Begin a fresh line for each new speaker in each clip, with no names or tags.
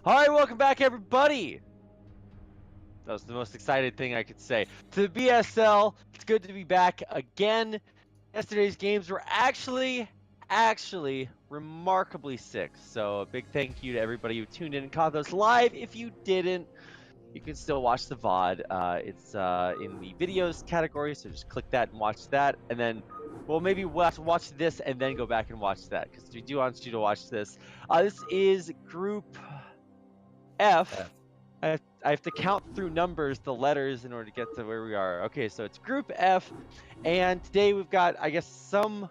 All right, welcome back, everybody. That was the most excited thing I could say. To the BSL, it's good to be back again. Yesterday's games were actually remarkably sick. So a big thank you to everybody who tuned in and caught those live. If you didn't, you can still watch the VOD. It's in the videos category, so just click that and watch that. And then, well, maybe watch this and then go back and watch that, because we do want you to watch this. This is Group F. I have to count through numbers, the letters, in order to get to where we are. Okay, so it's Group F, and today we've got, I guess, some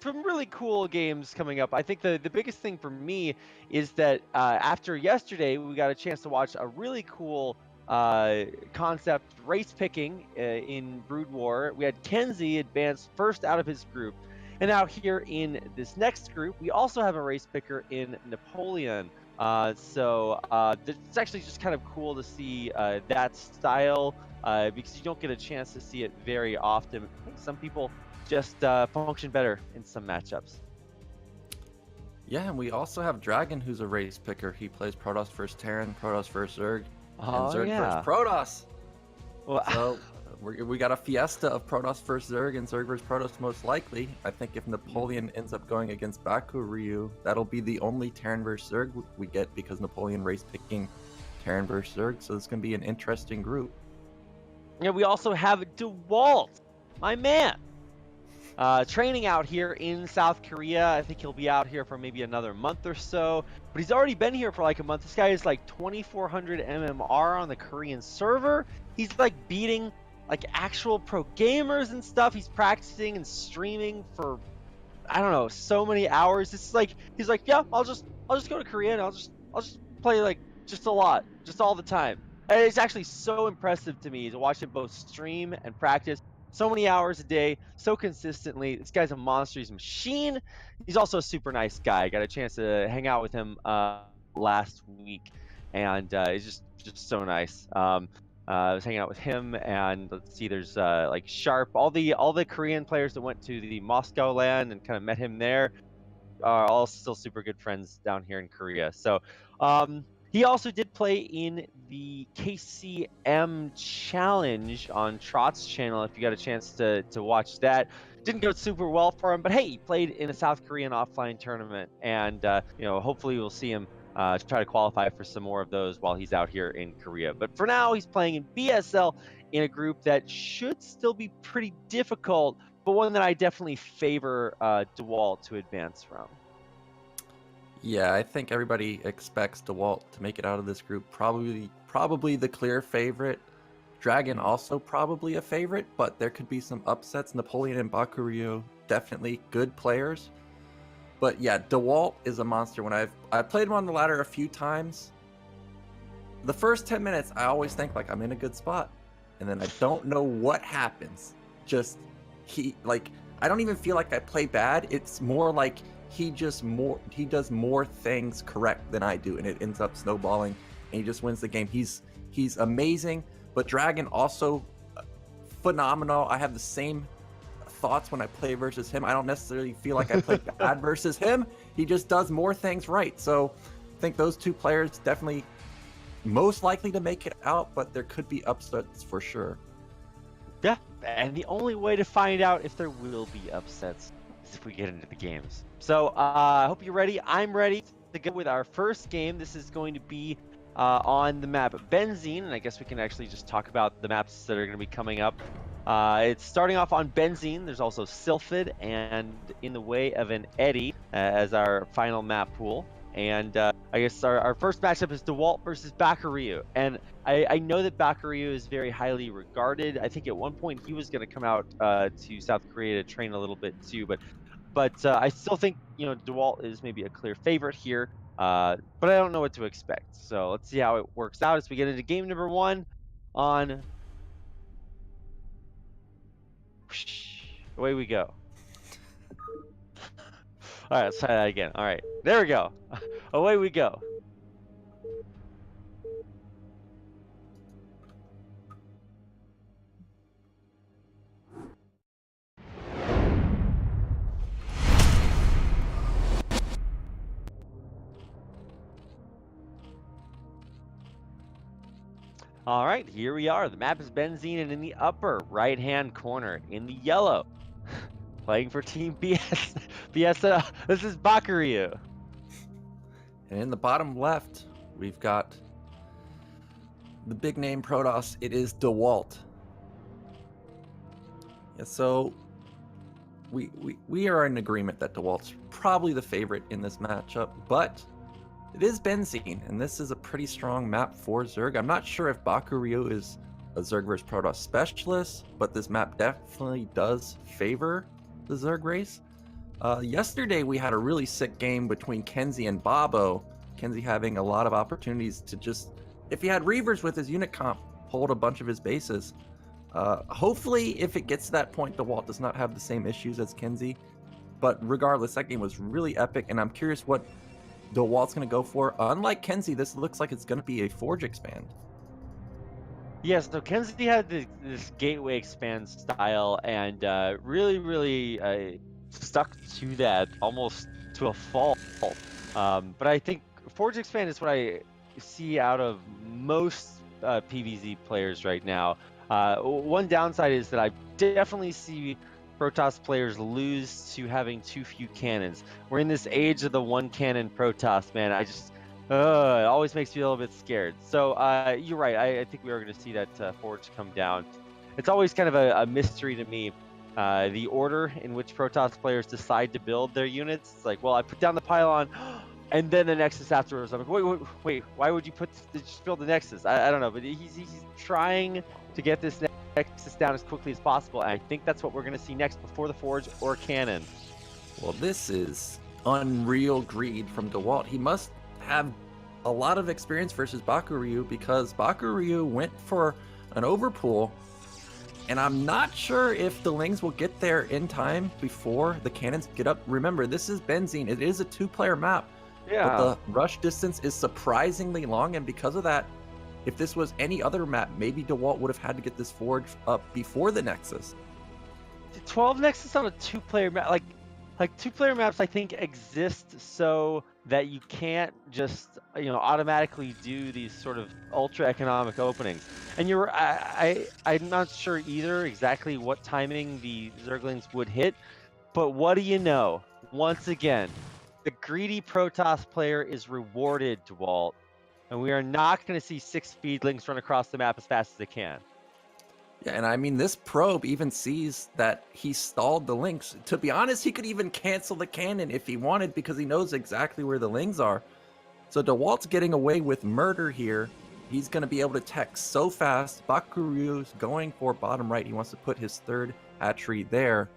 really cool games coming up. I think the biggest thing for me is that after yesterday, we got a chance to watch a really cool concept race picking in Brood War. We had Kenzie advance first out of his group, and now here in this next group, we also have a race picker in Napoleon. So it's actually just kind of cool to see that style because you don't get a chance to see it very often. I think some people just function better in some matchups.
Yeah, and we also have Dragon, who's a race picker. He plays Protoss versus Terran, Protoss versus Zerg, and Zerg versus Protoss. Well, so we got a fiesta of Protoss versus Zerg and Zerg versus Protoss most likely. I think if Napoleon ends up going against Baku Ryu, that'll be the only Terran versus Zerg we get, because Napoleon race picking Terran versus Zerg. So it's going to be an interesting group.
Yeah, we also have DeWalt, my man, training out here in South Korea. I think he'll be out here for maybe another month or so, but he's already been here for like a month. This guy is like 2400 MMR on the Korean server. He's like beating like actual pro gamers and stuff. He's practicing and streaming for, I don't know, so many hours. It's like he's like, yeah, I'll just go to Korea and I'll just play like just a lot, just all the time. And it's actually so impressive to me to watch him both stream and practice so many hours a day, so consistently. This guy's a monster. He's a machine. He's also a super nice guy. I got a chance to hang out with him last week, and he's just so nice. I was hanging out with him, and let's see, there's like Sharp, all the Korean players that went to the Moscow LAN and kind of met him there are all still super good friends down here in Korea. So he also did play in the KCM Challenge on Trot's channel. If you got a chance to watch that, didn't go super well for him, but hey, he played in a South Korean offline tournament, and hopefully we'll see him try to qualify for some more of those while he's out here in Korea. But for now, he's playing in BSL in a group that should still be pretty difficult, but one that I definitely favor DeWalt to advance from.
Yeah, I think everybody expects DeWalt to make it out of this group. Probably the clear favorite. Dragon also probably a favorite, but there could be some upsets. Napoleon and Baku Ryu, definitely good players. But yeah, DeWalt is a monster. When I've played him on the ladder a few times, the first 10 minutes I always think like I'm in a good spot, and then I don't know what happens. Just I don't even feel like I play bad. It's more like he does more things correct than I do, and it ends up snowballing, and he just wins the game. He's amazing, but Dragon also phenomenal. I have the same thoughts when I play versus him. I don't necessarily feel like I play bad versus him. He just does more things right. So I think those two players definitely most likely to make it out, but there could be upsets for sure.
Yeah, and the only way to find out if there will be upsets is if we get into the games. So I hope you're ready. I'm ready to go with our first game. This is going to be on the map Benzene, and I guess we can actually just talk about the maps that are going to be coming up It's starting off on Benzene. There's also Sylphid and In the Way of an Eddy as our final map pool. And I guess our first matchup is DeWalt versus Bakuryu. And I know that Bakuryu is very highly regarded. I think at one point he was going to come out to South Korea to train a little bit too. But I still think, you know, DeWalt is maybe a clear favorite here. But I don't know what to expect. So let's see how it works out as we get into game number 1 on... Away we go. All right, let's try that again. All right, there we go. Away we go. All right, here we are. The map is Benzene, and in the upper right-hand corner, in the yellow, playing for Team BSL, this is Bakuryu.
And in the bottom left, we've got the big name Protoss. It is DeWalt. Yeah, so we are in agreement that DeWalt's probably the favorite in this matchup, but it is Benzene, and this is a pretty strong map for Zerg. I'm not sure if Bakuryu is a Zerg versus Protoss specialist, but this map definitely does favor the Zerg race. Yesterday, we had a really sick game between Kenzie and Bobo. Kenzie having a lot of opportunities to just, if he had Reavers with his unit comp, hold a bunch of his bases. Hopefully, if it gets to that point, DeWalt does not have the same issues as Kenzie. But regardless, that game was really epic, and I'm curious what DeWalt's going to go for. Unlike Kenzie, this looks like it's going to be a Forge expand.
Yes, so Kenzie had this gateway expand style, and really stuck to that almost to a fault. But I think Forge expand is what I see out of most PvZ players right now. One downside is that I definitely see Protoss players lose to having too few cannons. We're in this age of the one cannon Protoss, man. It always makes me a little bit scared. So you're right. I think we are going to see that Forge come down. It's always kind of a mystery to me, the order in which Protoss players decide to build their units. It's like, well, I put down the pylon, and then the Nexus afterwards. I'm like, wait, why would you just build the Nexus? I don't know, but he's trying to get this Nexus down as quickly as possible, and I think that's what we're going to see next before the Forge or Cannon.
Well, this is unreal greed from DeWalt. He must have a lot of experience versus Bakuryu, because Bakuryu went for an overpool, and I'm not sure if the Lings will get there in time before the cannons get up. Remember, this is Benzene. It is a 2-player map, but the rush distance is surprisingly long, and because of that, if this was any other map, maybe DeWalt would have had to get this Forge up before the Nexus.
12 Nexus on a 2-player map, like 2-player maps, I think exist so that you can't just, you know, automatically do these sort of ultra economic openings. And I'm not sure either exactly what timing the Zerglings would hit, but what do you know? Once again, the greedy Protoss player is rewarded, DeWalt. And we are not going to see 6 Speedlings run across the map as fast as they can.
Yeah, and I mean, this probe even sees that he stalled the Lings. To be honest, he could even cancel the cannon if he wanted, because he knows exactly where the Lings are. So DeWalt's getting away with murder here. He's going to be able to tech so fast. Bakuryu's going for bottom right. He wants to put his 3rd hatchery there.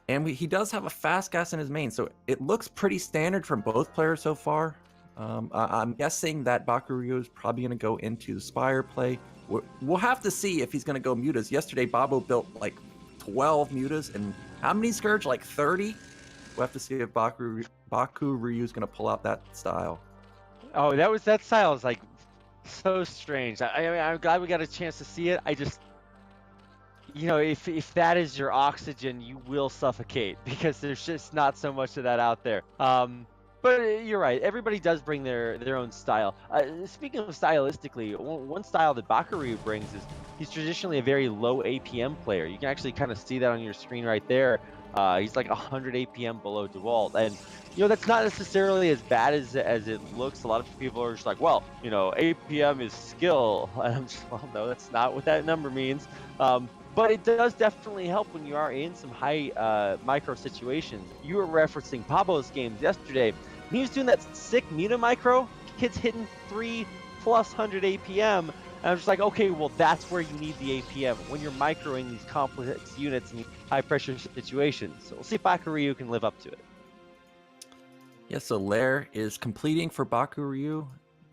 And he does have a fast gas in his main, so it looks pretty standard from both players so far. I'm guessing that Bakuryu is probably going to go into the Spire play. We'll have to see if he's going to go mutas. Yesterday, Bobo built like 12 mutas, and how many Scourge? Like 30? We'll have to see if Bakuryu is going to pull out that style.
Oh, that style is like so strange. I'm glad we got a chance to see it. I just, you know, if that is your oxygen, you will suffocate, because there's just not so much of that out there. But you're right. Everybody does bring their own style. Speaking of stylistically, one style that Bakuryu brings is he's traditionally a very low APM player. You can actually kind of see that on your screen right there. He's like 100 APM below DeWalt, and that's not necessarily as bad as it looks. A lot of people are just like, well, APM is skill, and I'm just, well, no, that's not what that number means. But it does definitely help when you are in some high micro situations. You were referencing Pablo's games yesterday, and he was doing that sick Muta micro. Kid's hitting 300+ APM. And I'm just like, okay, well, that's where you need the APM when you're microing these complex units in these high-pressure situations. So we'll see if Bakuryu can live up to it.
Yeah, so Lair is completing for Bakuryu.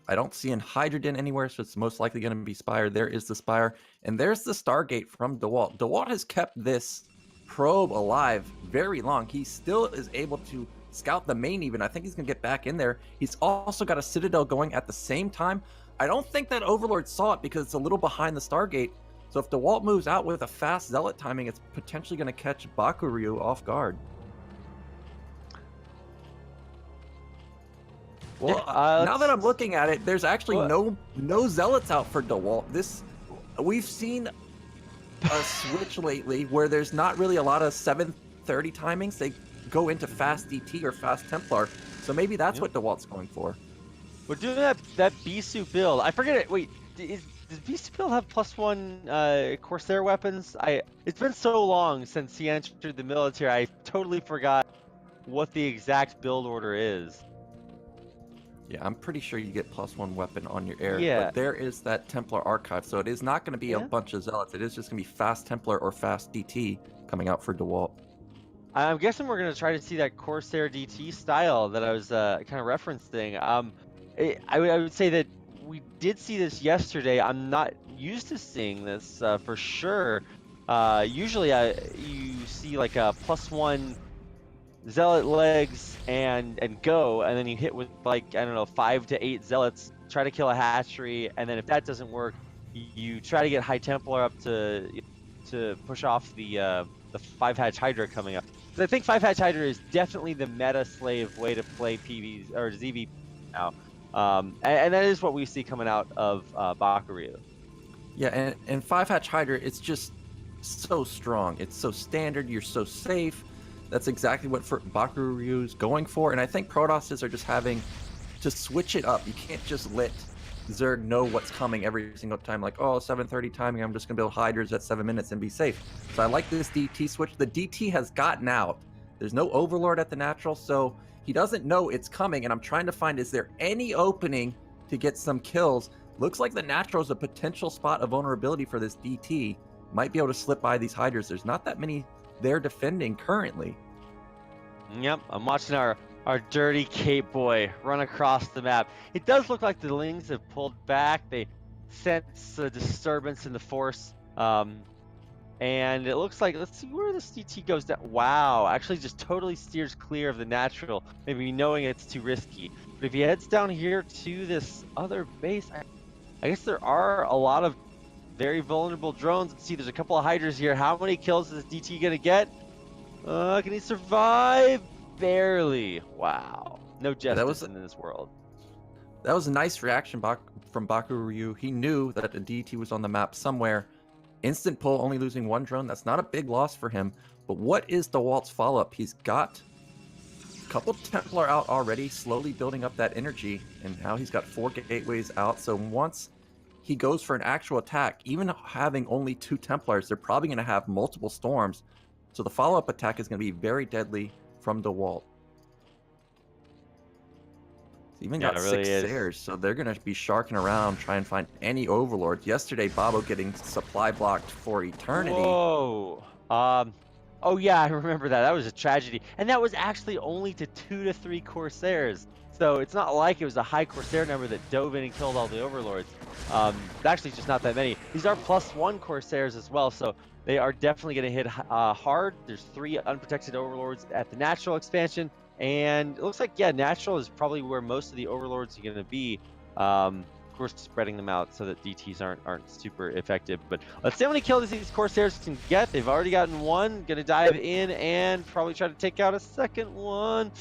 I don't see an Hydrogen anywhere, so it's most likely going to be Spire. There is the Spire, and there's the Stargate from DeWalt. DeWalt has kept this probe alive very long. He still is able to scout the main even. I think he's going to get back in there. He's also got a Citadel going at the same time. I don't think that Overlord saw it because it's a little behind the Stargate. So if DeWalt moves out with a fast Zealot timing, it's potentially going to catch Bakuryu off guard. Well, now that I'm looking at it, there's actually no Zealots out for DeWalt. We've seen a switch lately where there's not really a lot of 730 timings. They go into fast DT or fast Templar. So maybe that's what DeWalt's going for.
We're doing that Bisu build. I forget it. Wait, does Bisu build have +1 Corsair weapons? It's been so long since he entered the military. I totally forgot what the exact build order is.
Yeah, I'm pretty sure you get +1 weapon on your air.
Yeah.
But there is that Templar archive, so it is not going to be a bunch of Zealots. It is just going to be fast Templar or fast DT coming out for DeWalt.
I'm guessing we're going to try to see that Corsair DT style that I was kind of referencing. I would say that we did see this yesterday. I'm not used to seeing this for sure. Usually you see like a +1 Zealot legs and go, and then you hit with like, I don't know, 5 to 8 Zealots, try to kill a hatchery, and then if that doesn't work, you try to get High Templar up to push off the 5-hatch Hydra coming up. So I think 5-hatch Hydra is definitely the meta slave way to play PVs or ZV now. And that is what we see coming out of Bakuryu.
Yeah, and 5-hatch Hydra, it's just so strong. It's so standard. You're so safe. That's exactly what Bakuryu's going for. And I think Protosses are just having to switch it up. You can't just let Zerg know what's coming every single time. Like, oh, 730 timing, I'm just going to build Hydras at 7 minutes and be safe. So I like this DT switch. The DT has gotten out. There's no Overlord at the natural, so he doesn't know it's coming. And I'm trying to find, is there any opening to get some kills? Looks like the natural is a potential spot of vulnerability for this DT. Might be able to slip by these Hydras. There's not that many they're defending currently.
Yep, I'm watching our dirty Cape boy run across the map. It does look like the Lings have pulled back. They sense a disturbance in the force. And it looks like, let's see where this DT goes down. Wow, actually just totally steers clear of the natural, maybe knowing it's too risky. But if he heads down here to this other base, I guess there are a lot of very vulnerable drones. Let's see, there's a couple of Hydras here. How many kills is this DT gonna get? Can he survive? Barely. Wow. No justice in this world.
That was a nice reaction from Bakuryu. He knew that a DT was on the map somewhere. Instant pull, only losing 1 drone. That's not a big loss for him. But what is DeWalt's follow-up? He's got a couple Templar out already, slowly building up that energy. And now he's got 4 gateways out. So once he goes for an actual attack, even having only 2 Templars, they're probably going to have multiple storms. So the follow-up attack is going to be very deadly from DeWalt. It's even got 6 Sayers, so they're going to be sharking around, trying to find any Overlords. Yesterday, Bobo getting supply blocked for eternity.
Whoa. Oh yeah, I remember that. That was a tragedy. And that was actually only to 2 to 3 Corsairs. So it's not like it was a high Corsair number that dove in and killed all the Overlords. Actually, just not that many. These are +1 Corsairs as well, so they are definitely going to hit hard. There's 3 unprotected Overlords at the natural expansion, and it looks like, yeah, natural is probably where most of the Overlords are going to be. Of course, spreading them out so that DTs aren't super effective. But let's see how many kills these Corsairs can get. They've already gotten 1. Going to dive in and probably try to take out a second one.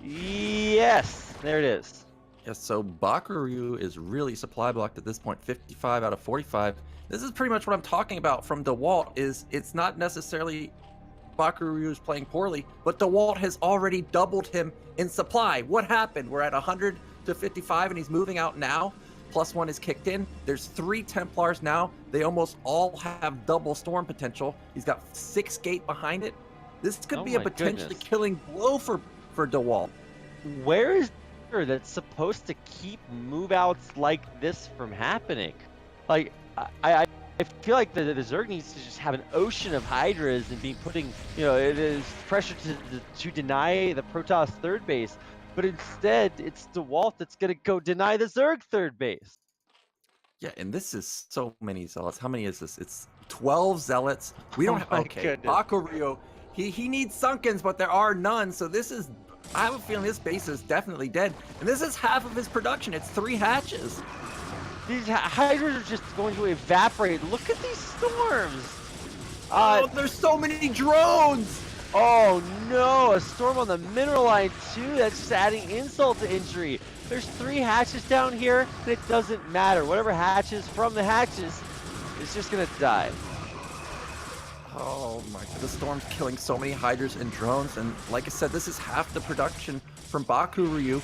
Yes, there it is.
Yeah, so Bakuryu is really supply blocked at this point, 55 out of 45. This is pretty much what I'm talking about from DeWalt, is it's not necessarily Bakuryu is playing poorly, but DeWalt has already doubled him in supply. What happened? We're at 100 to 55 and he's moving out now. +1 is kicked in. There's 3 Templars now. They almost all have double storm potential. He's got 6 gate behind it. This could be a potentially killing blow for DeWalt.
Where is that's supposed to keep move outs like this from happening? Like, I feel like the Zerg needs to just have an ocean of Hydras and be putting, you know, it is pressure to deny the Protoss third base. But instead, it's DeWalt that's going to go deny the Zerg third base.
Yeah, and this is so many Zealots. How many is this? It's 12 Zealots. We don't have... Okay, Bakuryu, he needs Sunkens, but there are none. So this is... I have a feeling this base is definitely dead. And this is half of his production. It's 3 hatches.
These Hydras are just going to evaporate. Look at these storms.
Oh, there's so many drones.
Oh no, a storm on the mineral line too. That's just adding insult to injury. There's 3 hatches down here, and it doesn't matter. Whatever hatches from the hatches, it's just gonna die.
Oh my god, the storm's killing so many Hydras and drones, and like I said, this is half the production from Bakuryu.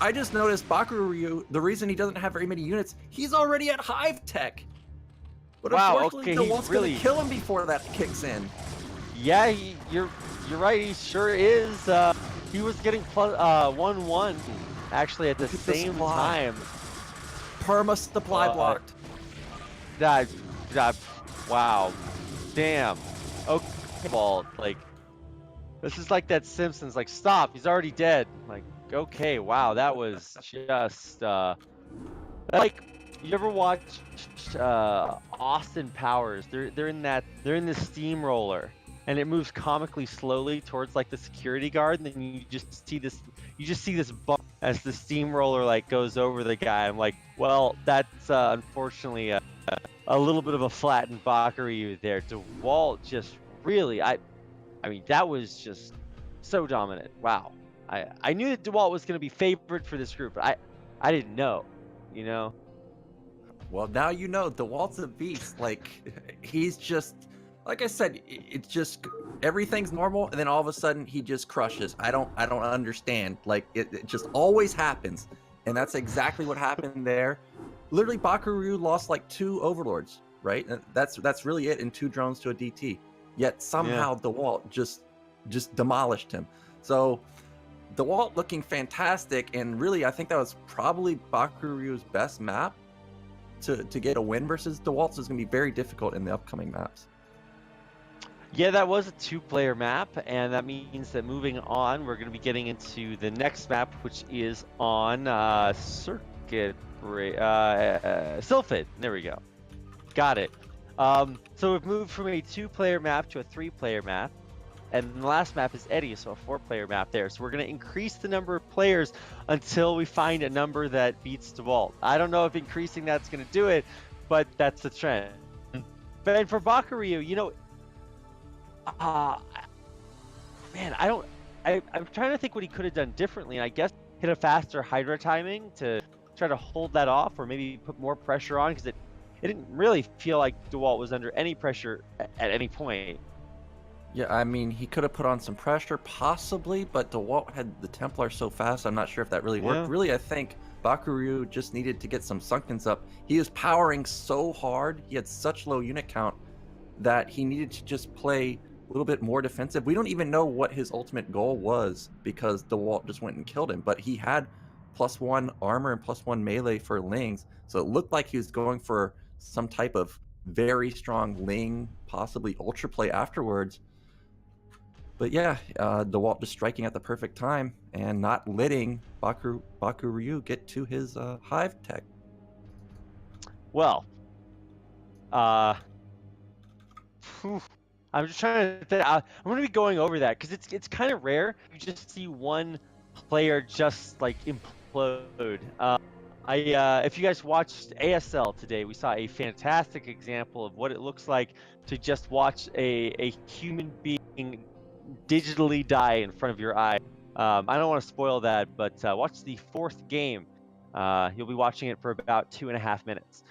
I just noticed Bakuryu, the reason he doesn't have very many units, he's already at Hive Tech. But unfortunately, DeWalt's gonna kill him before that kicks in.
Yeah, you're right. He sure is. He was getting plus 1-1 actually at the same time.
Perma supply blocked.
That wow, damn. Okay, ball. Like, this is like that Simpsons. Like, stop. He's already dead. Like, okay, wow, that was just like, you ever watch Austin Powers? They're in the steamroller. And it moves comically slowly towards like the security guard, and then you just see this bump as the steamroller like goes over the guy. I'm like, well, that's unfortunately a little bit of a flattened Bakuryu there. DeWalt just really, I mean, that was just so dominant. Wow. I knew that DeWalt was going to be favored for this group, but I didn't know, you know.
Well, now you know. DeWalt's a beast. Like, he's just. Like I said, it's just everything's normal, and then all of a sudden he just crushes. I don't understand. Like, it just always happens, and that's exactly what happened there. Literally, Bakuryu lost like 2 overlords, right? And that's really it, and 2 drones to a DT. Yet somehow DeWalt just demolished him. So DeWalt looking fantastic, and really I think that was probably Bakuryu's best map to get a win versus DeWalt's. Is going to be very difficult in the upcoming maps.
Yeah, that was a 2-player map, and that means that moving on, we're going to be getting into the next map, which is on Sylphid. There we go. Got it. So we've moved from a 2-player map to a 3-player map, and the last map is Eddy, so a 4-player map there. So we're going to increase the number of players until we find a number that beats DeWalt. I don't know if increasing that's going to do it, but that's the trend. And for Bakuryu, you know, man, I'm trying to think what he could have done differently. I guess hit a faster Hydra timing to try to hold that off, or maybe put more pressure on, because it didn't really feel like DeWalt was under any pressure at any point.
Yeah, I mean, he could have put on some pressure, possibly, but DeWalt had the Templar so fast, I'm not sure if that really worked. Really, I think Bakuryu just needed to get some Sunkens up. He was powering so hard, he had such low unit count, that he needed to just play a little bit more defensive. We don't even know what his ultimate goal was, because DeWalt just went and killed him, but he had +1 armor and +1 melee for Lings, so it looked like he was going for some type of very strong Ling, possibly ultra play afterwards. But yeah, DeWalt just striking at the perfect time and not letting Bakuryu get to his Hive Tech.
Well, I'm just trying to think. I'm going to be going over that, because it's kind of rare you just see one player just like implode. If you guys watched ASL today, we saw a fantastic example of what it looks like to just watch a human being digitally die in front of your eye. I don't want to spoil that, but watch the 4th game You'll be watching it for about 2.5 minutes.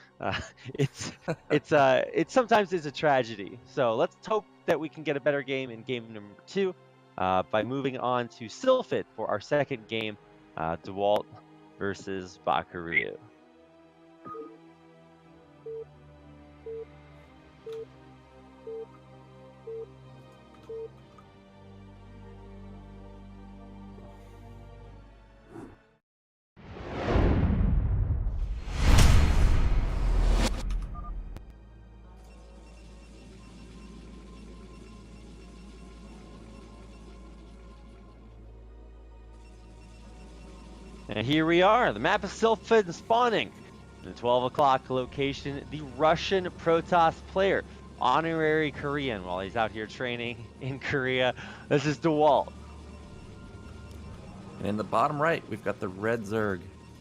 It's sometimes it's a tragedy. So let's hope that we can get a better game in game number 2 by moving on to Sylphid for our second game, DeWalt versus Bakuryu. And here we are, the map of Sylphid spawning. In the 12 o'clock location, the Russian Protoss player, honorary Korean, while he's out here training in Korea. This is DeWalt.
And in the bottom right, we've got the red Zerg.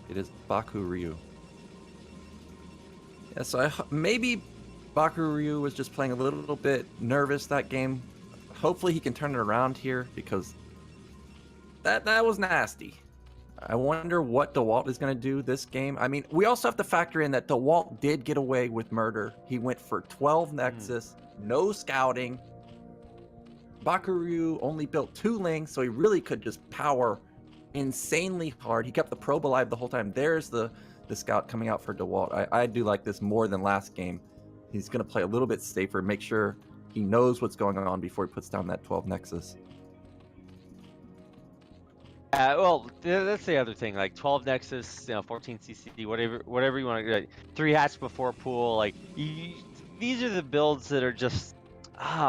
It is Bakuryu. Yeah, so maybe Bakuryu was just playing a little bit nervous that game. Hopefully he can turn it around here, because that was nasty. I wonder what DeWalt is going to do this game. I mean, we also have to factor in that DeWalt did get away with murder. He went for 12 Nexus, no scouting. Bakuryu only built 2 Lings, so he really could just power insanely hard. He kept the probe alive the whole time. There's the scout coming out for DeWalt. I do like this more than last game. He's going to play a little bit safer, make sure he knows what's going on before he puts down that 12 Nexus.
Well, that's the other thing. Like 12 Nexus, 14 CC, whatever you want to. Like, 3 hatch before pool. Like these are the builds that are just,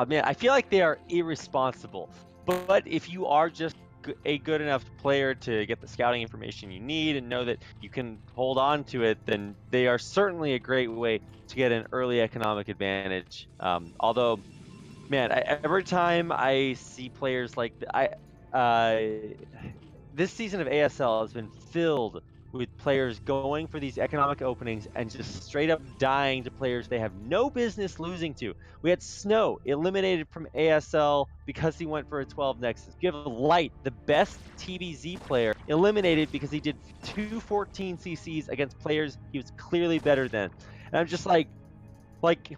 man, I feel like they are irresponsible. But if you are just a good enough player to get the scouting information you need and know that you can hold on to it, then they are certainly a great way to get an early economic advantage. Although, man, every time I see players like this season of ASL has been filled with players going for these economic openings and just straight up dying to players they have no business losing to. We had Snow eliminated from ASL because he went for a 12 Nexus. You have Light, the best TBZ player, eliminated because he did 2 14 CCs against players he was clearly better than. And I'm just like,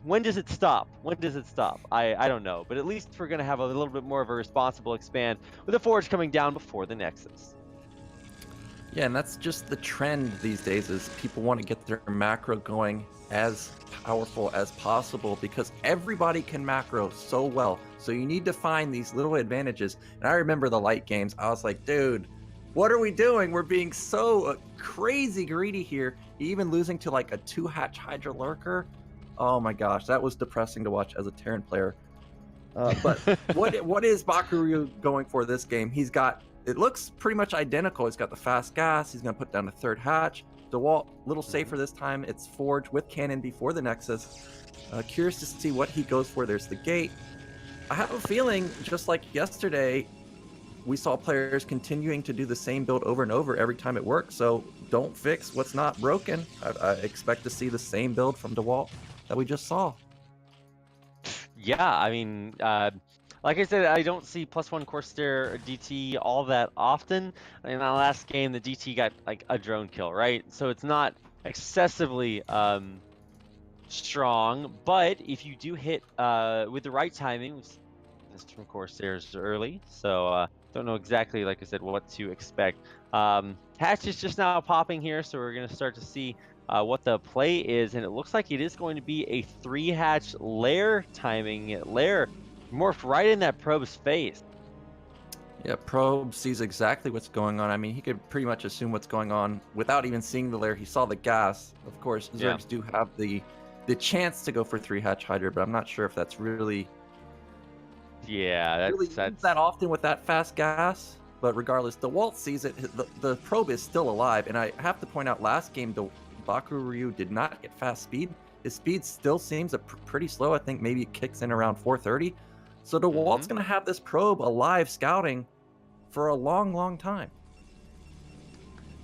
when does it stop? When does it stop? I don't know, but at least we're going to have a little bit more of a responsible expand with the Forge coming down before the Nexus.
Yeah, and that's just the trend these days, is people want to get their macro going as powerful as possible because everybody can macro so well. So you need to find these little advantages. And I remember the Light games. I was like, dude, what are we doing? We're being so crazy greedy here. Even losing to like a 2-hatch Hydra Lurker. Oh my gosh, that was depressing to watch as a Terran player. But what is Bakuryu going for this game? He's got, it looks pretty much identical. He's got the fast gas. He's going to put down a 3rd hatch. DeWalt, a little safer this time. It's Forge with cannon before the Nexus. Curious to see what he goes for. There's the gate. I have a feeling, just like yesterday, we saw players continuing to do the same build over and over every time it works. So don't fix what's not broken. I expect to see the same build from DeWalt that we just saw.
Yeah, I mean, like I said, I don't see +1 Corsair DT all that often. In the last game, the DT got like a drone kill, right? So it's not excessively strong, but if you do hit with the right timing, this from Corsairs early, so don't know exactly, like I said, what to expect. Hatch is just now popping here, so we're going to start to see what the play is, and it looks like it is going to be a 3-hatch lair timing. Lair morphed right in that probe's face.
Yeah, Probe sees exactly what's going on. I mean, he could pretty much assume what's going on without even seeing the lair. He saw the gas. Of course, Zergs do have the chance to go for 3-hatch Hydra, but I'm not sure if that's really that's that often with that fast gas. But regardless, DeWalt sees it. The probe is still alive, and I have to point out, last game, Bakuryu did not get fast speed. His speed still seems pretty slow. I think maybe it kicks in around 430. So DeWalt's going to have this probe alive scouting for a long, long time.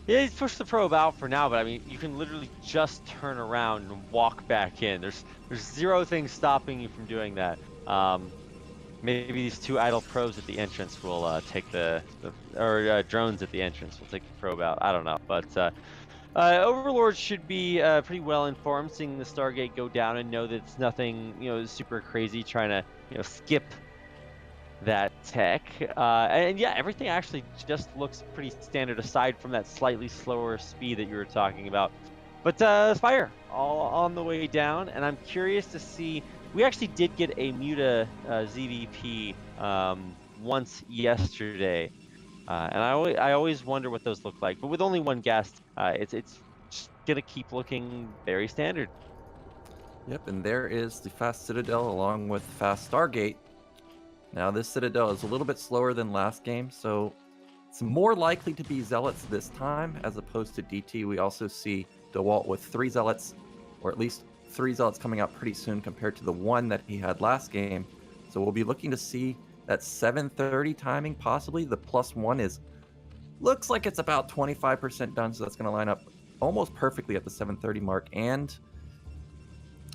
Yeah, he's pushed the probe out for now, but I mean, you can literally just turn around and walk back in. There's zero things stopping you from doing that. Maybe these 2 idle probes at the entrance will take or drones at the entrance will take the probe out. I don't know, but Overlords should be pretty well informed, seeing the Stargate go down, and know that it's nothing, super crazy trying to, skip that tech. And yeah, everything actually just looks pretty standard aside from that slightly slower speed that you were talking about. But Spire, all on the way down, and I'm curious to see. We actually did get a Muta ZVP once yesterday. And I always wonder what those look like. But with only one guest, it's just gonna keep looking very standard.
Yep, and there is the Fast Citadel along with Fast Stargate. Now this Citadel is a little bit slower than last game, so it's more likely to be Zealots this time as opposed to DT. We also see DeWalt with 3 Zealots, or at least 3 Zealots coming out pretty soon compared to the 1 that he had last game. So we'll be looking to see that 7:30 timing possibly. The +1 looks like it's about 25% done, so that's going to line up almost perfectly at the 7:30 mark. And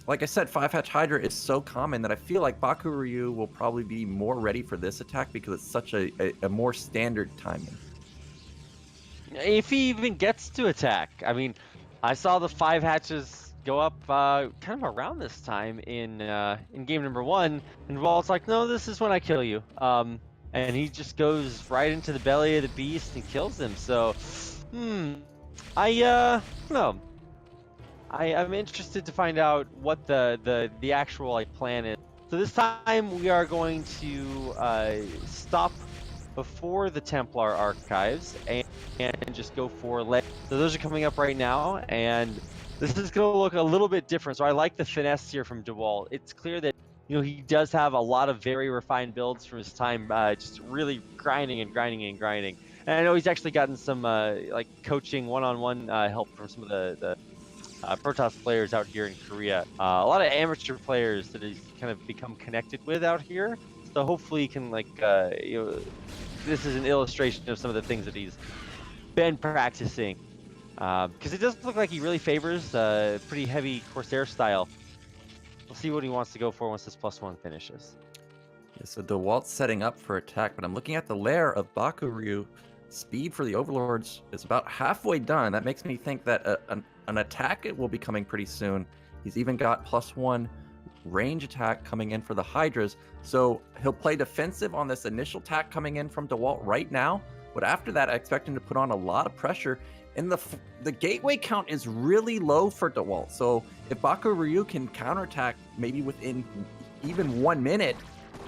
like I said, 5-hatch Hydra is so common that I feel like Baku Ryu will probably be more ready for this attack because it's such a more standard timing.
If he even gets to attack, I mean, I saw the 5 hatches go up kind of around this time in game number 1, and Walt's like, no, this is when I kill you. And he just goes right into the belly of the beast and kills him. So, I don't know. I'm interested to find out what the actual plan is. So this time we are going to stop before the Templar archives and just go for lead. So those are coming up right now, and this is going to look a little bit different. So I like the finesse here from DeWalt. It's clear that he does have a lot of very refined builds from his time, just really grinding and grinding and grinding. And I know he's actually gotten some like coaching one-on-one help from some of the Protoss players out here in Korea. A lot of amateur players that he's kind of become connected with out here. So hopefully he can this is an illustration of some of the things that he's been practicing. Because it does look like he really favors pretty heavy Corsair style. We'll see what he wants to go for once this +1 finishes.
Yeah, so DeWalt's setting up for attack, but I'm looking at the lair of Baku Ryu. Speed for the Overlords is about halfway done. That makes me think that an attack will be coming pretty soon. He's even got +1 range attack coming in for the Hydras. So he'll play defensive on this initial attack coming in from DeWalt right now. But after that, I expect him to put on a lot of pressure. And the gateway count is really low for DeWalt. So if Baku Ryu can counterattack maybe within even 1 minute,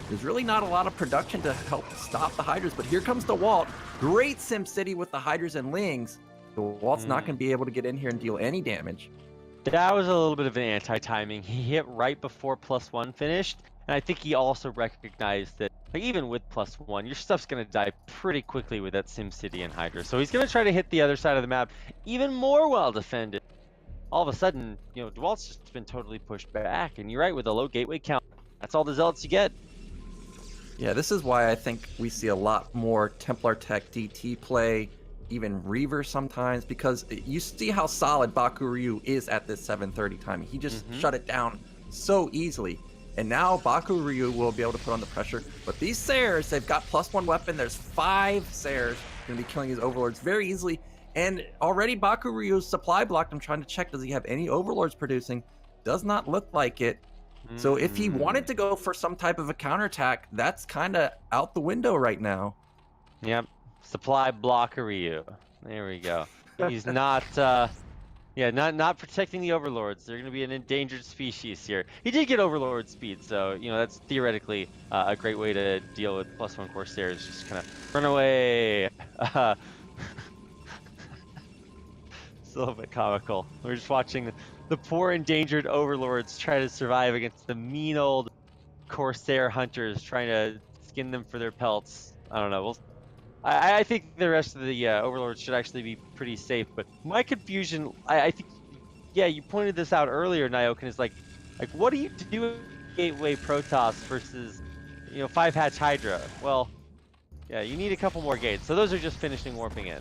there's really not a lot of production to help stop the Hydras. But here comes DeWalt. Great SimCity with the Hydras and Lings. DeWalt's not going to be able to get in here and deal any damage.
That was a little bit of an anti-timing. He hit right before +1 finished. And I think he also recognized that even with +1, your stuff's going to die pretty quickly with that SimCity and Hydra. So he's going to try to hit the other side of the map even more well defended. All of a sudden, DeWalt's just been totally pushed back. And you're right, with a low gateway count, that's all the Zealots you get.
Yeah, this is why I think we see a lot more Templar Tech DT play, even Reaver sometimes, because you see how solid Baku Ryu is at this 7:30 timing. He just shut it down so easily. And now Baku Ryu will be able to put on the pressure. But these Sayers, they've got +1 weapon. There's 5 Sayers going to be killing his Overlords very easily. And already Baku Ryu's supply blocked. I'm trying to check, does he have any Overlords producing? Does not look like it. So if he wanted to go for some type of a counterattack, that's kind of out the window right now.
Yep. Supply blocker Ryu. There we go. He's not not protecting the Overlords. They're going to be an endangered species here. He did get Overlord speed, so that's theoretically a great way to deal with +1 Corsairs. Just kind of run away. It's a little bit comical. We're just watching the poor endangered Overlords try to survive against the mean old Corsair hunters trying to skin them for their pelts. I don't know. I think the rest of the Overlords should actually be pretty safe, but my confusion, I think, you pointed this out earlier, Nyoken, is like what do you do with Gateway Protoss versus, 5-hatch Hydra? Well, yeah, you need a couple more gates, so those are just finishing warping in.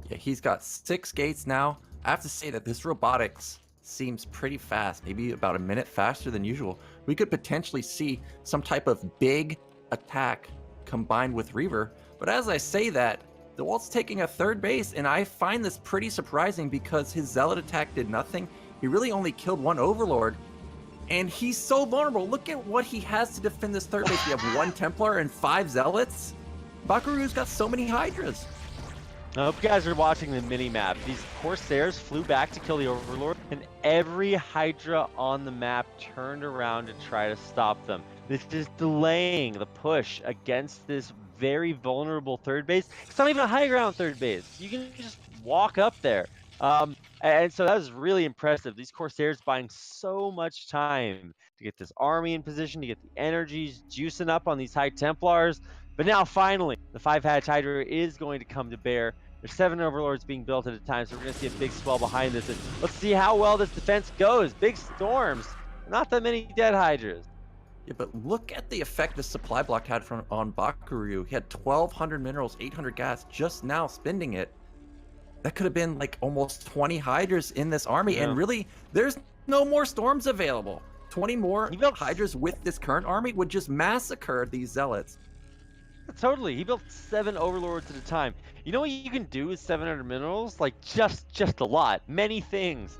Yeah, he's got 6 gates now. I have to say that this robotics seems pretty fast, maybe about a minute faster than usual. We could potentially see some type of big attack combined with Reaver. But as I say that, DeWalt's taking a third base, and I find this pretty surprising because his Zealot attack did nothing. He really only killed one Overlord, and he's so vulnerable. Look at what he has to defend this third base. We have 1 Templar and 5 Zealots. Bakuryu's got so many Hydras.
I hope you guys are watching the mini-map. These Corsairs flew back to kill the Overlord, and every Hydra on the map turned around to try to stop them. This is delaying the push against this very vulnerable third base. It's not even a high ground third base. You can just walk up there. And so that was really impressive. These Corsairs buying so much time to get this army in position, to get the energies juicing up on these High Templars. But now finally, the 5-hatch Hydra is going to come to bear. There's 7 Overlords being built at a time, so we're going to see a big swell behind this. And let's see how well this defense goes. Big storms, not that many dead Hydras.
Yeah, but look at the effect this supply block had on Bakuryu. He had 1,200 minerals, 800 gas, just now spending it. That could have been like almost 20 Hydras in this army, and really, there's no more storms available. 20 more Hydras with this current army would just massacre these Zealots.
Totally. He built 7 Overlords at a time. You know what you can do with 700 minerals? Like, just a lot. Many things.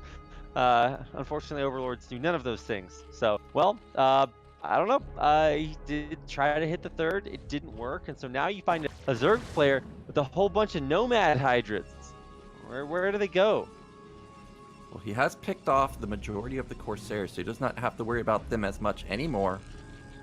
Unfortunately, Overlords do none of those things. So, well, I don't know. He did try to hit the third. It didn't work. And so now you find a Zerg player with a whole bunch of Nomad Hydras. Where do they go?
Well, he has picked off the majority of the Corsairs, so he does not have to worry about them as much anymore.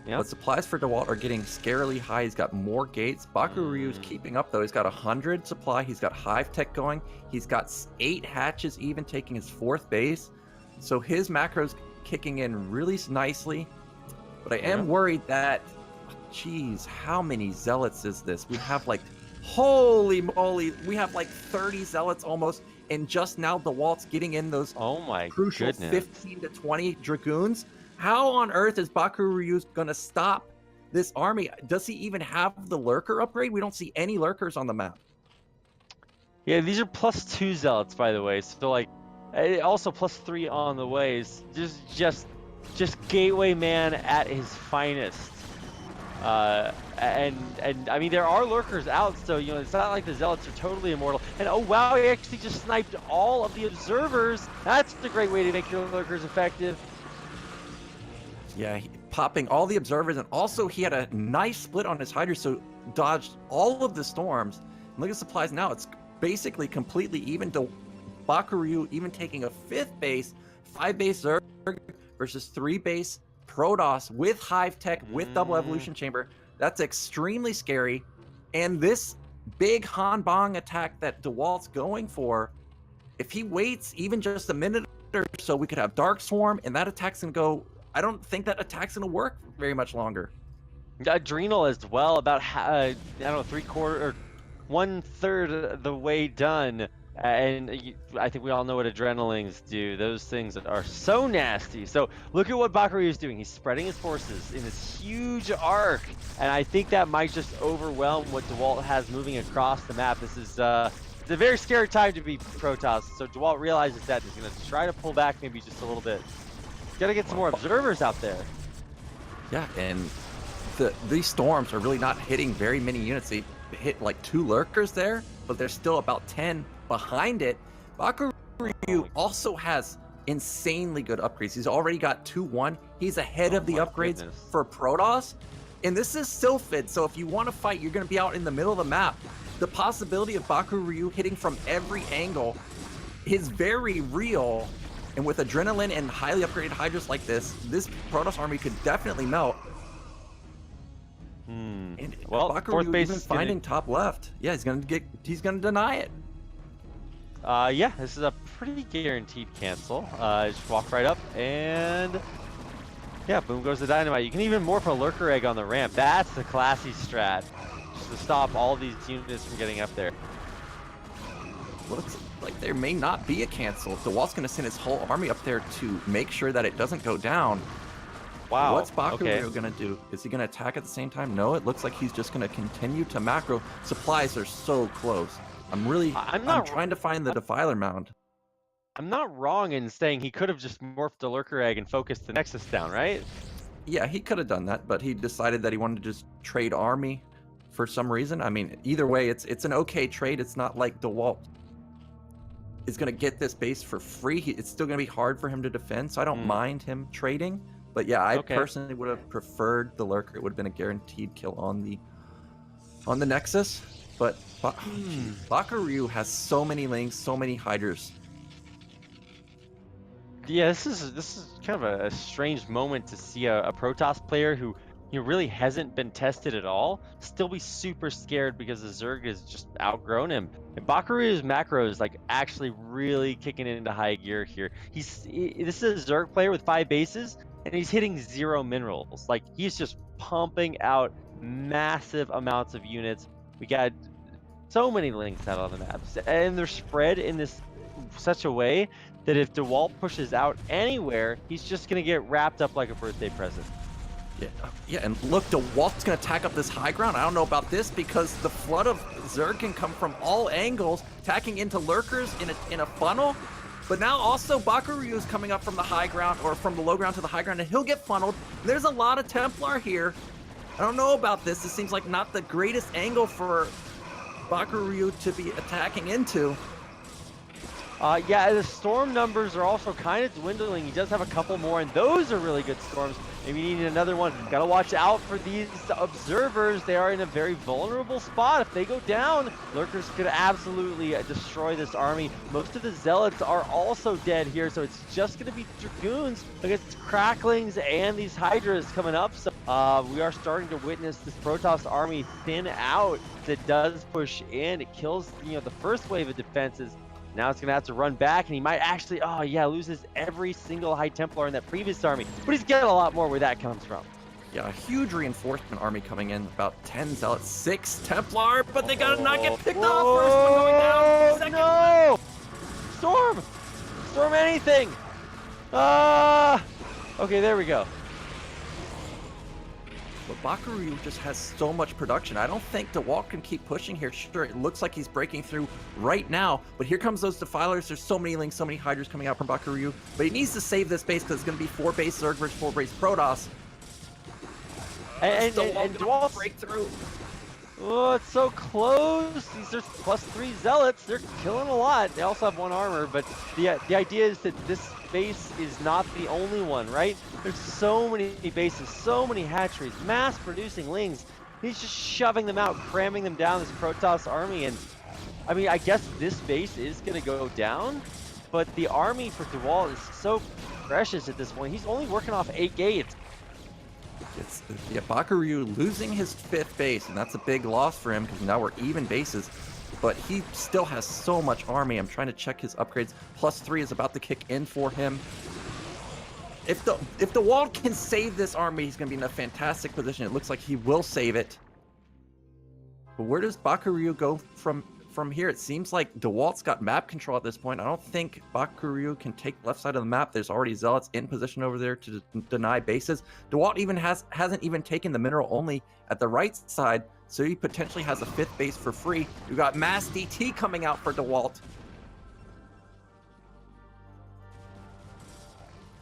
Yep. But supplies for DeWalt are getting scarily high. He's got more gates. Bakuryu's keeping up, though. He's got 100 supply. He's got Hive Tech going. He's got 8 hatches, even taking his 4th base. So his macro's kicking in really nicely. But I am worried that, geez, how many Zealots is this? We have like, holy moly, we have like 30 Zealots almost. And just now DeWalt's getting in those crucial 15 to 20 Dragoons. How on earth is Bakuryu going to stop this army? Does he even have the Lurker upgrade? We don't see any Lurkers on the map.
Yeah, these are +2 Zealots, by the way. So, like, also +3 on the ways. Just Gateway Man at his finest. And I mean, there are Lurkers out, so, you know, it's not like the Zealots are totally immortal. And, oh, wow, he actually just sniped all of the Observers. That's a great way to make your Lurkers effective.
Yeah, popping all the Observers, and also he had a nice split on his Hydra, so dodged all of the storms. And look at supplies now; it's basically completely even. To Bakuryu even taking a 5th base, 5 base Zerg versus 3 base Protoss with Hive Tech with double evolution chamber. That's extremely scary. And this big Han Bong attack that DeWalt's going for, if he waits even just a minute or so, we could have Dark Swarm, and that attack's gonna go. I don't think that attack's going to work very much longer.
Adrenal as well, about, I don't know, 3/4 or 1/3 the way done. And I think we all know what Adrenalings do. Those things are so nasty. So look at what Bakuryu is doing. He's spreading his forces in this huge arc. And I think that might just overwhelm what DeWalt has moving across the map. This is it's a very scary time to be Protoss. So DeWalt realizes that he's going to try to pull back maybe just a little bit. Gotta get some more Observers out there. Yeah,
and these storms are really not hitting very many units. They hit like 2 Lurkers there, but there's still about 10 behind it. Bakuryu also has insanely good upgrades. He's already got 2-1. He's ahead of the upgrades for Protoss. And this is Sylphid, so if you want to fight, you're going to be out in the middle of the map. The possibility of Bakuryu hitting from every angle is very real. And with Adrenaline and highly upgraded Hydras like this Protoss army could definitely melt. And
well,
Bakuryu even finding top left. Yeah, he's gonna deny it.
Yeah, this is a pretty guaranteed cancel. Just walk right up and yeah, boom goes the dynamite. You can even morph a Lurker Egg on the ramp. That's the classy strat. Just to stop all these units from getting up there.
Looks like there may not be a cancel. DeWalt's going to send his whole army up there to make sure that it doesn't go down.
Wow.
What's Bakuryu going to do? Is he going to attack at the same time? No, it looks like he's just going to continue to macro. Supplies are so close. I'm trying to find the Defiler Mound.
I'm not wrong in saying he could have just morphed a Lurker Egg and focused the Nexus down, right?
Yeah, he could have done that, but he decided that he wanted to just trade army for some reason. I mean, either way, it's an okay trade. It's not like DeWalt is going to get this base for free. It's still going to be hard for him to defend, so I don't mind him trading. But yeah, I personally would have preferred the Lurker. It would have been a guaranteed kill on the Nexus. But Bakuryu has so many Lings, so many Hydras.
Yeah, this is kind of a strange moment to see a Protoss player who really hasn't been tested at all still be super scared because the Zerg has just outgrown him. And Bakuryu's macro is like actually really kicking it into high gear here. This is a Zerg player with 5 bases and he's hitting 0 minerals. Like he's just pumping out massive amounts of units. We got so many links out on the maps and they're spread in such a way that if DeWalt pushes out anywhere, he's just gonna get wrapped up like a birthday present.
Yeah, and look, DeWalt's gonna attack up this high ground. I don't know about this because the flood of Zerg can come from all angles, attacking into lurkers in a funnel. But now also Bakuryu is coming up from the high ground or from the low ground to the high ground, and he'll get funneled. There's a lot of Templar here. I don't know about this. This seems like not the greatest angle for Bakuryu to be attacking into.
Yeah, the storm numbers are also kind of dwindling. He does have a couple more, and those are really good storms. Maybe you need another one. Gotta watch out for these observers. They are in a very vulnerable spot. If they go down, lurkers could absolutely destroy this army. Most of the zealots are also dead here, so it's just gonna be dragoons against cracklings and these hydras coming up. So we are starting to witness this Protoss army thin out. It does push in. It kills the first wave of defenses. Now it's going to have to run back, and he might actually, loses every single High Templar in that previous army. But he's getting a lot more where that comes from.
Yeah, a huge reinforcement army coming in. About 10 Zealots, 6 Templar, but they got to not get picked off. First one going down. Second
no! Storm! Storm anything! Okay, there we go.
But Bakuryu just has so much production. I don't think DeWalt can keep pushing here. Sure, it looks like he's breaking through right now, but here comes those Defilers. There's so many Lings, so many Hydras coming out from Bakuryu, but he needs to save this base because it's going to be 4 base Zerg versus 4 base Protoss.
And DeWalt break through. Oh, it's so close. These are +3 Zealots. They're killing a lot. They also have 1 armor, but the idea is that this base is not the only one, right? There's so many bases, so many hatcheries, mass-producing Lings. He's just shoving them out, cramming them down this Protoss army, and I mean, I guess this base is going to go down, but the army for DeWalt is so precious at this point. He's only working off 8 gates.
Yeah, Bakuryu losing his 5th base, and that's a big loss for him because now we're even bases. But he still has so much army. I'm trying to check his upgrades. +3 is about to kick in for him. If the wall can save this army, he's going to be in a fantastic position. It looks like he will save it. But where does Bakuryu go from here? It seems like DeWalt's got map control at this point. I don't think Bakuryu can take left side of the map. There's already Zealots in position over there to deny bases. DeWalt even hasn't even taken the mineral only at the right side, so he potentially has a 5th base for free. You got mass DT coming out for DeWalt.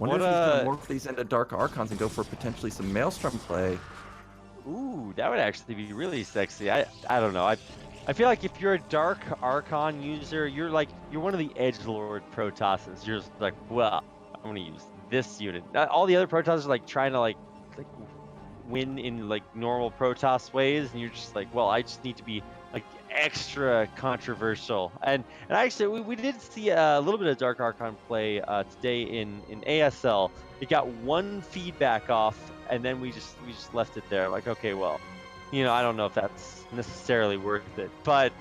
Wonder if he's gonna morph these into Dark Archons and go for potentially some Maelstrom play.
Ooh, that would actually be really sexy. I don't know. I feel like if you're a Dark Archon user, you're one of the Edgelord Protosses. You're just like, well, I'm gonna use this unit. All the other Protosses are like trying to like win in like normal Protoss ways, and you're just like, well, I just need to be like extra controversial. And actually, we did see a little bit of Dark Archon play today in ASL. It got 1 feedback off, and then we just left it there. Like, okay, well, I don't know if that's necessarily worth it. But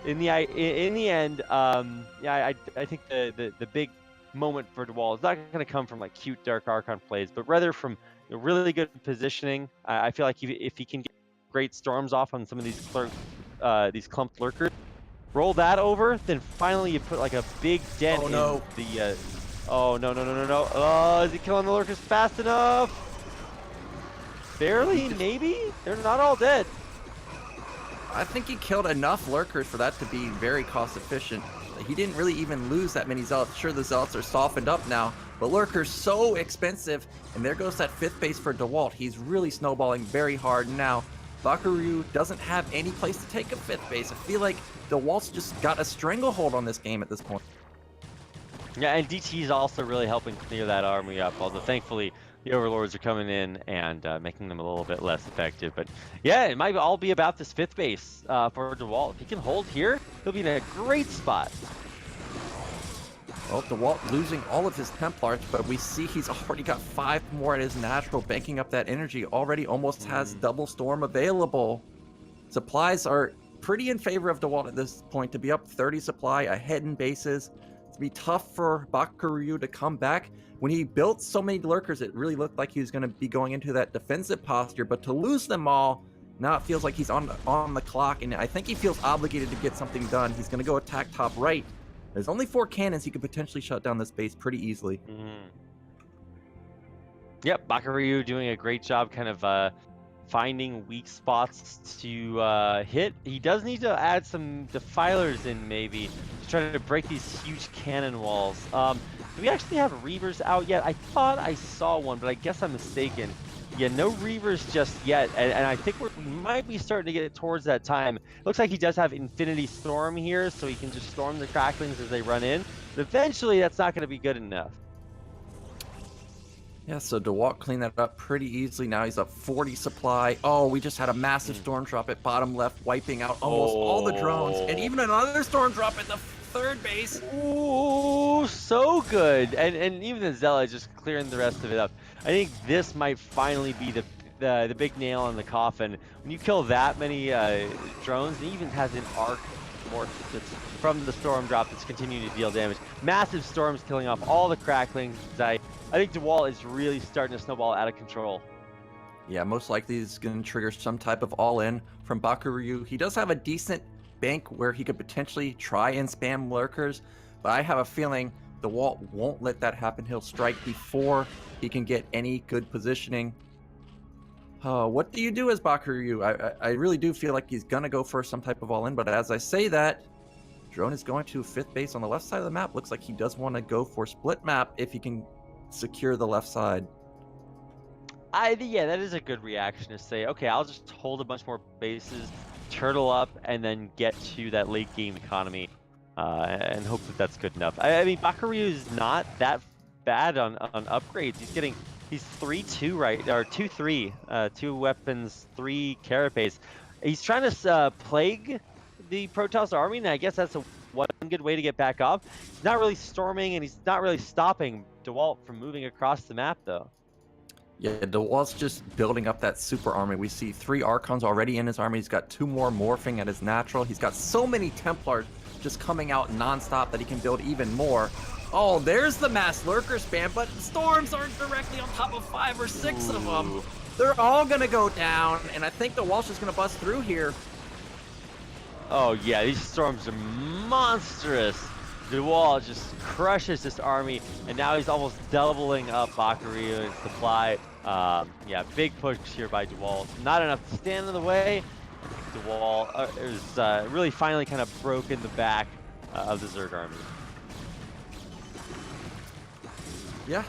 in the end, I think the big moment for DeWalt is not going to come from like cute Dark Archon plays, but rather from really good positioning. I feel like if he can get great storms off on some of these clumped lurkers, roll that over, then finally you put like a big dent in the. Oh no! Oh, is he killing the lurkers fast enough? Barely, maybe? They're not all dead.
I think he killed enough lurkers for that to be very cost efficient. He didn't really even lose that many Zealots. Sure, the Zealots are softened up now, but lurkers so expensive, and there goes that 5th base for DeWalt. He's really snowballing very hard now. Bakuryu doesn't have any place to take a 5th base. I feel like DeWalt's just got a stranglehold on this game at this point.
Yeah, and DT is also really helping clear that army up, although thankfully the Overlords are coming in and making them a little bit less effective. But yeah, it might all be about this 5th base for DeWalt. If he can hold here, he'll be in a great spot.
Well, DeWalt losing all of his Templars, but we see he's already got 5 more at his natural, banking up that energy. Already almost has double storm available. Supplies are pretty in favor of DeWalt at this point to be up 30 supply ahead in bases. It's be tough for Bakuryu to come back. When he built so many lurkers, it really looked like he was going to be going into that defensive posture, but to lose them all, now it feels like he's on the clock, and I think he feels obligated to get something done. He's going to go attack top right. There's only 4 cannons. He could potentially shut down this base pretty easily.
Yep, Bakuryu doing a great job kind of finding weak spots to hit. He does need to add some defilers in maybe to try to break these huge cannon walls. Do we actually have Reavers out yet? I thought I saw one, but I guess I'm mistaken. Yeah, no Reavers just yet, and I think we might be starting to get towards that time. Looks like he does have Infinity Storm here, so he can just storm the cracklings as they run in. But eventually, that's not going to be good enough.
Yeah, so DeWalt cleaned that up pretty easily. Now he's up 40 supply. Oh, we just had a massive storm drop at bottom left, wiping out almost all the drones, and even another storm drop at the 3rd base.
Ooh, so good. And even the Zealot just clearing the rest of it up. I think this might finally be the big nail in the coffin. When you kill that many drones, it even has an arc morph that's from the storm drop that's continuing to deal damage. Massive storms killing off all the cracklings. I think DeWalt is really starting to snowball out of control.
Yeah, most likely he's going to trigger some type of all-in from Bakuryu. He does have a decent bank where he could potentially try and spam lurkers, but I have a feeling DeWalt won't let that happen. He'll strike before he can get any good positioning. What do you do as Bakuryu? I really do feel like he's going to go for some type of all-in, but as I say that, drone is going to 5th base on the left side of the map. Looks like he does want to go for split map if he can secure the left side.
Yeah, that is a good reaction to say, okay, I'll just hold a bunch more bases, turtle up, and then get to that late game economy, and hope that that's good enough. I mean, Bakuryu is not that bad on upgrades. He's 3-2 right, or 2-3, 2 weapons, 3 carapace. He's trying to plague the Protoss army, and I guess that's one good way to get back up. He's not really storming, and he's not really stopping DeWalt from moving across the map, though.
Yeah, DeWalt's just building up that super army. We see 3 Archons already in his army. He's got 2 more morphing at his natural. He's got so many Templars just coming out nonstop that he can build even more. Oh, there's the mass lurker spam, but storms aren't directly on top of 5 or 6 of them. They're all going to go down, and I think DeWalt's just going to bust through here.
Oh, yeah, these storms are monstrous. DeWalt just crushes this army, and now he's almost doubling up Bakuryu in supply. Yeah, big push here by DeWalt. Not enough to stand in the way. DeWalt is really finally kind of broken the back of the Zerg army.
Yeah,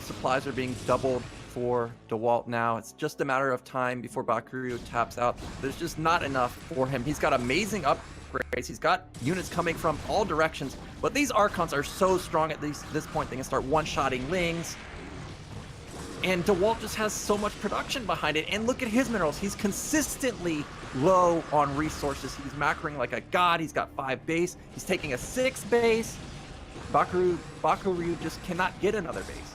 supplies are being doubled for DeWalt now. It's just a matter of time before Bakuryu taps out. There's just not enough for him. He's got amazing upgrades. He's got units coming from all directions, but these Archons are so strong at this point. They can start one-shotting Lings. And DeWalt just has so much production behind it. And look at his minerals. He's consistently low on resources. He's macroing like a god. He's got 5 base. He's taking a 6 base. Bakuryu just cannot get another base.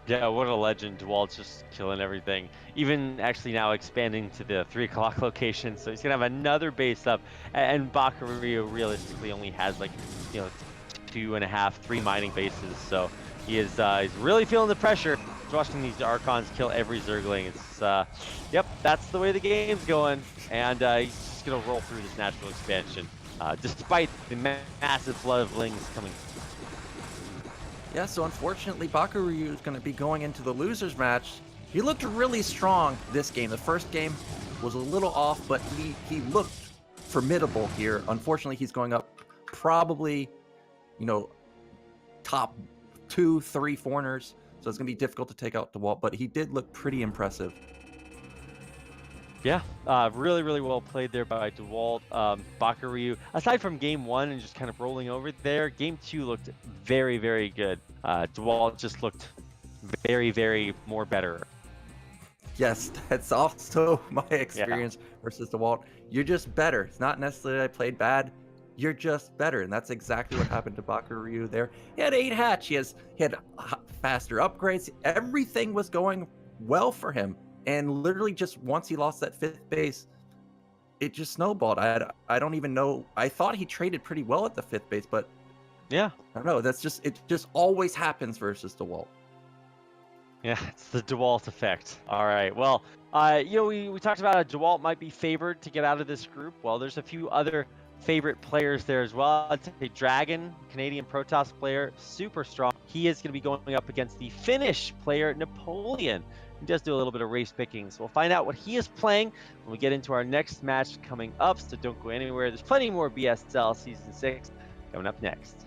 Yeah, what a legend. DeWalt's just killing everything. Even actually now expanding to the 3 o'clock location. So he's going to have another base up. And Bakuryu realistically only has like, 2.5, 3 mining bases. So he's really feeling the pressure. He's watching these Archons kill every Zergling. It's, yep, that's the way the game's going. And he's just going to roll through this natural expansion. Despite the massive flood of Lings coming.
Yeah, so unfortunately, Bakuryu is going to be going into the losers match. He looked really strong this game. The first game was a little off, but he looked formidable here. Unfortunately, he's going up probably, top 2, 3 foreigners. So it's going to be difficult to take out DeWalt, but he did look pretty impressive.
Yeah, really, really well played there by DeWalt. Bakuryu, aside from game one and just kind of rolling over there, game two looked very, very good. DeWalt just looked very, very more better.
Yes, that's also my
Yeah,
experience versus DeWalt. You're just better. It's not necessarily I played bad. You're just better, and that's exactly what happened to Bakuryu there. He had 8 hatch. He had faster upgrades. Everything was going well for him, and literally just once he lost that 5th base, it just snowballed. I don't even know. I thought he traded pretty well at the 5th base, but
yeah,
I don't know. It just always happens versus DeWalt.
yeah. It's the DeWalt effect. All right. Well, we talked about how DeWalt might be favored to get out of this group. Well, there's a few other favorite players there as well. I'd say Dragon, Canadian Protoss player, super strong. He is going to be going up against the Finnish player Napoleon. He does do a little bit of race picking, so we'll find out what he is playing when we get into our next match coming up. So don't go anywhere. There's plenty more BSL Season 6 coming up next.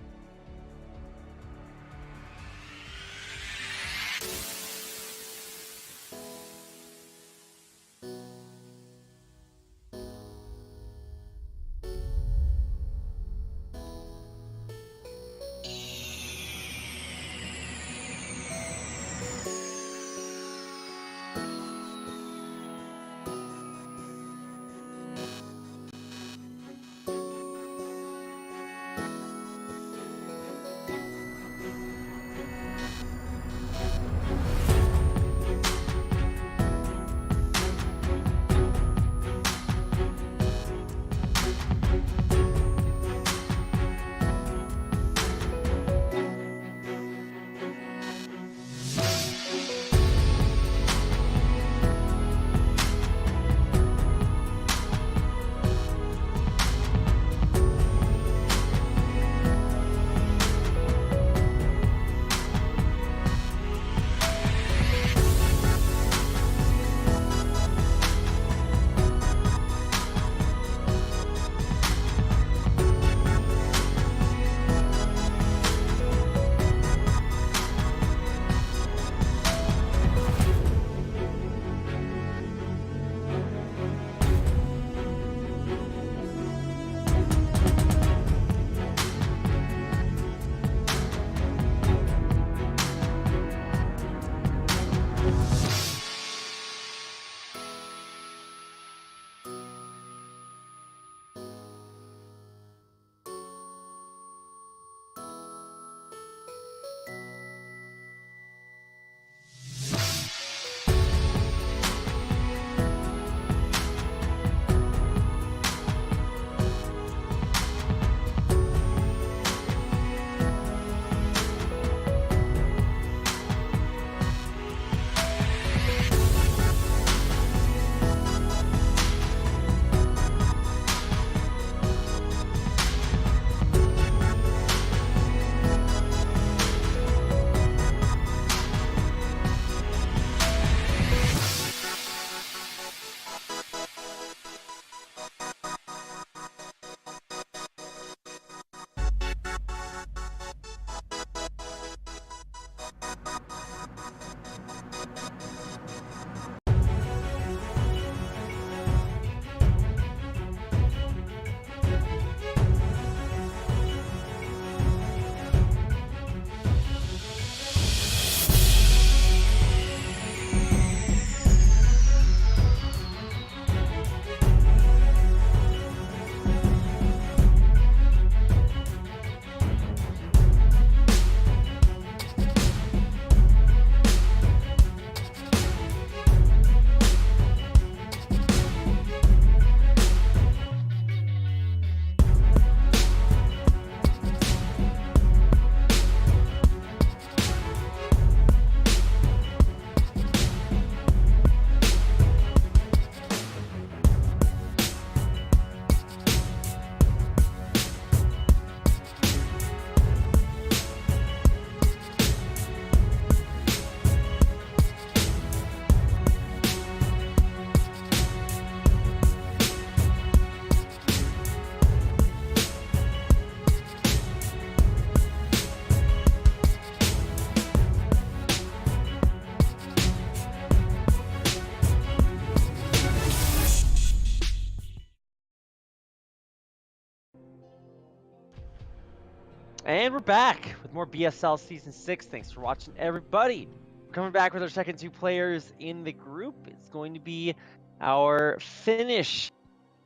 And we're back with more BSL Season 6. Thanks for watching, everybody. We're coming back with our second two players in the group. It's going to be our Finnish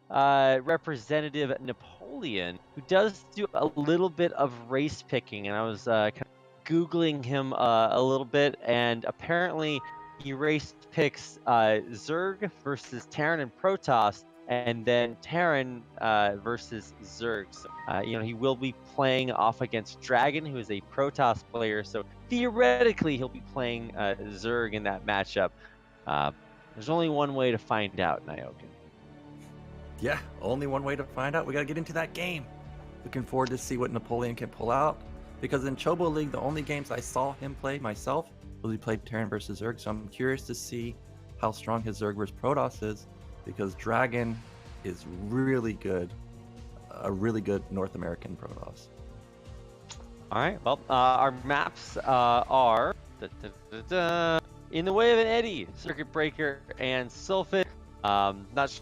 representative, Napoleon, who does do a little bit of race picking. And I was kind of Googling him a little bit, and apparently he race picks Zerg versus Terran and Protoss, and then Terran versus Zerg. So, he will be playing off against Dragon, who is a Protoss player. So theoretically, he'll be playing Zerg in that matchup. There's only one way to find out, Nyoken.
Yeah, only one way to find out. We got to get into that game. Looking forward to see what Napoleon can pull out. Because in Chobo League, the only games I saw him play myself was he played Terran versus Zerg. So I'm curious to see how strong his Zerg versus Protoss is. Because Dragon is really good. A really good North American Protoss.
All right, well, our maps are In the Way of an Eddy, Circuit Breaker, and Sulfit. Not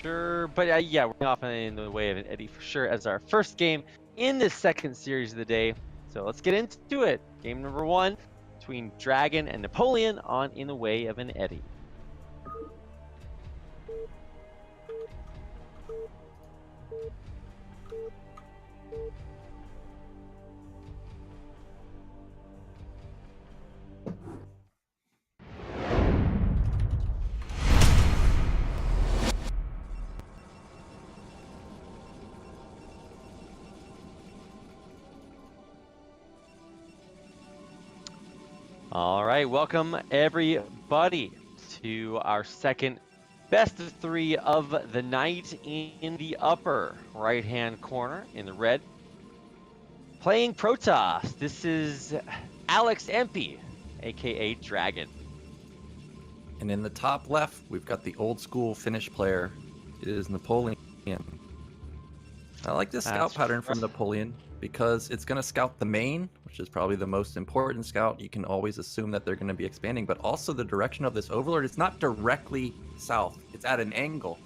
sure, but yeah, we're off In the Way of an Eddy for sure as our first game in this second series of the day. So let's get into it. Game number 1 between Dragon and Napoleon on In the Way of an Eddy. All right, welcome everybody to our second best of 3 of the night. In the upper right-hand corner in the red, playing Protoss, this is Alex Empey, aka Dragon.
And in the top left, we've got the old school Finnish player. It is Napoleon. I like this scout pattern from Napoleon because it's going to scout the main, which is probably the most important scout. You can always assume that they're going to be expanding, but also the direction of this overlord is not directly south. It's at an angle.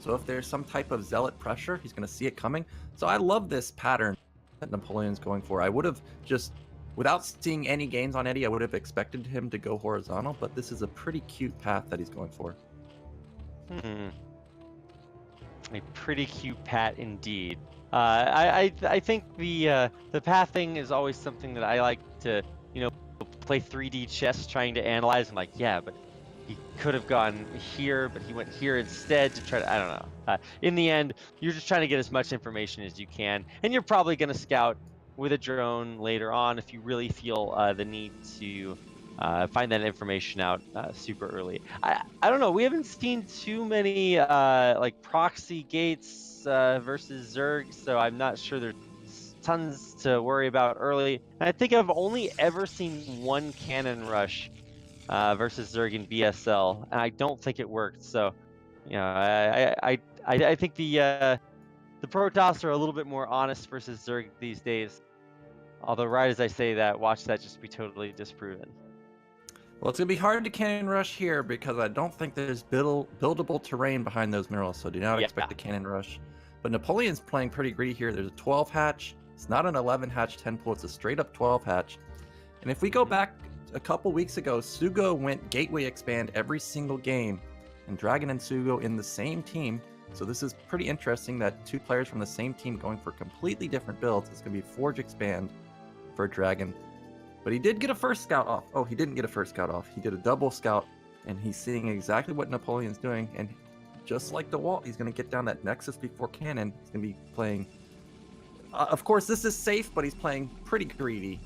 So if there's some type of zealot pressure, he's going to see it coming. So I love this pattern that Napoleon's going for. I would have just, without seeing any gains on Eddy, I would have expected him to go horizontal, but this is a pretty cute path that he's going for.
A pretty cute pat indeed. I think the pathing is always something that I like to, play 3D chess trying to analyze. I'm like, yeah, but he could have gone here, but he went here instead to try to, I don't know. In the end, you're just trying to get as much information as you can, and you're probably going to scout with a drone later on if you really feel the need to find that information out super early. I don't know. We haven't seen too many like proxy gates versus Zerg, so I'm not sure there's tons to worry about early. And I think I've only ever seen one cannon rush versus Zerg in BSL, and I don't think it worked. So, I think the Protoss are a little bit more honest versus Zerg these days. Although, right as I say that, watch that just be totally disproven.
Well, it's going to be hard to cannon rush here because I don't think there's buildable terrain behind those minerals, so do not expect a cannon rush. But Napoleon's playing pretty greedy here. There's a 12 hatch. It's not an 11 hatch 10 pool. It's a straight up 12 hatch. And if we go back a couple weeks ago, Sugo went gateway expand every single game, and Dragon and Sugo in the same team. So this is pretty interesting that 2 players from the same team going for completely different builds. It's going to be Forge expand for Dragon. But he did get a first scout off. Oh, he didn't get a first scout off. He did a double scout, and he's seeing exactly what Napoleon's doing. And just like DeWalt, he's going to get down that Nexus before cannon. He's going to be playing... of course, this is safe, but he's playing pretty greedy.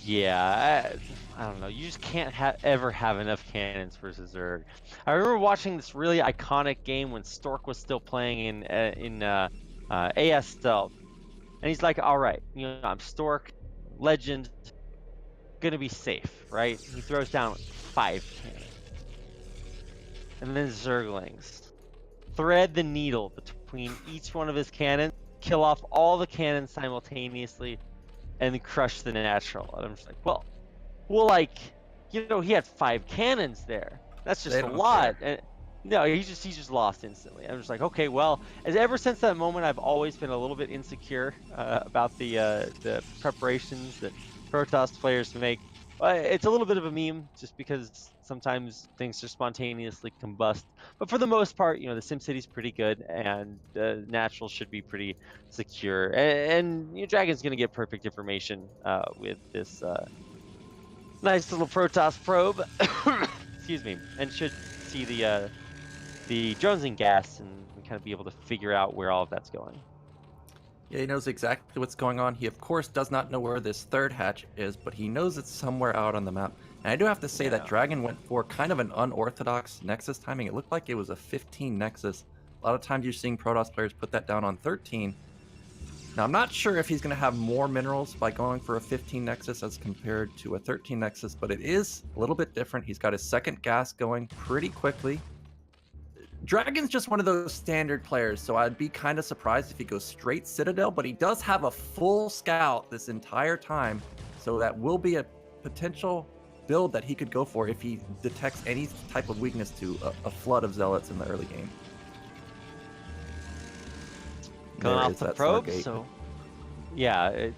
Yeah, I don't know. You just can't ever have enough cannons versus Zerg. I remember watching this really iconic game when Stork was still playing in AS Stealth. And he's like, all right, I'm Stork, legend, gonna be safe, right? He throws down 5 cannons. And then Zerglings thread the needle between each one of his cannons, kill off all the cannons simultaneously, and crush the natural. And I'm just like, well, like, he had 5 cannons there. That's just a lot. And No, he just lost instantly. I'm just like, okay, well, ever since that moment, I've always been a little bit insecure about the preparations that Protoss players make. It's a little bit of a meme, just because sometimes things just spontaneously combust. But for the most part, the SimCity's pretty good, and Natural should be pretty secure. And Dragon's gonna get perfect information with this nice little Protoss probe. Excuse me, and should see the drones and gas and kind of be able to figure out where all of that's going.
Yeah, he knows exactly what's going on. He, of course, does not know where this third hatch is, but he knows it's somewhere out on the map. And I do have to say that Dragon went for kind of an unorthodox Nexus timing. It looked like it was a 15 Nexus. A lot of times you're seeing Protoss players put that down on 13. Now, I'm not sure if he's going to have more minerals by going for a 15 Nexus as compared to a 13 Nexus, but it is a little bit different. He's got his second gas going pretty quickly. Dragon's just one of those standard players, so I'd be kind of surprised if he goes straight Citadel, but he does have a full scout this entire time, so that will be a potential build that he could go for if he detects any type of weakness to a flood of Zealots in the early game.
Going off the probe, so yeah,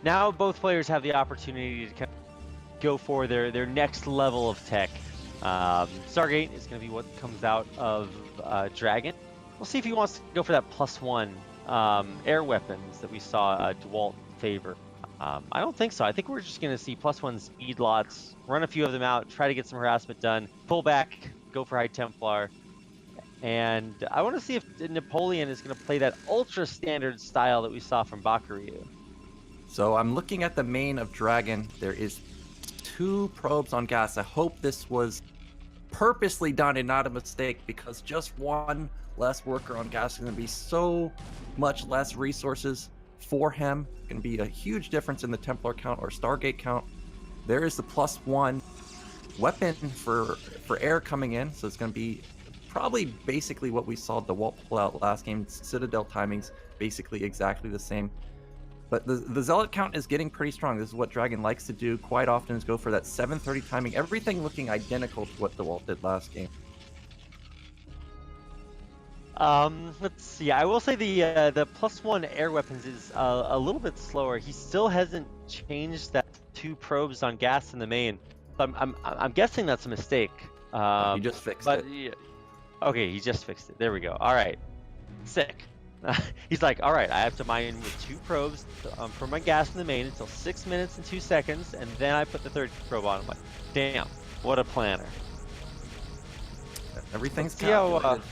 now both players have the opportunity to kind of go for their next level of tech. Stargate is going to be what comes out of Dragon. We'll see if he wants to go for that +1 air weapons that we saw DeWalt favor. I don't think so. I think we're just going to see +1 speed lots, run a few of them out, try to get some harassment done, pull back, go for High Templar. And I want to see if Napoleon is going to play that ultra standard style that we saw from Bakuryu.
So I'm looking at the main of Dragon. There is 2 probes on gas. I hope this was purposely done and not a mistake, because just 1 less worker on gas is going to be so much less resources for him. It's going to be a huge difference in the Templar count or Stargate count. There is the +1 weapon for air coming in, so it's going to be probably basically what we saw DeWalt pull out last game. Citadel timings basically exactly the same. But the Zealot count is getting pretty strong. This is what Dragon likes to do quite often, is go for that 730 timing. Everything looking identical to what DeWalt did last game.
Let's see. I will say the +1 air weapons is a little bit slower. He still hasn't changed that 2 probes on gas in the main. I'm guessing that's a mistake.
He just fixed it.
Yeah. Okay, he just fixed it. There we go. All right. Sick. He's like, all right, I have to mine with 2 probes for my gas in the main until 6 minutes and 2 seconds, and then I put the 3rd probe on. I'm like, damn, what a planner.
Everything's calculated.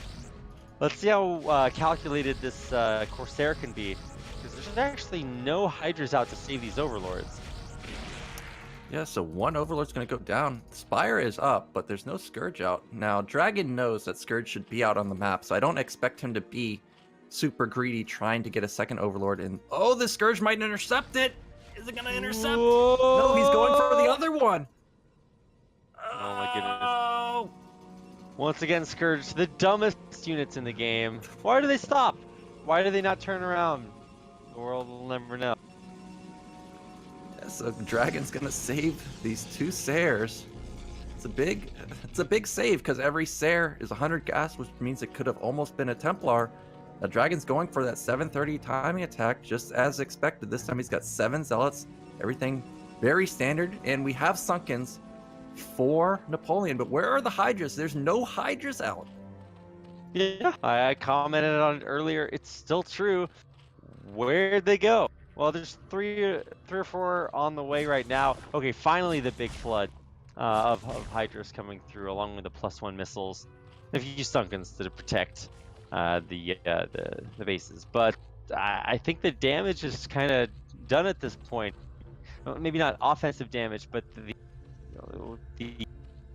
Let's see how calculated this Corsair can be, because there's actually no Hydras out to save these Overlords.
Yeah, so 1 Overlord's going to go down. Spire is up, but there's no Scourge out. Now, Dragon knows that Scourge should be out on the map, so I don't expect him to be super greedy trying to get a 2nd Overlord. And oh, the Scourge might intercept it! Is it going to intercept?
Whoa!
No, he's going for the other one!
Oh my goodness. Once again, Scourge, the dumbest units in the game. Why do they stop? Why do they not turn around? The world will never know.
So Dragon's gonna save these 2 Sayers. It's a big save, because every Sayer is 100 gas, which means it could have almost been a Templar. Now Dragon's going for that 730 timing attack, just as expected. This time he's got 7 Zealots, everything very standard, and we have Sunkens for Napoleon. But where are the Hydras? There's no Hydras out.
Yeah, I commented on it earlier. It's still true. Where'd they go? Well, there's three or four on the way right now. Okay, finally the big flood of Hydras coming through, along with the +1 missiles. If you use Sunkens to protect the bases, but I think the damage is kind of done at this point. Maybe not offensive damage, but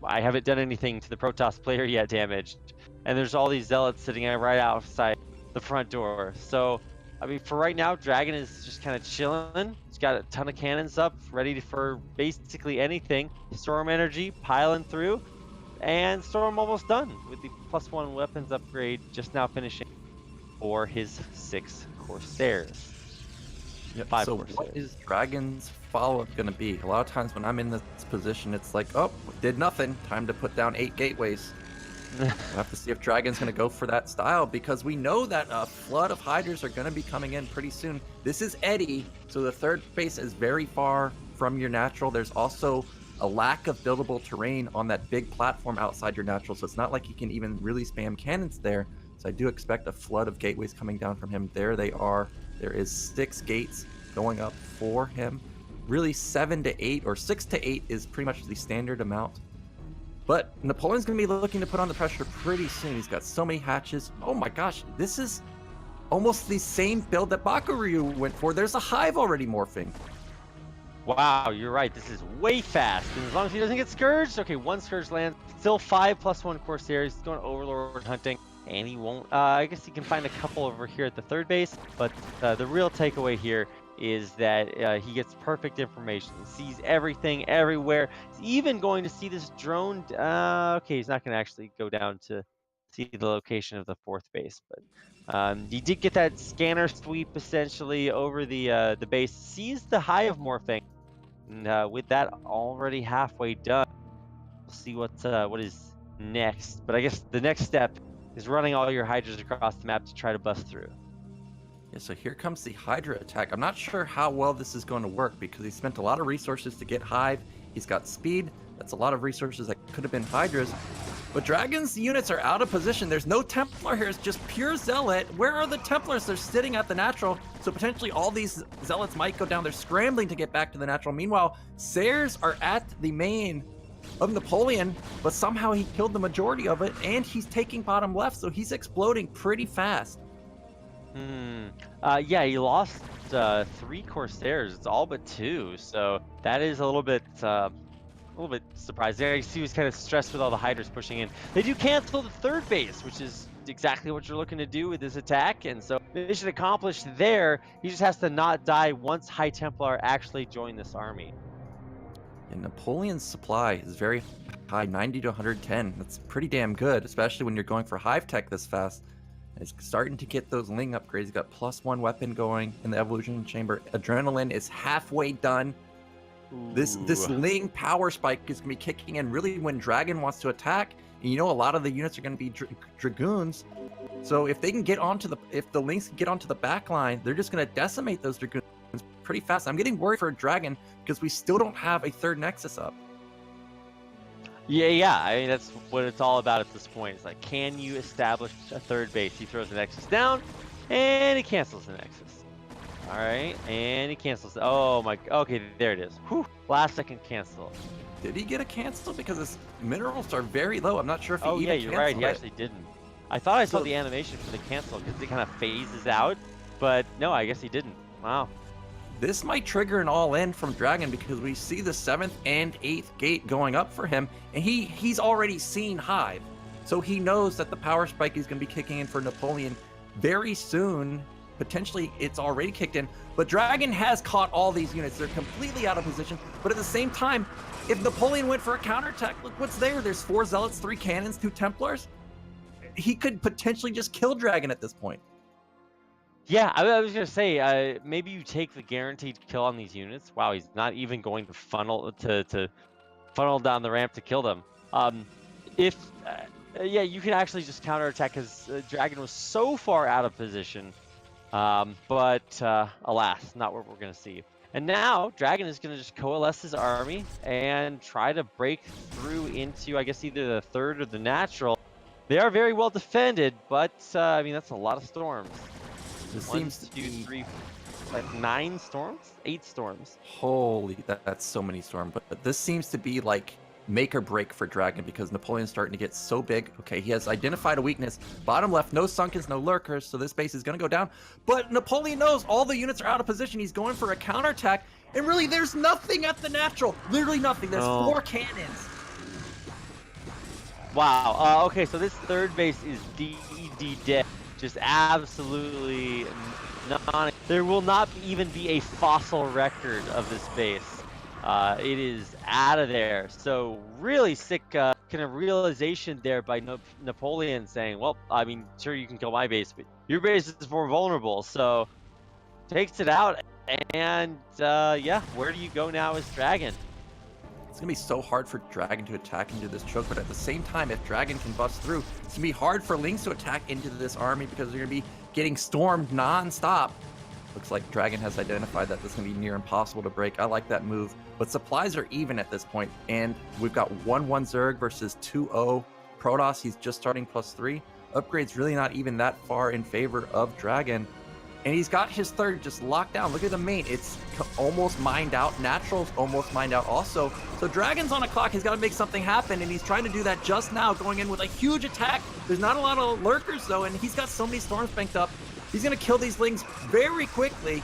I haven't done anything to the Protoss player yet damaged, and there's all these Zealots sitting right outside the front door. So I mean, for right now, Dragon is just kind of chilling. He's got a ton of cannons up, ready for basically anything. Storm energy piling through, and Storm almost done with the +1 weapons upgrade, just now finishing for his 6 Corsairs.
Yep.
5
so
Corsairs.
What is Dragon's follow-up going to be? A lot of times when I'm in this position, it's like, oh, did nothing. Time to put down 8 gateways. We'll have to see if Dragon's going to go for that style, because we know that a flood of Hydras are going to be coming in pretty soon. This is Eddie, so the third base is very far from your natural. There's also a lack of buildable terrain on that big platform outside your natural, so it's not like you can even really spam cannons there. So I do expect a flood of gateways coming down from him. There they are. There is 6 gates going up for him. Really 7 to 8 or 6 to 8 is pretty much the standard amount. But Napoleon's going to be looking to put on the pressure pretty soon. He's got so many hatches. Oh my gosh, this is almost the same build that Bakuryu went for. There's a hive already morphing.
Wow, you're right. This is way fast. And as long as he doesn't get Scourged, okay, 1 Scourge lands. Still 5+1 Corsairs. He's going Overlord hunting. And he won't, I guess he can find a couple over here at the third base. But the real takeaway here is that he gets perfect information. He sees everything everywhere. He's even going to see this drone. Okay, he's not going to actually go down to see the location of the 4th base, but he did get that scanner sweep essentially over the base. Sees the hive morphing, and with that already halfway done, we'll see what is next. But I guess the next step is running all your Hydras across the map to try to bust through.
Yeah, so here comes the Hydra attack. I'm not sure how well this is going to work because he spent a lot of resources to get Hive. He's got speed. That's a lot of resources that could have been Hydras. But Dragon's units are out of position. There's no Templar here. It's just pure Zealot. Where are the Templars? They're sitting at the natural. So potentially all these Zealots might go down. They're scrambling to get back to the natural. Meanwhile, Sayers are at the main of Napoleon, but somehow he killed the majority of it, and he's taking bottom left, so he's exploding pretty fast.
Yeah, he lost 3 Corsairs. It's all but 2, so that is a little bit surprising. I see he was kind of stressed with all the Hydras pushing in. They do cancel the third base, which is exactly what you're looking to do with this attack, and so mission accomplished there. He just has to not die once High Templar actually join this army.
And Napoleon's supply is very high, 90 to 110. That's pretty damn good, especially when you're going for Hive Tech this fast. He's starting to get those Ling upgrades. He's got +1 weapon going in the Evolution Chamber. Adrenaline is halfway done. Ooh. This Ling power spike is going to be kicking in really when Dragon wants to attack. And you know a lot of the units are going to be Dragoons. So if they can get onto if the Lings can get onto the back line, they're just going to decimate those Dragoons pretty fast. I'm getting worried for Dragon because we still don't have a third Nexus up.
Yeah, I mean, that's what it's all about at this point. It's like, can you establish a third base? He throws the Nexus down, and he cancels the Nexus. All right, and he cancels. Oh my, okay, there it is. Whew, last second cancel.
Did he get a cancel? Because his minerals are very low. I'm not sure if he
yeah, you're right. He actually didn't. I thought I saw the animation for the cancel because it kind of phases out, but no, I guess he didn't. Wow.
This might trigger an all-in from Dragon because we see the 7th and 8th gate going up for him, and he's already seen Hive. So he knows that the power spike is going to be kicking in for Napoleon very soon. Potentially, it's already kicked in, but Dragon has caught all these units. They're completely out of position, but at the same time, if Napoleon went for a counterattack, look what's there. There's 4 Zealots, 3 Cannons, 2 Templars. He could potentially just kill Dragon at this point.
Yeah, I was gonna say, maybe you take the guaranteed kill on these units. Wow, he's not even going to funnel down the ramp to kill them. Yeah, you can actually just counterattack because Dragon was so far out of position. But alas, not what we're gonna see. And now Dragon is gonna just coalesce his army and try to break through into, I guess, either the third or the natural. They are very well defended, but I mean, that's a lot of storms.
This
1,
seems
2, 3, like 9 storms? 8 storms.
Holy, that's so many storms. But this seems to be like make or break for Dragon because Napoleon's starting to get so big. Okay, he has identified a weakness. Bottom left, no Sunkens, no Lurkers, so this base is going to go down. But Napoleon knows all the units are out of position. He's going for a counterattack. And really, there's nothing at the natural. Literally nothing. There's 4 cannons.
Wow. Okay, so this third base is dead. Just absolutely there will not even be a fossil record of this base. It is out of there. So really sick kind of realization there by Napoleon saying, well, I mean, sure, you can kill my base, but your base is more vulnerable. So takes it out. And yeah, where do you go now as Dragon?
It's going to be so hard for Dragon to attack into this choke, but at the same time, if Dragon can bust through, it's going to be hard for Lings to attack into this army because they're going to be getting stormed non-stop. Looks like Dragon has identified that this is going to be near impossible to break. I like that move, but supplies are even at this point, and we've got 1-1 Zerg versus 2-0 Protoss. He's just starting +3. Upgrade's really not even that far in favor of Dragon. And he's got his third just locked down. Look at the main. It's almost mined out. Natural's almost mined out also. So Dragon's on a clock. He's got to make something happen, and he's trying to do that just now, going in with a huge attack. There's not a lot of lurkers, though, and he's got so many storms banked up. He's going to kill these Lings very quickly.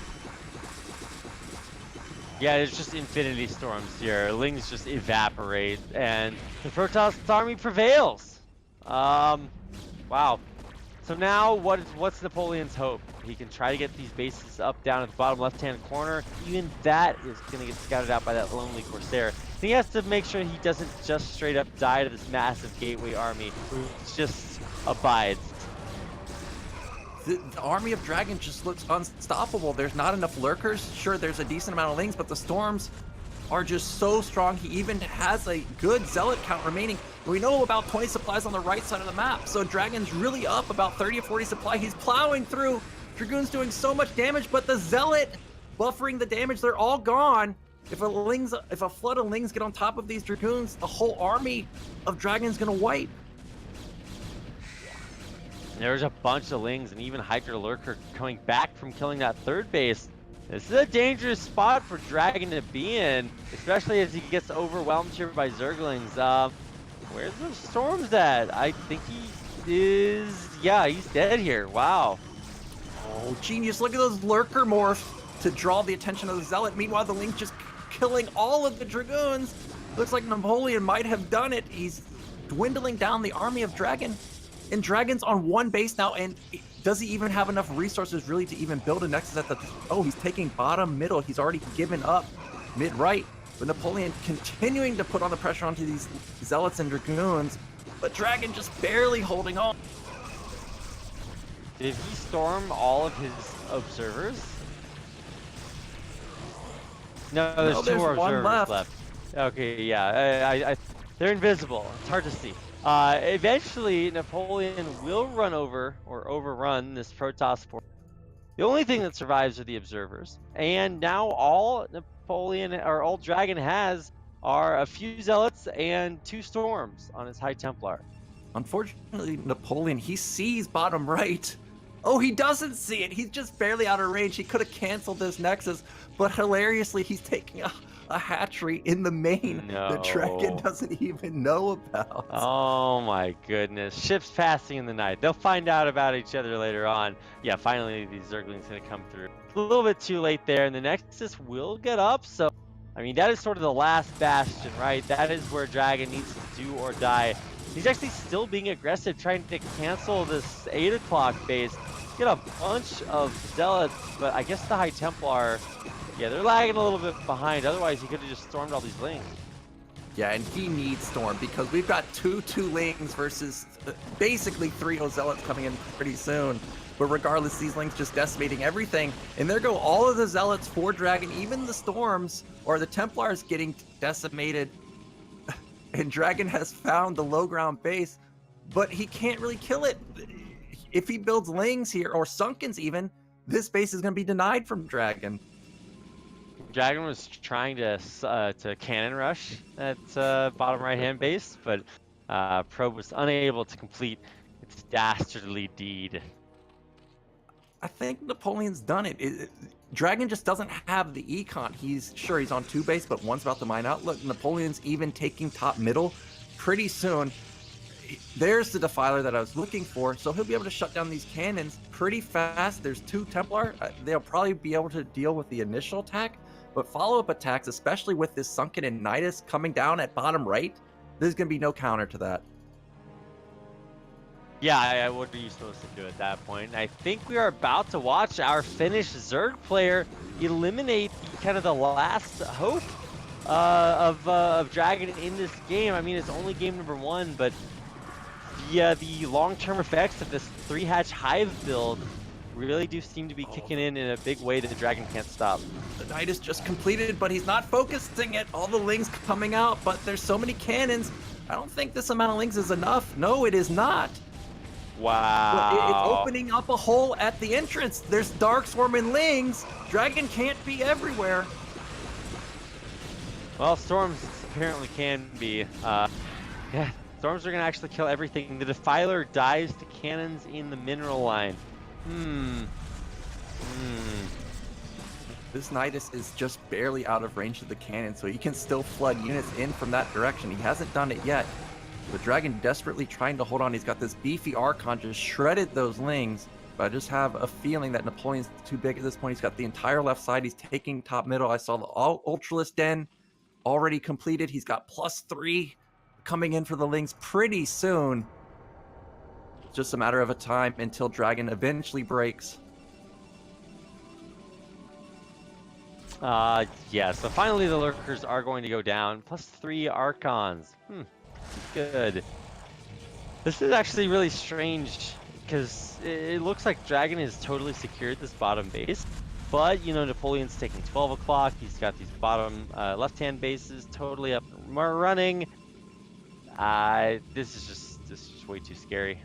Yeah, it's just infinity storms here. Lings just evaporate, and the Protoss army prevails. Wow. So now, what's Napoleon's hope? He can try to get these bases up, down at the bottom left-hand corner. Even that is going to get scouted out by that lonely Corsair. He has to make sure he doesn't just straight up die to this massive gateway army, which just abides.
The army of Dragon just looks unstoppable. There's not enough lurkers. Sure, there's a decent amount of Lings, but the storms are just so strong. He even has a good zealot count remaining. We know about 20 supplies on the right side of the map, so Dragon's really up about 30 or 40 supply. He's plowing through. Dragoon's doing so much damage, but the zealot buffering the damage, they're all gone. If a flood of Lings get on top of these Dragoons, the whole army of Dragon's gonna wipe.
There's a bunch of Lings and even Hydra Lurker coming back from killing that third base. This is a dangerous spot for Dragon to be in, especially as he gets overwhelmed here by Zerglings. Where's the storms at? I think he is, yeah, he's dead here. Wow.
Oh, genius. Look at those Lurker morphs to draw the attention of the Zealot. Meanwhile, the Link just killing all of the Dragoons. Looks like Napoleon might have done it. He's dwindling down the army of Dragon. And Dragon's on one base now, and does he even have enough resources really to even build a Nexus at the... Oh, he's taking bottom middle. He's already given up mid-right. But Napoleon continuing to put on the pressure onto these Zealots and Dragoons. But Dragon just barely holding on.
Did he storm all of his observers? No, there's two more observers left. Okay, yeah, they're invisible. It's hard to see. Eventually, Napoleon will run over or overrun this Protoss force. The only thing that survives are the observers. And now all Napoleon or all Dragon has are a few Zealots and 2 storms on his High Templar.
Unfortunately, Napoleon, he sees bottom right. Oh, he doesn't see it. He's just barely out of range. He could have canceled this Nexus, but hilariously, he's taking a hatchery in the main that Dragon doesn't even know about.
Oh my goodness. Ships passing in the night. They'll find out about each other later on. Yeah, finally these Zerglings gonna come through. A little bit too late there, and the Nexus will get up, so I mean that is sort of the last bastion, right? That is where Dragon needs to do or die. He's actually still being aggressive, trying to cancel this 8 o'clock base. Get a bunch of Zealots, but I guess the High Templar, yeah, they're lagging a little bit behind. Otherwise, he could have just stormed all these Lings.
Yeah, and he needs Storm because we've got 2 Lings versus basically 3 Zealots coming in pretty soon. But regardless, these Lings just decimating everything. And there go all of the Zealots for Dragon, even the Storms or the Templars getting decimated. And Dragon has found the low ground base, but he can't really kill it. If he builds Lings here, or Sunkens even, this base is going to be denied from Dragon.
Dragon was trying to cannon rush that bottom right-hand base, but Probe was unable to complete its dastardly deed.
I think Napoleon's done it. Dragon just doesn't have the econ. He's on 2 base, but one's about to mine out. Look, Napoleon's even taking top middle pretty soon. There's the Defiler that I was looking for, so he'll be able to shut down these cannons pretty fast. There's 2 Templar. They'll probably be able to deal with the initial attack, but follow-up attacks, especially with this Sunken and Nidus coming down at bottom right, there's going to be no counter to that.
Yeah, what are you supposed to do at that point? I think we are about to watch our Finnish Zerg player eliminate kind of the last hope of Dragon in this game. I mean, it's only game number 1, but the long-term effects of this 3-hatch Hive build really do seem to be kicking in a big way that the Dragon can't stop.
The Knight is just completed, but he's not focusing it. All the Lings coming out, but there's so many cannons. I don't think this amount of Lings is enough. No, it is not.
Wow.
But it's opening up a hole at the entrance. There's Dark Swarm and Lings. Dragon can't be everywhere.
Well, storms apparently can be. Yeah, storms are gonna actually kill everything. The Defiler dies to cannons in the mineral line.
This Nidus is just barely out of range of the cannon, so he can still flood units in from that direction. He hasn't done it yet. The Dragon desperately trying to hold on. He's got this beefy Archon, just shredded those Lings. But I just have a feeling that Napoleon's too big at this point. He's got the entire left side. He's taking top middle. I saw the Ultralist Den already completed. He's got +3 coming in for the Lings pretty soon. It's just a matter of a time until Dragon eventually breaks.
Yeah, so finally the Lurkers are going to go down. +3 Archons. Good. This is actually really strange because it looks like Dragon has totally secured this bottom base. But, you know, Napoleon's taking 12 o'clock. He's got these bottom left-hand bases totally up and running. This is just way too scary.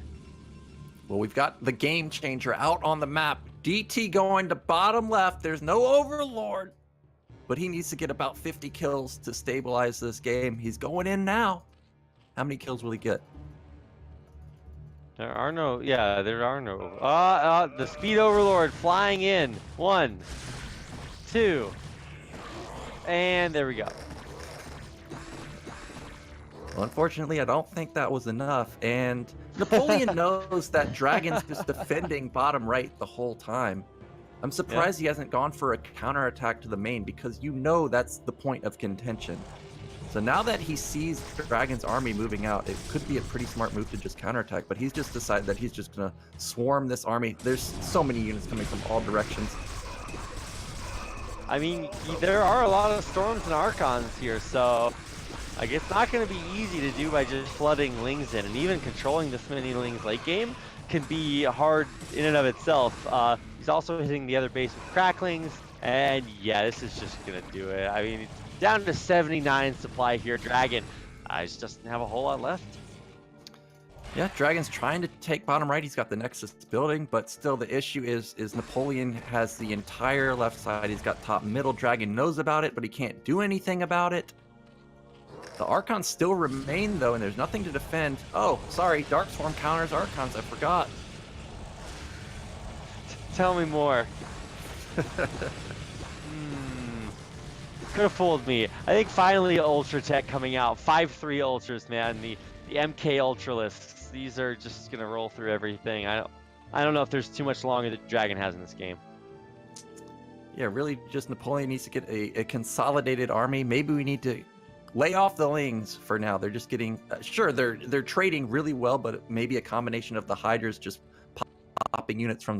Well, we've got the game changer out on the map. DT going to bottom left. There's no Overlord, but he needs to get about 50 kills to stabilize this game. He's going in now. How many kills will he get?
There are no. The Speed Overlord flying in. 1, 2, and there we go.
Well, unfortunately, I don't think that was enough, and Napoleon knows that Dragon's just defending bottom right the whole time. I'm surprised he hasn't gone for a counterattack to the main, because you know that's the point of contention. So now that he sees Dragon's army moving out, it could be a pretty smart move to just counterattack, but he's just decided that he's just going to swarm this army. There's so many units coming from all directions.
I mean, there are a lot of Storms and Archons here, so like, it's not going to be easy to do by just flooding Lings in, and even controlling this many Lings late game can be hard in and of itself. He's also hitting the other base with Cracklings, and yeah, this is just going to do it. I mean, it's down to 79 supply here. Dragon just doesn't have a whole lot left.
Yeah, Dragon's trying to take bottom right. He's got the Nexus building, but still the issue is Napoleon has the entire left side. He's got top middle. Dragon knows about it, but he can't do anything about it. The Archons still remain, though, and there's nothing to defend. Oh, sorry, Dark Swarm counters Archons. I forgot.
Tell me more. Could have fooled me. I think finally Ultra Tech coming out. 5-3 Ultras, man. The MK Ultralists. These are just gonna roll through everything. I don't know if there's too much longer that Dragon has in this game.
Yeah, really, just Napoleon needs to get a consolidated army. Maybe we need to lay off the Lings for now. They're just getting sure they're trading really well, but maybe a combination of the Hydras just popping units from.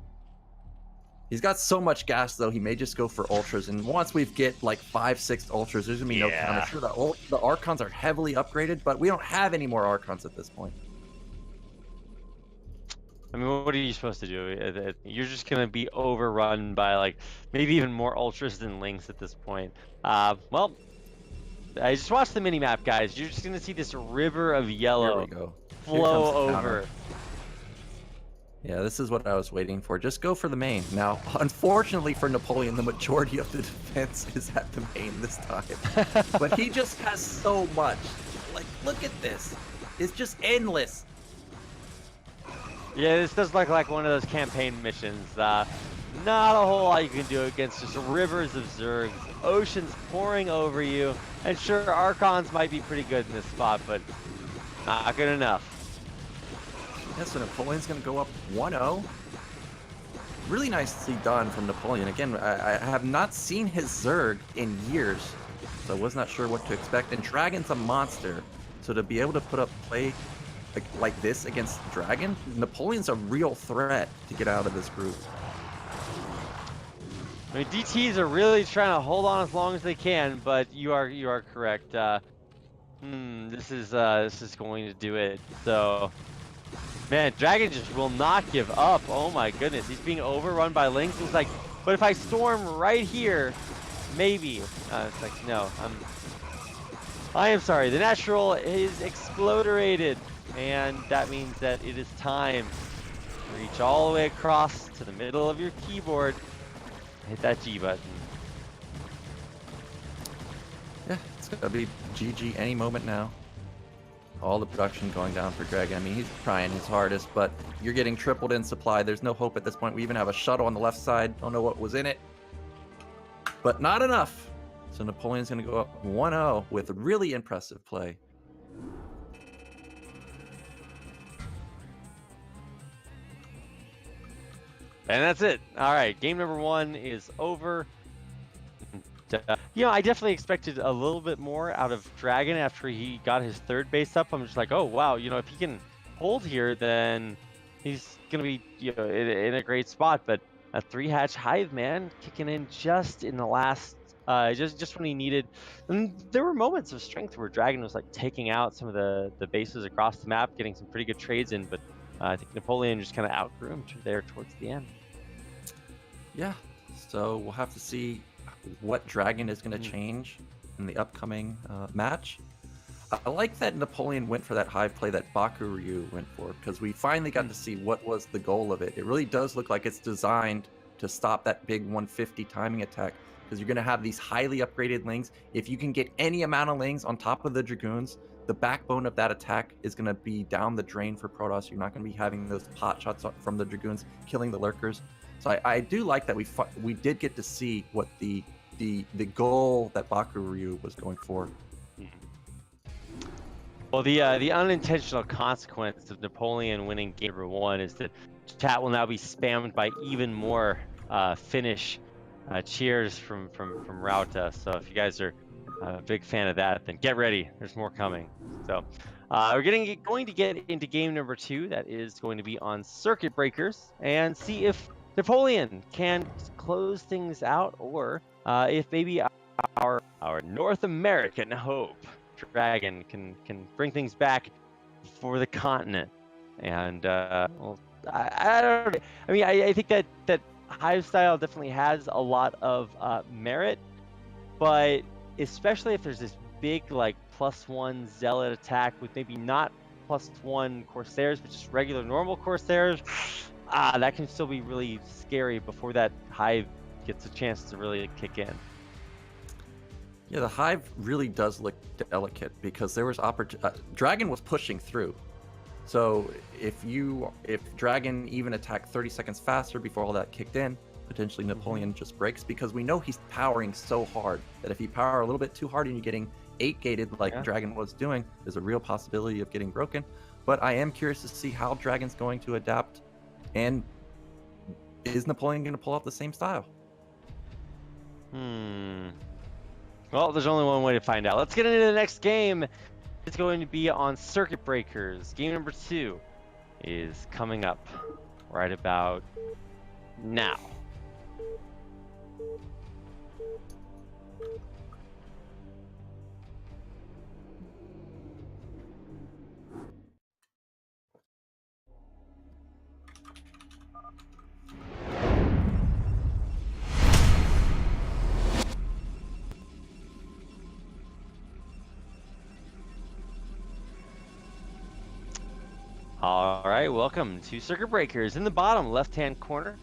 He's got so much gas, though, he may just go for Ultras. And once we get like 5-6 Ultras, there's going to be no counter. Sure, the Archons are heavily upgraded, but we don't have any more Archons at this point.
I mean, what are you supposed to do? You're just going to be overrun by, like, maybe even more Ultras than Lings at this point. Well, I just watched the mini-map, guys. You're just going to see this river of yellow flow over.
Yeah, this is what I was waiting for. Just go for the main. Now, unfortunately for Napoleon, the majority of the defense is at the main this time. But he just has so much. Like, look at this. It's just endless.
Yeah, this does look like one of those campaign missions. Not a whole lot you can do against just rivers of Zergs, oceans pouring over you. And sure, Archons might be pretty good in this spot, but not good enough.
Yeah, so Napoleon's going to go up 1-0. Really nicely done from Napoleon. Again, I have not seen his Zerg in years, so I was not sure what to expect. And Dragon's a monster, so to be able to put up play like this against Dragon, Napoleon's a real threat to get out of this group.
I mean, DTs are really trying to hold on as long as they can, but you are correct. This is going to do it. So Man, Dragon just will not give up. Oh my goodness, he's being overrun by Lings. It's like, but if I storm right here, maybe. It's like, no, I am sorry. The natural is exploderated, and that means that it is time to reach all the way across to the middle of your keyboard. Hit that G button.
Yeah, it's gonna be GG any moment now. All the production going down for Dragon. I mean, he's trying his hardest, but you're getting tripled in supply. There's no hope at this point. We even have a shuttle on the left side. Don't know what was in it, but not enough. So Napoleon's going to go up 1-0 with really impressive play.
And that's it. All right, game number 1 is over. You know, I definitely expected a little bit more out of Dragon after he got his third base up. I'm just like, oh, wow, you know, if he can hold here, then he's going to be, you know, in a great spot. But a 3-hatch Hive, man, kicking in just in the last, just when he needed. And there were moments of strength where Dragon was like taking out some of the bases across the map, getting some pretty good trades in. But I think Napoleon just kind of outgrew him there towards the end.
Yeah, so we'll have to see what Dragon is going to change in the upcoming match. I like that Napoleon went for that Hive play that Bakuryu went for, because we finally got to see what was the goal of it. It really does look like it's designed to stop that big 150 timing attack, because you're going to have these highly upgraded Lings. If you can get any amount of Lings on top of the Dragoons, the backbone of that attack is going to be down the drain for Protoss. You're not going to be having those pot shots from the Dragoons killing the Lurkers. So I do like that we did get to see what the goal that Bakuryu was going for.
Well, the unintentional consequence of Napoleon winning game number 1 is that chat will now be spammed by even more Finnish cheers from Rauta. So if you guys are a big fan of that, then get ready. There's more coming. So we're going to get into game number 2. That is going to be on Circuit Breakers, and see if Napoleon can close things out, or if maybe our North American hope Dragon can bring things back for the continent. And well, I don't. I mean, I think that Hive style definitely has a lot of merit, but especially if there's this big like +1 Zealot attack with maybe not +1 Corsairs, but just regular normal Corsairs. That can still be really scary before that Hive gets a chance to really kick in.
Yeah, the Hive really does look delicate, because there was Dragon was pushing through. So if Dragon even attacked 30 seconds faster before all that kicked in, potentially Napoleon just breaks, because we know he's powering so hard that if you power a little bit too hard and you're getting 8-gated like Dragon was doing, there's a real possibility of getting broken. But I am curious to see how Dragon's going to adapt. And is Napoleon going to pull off the same style?
Well, there's only one way to find out. Let's get into the next game. It's going to be on Circuit Breakers. Game number 2 is coming up right about now. All right, welcome to Circuit Breakers. In the bottom left-hand corner,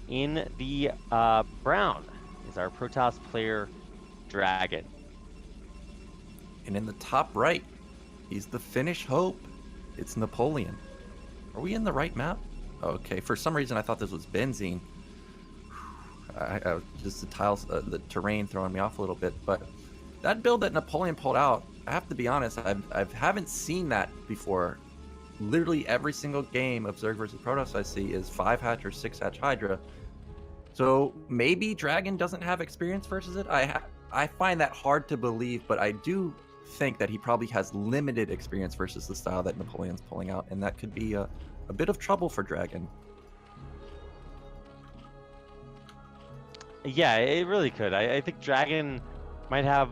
in the brown, is our Protoss player, Dragon.
And in the top right, he's the Finnish hope. It's Napoleon. Are we in the right map? Okay, for some reason I thought this was Benzene. I just the tiles, the terrain throwing me off a little bit. But that build that Napoleon pulled out, I have to be honest, I haven't seen that before. Literally every single game of Zerg versus Protoss I see is 5-hatch or 6-hatch Hydra. So maybe Dragon doesn't have experience versus it. I find that hard to believe, but I do think that he probably has limited experience versus the style that Napoleon's pulling out, and that could be a bit of trouble for Dragon.
Yeah, it really could. I think Dragon might have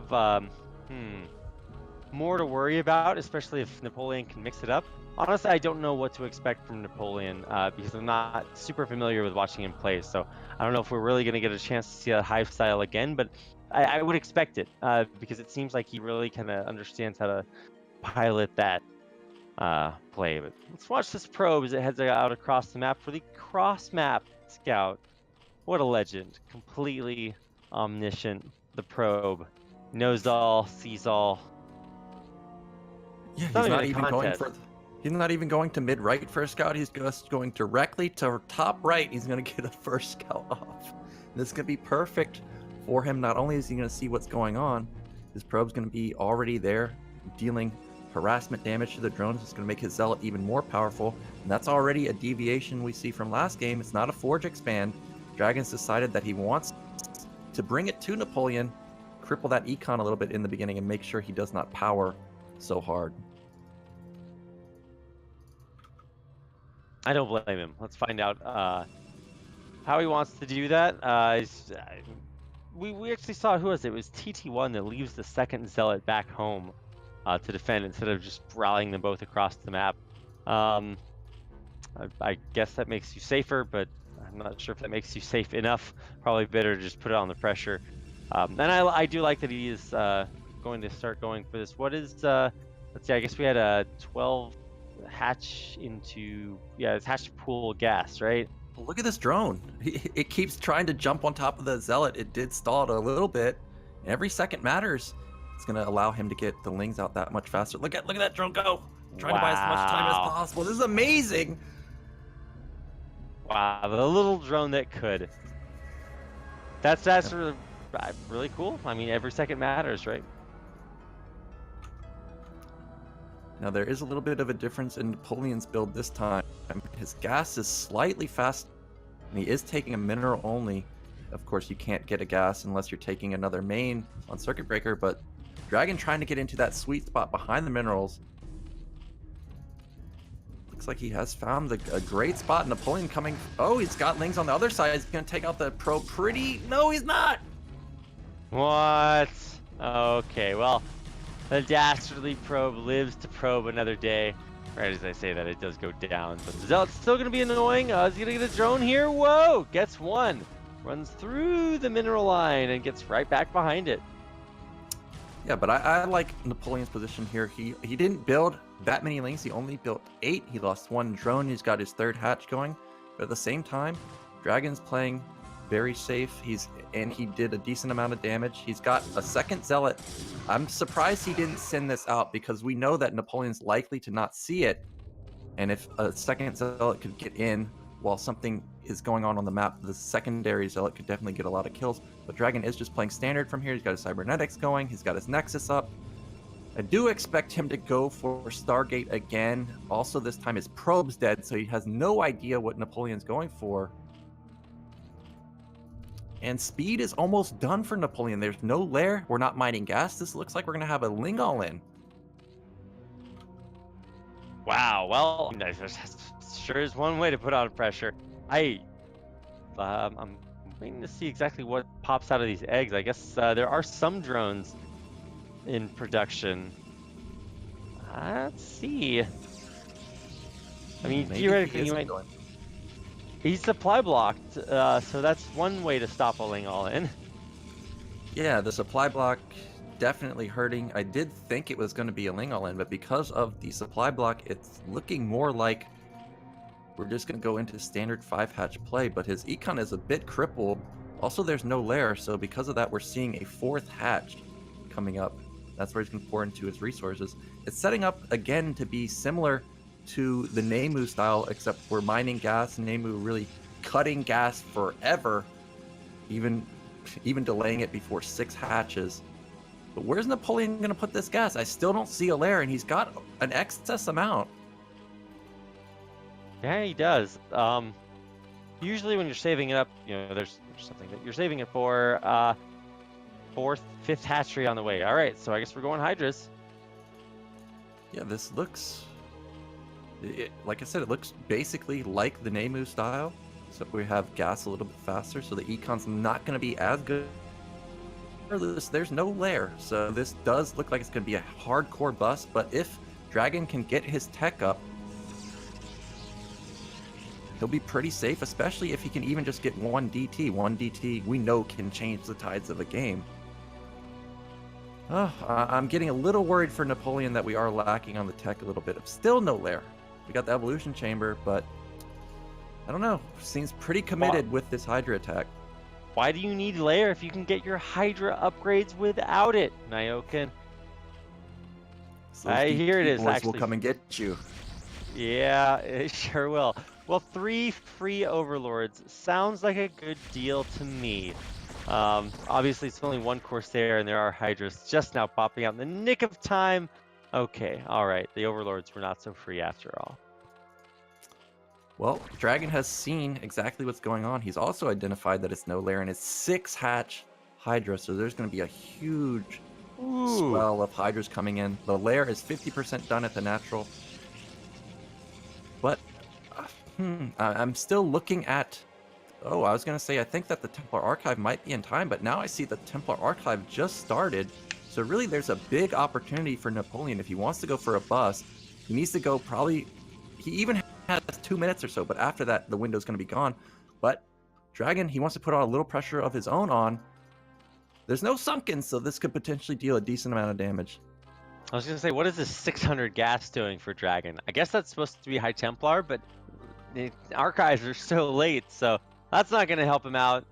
more to worry about, especially if Napoleon can mix it up. Honestly, I don't know what to expect from Napoleon because I'm not super familiar with watching him play. So I don't know if we're really going to get a chance to see that high style again, but I would expect it because it seems like he really kind of understands how to pilot that play. But let's watch this probe as it heads out across the map for the cross map scout. What a legend. Completely omniscient. The probe. Knows all, sees all.
Yeah,
It's not
he's
even
not
a
even going
contest.
for. He's not even going to mid right for a scout. He's just going directly to top right. He's going to get a first scout off. This is going to be perfect for him. Not only is he going to see what's going on, his probe's going to be already there, dealing harassment damage to the drones. It's going to make his zealot even more powerful. And that's already a deviation we see from last game. It's not a forge expand. Dragon's decided that he wants to bring it to Napoleon, cripple that econ a little bit in the beginning, and make sure he does not power so hard.
I don't blame him. Let's find out how he wants to do that. We actually saw, who was it? It was TT1 that leaves the second zealot back home to defend instead of just rallying them both across the map. I guess that makes you safer, but I'm not sure if that makes you safe enough. Probably better to just put it on the pressure. And I do like that he is going to start going for this. What is, let's see, I guess we had a 12 hatch into, yeah, it's hatch pool gas, right?
Look at this drone. It keeps trying to jump on top of the zealot. It did stall it a little bit. Every second matters. It's going to allow him to get the lings out that much faster. Look at that drone go. Trying to buy as much time as
Wow.
possible. This is amazing.
Wow, the little drone that could. That's really cool. I mean, every second matters, right?
Now there is a little bit of a difference in Napoleon's build this time. His gas is slightly fast, and he is taking a mineral only. Of course, you can't get a gas unless you're taking another main on Circuit Breaker, but Dragon trying to get into that sweet spot behind the minerals. Looks like he has found a great spot. Napoleon coming. Oh, he's got lings on the other side. He's going to take out the probe pretty. No, he's not.
What? Okay, well, the dastardly probe lives to probe another day. Right as I say that, it does go down. But the zealot's still going to be annoying. Is he going to get a drone here? Whoa! Gets one. Runs through the mineral line and gets right back behind it.
Yeah, but I like Napoleon's position here. He didn't build that many lings. He only built 8. He lost 1 drone. He's got his 3rd hatch going. But at the same time, Dragon's playing very safe. And he did a decent amount of damage. He's got a 2nd zealot. I'm surprised he didn't send this out because we know that Napoleon's likely to not see it. And if a 2nd zealot could get in while something is going on the map, the secondary zealot could definitely get a lot of kills. But Dragon is just playing standard from here. He's got his cybernetics going. He's got his nexus up. I do expect him to go for Stargate again. Also, this time his probe's dead, so he has no idea what Napoleon's going for. And speed is almost done for Napoleon. There's no lair. We're not mining gas. This looks like we're going to have a ling all in.
Wow, well, sure is one way to put on pressure. I'm waiting to see exactly what pops out of these eggs. I guess there are some drones in production. Let's see. I mean, theoretically, you might. He's supply blocked, so that's one way to stop a ling all in.
Yeah, the supply block definitely hurting. I did think it was going to be a ling all in, but because of the supply block, it's looking more like we're just going to go into standard 5 hatch play. But his econ is a bit crippled. Also, there's no lair, so because of that, we're seeing a 4th hatch coming up. That's where he's going to pour into his resources. It's setting up again to be similar to the Nemu style, except we're mining gas. Nemu really cutting gas forever, even delaying it before 6 hatches. But where's Napoleon going to put this gas? I still don't see a lair, and he's got an excess amount.
Yeah, he does. Usually when you're saving it up, you know, there's something that you're saving it for. 4th, 5th hatchery on the way. All right, so I guess we're going Hydras.
Yeah, this looks... like I said, it looks basically like the Nemu style, except we have gas a little bit faster, so the econ's not going to be as good. There's no lair, so this does look like it's going to be a hardcore bust, but if Dragon can get his tech up, he'll be pretty safe, especially if he can even just get one DT. One DT we know can change the tides of a game. I'm getting a little worried for Napoleon that we are lacking on the tech a little bit. Still no lair. We got the evolution chamber, but I don't know. Seems pretty committed with this Hydra attack.
Why do you need lair if you can get your Hydra upgrades without it, Nyoken? Here it is, actually.
Will come and get you.
Yeah, it sure will. Well, 3 free overlords sounds like a good deal to me. Obviously, it's only 1 Corsair, and there are Hydras just now popping out in the nick of time. Okay, all right. The overlords were not so free after all.
Well, Dragon has seen exactly what's going on. He's also identified that it's no lair, and it's 6 hatch Hydra, so there's going to be a huge swell of Hydras coming in. The lair is 50% done at the natural. But I'm still looking at... Oh, I was going to say, I think that the Templar Archive might be in time, but now I see the Templar Archive just started. So really, there's a big opportunity for Napoleon. If he wants to go for a bust, he needs to go probably... He even has 2 minutes or so, but after that, the window's going to be gone. But Dragon, he wants to put on a little pressure of his own on. There's no sunken, so this could potentially deal a decent amount of damage.
I was going to say, what is this 600 gas doing for Dragon? I guess that's supposed to be High Templar, but the archives are so late, so that's not going to help him out.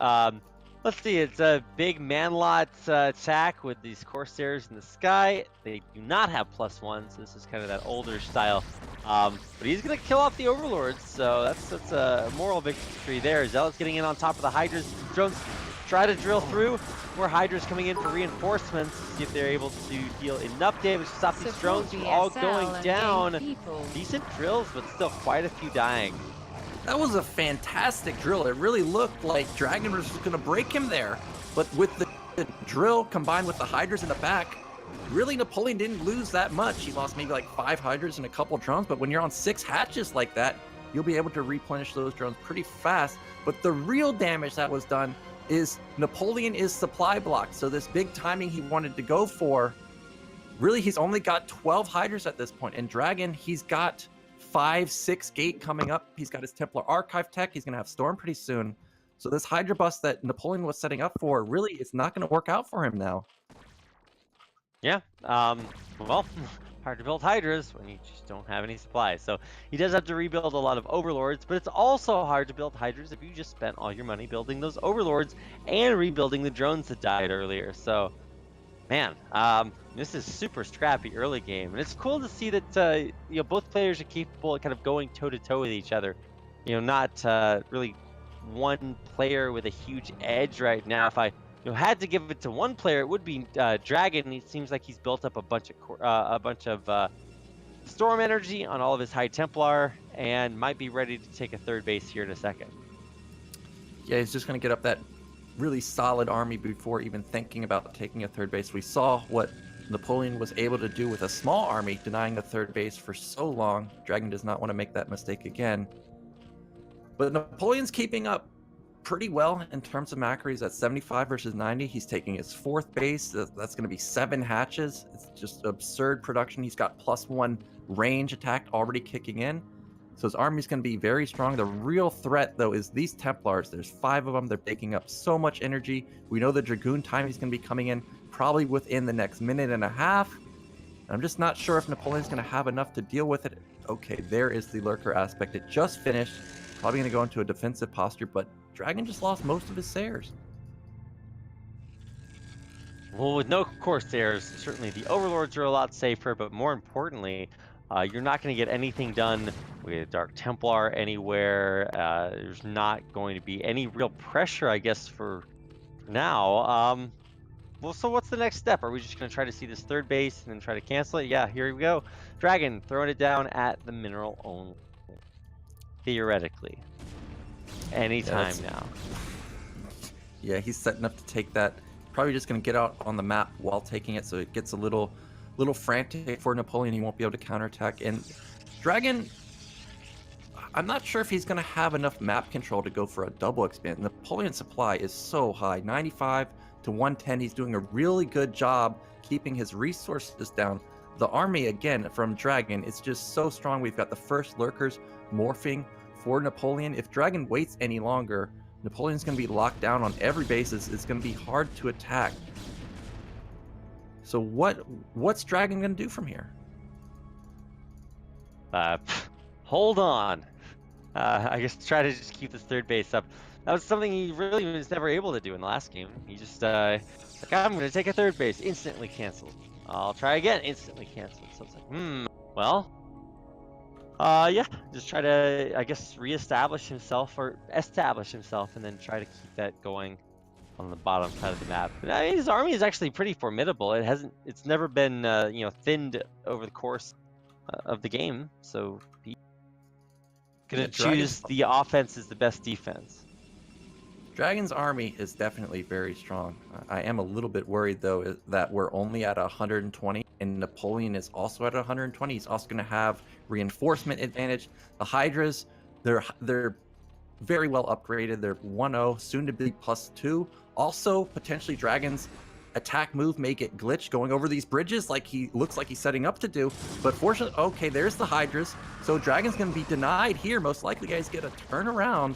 Let's see, it's a big manlot attack with these Corsairs in the sky. They do not have +1, so this is kind of that older style. But he's going to kill off the Overlords, so that's a moral victory there. Zealot's getting in on top of the Hydras. Drones try to drill through. More Hydras coming in for reinforcements. See if they're able to deal enough damage to stop these drones from all going down. Decent drills, but still quite a few dying.
That was a fantastic drill. It really looked like Dragon was going to break him there. But with the drill combined with the Hydras in the back, really Napoleon didn't lose that much. He lost maybe like 5 Hydras and a couple drones. But when you're on 6 hatches like that, you'll be able to replenish those drones pretty fast. But the real damage that was done is Napoleon is supply blocked. So this big timing he wanted to go for, really he's only got 12 Hydras at this point. And Dragon, he's got 5-6 gate coming up. He's got his Templar Archive tech. He's going to have Storm pretty soon. So this Hydra bust that Napoleon was setting up for, really, it's not going to work out for him now.
Yeah. Well, hard to build Hydras when you just don't have any supplies. So he does have to rebuild a lot of Overlords, but it's also hard to build Hydras if you just spent all your money building those Overlords and rebuilding the drones that died earlier. So, man, this is super scrappy early game, and it's cool to see that both players are capable of kind of going toe-to-toe with each other. Not really one player with a huge edge right now. If I had to give it to one player, it would be Dragon. It seems like he's built up a bunch of Storm energy on all of his High Templar, and might be ready to take a third base here in a second.
Yeah, he's just going to get up that really solid army before even thinking about taking a third base. We saw what Napoleon was able to do with a small army, denying the third base for so long. Dragon does not want to make that mistake again. But Napoleon's keeping up pretty well in terms of Macquaries at 75 versus 90. He's taking his 4th base. That's going to be 7 hatches. It's just absurd production. He's got +1 range attack already kicking in. So his army's going to be very strong. The real threat, though, is these Templars. There's 5 of them. They're taking up so much energy. We know the Dragoon time is going to be coming in probably within the next minute and a half. I'm just not sure if Napoleon's going to have enough to deal with it. Okay, there is the Lurker aspect. It just finished. Probably going to go into a defensive posture, but Dragon just lost most of his Sayers.
Well, with no Corsairs, certainly the Overlords are a lot safer, but more importantly, you're not going to get anything done with a Dark Templar anywhere. There's not going to be any real pressure, I guess, for now. Well, so what's the next step? Are we just going to try to see this third base and then try to cancel it? Yeah, here we go. Dragon throwing it down at the mineral only. Theoretically. Anytime now.
Yeah, he's setting up to take that. Probably just going to get out on the map while taking it, so it gets a little frantic for Napoleon. He won't be able to counterattack. And Dragon, I'm not sure if he's going to have enough map control to go for a double expand. Napoleon's supply is so high, 95 to 110. He's doing a really good job keeping his resources down. The army, again, from Dragon, is just so strong. We've got the first Lurkers morphing for Napoleon. If Dragon waits any longer, Napoleon's going to be locked down on every basis. It's going to be hard to attack. So what's Dragon going to do from here?
Hold on. I guess try to just keep this third base up. That was something he really was never able to do in the last game. He just, like, I'm going to take a third base. Instantly canceled. I'll try again. Instantly canceled. So it's like, well, yeah, just try to, I guess, reestablish himself or establish himself and then try to keep that going on the bottom side of the map. I mean, his army is actually pretty formidable. It's never been, thinned over the course of the game. So he's going to choose the offense as the best defense.
Dragon's army is definitely very strong. I am a little bit worried, though, that we're only at 120, and Napoleon is also at 120. He's also going to have reinforcement advantage. The Hydras, they're very well upgraded. They're 1-0, soon to be +2. Also, potentially Dragon's attack move may get glitched going over these bridges like he looks like he's setting up to do. But fortunately, okay, there's the Hydras. So Dragon's going to be denied here. Most likely, guys, get a turnaround.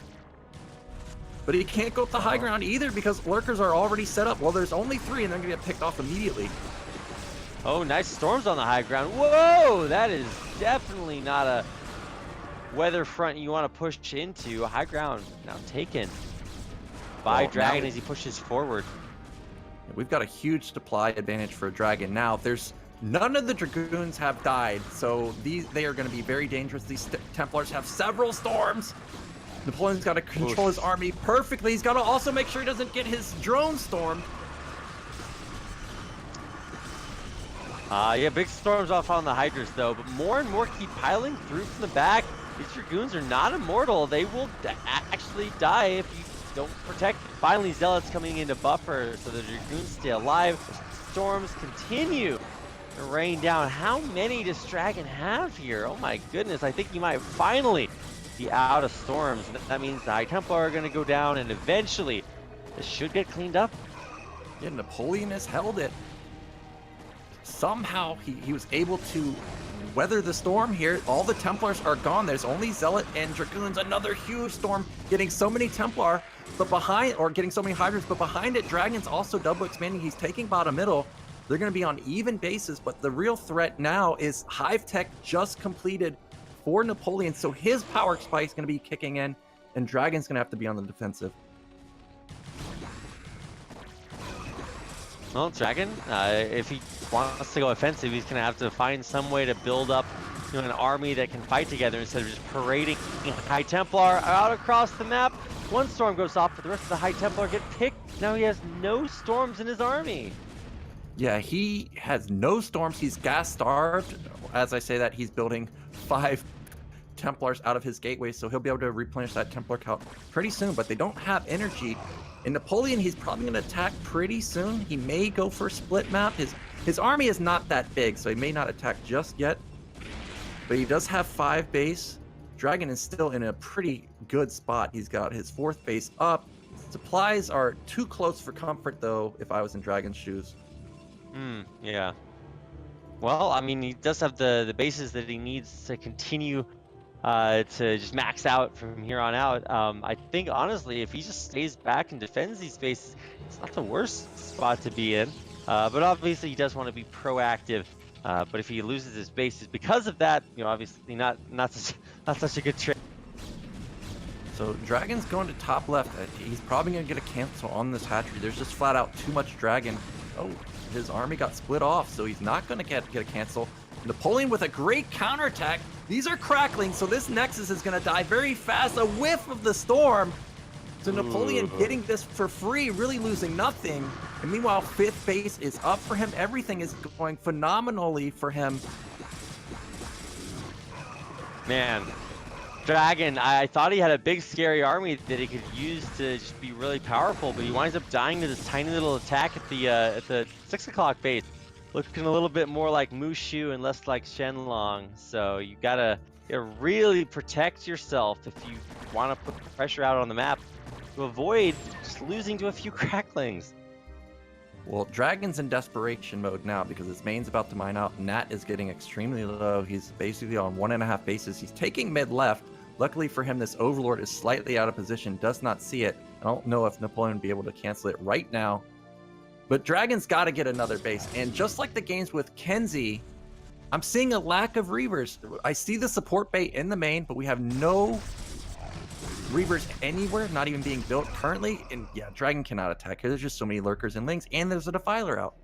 But he can't go up the high ground either because lurkers are already set up. Well, there's only 3, and they're going to get picked off immediately.
Oh, nice storms on the high ground. Whoa, that is definitely not a weather front you want to push into. High ground now taken by Dragon as he pushes forward.
We've got a huge supply advantage for Dragon now. None of the Dragoons have died, so they are going to be very dangerous. These Templars have several storms. Napoleon's got to control his army perfectly. He's got to also make sure he doesn't get his drone stormed.
Yeah, big storms off on the Hydras, though, but more and more keep piling through from the back. These Dragoons are not immortal. They will actually die if you don't protect. Finally, Zealots coming into buffer, so the Dragoons stay alive. Storms continue to rain down. How many does Dragon have here? Oh my goodness, I think he might finally be out of storms. That means the High Templar are going to go down, and eventually this should get cleaned up.
Yeah, Napoleon has held it. Somehow he was able to weather the storm here. All the Templars are gone. There's only Zealot and Dragoons. Another huge storm, getting so many Templar, but getting so many Hydras, but behind it, Dragon's also double expanding. He's taking bottom middle. They're going to be on even bases, but the real threat now is Hive Tech just completed for Napoleon, so his power spike is going to be kicking in, and Dragon's going to have to be on the defensive.
Well, Dragon, if he wants to go offensive, he's going to have to find some way to build up an army that can fight together instead of just parading High Templar out across the map. One storm goes off, but the rest of the High Templar get picked. Now he has no storms in his army.
Yeah, he has no storms. He's gas starved. As I say that, he's building 5 Templars out of his gateway, so he'll be able to replenish that Templar count pretty soon, but they don't have energy. In Napoleon, he's probably going to attack pretty soon. He may go for a split map. His army is not that big, so he may not attack just yet, but he does have 5 base. Dragon is still in a pretty good spot. He's got his 4th base up. Supplies are too close for comfort, though, if I was in Dragon's shoes.
Yeah. Well, I mean, he does have the bases that he needs to continue to just max out from here on out. I think, honestly, if he just stays back and defends these bases, it's not the worst spot to be in. But obviously, he does want to be proactive. But if he loses his bases because of that, obviously not such a good trade.
So Dragon's going to top left. He's probably going to get a cancel on this hatchery. There's just flat out too much Dragon. Oh, his army got split off, so he's not going to get a cancel. Napoleon with a great counterattack. These are crackling, so this Nexus is going to die very fast. A whiff of the storm. So Napoleon getting this for free, really losing nothing. And meanwhile, 5th base is up for him. Everything is going phenomenally for him.
Man, Dragon, I thought he had a big scary army that he could use to just be really powerful, but he winds up dying to this tiny little attack at the 6 o'clock base. Looking a little bit more like Mushu and less like Shenlong. So you gotta really protect yourself if you want to put pressure out on the map to avoid just losing to a few cracklings.
Well, Dragon's in desperation mode now because his main's about to mine out. Nat is getting extremely low. He's basically on 1.5 bases. He's taking mid left. Luckily for him, this Overlord is slightly out of position, does not see it. I don't know if Napoleon would be able to cancel it right now. But Dragon's got to get another base. And just like the games with Kenzie, I'm seeing a lack of Reavers. I see the support bay in the main, but we have no Reavers anywhere, not even being built currently. And yeah, Dragon cannot attack here. There's just so many lurkers and lings, and there's a Defiler out.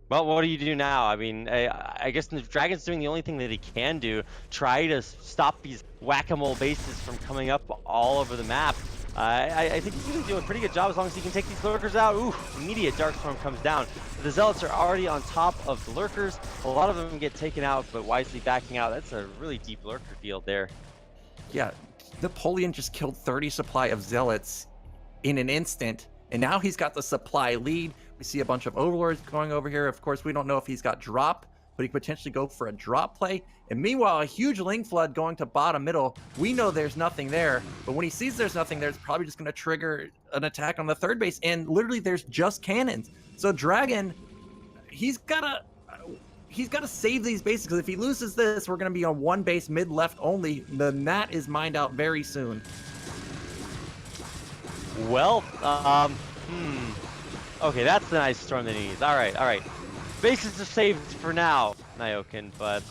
Well, what do you do now? I mean, I guess the Dragon's doing the only thing that he can do. Try to stop these whack-a-mole bases from coming up all over the map. I think he's going to do a pretty good job as long as he can take these lurkers out. Ooh, immediate Darkstorm comes down. The Zealots are already on top of the lurkers. A lot of them get taken out, but wisely backing out. That's a really deep lurker field there.
Yeah, Napoleon just killed 30 supply of Zealots in an instant, and now he's got the supply lead. We see a bunch of Overlords going over here. Of course, we don't know if he's got drop, but he could potentially go for a drop play. And meanwhile, a huge Ling Flood going to bottom middle. We know there's nothing there, but when he sees there's nothing there, it's probably just going to trigger an attack on the third base. And literally, there's just cannons. So Dragon, he's got to save these bases, because if he loses this, we're going to be on one base mid left only. Then that is mined out very soon.
Well, okay, that's the nice storm that he needs. All right. Bases are saved for now, Nyoken, but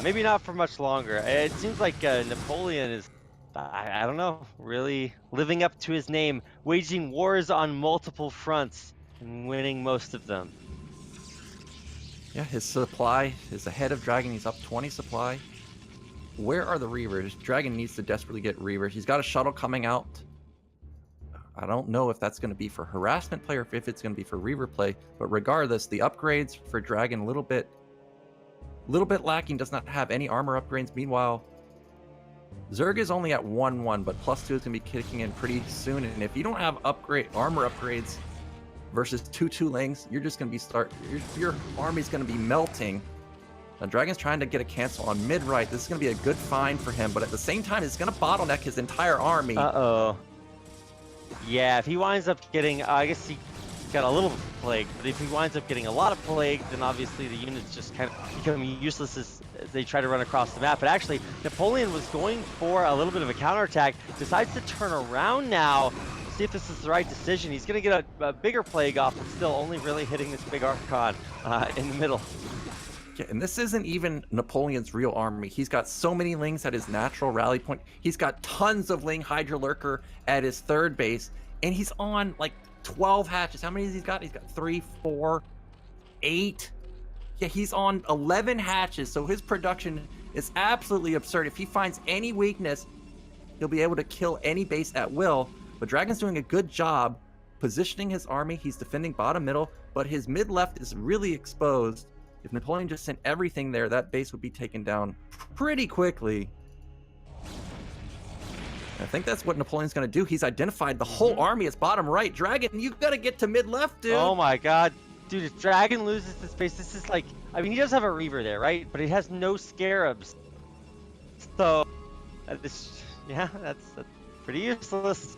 maybe not for much longer. It seems like Napoleon is, I don't know, really living up to his name, waging wars on multiple fronts and winning most of them.
Yeah, his supply is ahead of Dragon. He's up 20 supply. Where are the Reavers? Dragon needs to desperately get Reavers. He's got a shuttle coming out. I don't know if that's going to be for harassment play or if it's going to be for Reaver play, but regardless, the upgrades for Dragon a little bit lacking. Does not have any armor upgrades. Meanwhile, Zerg is only at 1-1, but +2 is going to be kicking in pretty soon. And if you don't have armor upgrades versus 2/2 lings, you're just going to be your army's going to be melting. Now, Dragon's trying to get a cancel on mid right. This is going to be a good find for him, but at the same time, it's going to bottleneck his entire army.
Yeah, if he winds up getting, I guess he got a little plague, but if he winds up getting a lot of plague, then obviously the units just kind of become useless as they try to run across the map. But actually, Napoleon was going for a little bit of a counterattack, decides to turn around now, see if this is the right decision. He's going to get a bigger plague off, but still only really hitting this big Archon in the middle.
Yeah, and this isn't even Napoleon's real army. He's got so many lings at his natural rally point. He's got tons of ling Hydra Lurker at his third base, and he's on like 12 hatches. How many has he got? He's got 3, 4, 8. Yeah, he's on 11 hatches, so his production is absolutely absurd. If he finds any weakness, he'll be able to kill any base at will. But Dragon's doing a good job positioning his army. He's defending bottom middle, but his mid left is really exposed. If Napoleon just sent everything there, that base would be taken down pretty quickly. I think that's what Napoleon's going to do. He's identified the whole army as bottom right. Dragon, you've got to get to mid left, dude.
Oh my god. Dude, if Dragon loses this base, this is like, I mean, he does have a Reaver there, right? But he has no Scarabs. So, that's pretty useless.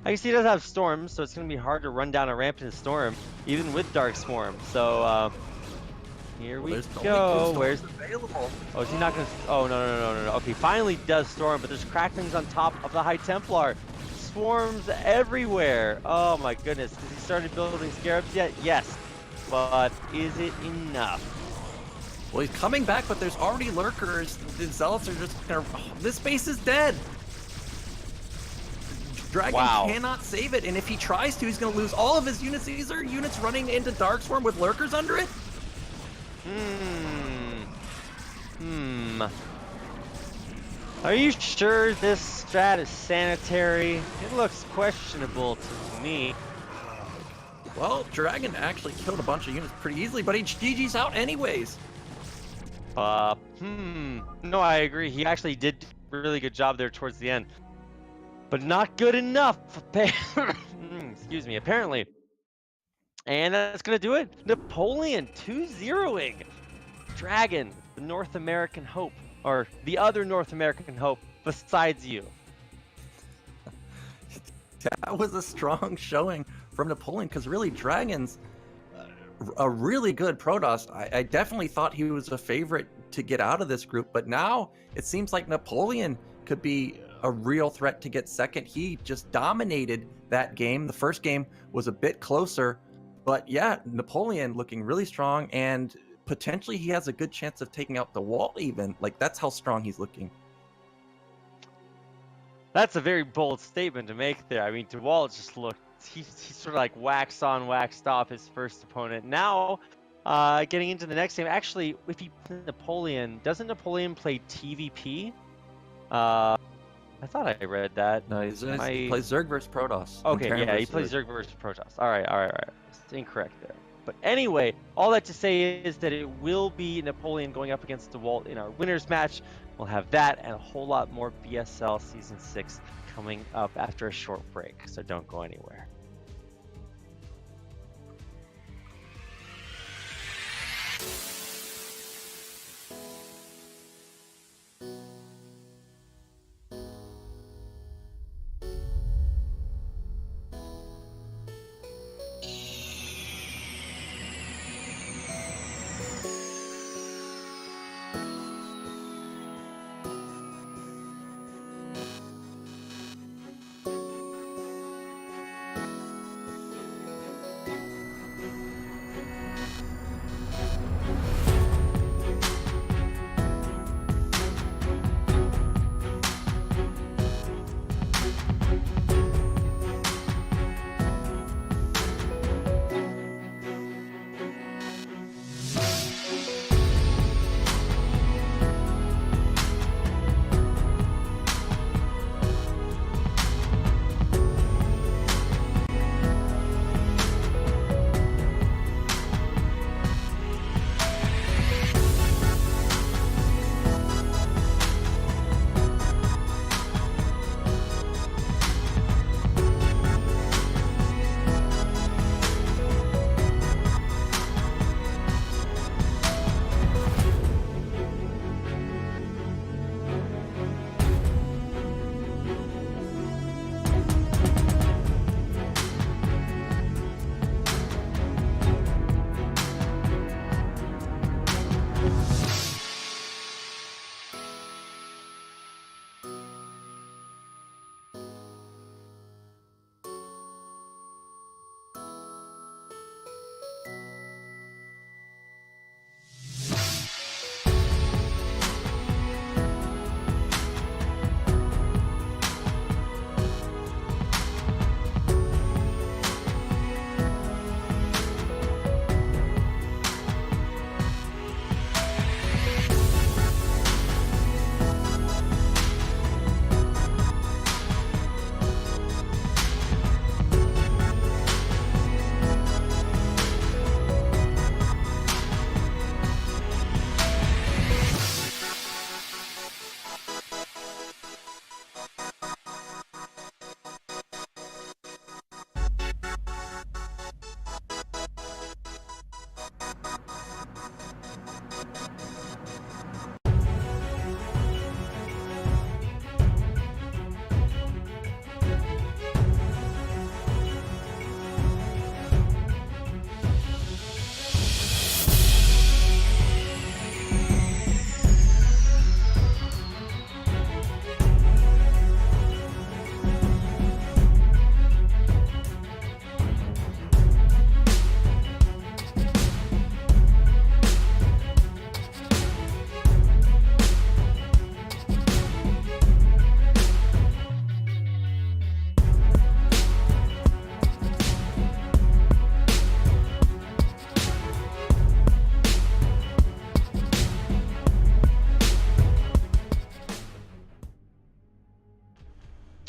I guess he does have Storms, so it's going to be hard to run down a ramp in a Storm, even with Dark Swarm. So, here we go. Where's
available?
Oh, is he not going to? Oh, no. Okay, finally does Storm, but there's Cracklings on top of the High Templar. Swarms everywhere. Oh my goodness. Has he started building Scarabs yet? Yes. But is it enough?
Well, he's coming back, but there's already lurkers. The Zealots are just gonna... this base is dead. Dragon cannot save it, and if he tries to, he's going to lose all of his units. These are units running into Darkstorm with lurkers under it.
Are you sure this strat is sanitary? It looks questionable to me.
Well, Dragon actually killed a bunch of units pretty easily, but he GG's out anyways.
No, I agree. He actually did a really good job there towards the end. But not good enough. Excuse me, apparently. And that's going to do it. Napoleon 2-0ing Dragon, the North American hope. Or the other North American hope besides you.
That was a strong showing from Napoleon, because really Dragon's a really good Protoss. I definitely thought he was a favorite to get out of this group, but now it seems like Napoleon could be a real threat to get second. He just dominated that game. The first game was a bit closer, but yeah, Napoleon looking really strong, and potentially he has a good chance of taking out DeWalt even. Like, that's how strong he's looking.
That's a very bold statement to make there. I mean, DeWalt just looked, he sort of like waxed on, waxed off his first opponent. Now, getting into the next game, actually, if he plays Napoleon, doesn't Napoleon play TVP? I thought I read that.
No, he plays Zerg versus Protoss.
Okay, yeah, he plays Zerg versus Protoss. All right. It's incorrect there. But anyway, all that to say is that it will be Napoleon going up against DeWalt in our winners match. We'll have that and a whole lot more BSL Season 6 coming up after a short break, so don't go anywhere.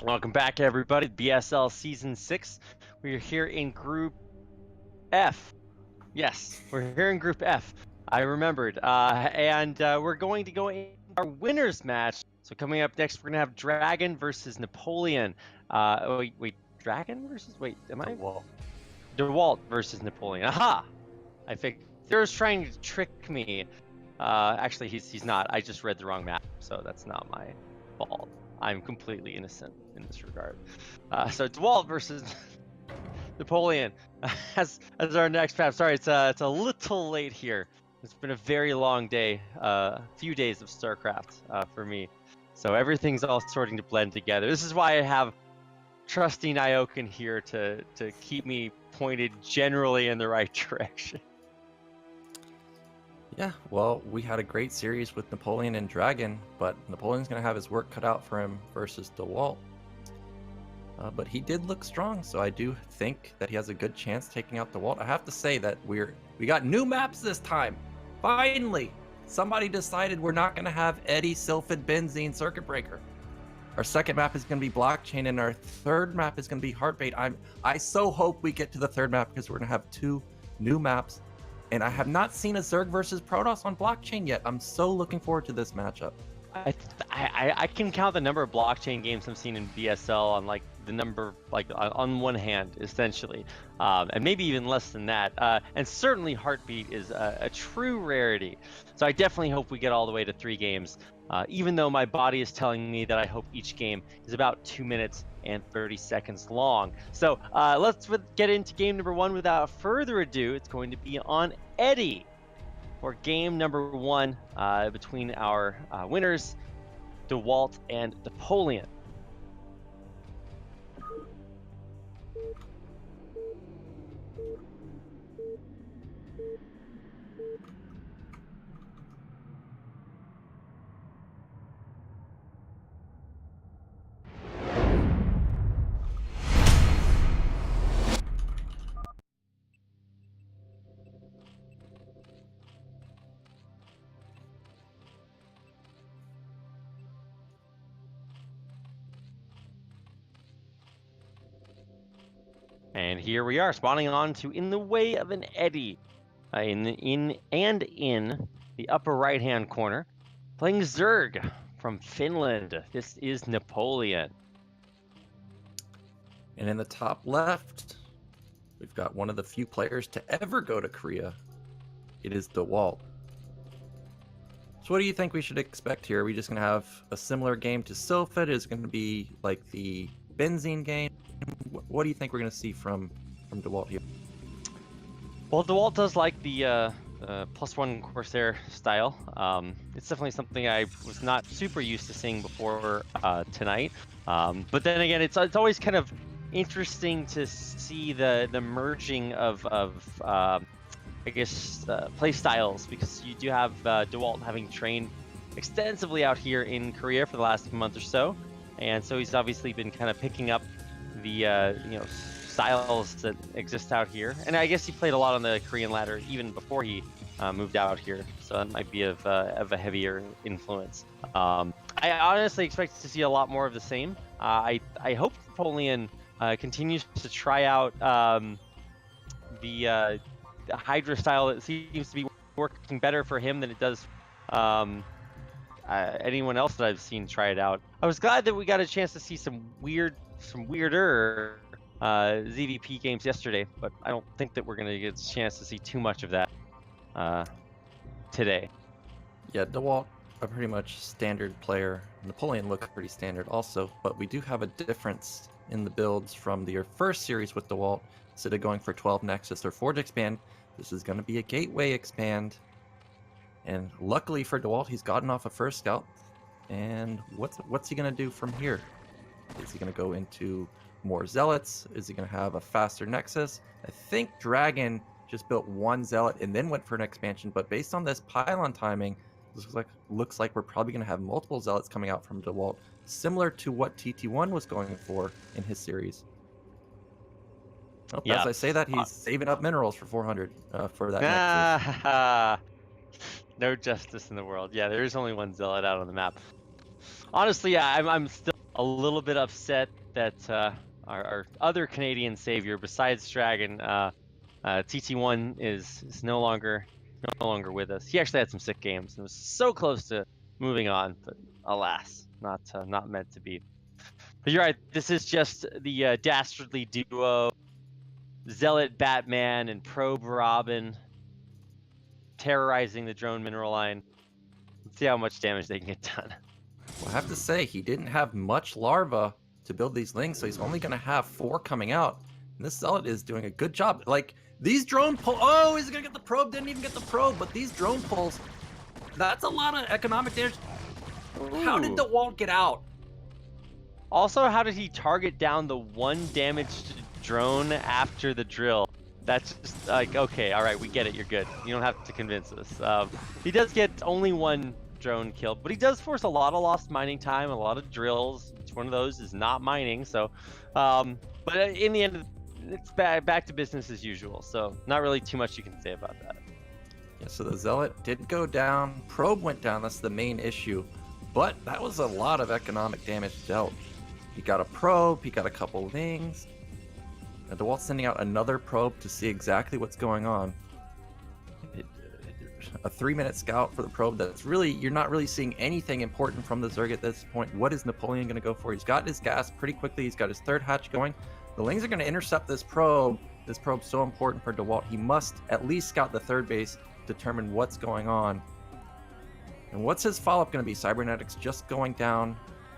Welcome back, everybody. BSL Season 6. We are here in Group F. Yes, we're here in Group F. I remembered. And we're going to go in our winners match. So coming up next, we're going to have Dragon versus Napoleon. Wait, Dragon versus... Wait, am I... DeWalt versus Napoleon. Aha! I think they're trying to trick me. Actually, he's not. I just read the wrong map, so that's not my fault. I'm completely innocent in this regard. So DeWalt versus Napoleon as our next map. Sorry, it's a little late here. It's been a very long day, few days of StarCraft for me. So everything's all starting to blend together. This is why I have trusty Nyoken here to keep me pointed generally in the right direction.
Yeah, well, we had a great series with Napoleon and Dragon, but Napoleon's going to have his work cut out for him versus DeWalt. But he did look strong, so I do think that he has a good chance taking out DeWalt. I have to say that we got new maps this time. Finally, somebody decided we're not going to have Eddie, Sylphid, Benzene, Circuit Breaker. Our second map is going to be Blockchain, and our third map is going to be Heartbeat. I so hope we get to the third map because we're going to have 2 new maps. And I have not seen a Zerg versus Protoss on Blockchain yet. I'm so looking forward to this matchup.
I can count the number of Blockchain games I've seen in BSL on like the number, like on one hand, essentially, and maybe even less than that. And certainly Heartbeat is a true rarity. So I definitely hope we get all the way to 3 games, even though my body is telling me that I hope each game is about 2 minutes and 30 seconds long. So let's get into game number 1 without further ado. It's going to be on Eddie for game number 1 between our winners, DeWalt and Napoleon. And here we are, spawning on to In the Way of an Eddie, in the upper right-hand corner, playing Zerg from Finland. This is Napoleon.
And in the top left, we've got one of the few players to ever go to Korea. It is DeWalt. So what do you think we should expect here? Are we just going to have a similar game to Sylphid? Is it going to be like the Benzene game? What do you think we're going to see from DeWalt here?
Well, DeWalt does like the +1 Corsair style. It's definitely something I was not super used to seeing before tonight. But then again, it's always kind of interesting to see the merging of I guess play styles, because you do have DeWalt having trained extensively out here in Korea for the last month or so, and so he's obviously been kind of picking up the styles that exist out here. And I guess he played a lot on the Korean ladder even before he moved out here, so that might be of a heavier influence. I honestly expect to see a lot more of the same. I hope Napoleon continues to try out the Hydra style. That seems to be working better for him than it does anyone else that I've seen try it out. I was glad that we got a chance to see some weirder ZVP games yesterday, but I don't think that we're going to get a chance to see too much of that today.
Yeah, DeWalt, a pretty much standard player. Napoleon looked pretty standard also, but we do have a difference in the builds from your first series with DeWalt. Instead of going for 12 Nexus or Forge Expand, this is going to be a Gateway Expand. And luckily for DeWalt, he's gotten off a first scout. And what's he going to do from here? Is he going to go into more Zealots? Is he going to have a faster Nexus? I think Dragon just built 1 Zealot and then went for an expansion, but based on this pylon timing, looks like we're probably going to have multiple Zealots coming out from DeWalt, similar to what TT1 was going for in his series. Oh, yeah. As I say that, he's saving up minerals for 400 for that Nexus.
No justice in the world. Yeah, there is only 1 Zealot out on the map. Honestly, yeah, I'm still a little bit upset that our other Canadian savior, besides Dragon, TT1 is no longer with us. He actually had some sick games and was so close to moving on, but alas, not meant to be. But you're right. This is just the dastardly duo, Zealot Batman and Probe Robin, terrorizing the drone mineral line. Let's see how much damage they can get done.
Well, I have to say, he didn't have much larva to build these links, so he's only going to have 4 coming out. And this Zealot is doing a good job. Like, these drone pull. Oh, he's gonna get the probe. Didn't even get the probe. But these drone pulls, that's a lot of economic damage. How did
Ooh.
DeWalt get out?
Also, how did he target down the one damaged drone after the drill? That's just like, okay, all right, we get it, you're good. You don't have to convince us. He does get only one drone killed, but he does force a lot of lost mining time, a lot of drills. Each one of those is not mining, so, but in the end, it's back to business as usual, so not really too much you can say about that.
Yeah, so the Zealot did go down. Probe went down. That's the main issue. But that was a lot of economic damage dealt. He got a probe, he got a couple wings. And DeWalt's sending out another probe to see exactly what's going on. A 3-minute scout for the probe that's really, you're not really seeing anything important from the Zerg at this point. What is Napoleon going to go for? He's got his gas pretty quickly. He's got his third hatch going. The Lings are going to intercept this probe. This probe's so important for DeWalt. He must at least scout the third base, determine what's going on. And what's his follow-up going to be? Cybernetics just going down.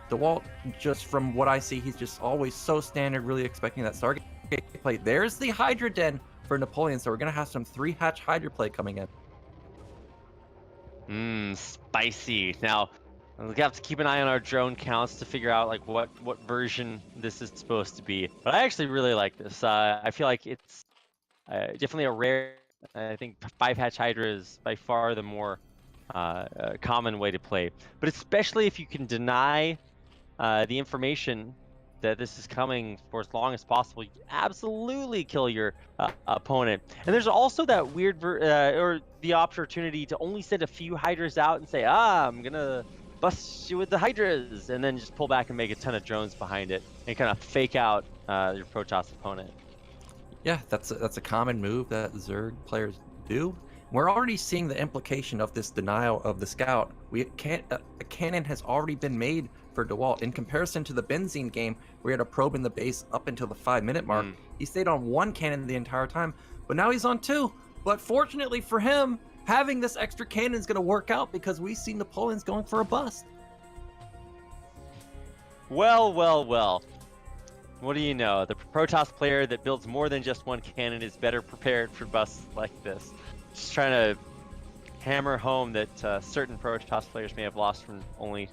DeWalt, just from what I see, he's just always so standard, really expecting that Stargate play. There's the Hydra Den for Napoleon, so we're going to have some 3-hatch Hydra play coming in.
Spicy. Now, we have to keep an eye on our drone counts to figure out like what version this is supposed to be. But I actually really like this. I feel like it's definitely a rare. I think 5-hatch Hydra is by far the more common way to play. But especially if you can deny the information that this is coming for as long as possible, you absolutely kill your opponent. And there's also that weird or the opportunity to only send a few Hydras out and say, I'm gonna bust you with the Hydras, and then just pull back and make a ton of drones behind it and kind of fake out your Protoss opponent.
Yeah, that's a common move that Zerg players do. We're already seeing the implication of this denial of the scout. A cannon has already been made for DeWalt. In comparison to the Benzene game, we had a probe in the base up until the 5-minute mark. He stayed on one cannon the entire time, but now he's on 2. But fortunately for him, having this extra cannon is going to work out because we see Napoleon's going for a bust.
Well, well, well. What do you know? The Protoss player that builds more than just one cannon is better prepared for busts like this. Just trying to hammer home that certain Protoss players may have lost from only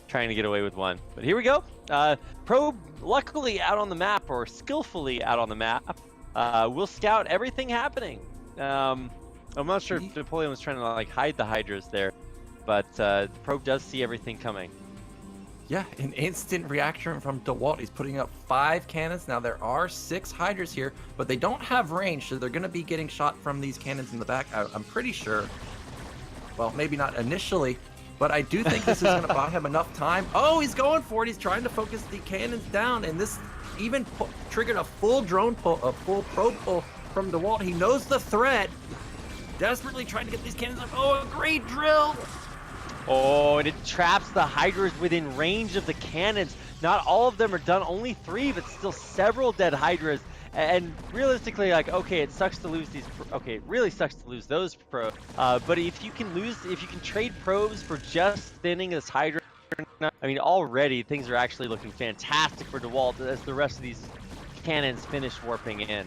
trying to get away with one. But here we go. Probe, luckily out on the map, or skillfully out on the map. We'll scout everything happening. I'm not sure if Napoleon was trying to like hide the Hydras there, but Probe does see everything coming.
Yeah, an instant reaction from DeWalt. He's putting up 5 cannons. Now there are 6 Hydras here, but they don't have range, so they're going to be getting shot from these cannons in the back. I'm pretty sure. Well, maybe not initially, but I do think this is going to buy him enough time. Oh, he's going for it. He's trying to focus the cannons down, and this even triggered a full drone pull, a full probe pull from DeWalt. He knows the threat. Desperately trying to get these cannons up. Oh, a great drill.
Oh, and it traps the Hydras within range of the cannons. Not all of them are done, only 3, but still several dead Hydras. And realistically, like, okay, it sucks to lose these. Okay, it really sucks to lose those probes. But if you can trade probes for just thinning this Hydra, I mean, already things are actually looking fantastic for DeWalt as the rest of these cannons finish warping in.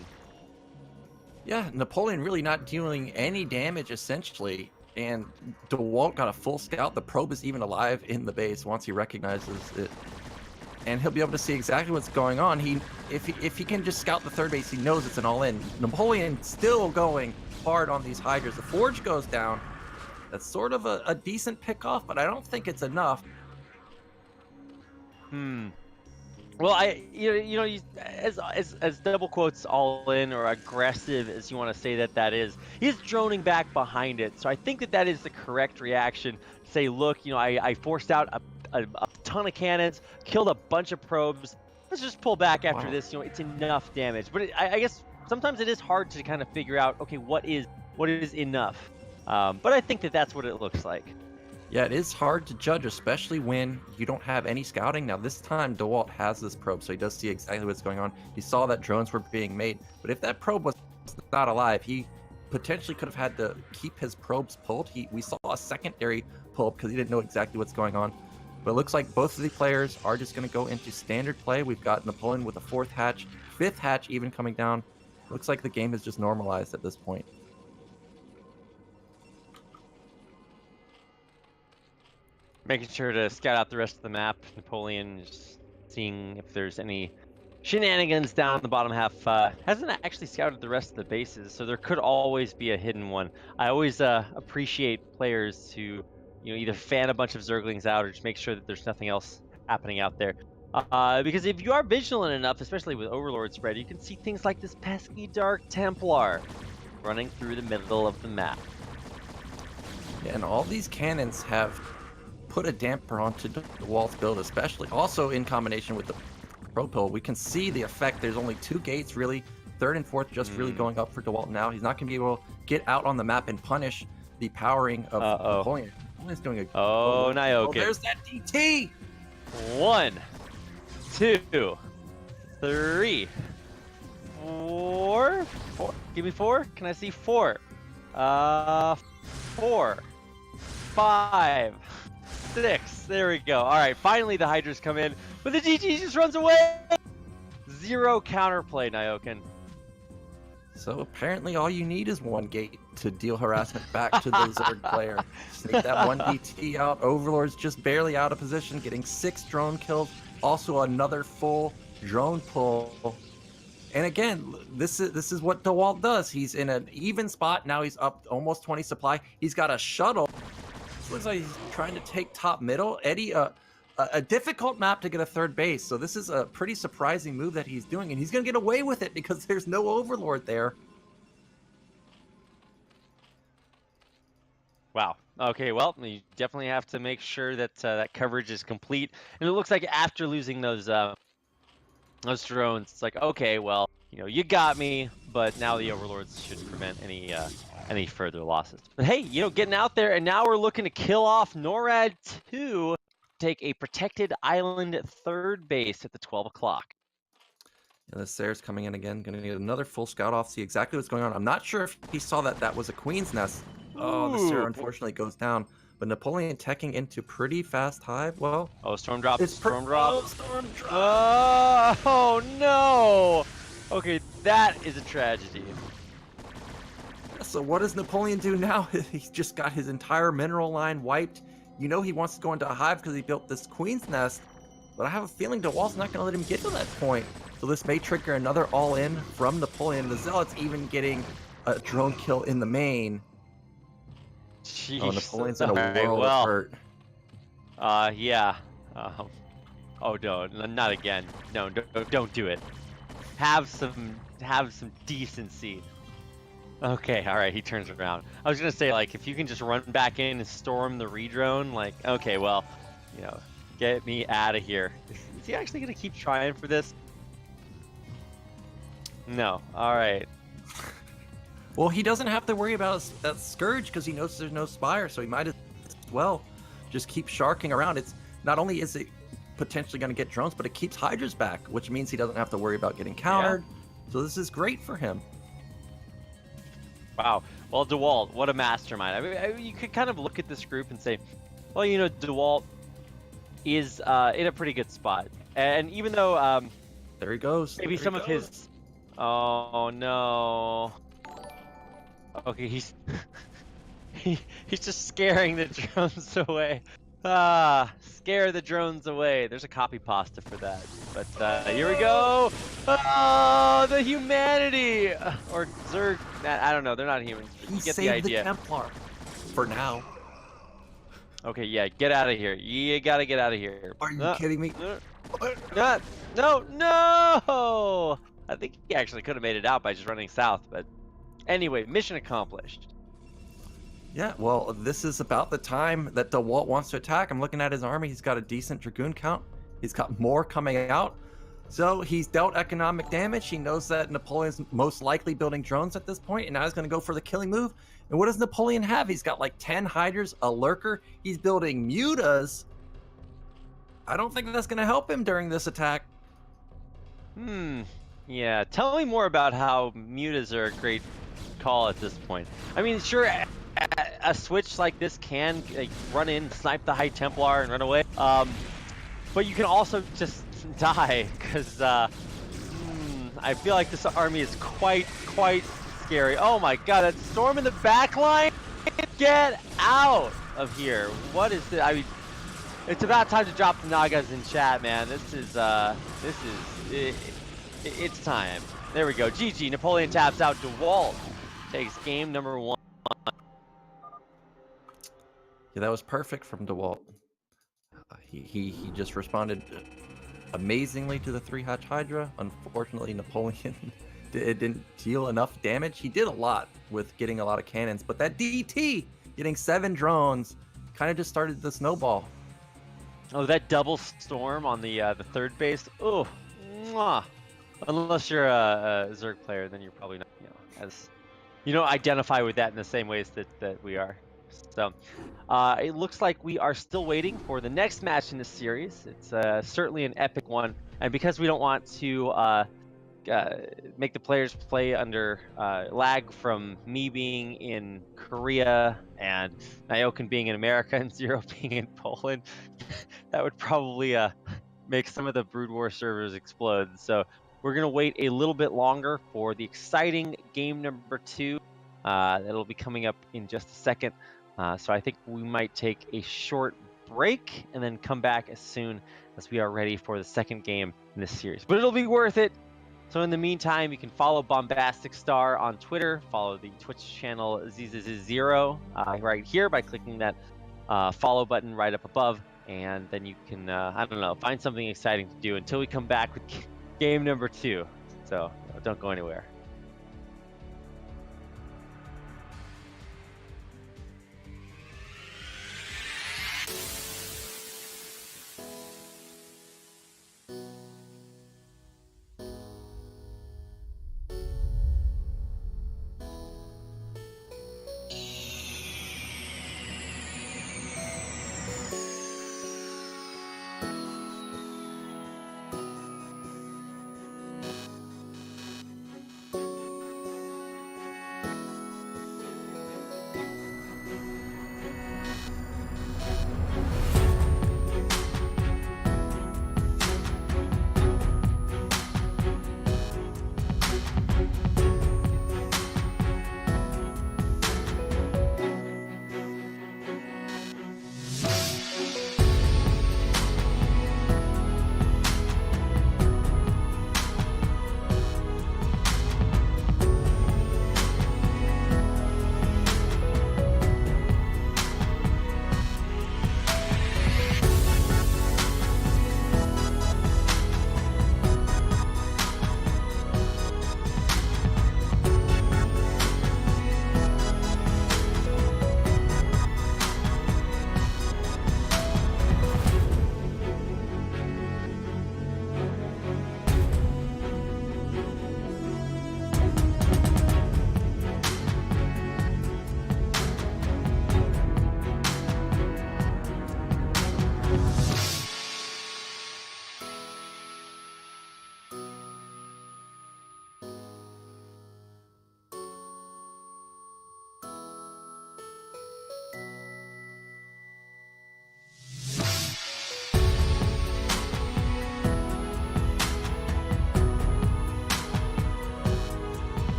Yeah, Napoleon really not dealing any damage essentially. And DeWalt got a full scout. The probe is even alive in the base once he recognizes it. And he'll be able to see exactly what's going on. If he can just scout the third base, he knows it's an all-in. Napoleon still going hard on these Hydras. The Forge goes down. That's sort of a decent pick-off, but I don't think it's enough.
Well, as double quotes all in or aggressive as you want to say that is, he's droning back behind it. So I think that is the correct reaction. Say, look, I forced out a ton of cannons, killed a bunch of probes. Let's just pull back after this. It's enough damage. But I guess sometimes it is hard to kind of figure out, okay, what is enough. But I think that's what it looks like.
Yeah, it is hard to judge, especially when you don't have any scouting. Now, this time, DeWalt has this probe, so he does see exactly what's going on. He saw that drones were being made. But if that probe was not alive, he potentially could have had to keep his probes pulled. We saw a secondary pull because he didn't know exactly what's going on. But it looks like both of the players are just going to go into standard play. We've got Napoleon with a 4th hatch, 5th hatch even coming down. Looks like the game has just normalized at this point.
Making sure to scout out the rest of the map. Napoleon just seeing if there's any shenanigans down in the bottom half. Hasn't actually scouted the rest of the bases, so there could always be a hidden one. I always appreciate players who either fan a bunch of Zerglings out or just make sure that there's nothing else happening out there. Because if you are vigilant enough, especially with Overlord spread, you can see things like this pesky Dark Templar running through the middle of the map.
Yeah, and all these cannons have put a damper onto DeWalt's build, especially also in combination with the Pro-Pill. We can see the effect. There's only 2 gates really, 3rd and 4th just really going up for DeWalt now. He's not going to be able to get out on the map and punish the powering of Napoleon. Napoleon's doing a
Nyoken.
Oh, there's that DT!
1, 2, 3, 4. Give me 4. Can I see 4? 4, 5, 6. There we go. All right, finally the Hydras come in, but the DT just runs away. 0 counterplay, Nyoken.
So apparently all you need is 1 gate to deal harassment back to the Zerg player. Sneak that 1 DT out. Overlord's just barely out of position, getting 6 drone kills. Also another full drone pull. And again, this is what DeWalt does. He's in an even spot. Now he's up almost 20 supply. He's got a shuttle. This looks like he's trying to take top middle. Eddie, a difficult map to get a 3rd base. So this is a pretty surprising move that he's doing. And he's going to get away with it because there's no Overlord there.
Wow. Okay, well, you definitely have to make sure that that coverage is complete. And it looks like after losing those drones, it's like, okay, well, you got me, but now the Overlords should prevent any further losses. But hey, getting out there, and now we're looking to kill off NORAD 2, take a protected island 3rd base at the 12 o'clock.
And the Sayre's coming in again, going to need another full scout off, see exactly what's going on. I'm not sure if he saw that was a Queen's Nest. Oh, the Sayre unfortunately goes down. But Napoleon teching into pretty fast hive. Well,
storm drop. Storm
drop.
Oh no! Okay, that is a tragedy.
So what does Napoleon do now? He's just got his entire mineral line wiped. He wants to go into a hive because he built this Queen's Nest. But I have a feeling DeWalt's not going to let him get to that point. So this may trigger another all-in from Napoleon. The Zealots even getting a drone kill in the main.
Jeez.
Oh, Napoleon's in a world of hurt.
Yeah. Oh, no, not again. No, don't do it. Have some decency. Okay, all right, he turns around. I was gonna say, like, if you can just run back in and storm the redrone, like, okay, well, get me out of here. Is he actually gonna keep trying for this? No. All right.
Well, he doesn't have to worry about that Scourge because he knows there's no Spire, so he might as well just keep sharking around. It's not only is it potentially going to get drones, but it keeps Hydras back, which means he doesn't have to worry about getting countered. Yeah. So this is great for him.
Wow. Well, DeWalt, what a mastermind. I mean, you could kind of look at this group and say, well, DeWalt is in a pretty good spot. And even though
there he goes.
Maybe some of his... Oh, no. Okay, he's just scaring the drones away. Scare the drones away. There's a copy pasta for that. But here we go. Oh, the humanity, or Zerg. I don't know. They're not humans.
He
get
saved
the idea.
The Templar for now.
Okay, yeah, get out of here. You gotta get out of here.
Are you kidding me?
No! I think he actually could have made it out by just running south, but anyway, mission accomplished.
Yeah, well, this is about the time that DeWalt wants to attack. I'm looking at his army. He's got a decent Dragoon count. He's got more coming out. So he's dealt economic damage. He knows that Napoleon's most likely building drones at this point, and now he's going to go for the killing move. And what does Napoleon have? He's got like 10 Hydras, a Lurker. He's building Mutas. I don't think that's going to help him during this attack.
Yeah, tell me more about how Mutas are a great call at this point. I mean, sure, a switch like this can like, run in, snipe the High Templar, and run away. But you can also just die, because I feel like this army is quite scary. Oh my god, that storm in the back line! Get out of here. What is this? I mean, it's about time to drop the Nagas in chat, man. It's time. There we go. GG. Napoleon taps out. DeWalt takes game number 1.
Yeah, that was perfect from DeWalt. He just responded amazingly to the 3-hatch Hydra. Unfortunately, Napoleon it didn't deal enough damage. He did a lot with getting a lot of cannons, but that DT getting 7 drones kind of just started the snowball.
Oh, that double storm on the third base. Oh, mwah. Unless you're a Zerg player, then you're probably not, as you don't identify with that in the same ways that we are. So it looks like we are still waiting for the next match in this series. It's certainly an epic one, and because we don't want to make the players play under lag from me being in Korea and Nyoken being in America and Zero being in Poland, that would probably make some of the Brood War servers explode. So we're going to wait a little bit longer for the exciting game number 2. That'll be coming up in just a second. So I think we might take a short break and then come back as soon as we are ready for the second game in this series. But it'll be worth it. So in the meantime, you can follow Bombastic Star on Twitter, follow the Twitch channel ZZZ0 right here by clicking that follow button right up above, and then you can, I don't know, find something exciting to do until we come back with game number 2. So don't go anywhere.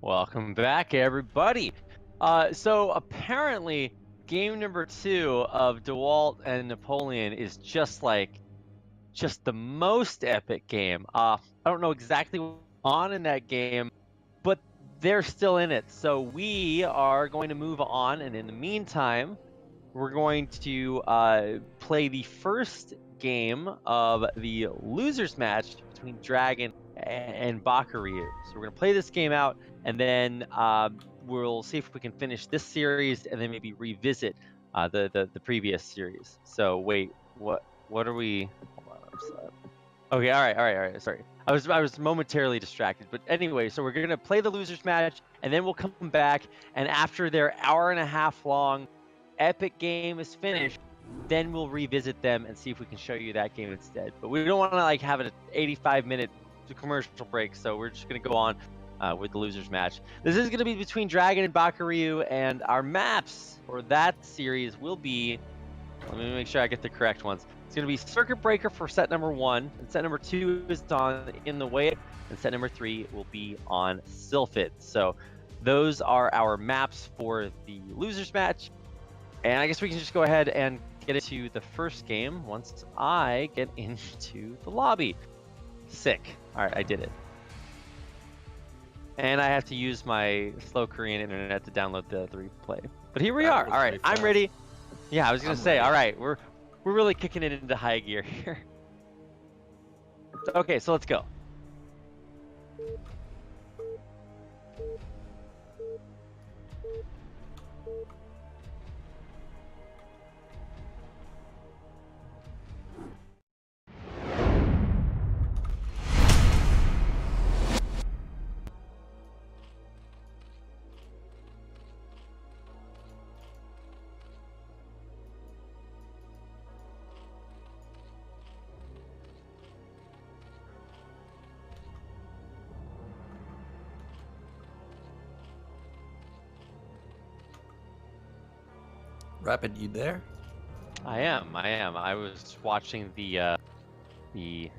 Welcome back, everybody. So apparently, game number 2 of DeWalt and Napoleon is just the most epic game. I don't know exactly what's on in that game, but they're still in it. So we are going to move on, and in the meantime, we're going to play the first game of the losers match between Dragon and Bakuryu. So we're going to play this game out, and then we'll see if we can finish this series, and then maybe revisit the previous series. So wait, what are we? Hold on, I'm sorry. Okay, all right. Sorry, I was momentarily distracted, but anyway, so we're gonna play the losers match, and then we'll come back, and after their hour-and-a-half long epic game is finished, then we'll revisit them and see if we can show you that game instead. But we don't want to have an 85-minute commercial break, so we're just gonna go on with the losers match. This is gonna be between Dragon and Bakuryu, and our maps for that series will be, let me make sure I get the correct ones. It's going to be Circuit Breaker for set number 1, and set number 2 is on In the Way, and set number 3 will be on Sylphid. So those are our maps for the losers match, and I guess we can just go ahead and get into the first game once I get into the lobby. Sick. All right, I did it. And I have to use my slow Korean internet to download the replay. But here we are. All right, I'm ready. Yeah, I was gonna say, all right, we're really kicking it into high gear here. Okay, so let's go.
RAPiD, you there?
I am. I was watching the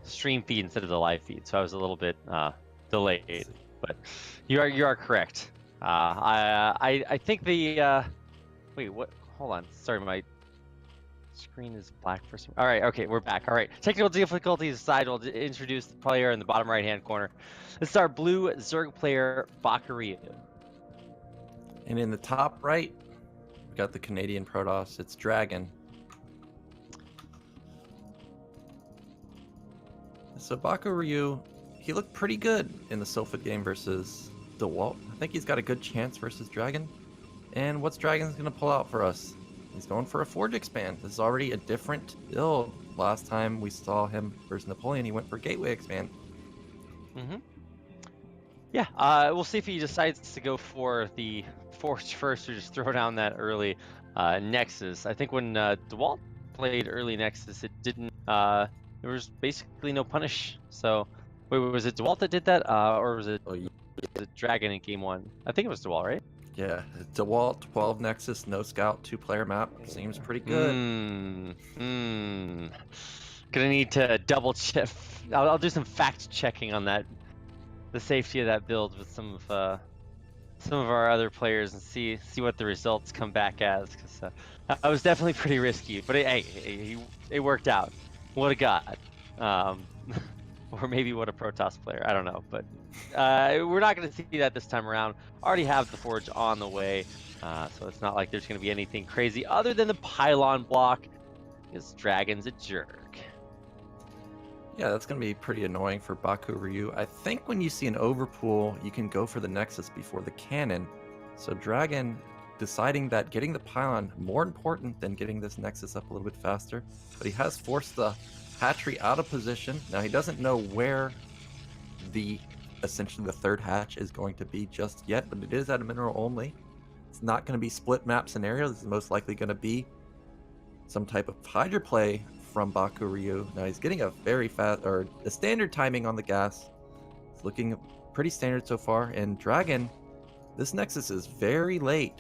stream feed instead of the live feed, so I was a little bit delayed. But you are correct. I think the wait, what? Hold on. Sorry, my screen is black for some. All right, okay, we're back. All right, technical difficulties aside, we'll introduce the player in the bottom right-hand corner. This is our blue Zerg player, Bakuryu.
And in the top right, we got the Canadian Protoss. It's Dragon. So Bakuryu, he looked pretty good in the Sylphid game versus DeWalt. I think he's got a good chance versus Dragon. And what's Dragon's going to pull out for us? He's going for a Forge Expand. This is already a different build. Last time we saw him versus Napoleon, he went for Gateway Expand.
Mm-hmm. Yeah, we'll see if he decides to go for the Forge first or just throw down that early Nexus. I think when DeWalt played early Nexus, it didn't, there was basically no punish. So, wait, was it DeWalt that did that? Or was it Dragon in game 1? I think it was DeWalt, right?
Yeah, DeWalt, 12 Nexus, no scout, 2-player map. Seems pretty good.
Gonna need to double check. I'll do some fact checking on that, the safety of that build with some of our other players and see what the results come back as. Cause I was definitely pretty risky, but it worked out. What a god. Or maybe what a Protoss player. I don't know, but we're not going to see that this time around. Already have the Forge on the way, so it's not like there's going to be anything crazy other than the pylon block, because Dragon's a jerk.
Yeah, that's going to be pretty annoying for Baku Ryu. I think when you see an overpool, you can go for the Nexus before the cannon. So Dragon deciding that getting the pylon more important than getting this Nexus up a little bit faster. But he has forced the hatchery out of position. Now he doesn't know where essentially the third hatch is going to be just yet, but it is at a mineral only. It's not going to be split map scenario. This is most likely going to be some type of Hydra play from Baku Ryu. Now he's getting a very fast, or a standard timing on the gas. It's looking pretty standard so far. And Dragon, this Nexus is very late.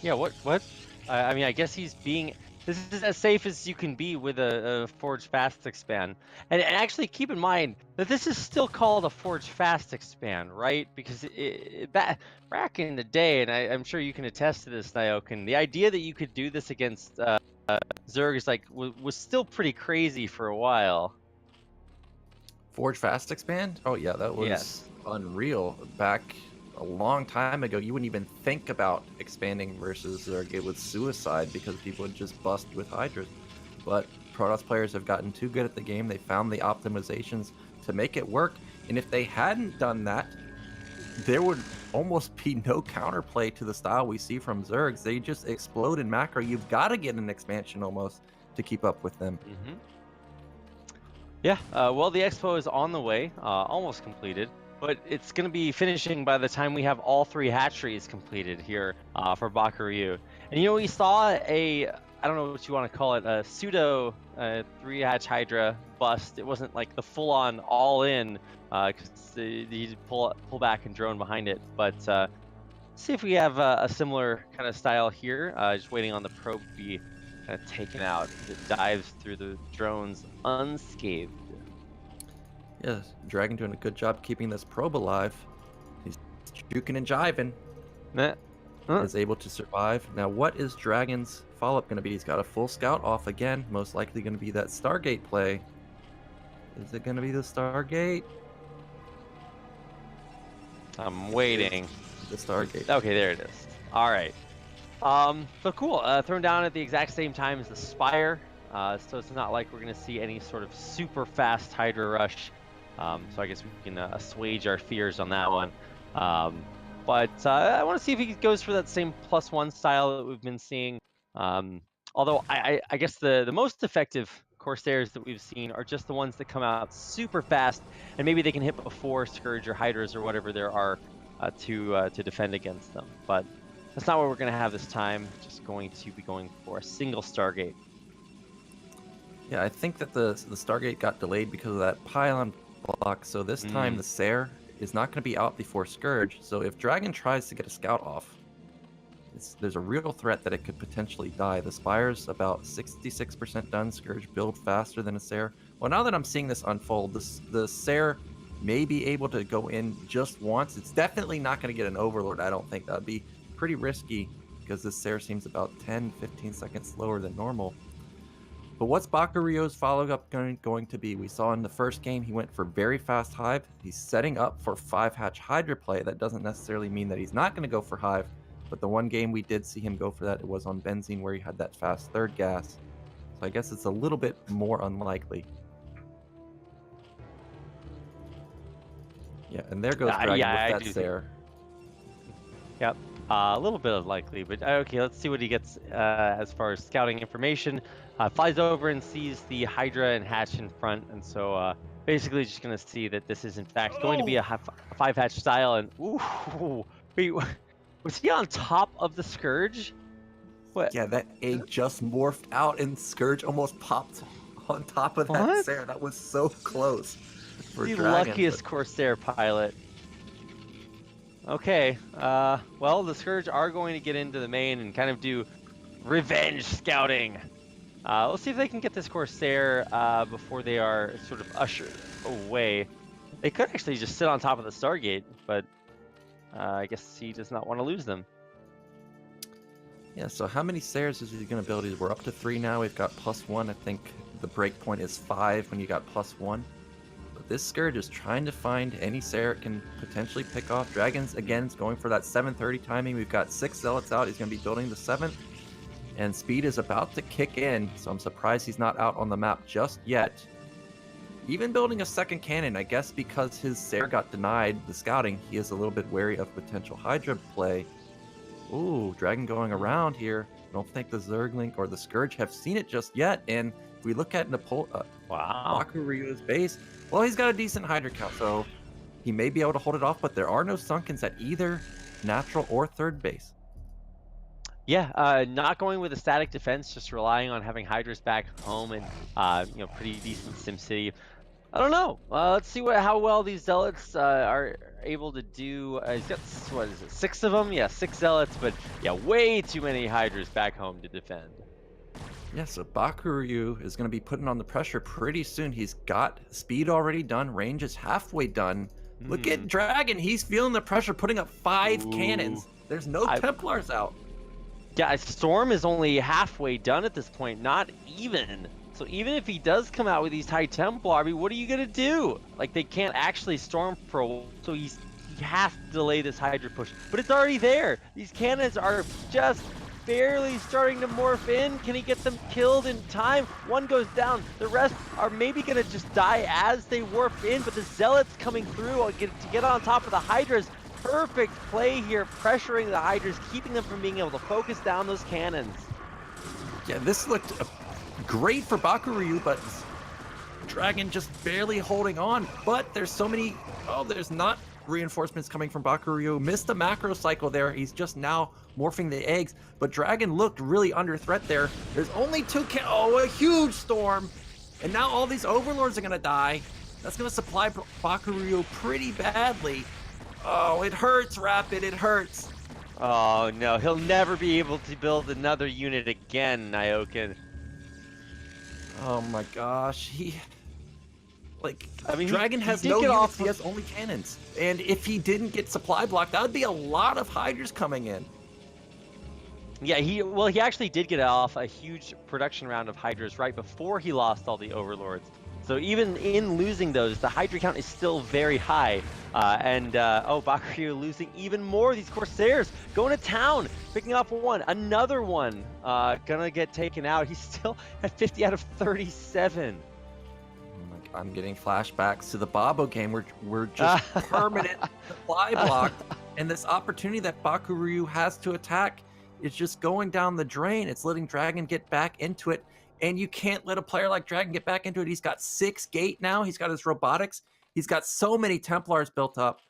Yeah, what? I mean, I guess he's being... This is as safe as you can be with a Forge Fast expand. And actually keep in mind that this is still called a Forge Fast expand, right? Because back in the day, and I'm sure you can attest to this, Nyoken, the idea that you could do this against Zerg is like was still pretty crazy for a while.
Forge Fast expand? Oh yeah, that was unreal. Back a long time ago, you wouldn't even think about expanding versus Zerg. It was suicide because people would just bust with Hydras. But Protoss players have gotten too good at the game. They found the optimizations to make it work. And if they hadn't done that, there would almost be no counterplay to the style we see from Zergs. They just explode in macro. You've got to get an expansion almost to keep up with them.
Mm-hmm. Yeah, well, the expo is on the way, almost completed, but it's going to be finishing by the time we have all 3 hatcheries completed here for Baku Ryu. And you know, we saw I don't know what you want to call it, a pseudo 3-hatch Hydra bust. It wasn't like the full-on all-in, because he did pull back and drone behind it. But see if we have a similar kind of style here. Just waiting on the probe to be kind of taken out as it dives through the drones unscathed.
Yes, Dragon doing a good job keeping this probe alive. He's juking and jiving. Is able to survive. Now, what is Dragon's follow-up going to be? He's got a full scout off again. Most likely going to be that Stargate play. Is it going to be the Stargate?
I'm waiting.
The Stargate.
Okay, there it is. All right. So cool. Thrown down at the exact same time as the Spire. So it's not like we're going to see any sort of super fast Hydra rush. So I guess we can assuage our fears on that one. But I want to see if he goes for that same +1 style that we've been seeing. Although I guess the most effective Corsairs that we've seen are just the ones that come out super fast, and maybe they can hit before Scourge or Hydras or whatever there are to defend against them. But that's not what we're going to have this time. Just going to be going for a single Stargate.
Yeah, I think that the Stargate got delayed because of that pylon block. So this time the Sair is not going to be out before Scourge. So if Dragon tries to get a scout off, there's a real threat that it could potentially die. The Spire's about 66% done. Scourge build faster than a Sair. Well, now that I'm seeing this unfold, the Sair may be able to go in just once. It's definitely not going to get an Overlord, I don't think. That would be pretty risky because this Sair seems about 10-15 seconds slower than normal. But what's Baku Ryu's follow-up going to be? We saw in the first game he went for very fast Hive. He's setting up for 5-hatch Hydra play. That doesn't necessarily mean that he's not going to go for Hive, but the one game we did see him go for that, it was on Benzene where he had that fast third gas. So I guess it's a little bit more unlikely. Yeah, and there goes Dragon with that Sair.
Yep. A little bit unlikely, but okay, let's see what he gets as far as scouting information. Flies over and sees the Hydra and hatch in front, and so basically just going to see that this is in fact going to be a 5-hatch style. And ooh, wait, was he on top of the Scourge? What?
Yeah, that egg just morphed out and Scourge almost popped on top of that Sair. That was so close for
the
Dragon,
luckiest Corsair pilot. Okay, well, the Scourge are going to get into the main and kind of do revenge scouting. Let's see if they can get this Corsair before they are sort of ushered away. They could actually just sit on top of the Stargate, but I guess he does not want to lose them.
Yeah, so how many Sairs is he going to build? We're up to 3 now. We've got +1. I think the break point is 5 when you got +1. But this Scourge is trying to find any Sair it can potentially pick off. Dragons, again, is going for that 7:30 timing. We've got 6 Zealots out. He's going to be building the 7th. And speed is about to kick in, so I'm surprised he's not out on the map just yet. even building a second cannon. I guess because his Sair got denied the scouting, he is a little bit wary of potential Hydra play. Ooh, Dragon going around here. I don't think the Zergling or the Scourge have seen it just yet. And if we look at
Wow.
Bakuryu's base, well, he's got a decent Hydra count, so he may be able to hold it off, but there are no Sunkens at either natural or third base.
Yeah, not going with a static defense, just relying on having Hydras back home and pretty decent SimCity. I don't know. Let's see how well these Zealots are able to do. He's got, what is it, 6 of them? Yeah, 6 Zealots, but yeah, way too many Hydras back home to defend.
Yeah, so Bakuryu is going to be putting on the pressure pretty soon. He's got speed already done. Range is halfway done. Look at Dragon. He's feeling the pressure, putting up 5 cannons. There's no Templars out.
Yeah, Storm is only halfway done at this point, not even. So even if he does come out with these high Templar, I mean, what are you gonna do? Like, they can't actually Storm for a while, so he has to delay this Hydra push. But it's already there. These cannons are just barely starting to morph in. Can he get them killed in time? One goes down. The rest are maybe gonna just die as they warp in, but the Zealots coming through to get on top of the Hydras. Perfect play here, pressuring the Hydras, keeping them from being able to focus down those cannons.
Yeah, this looked great for Bakuryu, but Dragon just barely holding on. But there's so many... Oh, there's not reinforcements coming from Bakuryu. Missed the macro cycle there. He's just now morphing the eggs. But Dragon looked really under threat there. There's only 2 Oh, a huge storm. And now all these overlords are going to die. That's going to supply Bakuryu pretty badly. Oh, it hurts, RAPiD. It hurts.
Oh, no. He'll never be able to build another unit again, Nyoken.
Oh, my gosh.
I mean,
Dragon has no units. He has only cannons. And if he didn't get supply blocked, that would be a lot of Hydras coming in.
Yeah, he actually did get off a huge production round of Hydras right before he lost all the Overlords. So even in losing those, the Hydra count is still very high. Bakuryu losing even more of these Corsairs. Going to town, picking up one, another one. Gonna get taken out. He's still at 50 out of 37.
I'm getting flashbacks to the Babo game where we're just permanent supply blocked. And this opportunity that Bakuryu has to attack is just going down the drain. It's letting Dragon get back into it. And you can't let a player like Dragon get back into it. He's got 6 gate now. He's got his robotics. He's got so many Templars built up.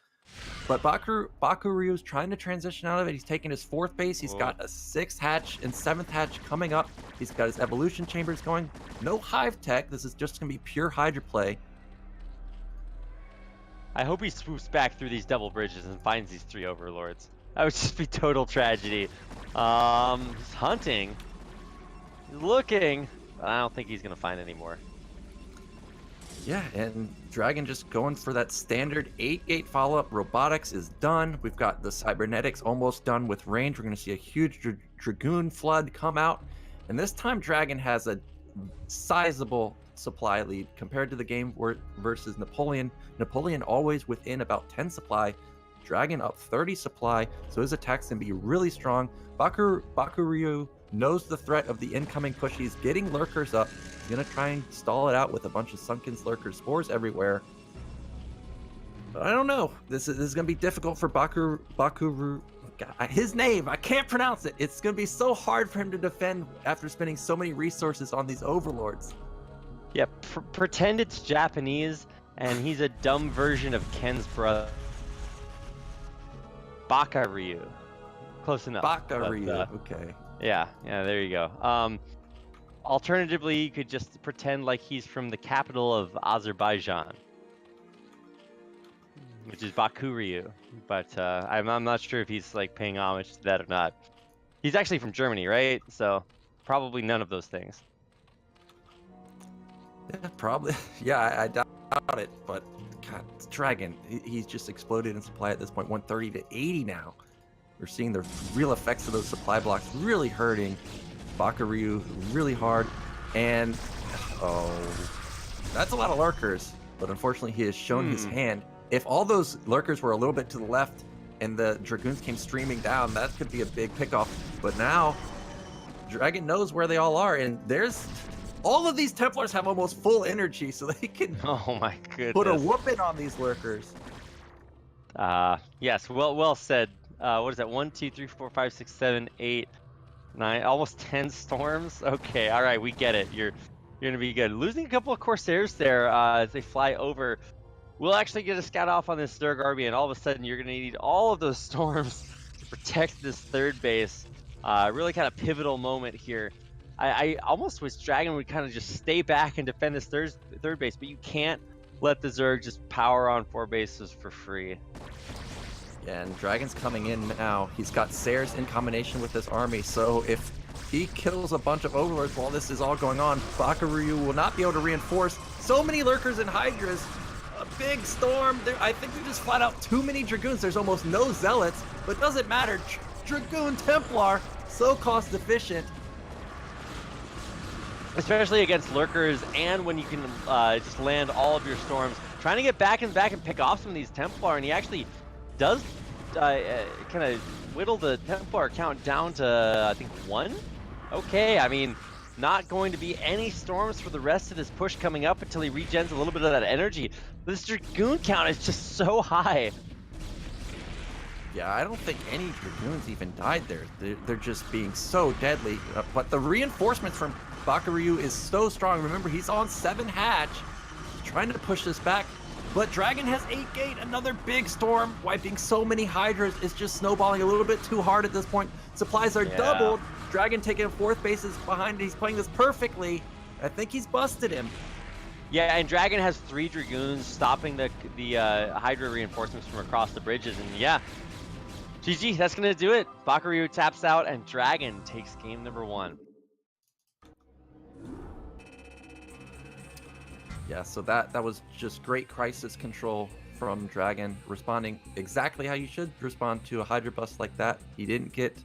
But Bakuryu's trying to transition out of it. He's taking his 4th base. He's got a 6th hatch and 7th hatch coming up. He's got his evolution chambers going. No hive tech. This is just going to be pure Hydra play.
I hope he swoops back through these double bridges and finds these 3 overlords. That would just be total tragedy. He's hunting. He's looking. But I don't think he's going to find any more.
Yeah, and Dragon just going for that standard 8-gate follow-up. Robotics is done. We've got the cybernetics almost done with range. We're going to see a huge Dragoon flood come out. And this time Dragon has a sizable supply lead compared to the game versus Napoleon. Napoleon always within about 10 supply. Dragon up 30 supply, so his attacks can be really strong. Bakuryu knows the threat of the incoming push. He's getting lurkers up. He's going to try and stall it out with a bunch of Sunken's lurker spores everywhere. But I don't know. This is going to be difficult for Bakuru. His name, I can't pronounce it. It's going to be so hard for him to defend after spending so many resources on these overlords.
Yeah, pretend it's Japanese, and he's a dumb version of Ken's brother. Bakuryu. Close enough.
Bakuryu, okay.
Yeah, there you go. Alternatively, you could just pretend like he's from the capital of Azerbaijan, which is Bakuryu. But I'm not sure if he's like paying homage to that or not. He's actually from Germany, right? So probably none of those things.
Yeah, probably. Yeah, I doubt it. But God, Dragon, he's just exploded in supply at this point. 130 to 80 now. We're seeing the real effects of those supply blocks really hurting Bakuryu really hard. And, that's a lot of lurkers. But unfortunately, he has shown his hand. If all those lurkers were a little bit to the left and the Dragoons came streaming down, that could be a big pickoff. But now, Dragon knows where they all are. And there's All of these Templars have almost full energy, so they can
Oh my
put a
goodness.
whooping on these lurkers.
Yes, well said. What is that? 1, 2, 3, 4, 5, 6, 7, 8, 9, almost 10 storms. Okay, all right, we get it. You're gonna be good. Losing a couple of Corsairs there as they fly over. We'll actually get a scout off on this Zerg army, and all of a sudden you're gonna need all of those storms to protect this third base. Really kind of pivotal moment here. I almost wish Dragon would kind of just stay back and defend this third base, but you can't let the Zerg just power on 4 bases for free.
Yeah, and Dragon's coming in now. He's got Sayers in combination with this army, so if he kills a bunch of Overlords while this is all going on, Bakuryu will not be able to reinforce. So many Lurkers and Hydras. A big storm. I think they're just flat out too many Dragoons. There's almost no Zealots, but it doesn't matter. Dragoon Templar, so cost efficient.
Especially against Lurkers, and when you can just land all of your storms. Trying to get back and pick off some of these Templar, and he actually does kind of whittle the Templar count down to, I think, 1? Okay, I mean, not going to be any storms for the rest of this push coming up until he regens a little bit of that energy. This Dragoon count is just so high.
Yeah, I don't think any Dragoons even died there. They're just being so deadly. But the reinforcements from Bakuryu is so strong. Remember, he's on 7 hatch, trying to push this back. But Dragon has 8 gate, another big storm, wiping so many Hydras. It's just snowballing a little bit too hard at this point. Supplies are doubled. Dragon taking 4th bases behind. He's playing this perfectly. I think he's busted him.
Yeah, and Dragon has 3 Dragoons stopping the Hydra reinforcements from across the bridges, and yeah, GG, that's gonna do it. Bakuryu taps out, and Dragon takes game number 1.
Yeah, so that was just great crisis control from Dragon, responding exactly how you should respond to a Hydra bust like that. He didn't get...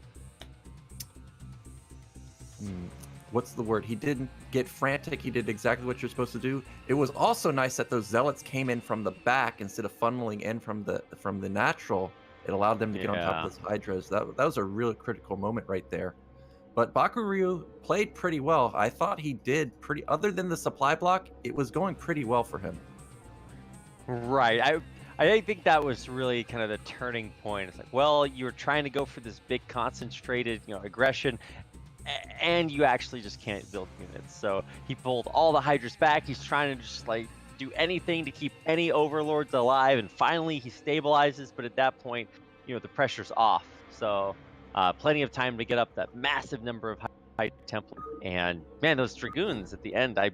what's the word? He didn't get frantic. He did exactly what you're supposed to do. It was also nice that those Zealots came in from the back instead of funneling in from the natural. It allowed them to get on top of those Hydras. That was a really critical moment right there. But Bakuryu played pretty well. I thought he did other than the supply block, it was going pretty well for him.
Right. I think that was really kind of the turning point. It's like, well, you were trying to go for this big concentrated, aggression, and you actually just can't build units. So he pulled all the Hydras back. He's trying to just like do anything to keep any Overlords alive, and finally he stabilizes, but at that point, the pressure's off. So plenty of time to get up that massive number of high Templar. And man, those Dragoons at the end, I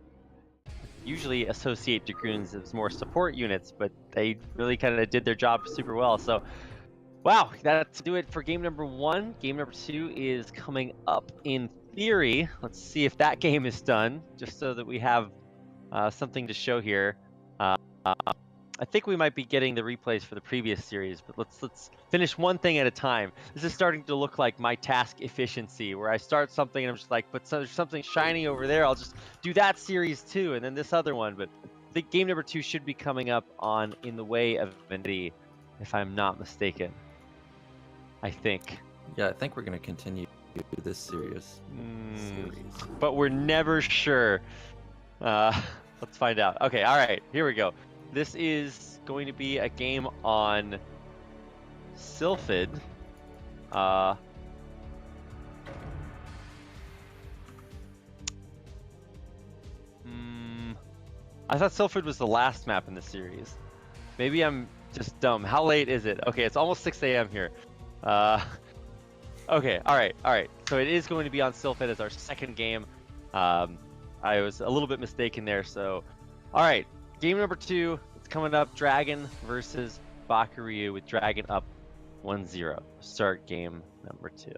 usually associate Dragoons as more support units, but they really kind of did their job super well. So wow, that's do it for game number 1. Game number 2 is coming up in theory. Let's see if that game is done, just so that we have something to show here. I think we might be getting the replays for the previous series, but let's finish one thing at a time. This is starting to look like my task efficiency, where I start something and I'm just like, but there's something shiny over there. I'll just do that series too, and then this other one. But I think game number 2 should be coming up on In the Way of Infinity, if I'm not mistaken. I think.
Yeah, I think we're going to continue this series.
But we're never sure. Let's find out. Okay, all right, here we go. This is going to be a game on Sylphid. I thought Sylphid was the last map in the series. Maybe I'm just dumb. How late is it? Okay, it's almost 6 a.m. here. Okay, all right. So it is going to be on Sylphid as our second game. I was a little bit mistaken there. So, all right, game number 2. It's coming up. Dragon versus Bakuryu, with Dragon up 1-0. Start game number 2.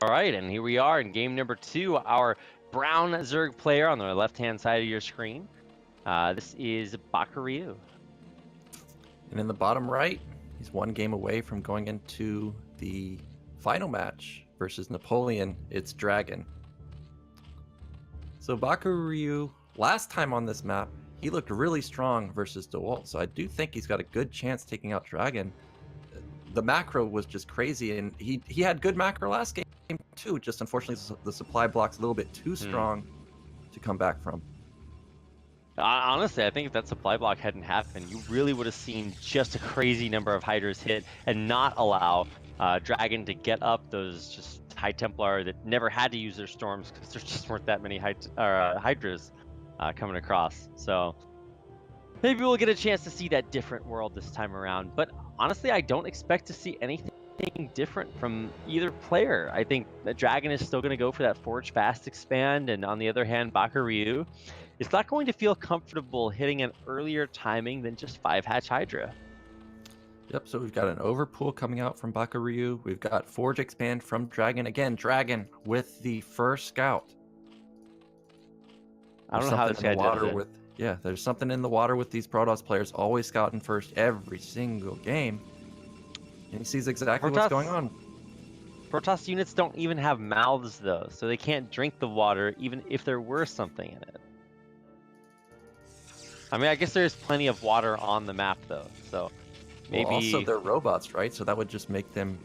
right, and here we are in game number 2. Our brown Zerg player on the left-hand side of your screen. This is Bakuryu.
And in the bottom right, he's one game away from going into the final match versus Napoleon. It's Dragon. So Bakuryu, last time on this map, he looked really strong versus DeWalt. So I do think he's got a good chance taking out Dragon. The macro was just crazy, and he had good macro last game too. Just unfortunately, the supply block's a little bit too strong to come back from.
Honestly, I think if that supply block hadn't happened, you really would have seen just a crazy number of Hydras hit and not allow Dragon to get up those just High Templar that never had to use their storms because there just weren't that many Hydras coming across. So maybe we'll get a chance to see that different world this time around. But honestly, I don't expect to see anything different from either player. I think that Dragon is still going to go for that Forge Fast expand, and on the other hand, Bakuryu is not going to feel comfortable hitting an earlier timing than just 5-hatch Hydra.
Yep, so we've got an overpool coming out from Bakuryu. We've got Forge expand from Dragon. Again, Dragon with the first scout.
I don't know how this guy did it.
Yeah, there's something in the water with these Protoss players always scouting first every single game. And he sees exactly what's going on.
Protoss units don't even have mouths though, so they can't drink the water even if there were something in it. I mean, I guess there's plenty of water on the map though, so maybe...
Well, also they're robots, right? So that would just make them...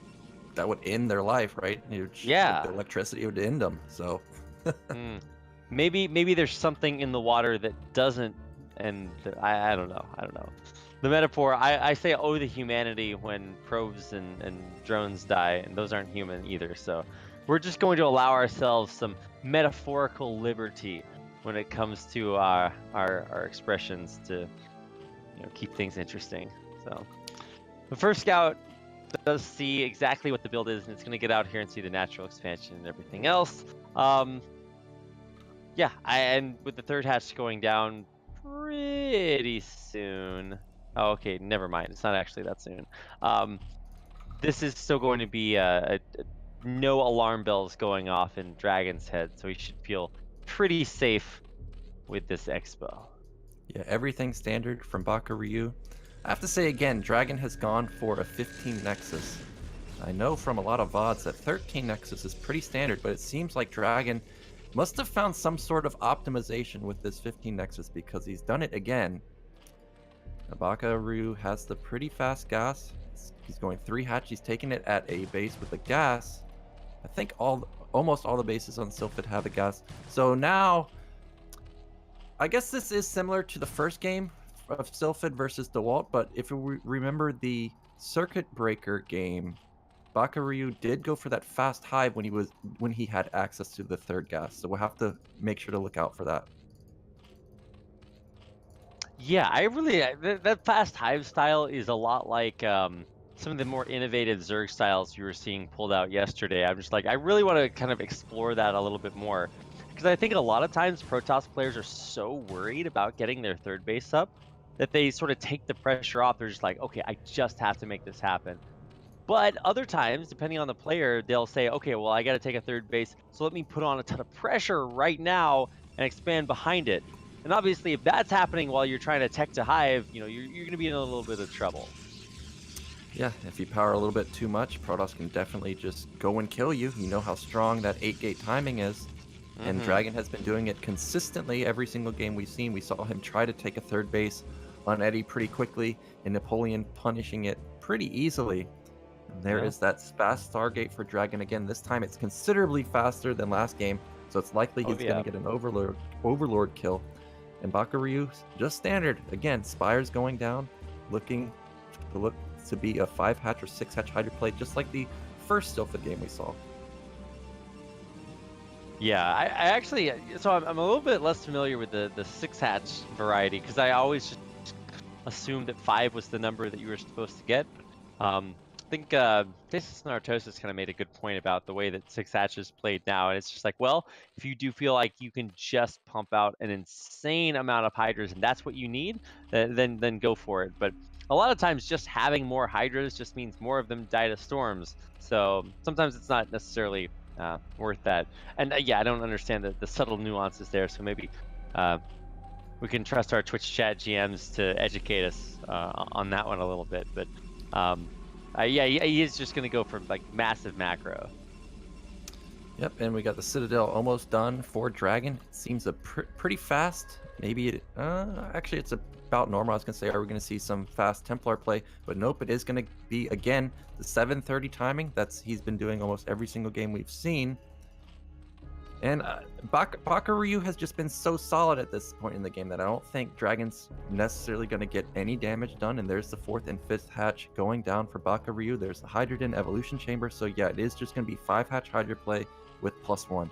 That would end their life, right?
Yeah.
The electricity would end them, so...
Maybe there's something in the water that doesn't, and I don't know. The metaphor, I say the humanity when probes and drones die, and those aren't human either. So we're just going to allow ourselves some metaphorical liberty when it comes to our expressions to keep things interesting. So the first scout does see exactly what the build is, and it's going to get out here and see the natural expansion and everything else. Yeah, and with the third hatch going down pretty soon. Oh, okay, never mind. It's not actually that soon. This is still going to be no alarm bells going off in Dragon's head, so he should feel pretty safe with this expo.
Yeah, everything standard from Bakuryu. I have to say again, Dragon has gone for a 15 Nexus. I know from a lot of VODs that 13 Nexus is pretty standard, but it seems like Dragon must have found some sort of optimization with this 15 Nexus because he's done it again. Bakuryu has the pretty fast gas. He's going 3-hatch. He's taking it at a base with the gas. I think almost all the bases on Sylphid have a gas. So now, I guess this is similar to the first game of Sylphid versus DeWalt, but if you remember the Circuit Breaker game, Bakuryu did go for that fast hive when he had access to the third gas, so we'll have to make sure to look out for that.
Yeah, that fast hive style is a lot like some of the more innovative Zerg styles you were seeing pulled out yesterday. I'm just like, I really want to kind of explore that a little bit more, because I think a lot of times Protoss players are so worried about getting their third base up that they sort of take the pressure off. They're just like, okay, I just have to make this happen. But other times, depending on the player, they'll say, okay, well, I got to take a third base, so let me put on a ton of pressure right now and expand behind it. And obviously, if that's happening while you're trying to tech to hive, you're going to be in a little bit of trouble.
Yeah, if you power a little bit too much, Protoss can definitely just go and kill you. You know how strong that 8-gate timing is. And Dragon has been doing it consistently every single game we've seen. We saw him try to take a third base on Eddie pretty quickly, and Napoleon punishing it pretty easily. And there is that fast Stargate for Dragon again. This time it's considerably faster than last game, so it's likely he's going to get an Overlord kill. And Bakuryu, just standard. Again, Spires going down, looking to be a 5-hatch or 6-hatch Hydra play, just like the first Sylphid game we saw.
Yeah, I actually, so I'm a little bit less familiar with the 6-hatch variety, because I always just assumed that 5 was the number that you were supposed to get. I think Thesis Nartosis kind of made a good point about the way that 6-hatch is played now, and it's just like, well, if you do feel like you can just pump out an insane amount of Hydras and that's what you need, then go for it. But a lot of times just having more Hydras just means more of them die to storms, so sometimes it's not necessarily worth that. And yeah, I don't understand the subtle nuances there, so maybe we can trust our Twitch chat GMs to educate us on that one a little bit. But yeah, he is just going to go for like massive macro.
Yep, and we got the Citadel almost done for Dragon. It seems pretty fast. Maybe it, actually it's about normal. I was gonna say, are we gonna see some fast Templar play? But nope, it is gonna be again the 7:30 timing. He's been doing almost every single game we've seen. And Bakuryu has just been so solid at this point in the game that I don't think Dragon's necessarily going to get any damage done. And there's the 4th and 5th hatch going down for Bakuryu. There's the Hydrogen Evolution Chamber. So yeah, it is just going to be 5 hatch Hydra play with +1.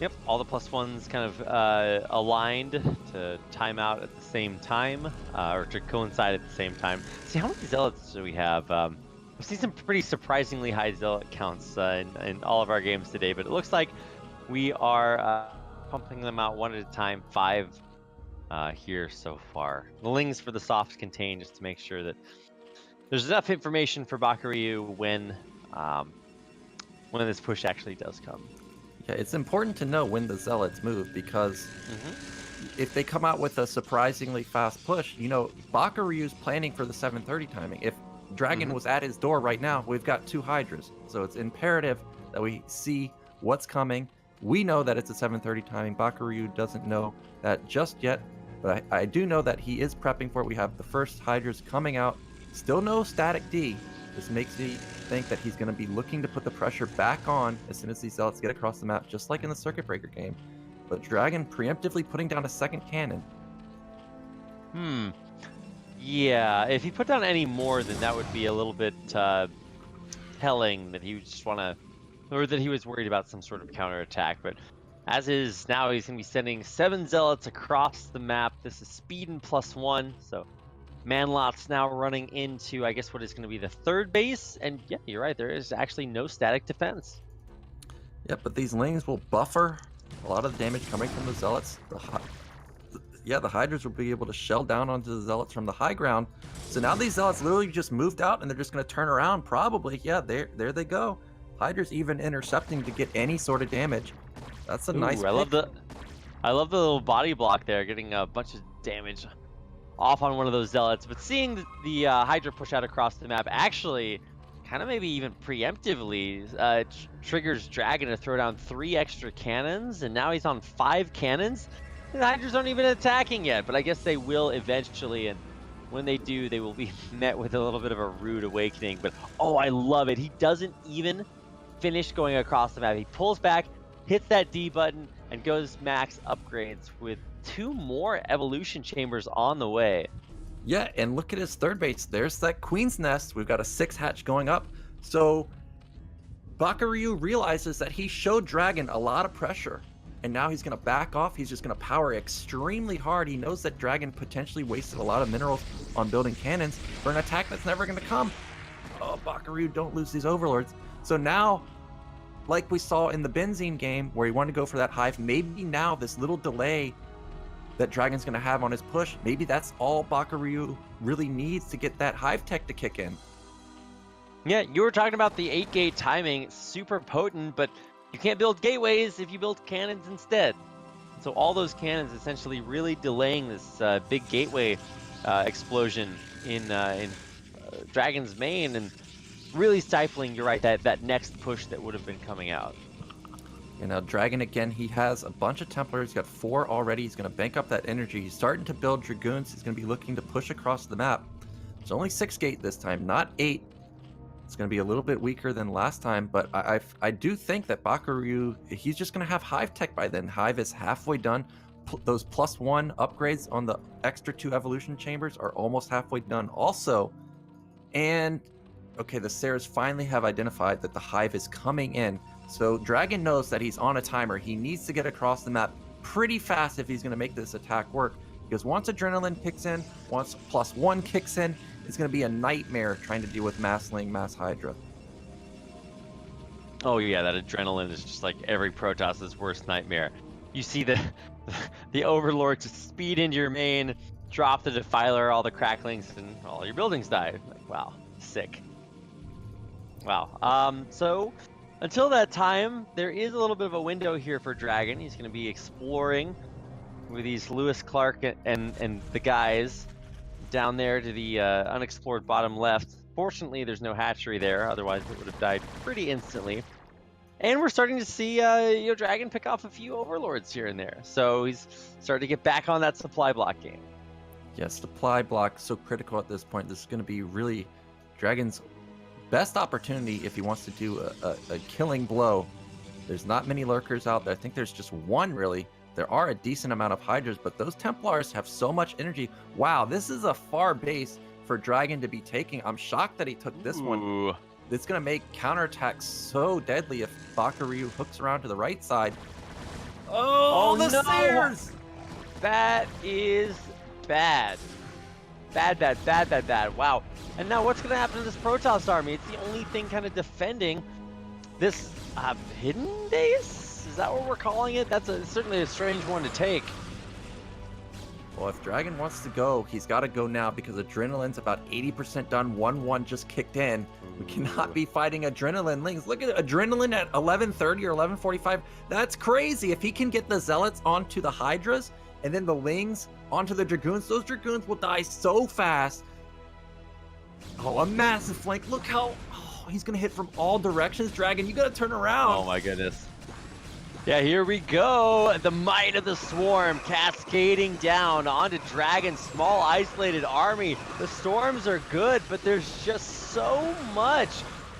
Yep, all the +1s kind of aligned to time out at the same time, or to coincide at the same time. See, how many zealots do we have? We've seen some pretty surprisingly high zealot counts in all of our games today, but it looks like we are pumping them out one at a time, 5 here so far. The lings for the soft contain, just to make sure that there's enough information for Bakuryu when this push actually does come.
Yeah, it's important to know when the zealots move, because if they come out with a surprisingly fast push, you know, Bakuryu's planning for the 7:30 timing. If Dragon was at his door right now, we've got 2 Hydras. So it's imperative that we see what's coming. We know that it's a 7:30 timing. Bakuryu doesn't know that just yet, but I do know that he is prepping for it. We have the first Hydras coming out. Still no static D. This makes me think that he's going to be looking to put the pressure back on as soon as these zealots get across the map, just like in the Circuit Breaker game. But Dragon preemptively putting down a second cannon.
Yeah, if he put down any more, then that would be a little bit telling that he would just want to, or that he was worried about some sort of counterattack. But as is now, he's going to be sending 7 zealots across the map. This is speed and +1, so Manlot's now running into, I guess, what is going to be the 3rd base. And yeah, you're right, there is actually no static defense.
Yep, but these lings will buffer a lot of the damage coming from the zealots. The Hydras will be able to shell down onto the zealots from the high ground. So now these zealots literally just moved out, and they're just going to turn around, probably. Yeah, there they go. Hydras even intercepting to get any sort of damage. That's a nice pick.
I love the little body block there, getting a bunch of damage off on one of those zealots. But seeing the Hydra push out across the map actually kind of maybe even preemptively triggers Dragon to throw down 3 extra cannons, and now he's on 5 cannons. The Hydras aren't even attacking yet, but I guess they will eventually, and when they do, they will be met with a little bit of a rude awakening. But oh, I love it. He doesn't even finish going across the map. He pulls back, hits that D button, and goes max upgrades with 2 more evolution chambers on the way.
Yeah, and look at his 3rd base. There's that Queen's Nest. We've got a 6 hatch going up. So Bakuryu realizes that he showed Dragon a lot of pressure, and now he's going to back off. He's just going to power extremely hard. He knows that Dragon potentially wasted a lot of minerals on building cannons for an attack that's never going to come. Oh, Bakuryu, don't lose these overlords. So now, like we saw in the Benzene game where he wanted to go for that hive, maybe now this little delay that Dragon's going to have on his push, maybe that's all Bakuryu really needs to get that hive tech to kick in.
Yeah, you were talking about the 8-gate timing, super potent, but you can't build gateways if you build cannons instead. So all those cannons essentially really delaying this big gateway explosion in Dragon's main, and really stifling, you're right, that next push that would have been coming out.
You know, Dragon, again, he has a bunch of Templars. He's got 4 already. He's going to bank up that energy. He's starting to build Dragoons. He's going to be looking to push across the map. It's only 6 gate this time, not 8. It's going to be a little bit weaker than last time, but I do think that Bakuryu, he's just going to have Hive Tech by then. Hive is halfway done. Those +1 upgrades on the extra 2 evolution chambers are almost halfway done also. And, okay, the Saras finally have identified that the Hive is coming in. So Dragon knows that he's on a timer. He needs to get across the map pretty fast if he's going to make this attack work. Because once Adrenaline kicks in, once +1 kicks in, it's going to be a nightmare trying to deal with Mass Ling, Mass Hydra.
Oh yeah, that Adrenaline is just like every Protoss's worst nightmare. You see the Overlord just speed into your main, drop the Defiler, all the cracklings, and all your buildings die. Like, wow, sick. Wow. So until that time, there is a little bit of a window here for Dragon. He's going to be exploring with these Lewis, Clark, and the guys down there to the unexplored bottom left. Fortunately, there's no hatchery there. Otherwise, it would have died pretty instantly. And we're starting to see Dragon pick off a few overlords here and there. So he's starting to get back on that supply block game.
Yes, supply block so critical at this point. This is going to be really Dragon's best opportunity if he wants to do a killing blow. There's not many lurkers out there. I think there's just one really. There are a decent amount of Hydras, but those Templars have so much energy. Wow, this is a far base for Dragon to be taking. I'm shocked that he took this one. It's going to make counterattacks so deadly if Bakuryu hooks around to the right side. Oh the
no!
Sears!
That is bad. Bad. Wow. And now what's going to happen to this Protoss army? It's the only thing kind of defending this hidden base? Is that what we're calling it? That's certainly a strange one to take.
Well, if Dragon wants to go, he's got to go now because Adrenaline's about 80% done. 1-1 just kicked in. We cannot be fighting Adrenaline Lings. Look at Adrenaline at 11:30 or 11:45. That's crazy. If he can get the Zealots onto the Hydras and then the Lings onto the Dragoons, those Dragoons will die so fast. Oh, a massive flank. Look how he's going to hit from all directions. Dragon, you got to turn around.
Oh, my goodness. Yeah, here we go. The might of the swarm cascading down onto Dragon's small isolated army. The storms are good, but there's just so much.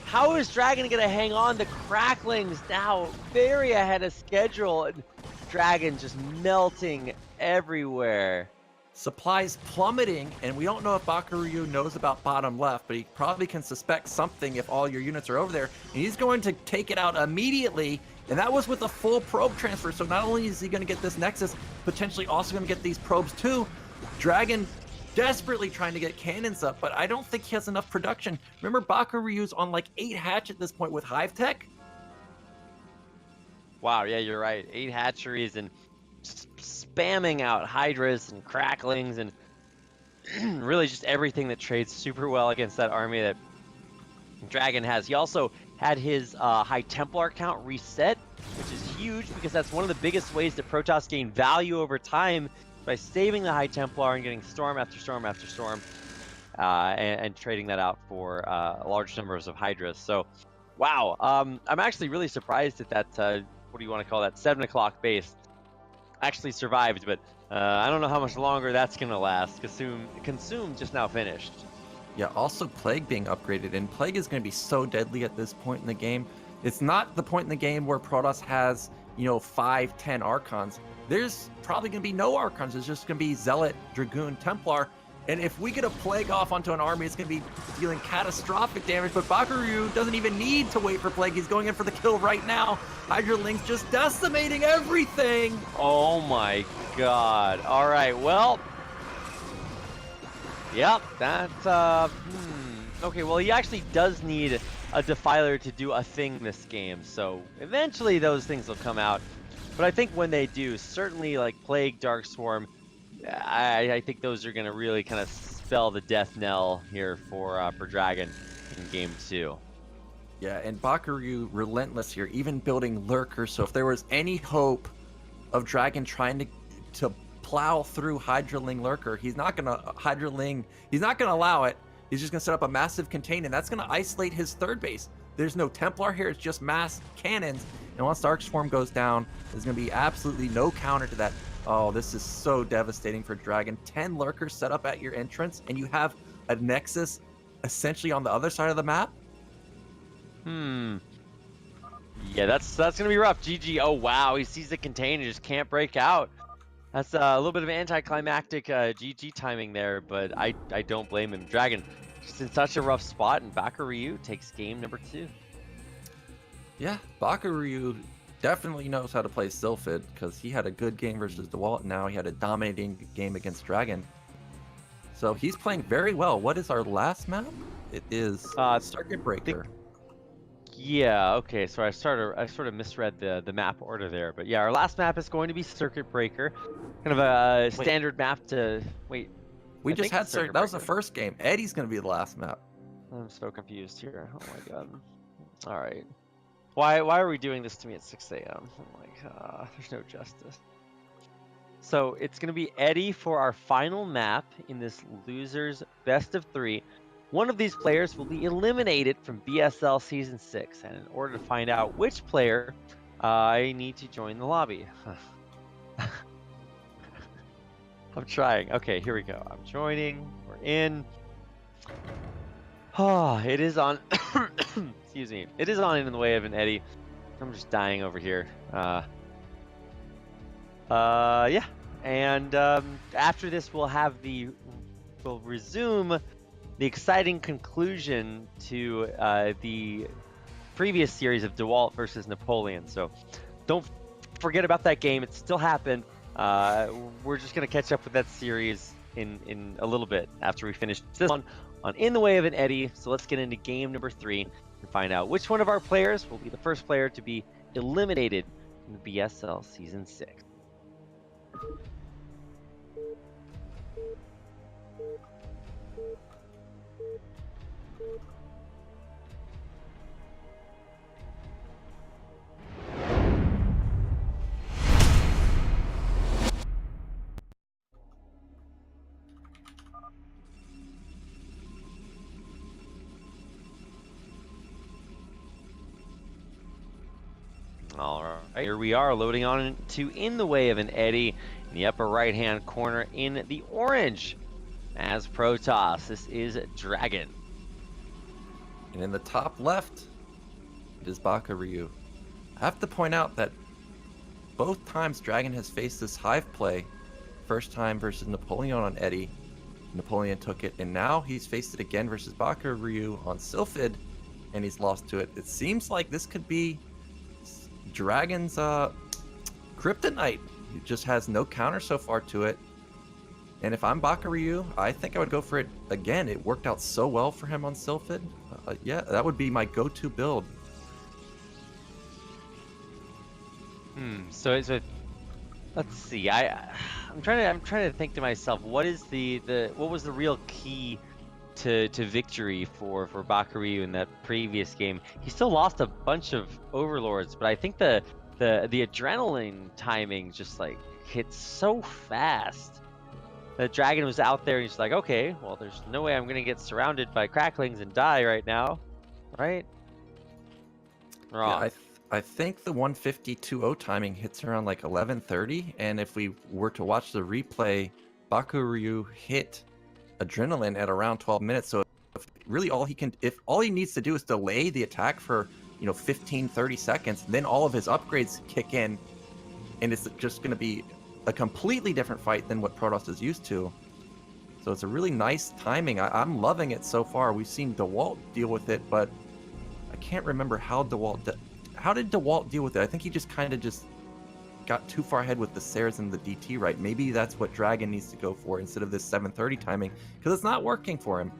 How is Dragon going to hang on? The cracklings now very ahead of schedule. And Dragon just melting everywhere.
Supplies plummeting, and we don't know if Bakuryu knows about bottom left, but he probably can suspect something if all your units are over there. And he's going to take it out immediately. And that was with a full probe transfer. So not only is he going to get this Nexus, potentially also going to get these probes too. Dragon desperately trying to get cannons up, but I don't think he has enough production. Remember, Bakuryu's on like 8 hatch at this point with Hive Tech?
Wow, yeah, you're right. 8 hatcheries and spamming out Hydras and cracklings and really just everything that trades super well against that army that Dragon has. He also had his High Templar count reset, which is huge because that's one of the biggest ways that Protoss gain value over time by saving the High Templar and getting storm after storm after storm and trading that out for large numbers of Hydras. So, wow, I'm actually really surprised that what do you want to call that, 7 o'clock base actually survived, but I don't know how much longer that's going to last. Consume just now finished.
Yeah, also Plague being upgraded, and Plague is going to be so deadly at this point in the game. It's not the point in the game where Protoss has, 5, 10 Archons. There's probably going to be no Archons. It's just going to be Zealot, Dragoon, Templar. And if we get a Plague off onto an army, it's going to be dealing catastrophic damage. But Bakuryu doesn't even need to wait for Plague. He's going in for the kill right now. Hydralings just decimating everything.
Oh my god. All right, well... Yep, that's, okay, well, he actually does need a Defiler to do a thing this game, so eventually those things will come out. But I think when they do, certainly like Plague, Dark Swarm, I think those are going to really kind of spell the death knell here for Dragon in Game 2.
Yeah, and Bakuryu relentless here, even building Lurkers, so if there was any hope of Dragon trying to plow through Hydraling Lurker, he's not gonna allow it. He's just gonna set up a massive contain, and that's gonna isolate his third base. There's no Templar here, it's just mass cannons, and once Dark Swarm goes down, there's gonna be absolutely no counter to that. Oh, this is so devastating for Dragon. 10 Lurkers set up at your entrance, and you have a Nexus essentially on the other side of the map.
Yeah, that's gonna be rough. GG. Oh wow, he sees the contain and just can't break out. That's a little bit of anticlimactic GG timing there, but I don't blame him. Dragon just in such a rough spot, and Bakuryu takes game number 2.
Yeah, Bakuryu definitely knows how to play Sylphid because he had a good game versus DeWalt, and now he had a dominating game against Dragon. So he's playing very well. What is our last map? It is Circuit Breaker.
Yeah, okay, so I sort of misread the map order there, but yeah, our last map is going to be Circuit Breaker, kind of a standard map to
We
I
just
think
had
it's circuit
that was the
breaker.
first game. Eddie's gonna be the last map.
I'm so confused here. Oh my god. All right. Why are we doing this to me at 6 a.m.? I'm like, there's no justice. So it's going to be Eddie for our final map in this losers best of 3. One of these players will be eliminated from BSL Season 6. And in order to find out which player, I need to join the lobby. I'm trying. Okay, here we go. I'm joining. We're in. Oh, it is on. Excuse me. It is on in the way of an Eddie. I'm just dying over here. Yeah. And after this, we'll resume the exciting conclusion to the previous series of DeWalt versus Napoleon. So don't forget about that game. It still happened. We're just gonna catch up with that series in a little bit after we finish this one on In the Way of an Eddie. So let's get into game number 3 and find out which one of our players will be the first player to be eliminated in the BSL Season 6. All right, here we are loading on to In the Way of an Eddie in the upper right-hand corner in the orange as Protoss. This is Dragon.
And in the top left, it is Baka Ryu. I have to point out that both times Dragon has faced this hive play, first time versus Napoleon on Eddie, Napoleon took it, and now he's faced it again versus Baka Ryu on Sylphid, and he's lost to it. It seems like this could be Dragon's kryptonite. He just has no counter so far to it. And if I'm Baka Ryu, I think I would go for it again. It worked out so well for him on Sylphid. Yeah, that would be my go-to build.
So let's see. I'm trying to think to myself, what was the real key to victory for Baka Ryu in that previous game? He still lost a bunch of overlords, but I think the adrenaline timing just like hit so fast. The Dragon was out there and he's like, okay, well, there's no way I'm gonna get surrounded by cracklings and die right now, right? Wrong.
Yeah, I think the 150-2-0 timing hits around like 11:30, and if we were to watch the replay, Baka Ryu hit adrenaline at around 12 minutes. So if all he needs to do is delay the attack for 15-30 seconds, then all of his upgrades kick in, and it's just going to be a completely different fight than what Protoss is used to. So it's a really nice timing. I'm loving it so far. We've seen DeWalt deal with it, but I can't remember how did DeWalt deal with it. I think he just kind of just got too far ahead with the Sares and the DT, right? Maybe that's what Dragon needs to go for instead of this 7:30 timing, because it's not working for him.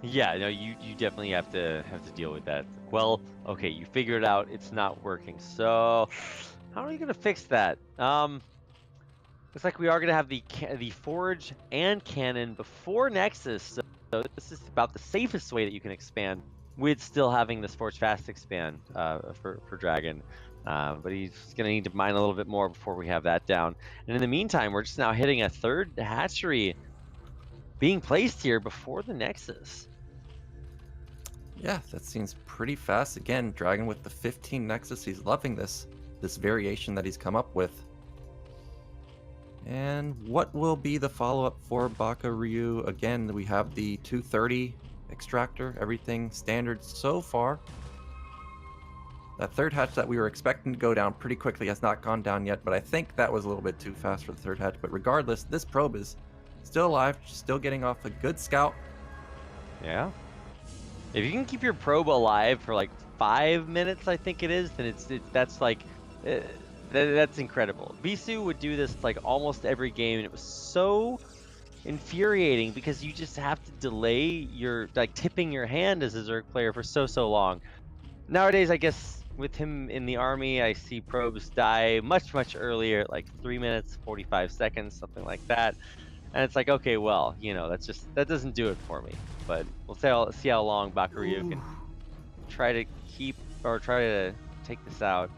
Yeah, no, you definitely have to deal with that. Well, okay, you figured it out. It's not working. So, how are you gonna fix that? Looks like we are gonna have the Forge and Cannon before Nexus. So this is about the safest way that you can expand with still having this Forge Fast expand for Dragon. But he's gonna need to mine a little bit more before we have that down. And in the meantime, we're just now hitting a third hatchery being placed here before the Nexus.
Yeah, that seems pretty fast. Again, Dragon with the 15 Nexus. He's loving this variation that he's come up with. And what will be the follow-up for Baka Ryu? Again, we have the 230 extractor, everything standard so far. That third hatch that we were expecting to go down pretty quickly has not gone down yet, but I think that was a little bit too fast for the third hatch. But regardless, this probe is still alive, still getting off a good scout.
Yeah. If you can keep your probe alive for like 5 minutes, I think it is, then that's incredible. Bisu would do this like almost every game, and it was so infuriating because you just have to delay your tipping your hand as a Zerg player for so long. Nowadays, I guess with him in the army, I see probes die much earlier, like 3 minutes 45 seconds, something like that. And it's like, okay, well, that doesn't do it for me. But we'll see how long Bakuryu
Ooh.
can try to try to take this out.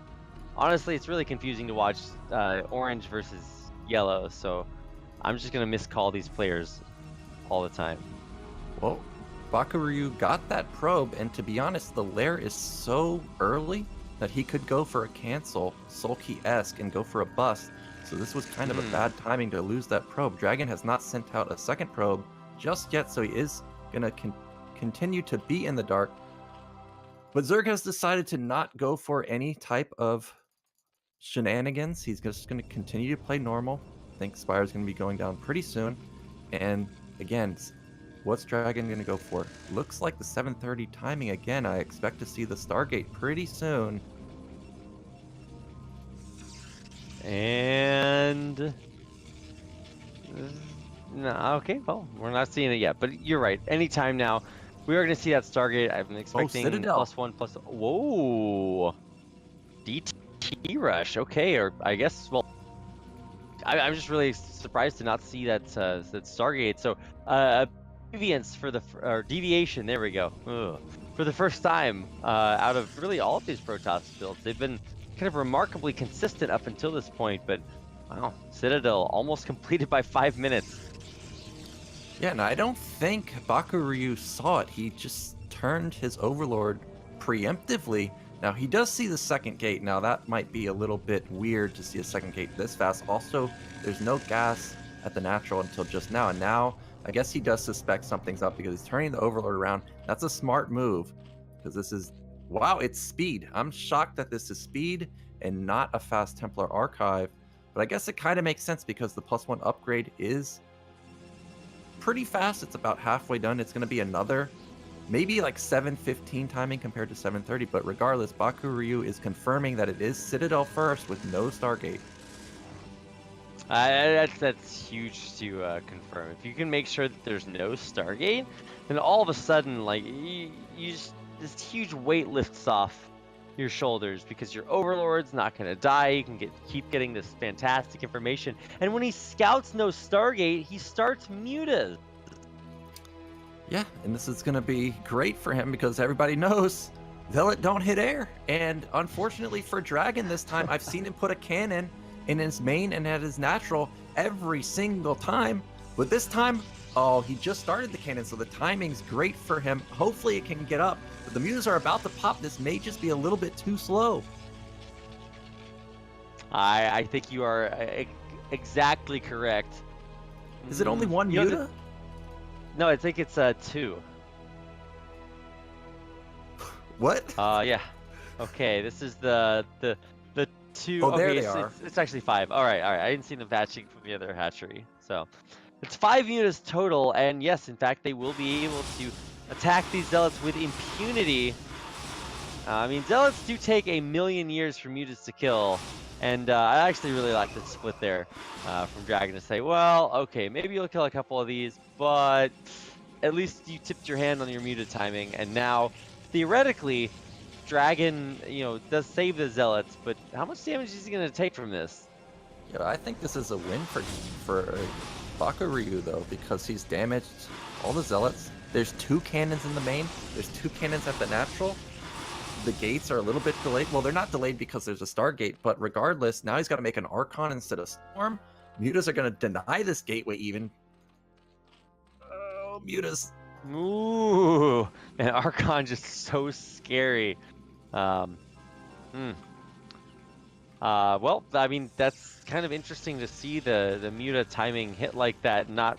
Honestly, it's really confusing to watch orange versus yellow, so I'm just gonna miscall these players all the time.
Well, Bakuryu got that probe, and to be honest, the lair is so early that he could go for a cancel, Sulky-esque, and go for a bust. So this was kind of a bad timing to lose that probe. Dragon has not sent out a second probe just yet, so he is going to continue to be in the dark. But Zerg has decided to not go for any type of shenanigans. He's just going to continue to play normal. I think Spire's going to be going down pretty soon. And again, what's Dragon going to go for? Looks like the 7:30 timing again. I expect to see the Stargate pretty soon.
And no, okay, well, we're not seeing it yet, but you're right. Anytime now, we are going to see that Stargate. I'm expecting
Citadel.
+1 whoa, DT rush. Okay, or I guess, well, I'm just really surprised to not see that Stargate. So, deviance or deviation. There we go. Ugh. For the first time out of really all of these Protoss builds, they've been kind of remarkably consistent up until this point. But wow, Citadel almost completed by 5 minutes.
Yeah, and I don't think Bakuryu saw it. He just turned his Overlord preemptively. Now, he does see the second gate. Now, that might be a little bit weird to see a second gate this fast. Also, there's no gas at the natural until just now. And now, I guess he does suspect something's up because he's turning the Overlord around. That's a smart move because this is... Wow, it's speed. I'm shocked that this is speed and not a fast Templar archive. But I guess it kind of makes sense because the +1 upgrade is pretty fast. It's about halfway done. It's going to be another... maybe like 7:15 timing compared to 7:30, but regardless, Bakuryu is confirming that it is Citadel first with no Stargate.
That's huge to confirm. If you can make sure that there's no Stargate, then all of a sudden, like this huge weight lifts off your shoulders because your Overlord's not gonna die. You can keep getting this fantastic information, and when he scouts no Stargate, he starts mutas.
Yeah, and this is going to be great for him because everybody knows Zealot don't hit air. And unfortunately for Dragon this time, I've seen him put a cannon in his main and at his natural every single time. But this time, oh, he just started the cannon, so the timing's great for him. Hopefully it can get up. But the mutas are about to pop. This may just be a little bit too slow.
I think you are exactly correct.
Is it only one muta?
No, I think it's 2.
What?
Yeah. Okay, this is the 2.
Oh,
okay,
there they are.
It's actually 5. All right. I didn't see them hatching from the other hatchery. So it's 5 mutas total, and yes, in fact, they will be able to attack these Zealots with impunity. I mean, Zealots do take a million years for mutas to kill, and I actually really like the split there from Dragon to say, well, okay, maybe you'll kill a couple of these, but at least you tipped your hand on your muta timing, and now, theoretically, Dragon, does save the Zealots, but how much damage is he going to take from this?
Yeah, I think this is a win for Bakuryu, though, because he's damaged all the Zealots. There's 2 cannons in the main. There's 2 cannons at the natural. The gates are a little bit delayed. Well, they're not delayed because there's a Stargate, but regardless, now he's got to make an Archon instead of Storm. Mutas are going to deny this gateway even. Oh, mutas.
Ooh, and Archon just so scary. Well, I mean, that's kind of interesting to see the muta timing hit like that. Not,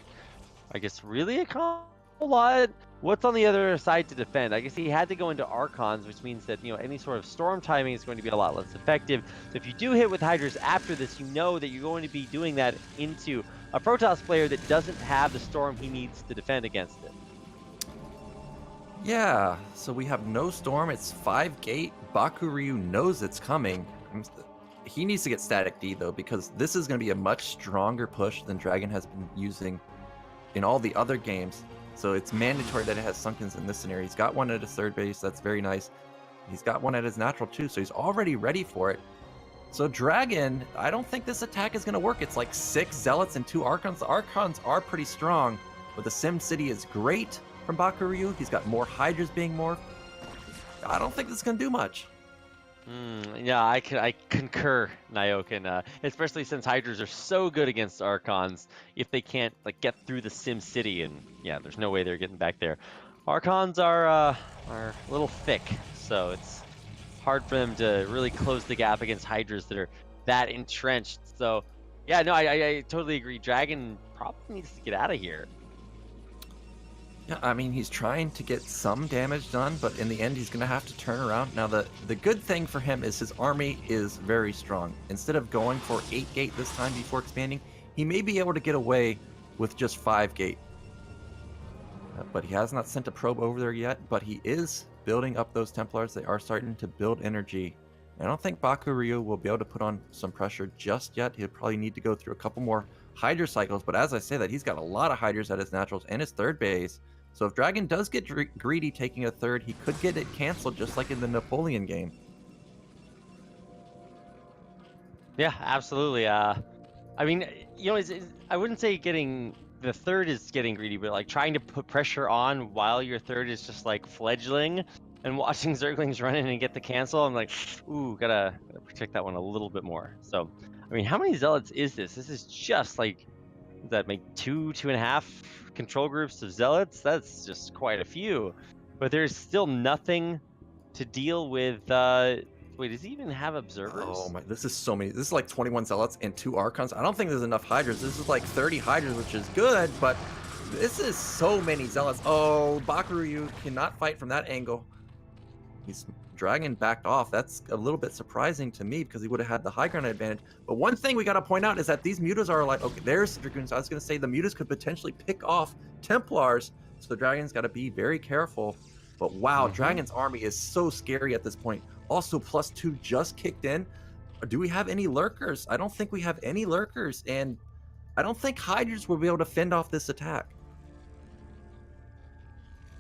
I guess, really a lot. What's on the other side to defend? I guess he had to go into Archons, which means that, any sort of storm timing is going to be a lot less effective. So if you do hit with Hydras after this, you know that you're going to be doing that into a Protoss player that doesn't have the storm he needs to defend against it.
Yeah, so we have no storm. It's 5 gate. Bakuryu knows it's coming. He needs to get static D, though, because this is going to be a much stronger push than Dragon has been using in all the other games. So it's mandatory that it has Sunkens in this scenario. He's got one at his third base. That's very nice. He's got one at his natural, too, so he's already ready for it. So Dragon, I don't think this attack is going to work. It's like 6 Zealots and 2 Archons. The Archons are pretty strong, but the Sim City is great from Bakuryu. He's got more Hydras being morphed. I don't think this is going to do much.
Yeah, I concur, Nyoken. Especially since Hydras are so good against Archons. If they can't like get through the Sim City, and yeah, there's no way they're getting back there. Archons are a little thick, so it's hard for them to really close the gap against Hydras that are that entrenched. So yeah, no, I totally agree. Dragon probably needs to get out of here.
Yeah, I mean, he's trying to get some damage done, but in the end, he's going to have to turn around. Now, the good thing for him is his army is very strong. Instead of going for 8 gate this time before expanding, he may be able to get away with just 5 gate. But he has not sent a probe over there yet, but he is building up those Templars. They are starting to build energy. I don't think Bakuryu will be able to put on some pressure just yet. He'll probably need to go through a couple more Hydra cycles, but as I say that, he's got a lot of Hydras at his naturals and his third base. So if Dragon does get greedy taking a third, he could get it canceled just like in the Napoleon game.
Yeah, absolutely. I mean, you know, I wouldn't say getting the third is getting greedy, but like trying to put pressure on while your third is just like fledgling and watching Zerglings run in and get the cancel. I'm like, ooh, gotta protect that one a little bit more. So, I mean, how many Zealots is this? This is just like, that make 2.5 control groups of Zealots. That's just quite a few, but there's still nothing to deal with. Wait, does he even have observers?
Oh my, this is so many. This is like 21 Zealots and 2 Archons. I don't think there's enough Hydras. This is like 30 Hydras, which is good, but this is so many Zealots. Oh, Bakuryu cannot fight from that angle. He's Dragon backed off. That's a little bit surprising to me because he would have had the high ground advantage. But one thing we got to point out is that these mutas are like, okay, there's Dragoons. I was going to say the mutas could potentially pick off Templars, so the Dragon's got to be very careful. But wow, Dragon's army is so scary at this point. Also, +2 just kicked in. Do we have any lurkers? I don't think we have any lurkers, and I don't think Hydras will be able to fend off this attack.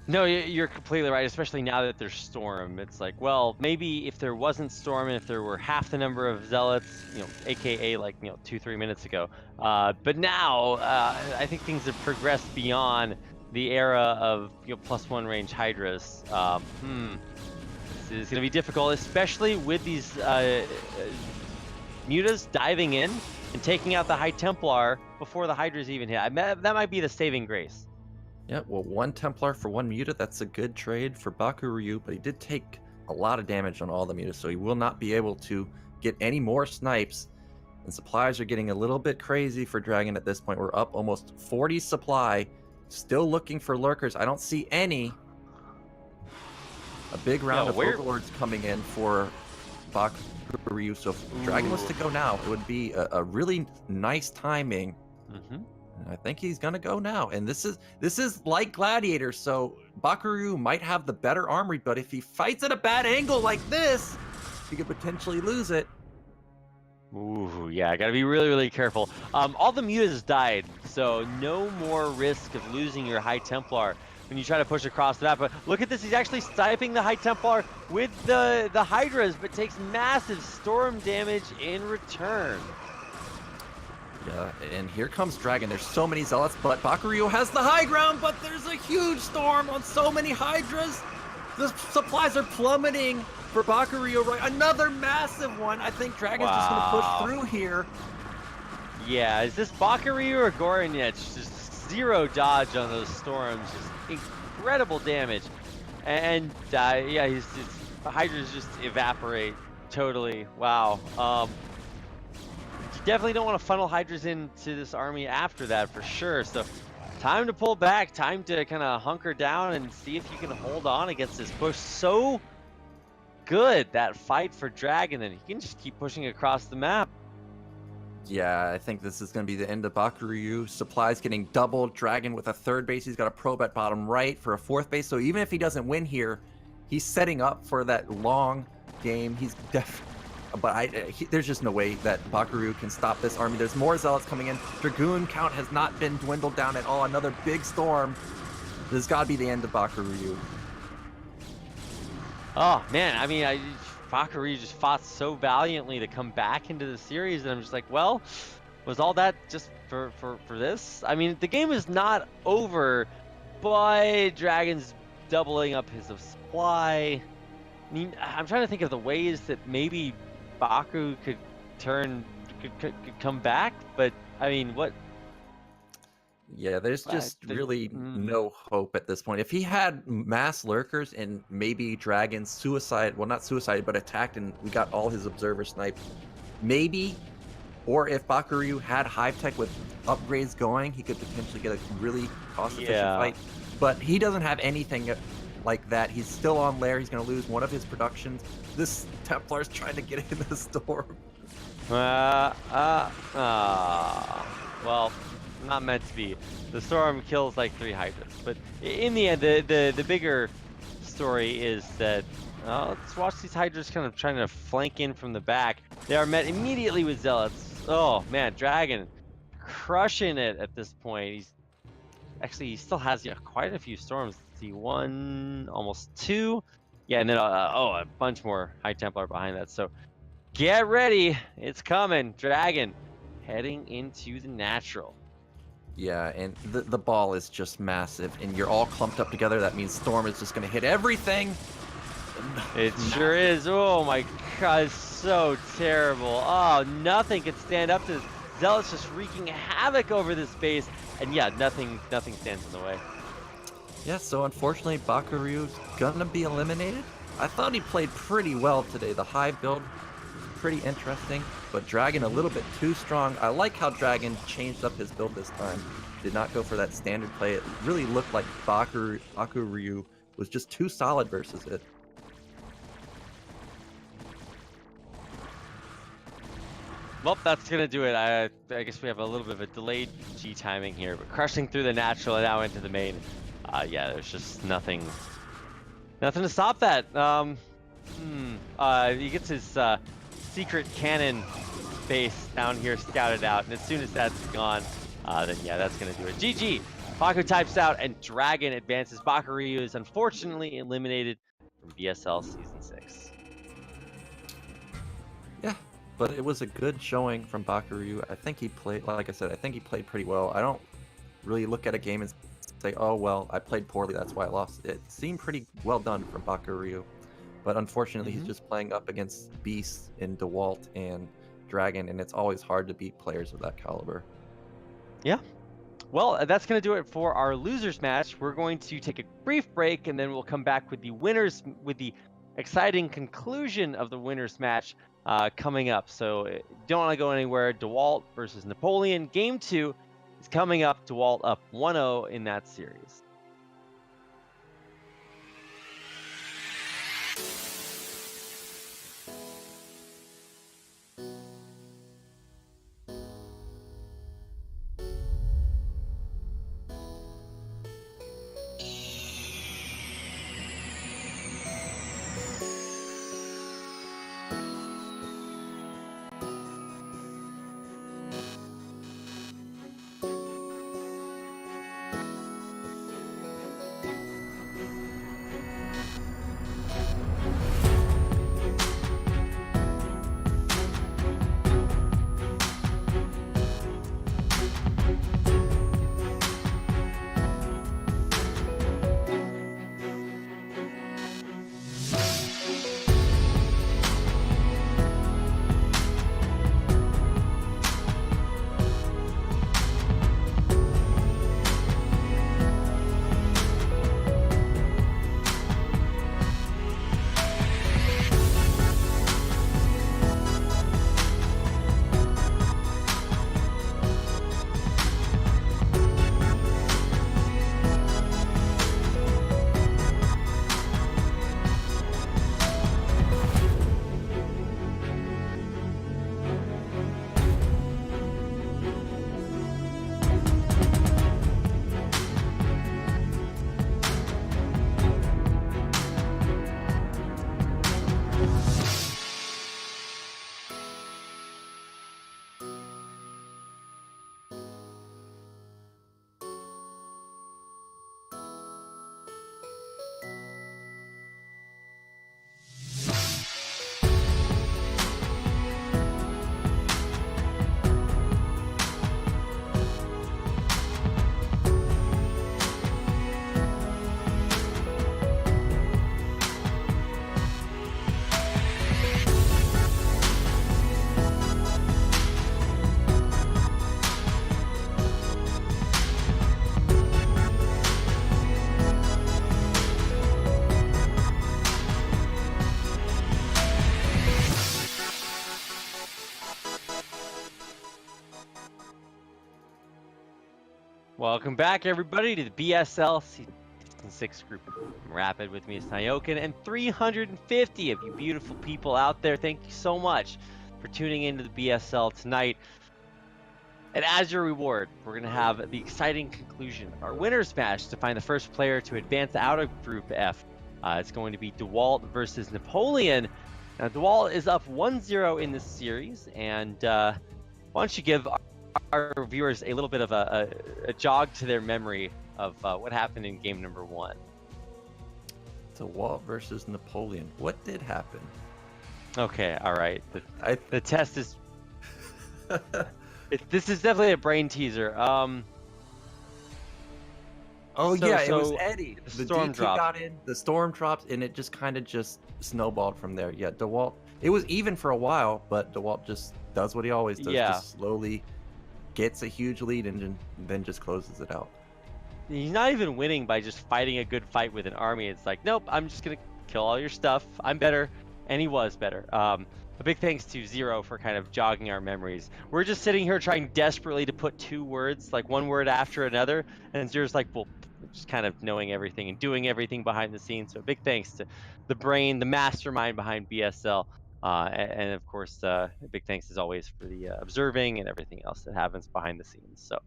No, you're completely right, especially now that there's Storm. It's like, well, maybe if there wasn't Storm and if there were half the number of Zealots, you know, aka like, you know, 2-3 minutes ago. But now, I think things have progressed beyond the era of, you know, +1 range Hydras. This is going to be difficult, especially with these mutas diving in and taking out the High Templar before the Hydras even hit. That might be the saving grace.
Yeah, well, 1 Templar for 1 muta, that's a good trade for Bakuryu, but he did take a lot of damage on all the mutas, so he will not be able to get any more snipes. And supplies are getting a little bit crazy for Dragon at this point. We're up almost 40 supply, still looking for lurkers. I don't see any. A big round of Overlords coming in for Bakuryu, so if Dragon was to go now, it would be a really nice timing. I think he's gonna go now, and this is like Gladiator, so Bakuryu might have the better armory, but if he fights at a bad angle like this, he could potentially lose it.
Ooh, yeah, gotta be really, really careful. All the mutas died, so no more risk of losing your High Templar when you try to push across the map. But look at this, he's actually sniping the High Templar with the Hydras, but takes massive storm damage in return.
Yeah, and here comes Dragon. There's so many Zealots, but Bakuryu has the high ground, but there's a huge storm on so many Hydras. The supplies are plummeting for Bakuryu, right? Another massive one. I think Dragon's just going to push through here.
Yeah, is this Bakuryu or Goran? Yeah, it's just zero dodge on those storms. Just incredible damage. And yeah, the Hydras just evaporate totally. Wow. Definitely don't want to funnel Hydras into this army after that for sure. So time to pull back, time to kind of hunker down and see if you can hold on against this push. So good, that fight for Dragon, and he can just keep pushing across the map.
Yeah, I think this is going to be the end of Bakuryu. Supplies getting doubled. Dragon with a third base. He's got a probe at bottom right for a fourth base. So even if he doesn't win here, he's setting up for that long game. He's definitely... But there's just no way that Bakuryu can stop this army. There's more Zealots coming in. Dragoon count has not been dwindled down at all. Another big storm. This has got to be the end of Bakuryu.
Oh, man. I mean, Bakary just fought so valiantly to come back into the series, and I'm just like, well, was all that just for this? I mean, the game is not over, but Dragon's doubling up his supply. I mean, I'm trying to think of the ways that maybe Baku could come back, but I mean, what?
Yeah, there's just really no hope at this point. If he had mass lurkers and maybe Dragon suicide, well, not suicide, but attacked, and we got all his observer sniped, maybe. Or if Bakuryu had Hive Tech with upgrades going, he could potentially get a really cost-efficient fight. But he doesn't have anything like that. He's still on Lair. He's going to lose one of his productions. This Templar's trying to get in the storm.
Well, not meant to be. The storm kills like 3 Hydras, but in the end, the bigger story is that let's watch these Hydras kind of trying to flank in from the back. They are met immediately with Zealots. Oh man, Dragon crushing it at this point. He still has quite a few storms. Let's see, 1, almost 2. Yeah, and then a bunch more High Templar behind that. So get ready, it's coming. Dragon heading into the natural.
Yeah, and the ball is just massive, and you're all clumped up together. That means Storm is just going to hit everything.
It sure is. Oh my god, it's so terrible. Oh, nothing can stand up to this. Zealot's just wreaking havoc over this base, and yeah, nothing stands in the way.
Yeah, so unfortunately, Bakuryu's gonna be eliminated. I thought he played pretty well today. The Hive build, pretty interesting, but Dragon a little bit too strong. I like how Dragon changed up his build this time. Did not go for that standard play. It really looked like Bakuryu was just too solid versus it.
Well, that's gonna do it. I guess we have a little bit of a delayed G timing here, but crushing through the natural and now into the main. Yeah, there's just nothing to stop that. He gets his secret cannon base down here scouted out, and as soon as that's gone, then yeah, that's gonna do it. GG. Baku types out, and Dragon advances. Bakuryu is unfortunately eliminated from BSL Season 6.
Yeah, but it was a good showing from Bakuryu. I think he played, like I said, I think he played pretty well. I don't really look at a game and say, oh, well, I played poorly, that's why I lost. It seemed pretty well done from Bakuryu. But unfortunately, he's just playing up against Beast and DeWalt and Dragon, and it's always hard to beat players of that caliber.
Yeah. Well, that's going to do it for our losers match. We're going to take a brief break, and then we'll come back with the winners, with the exciting conclusion of the winners match coming up. So don't want to go anywhere. DeWalt versus Napoleon. Game 2 is coming up. DeWalt up 1-0 in that series. Welcome back, everybody, to the BSL6 group. I'm RAPiD. With me is Nyoken, and 350 of you beautiful people out there. Thank you so much for tuning into the BSL tonight. And as your reward, we're going to have the exciting conclusion of our winners match to find the first player to advance out of Group F. It's going to be DeWalt versus Napoleon. Now, DeWalt is up 1-0 in this series, and why don't you give our viewers a little bit of a jog to their memory of what happened in game number 1.
DeWalt versus Napoleon. What did happen?
Okay, all right. The test is... this is definitely a brain teaser.
It was Eddie. The
storm
DT
dropped.
got in, the storm dropped, and it just kind of snowballed from there. Yeah, DeWalt, it was even for a while, but DeWalt just does what he always does, just slowly gets a huge lead and then just closes it out.
He's not even winning by just fighting a good fight with an army. It's like, nope, I'm just going to kill all your stuff. I'm better. And he was better. A big thanks to Zero for kind of jogging our memories. We're just sitting here trying desperately to put two words, like one word after another, and Zero's like, well, just kind of knowing everything and doing everything behind the scenes. So big thanks to the brain, the mastermind behind BSL. And of course, big thanks as always for the observing and everything else that happens behind the scenes. So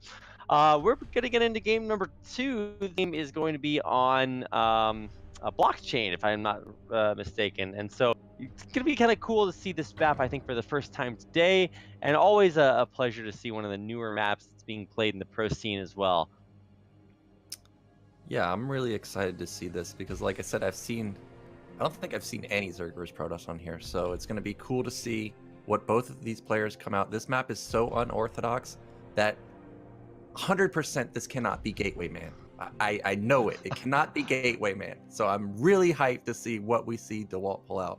we're going to get into game number 2. The game is going to be on a blockchain, if I'm not mistaken. And so it's going to be kind of cool to see this map, I think, for the first time today. And always a pleasure to see one of the newer maps that's being played in the pro scene as well.
Yeah, I'm really excited to see this because, like I said, I don't think I've seen any Zerg vs Protoss on here, so it's going to be cool to see what both of these players come out. This map is so unorthodox that 100% this cannot be Gateway Man. I know it. It cannot be Gateway Man. So I'm really hyped to see what we see DeWalt pull out.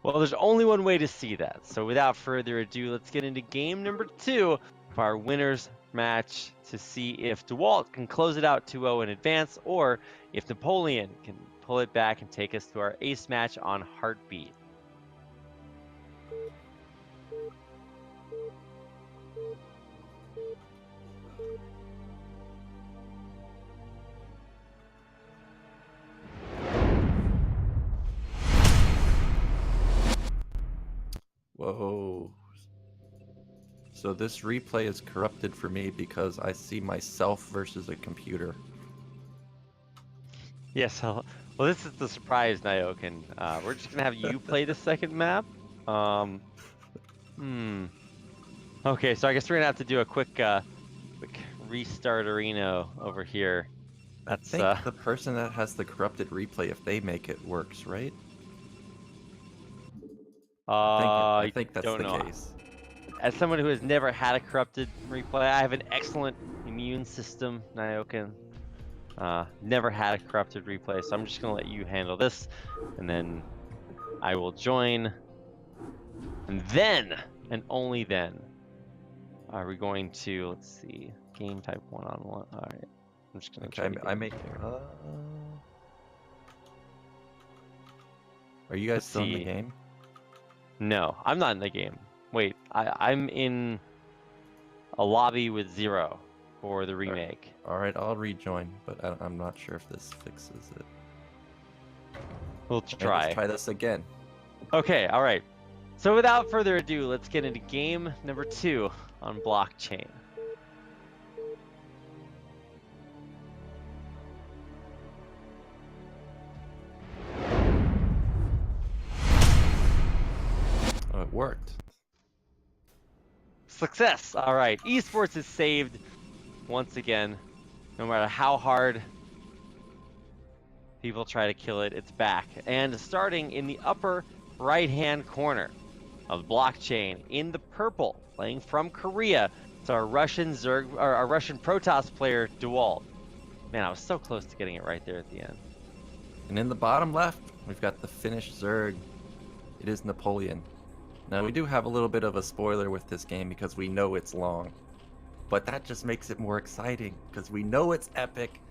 Well, there's only one way to see that. So without further ado, let's get into game number 2 of our winners match to see if DeWalt can close it out 2-0 in advance, or if Napoleon can pull it back and take us to our ace match on RAPiD.
Whoa. So this replay is corrupted for me because I see myself versus a computer.
Yes, well, this is the surprise, Nyoken. We're just gonna have you play the second map. Okay, so I guess we're gonna have to do a quick restart Areno over here. That's
I think the person that has the corrupted replay, if they make it, works, right? I think that's the case.
As someone who has never had a corrupted replay, I have an excellent immune system, Nyoken. Never had a corrupted replay, so I'm just gonna let you handle this, and then I will join. And then, and only then, are we going to, let's see, game type 1-on-1. All right, I'm just gonna.
Okay, I make. Are you guys still in the game?
No, I'm not in the game. Wait, I'm in a lobby with Zero for the remake.
All right, I'll rejoin, but I'm not sure if this fixes it.
We'll try.
Let's try this again.
Okay, all right. So without further ado, let's get into game number 2 on blockchain.
Oh, it worked.
Success! All right, esports is saved once again. No matter how hard people try to kill it, it's back. And starting in the upper right-hand corner of blockchain, in the purple, playing from Korea, it's our Russian Zerg, or our Russian Protoss player, DeWalt. Man, I was so close to getting it right there at the end.
And in the bottom left, we've got the Finnish Zerg. It is Napoleon. Now, we do have a little bit of a spoiler with this game because we know it's long. But that just makes it more exciting because we know it's epic.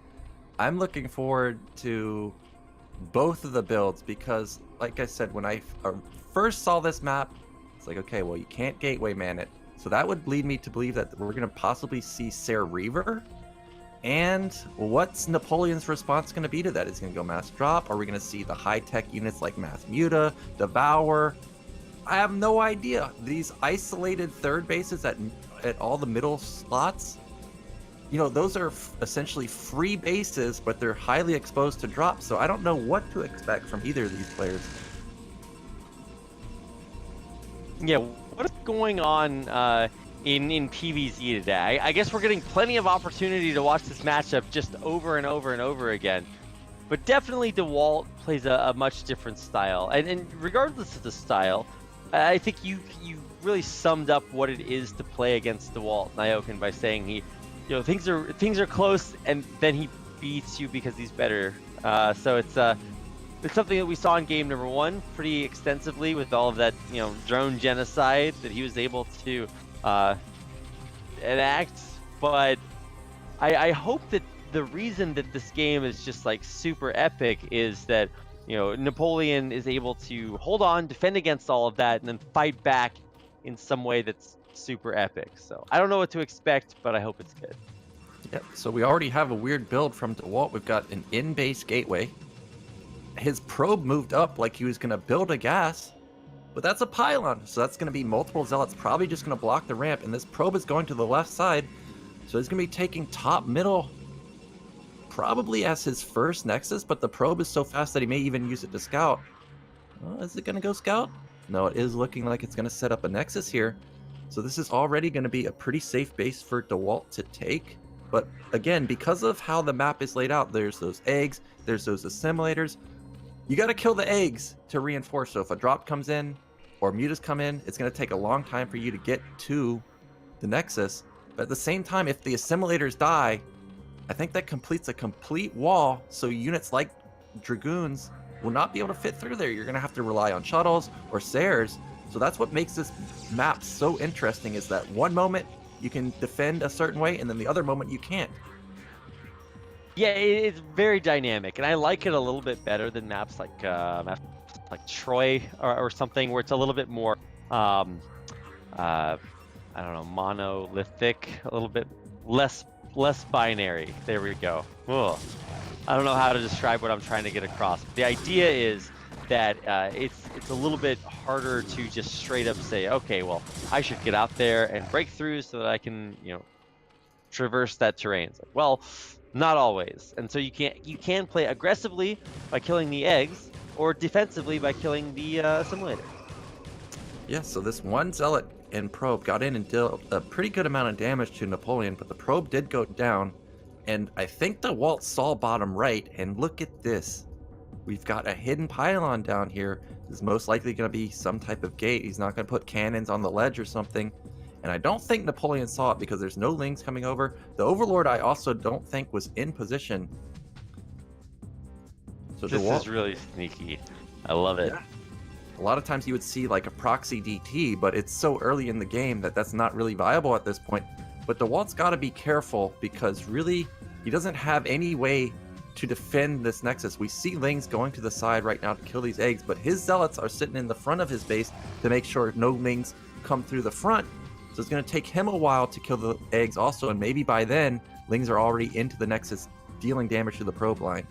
I'm looking forward to both of the builds because, like I said, when I first saw this map, it's like, okay, well, you can't Gateway Man it. So that would lead me to believe that we're going to possibly see Sarah Reaver. And what's Napoleon's response going to be to that? Is he going to go Mass Drop? Are we going to see the high-tech units like Mass Muta, Devour? I have no idea. These isolated third bases at all the middle slots, you know, those are essentially free bases, but they're highly exposed to drops. So I don't know what to expect from either of these players.
Yeah, what is going on in PvZ today? I guess we're getting plenty of opportunity to watch this matchup just over and over and over again. But definitely DeWalt plays a much different style. And regardless of the style, I think you really summed up what it is to play against DeWalt Nyoken by saying things are close, and then he beats you because he's better. So it's something that we saw in game number 1 pretty extensively with all of that drone genocide that he was able to enact. But I hope that the reason that this game is just like super epic is that Napoleon is able to hold on, defend against all of that, and then fight back in some way that's super epic. So I don't know what to expect, but I hope it's good.
Yep, so we already have a weird build from DeWalt. We've got an in-base gateway. His probe moved up like he was going to build a gas, but that's a pylon, so that's going to be multiple zealots probably just going to block the ramp, and this probe is going to the left side, so he's going to be taking top middle probably as his first nexus, but the probe is so fast that he may even use it to scout. Is it going to go scout? No, it is looking like it's going to set up a nexus here. So this is already going to be a pretty safe base for DeWalt to take. But again, because of how the map is laid out, there's those eggs, there's those assimilators. You got to kill the eggs to reinforce. So if a drop comes in or mutas come in, it's going to take a long time for you to get to the nexus. But at the same time, if the assimilators die, I think that completes a complete wall, so units like Dragoons will not be able to fit through there. You're going to have to rely on shuttles or Sares. So that's what makes this map so interesting, is that one moment you can defend a certain way, and then the other moment you can't.
Yeah, it's very dynamic, and I like it a little bit better than maps like Troy or something, where it's a little bit more, I don't know, monolithic, a little bit less binary. There we go. Ugh. I don't know how to describe what I'm trying to get across. The idea is that it's a little bit harder to just straight up say, okay, well, I should get out there and break through so that I can, traverse that terrain. It's like, well, not always. And so you can play aggressively by killing the eggs, or defensively by killing the assimilator.
Yeah, so this one zealot and probe got in and dealt a pretty good amount of damage to Napoleon, but the probe did go down, and I think the DeWalt saw bottom right, and look at this. We've got a hidden pylon down here. This is most likely going to be some type of gate. He's not going to put cannons on the ledge or something, and I don't think Napoleon saw it because there's no lings coming over. The Overlord I also don't think was in position. So
this is really sneaky. I love it.
Yeah. A lot of times you would see like a proxy DT, but it's so early in the game that that's not really viable at this point. But DeWalt's got to be careful, because really he doesn't have any way to defend this nexus. We see lings going to the side right now to kill these eggs, but his zealots are sitting in the front of his base to make sure no lings come through the front. So it's going to take him a while to kill the eggs also, and maybe by then lings are already into the nexus dealing damage to the probe line.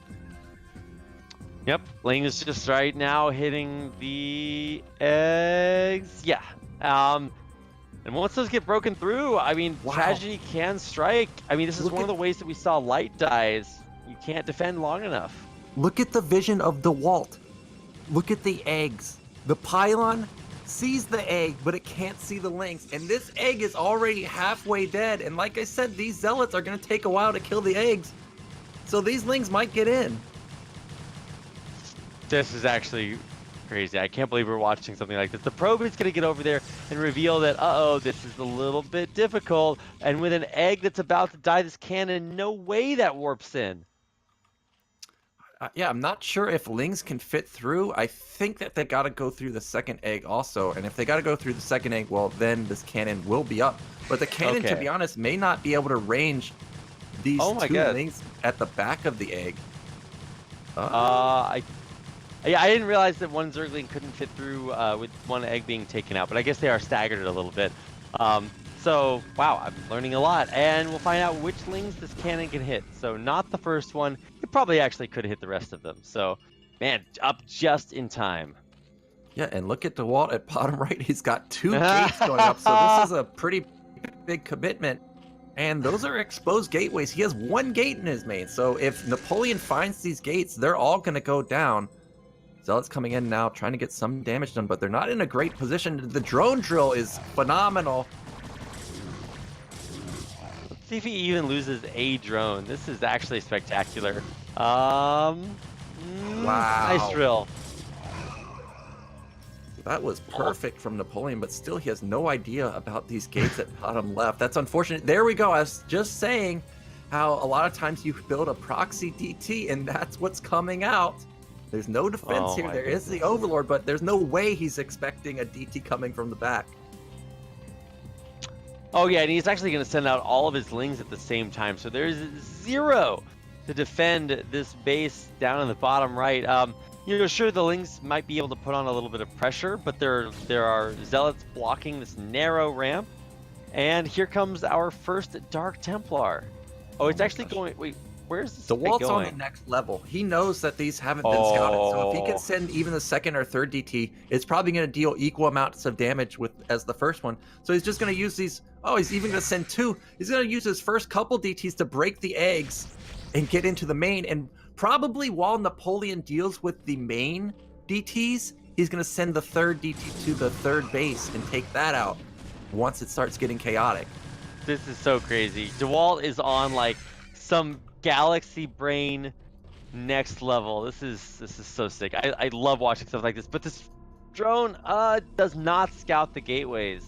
Yep, Ling is just right now hitting the eggs. Yeah. And once those get broken through, I mean, wow. Tragedy can strike. I mean, this is one of the ways that we saw light dies. You can't defend long enough.
Look at the vision of DeWalt. Look at the eggs. The pylon sees the egg, but it can't see the lings. And this egg is already halfway dead. And like I said, these zealots are going to take a while to kill the eggs. So these lings might get in.
This is actually crazy. I can't believe we're watching something like this. The probe is going to get over there and reveal that, uh-oh, this is a little bit difficult. And with an egg that's about to die, this cannon, no way that warps in.
Yeah, I'm not sure if lings can fit through. I think that they got to go through the second egg also. And if they got to go through the second egg, well, then this cannon will be up. But the cannon, to be honest, may not be able to range these two lings at the back of the egg.
Yeah, I didn't realize that one Zergling couldn't fit through with one egg being taken out, but I guess they are staggered a little bit. So, wow, I'm learning a lot, and we'll find out which lings this cannon can hit. So not the first one. It probably actually could hit the rest of them. So, man, up just in time.
Yeah, and look at DeWalt at bottom right. He's got 2 gates going up, so this is a pretty big commitment. And those are exposed gateways. He has 1 gate in his main, so if Napoleon finds these gates, they're all going to go down. Zealots coming in now, trying to get some damage done, but they're not in a great position. The drone drill is phenomenal.
Let's see if he even loses a drone. This is actually spectacular.
Wow.
Nice drill.
That was perfect from Napoleon, but still he has no idea about these gates at bottom left. That's unfortunate. There we go. I was just saying how a lot of times you build a proxy DT and that's what's coming out. There's no defense here. There is the Overlord, but there's no way he's expecting a DT coming from the back.
Oh yeah, and he's actually going to send out all of his lings at the same time. So there's 0 to defend this base down in the bottom right. You know, sure, the lings might be able to put on a little bit of pressure, but there are zealots blocking this narrow ramp. And here comes our first Dark Templar. Oh, it's actually going... Wait, where's this
DeWalt's
going?
on the next level. He knows that these haven't been scouted, so if he can send even the second or third DT, it's probably going to deal equal amounts of damage as the first one. So he's just going to use these... Oh, he's even going to send 2. He's going to use his first couple DTs to break the eggs and get into the main, and probably while Napoleon deals with the main DTs, he's going to send the third DT to the third base and take that out once it starts getting chaotic.
This is so crazy. DeWalt is on like some galaxy brain next level. This is so sick. I love watching stuff like this, but this drone does not scout the gateways.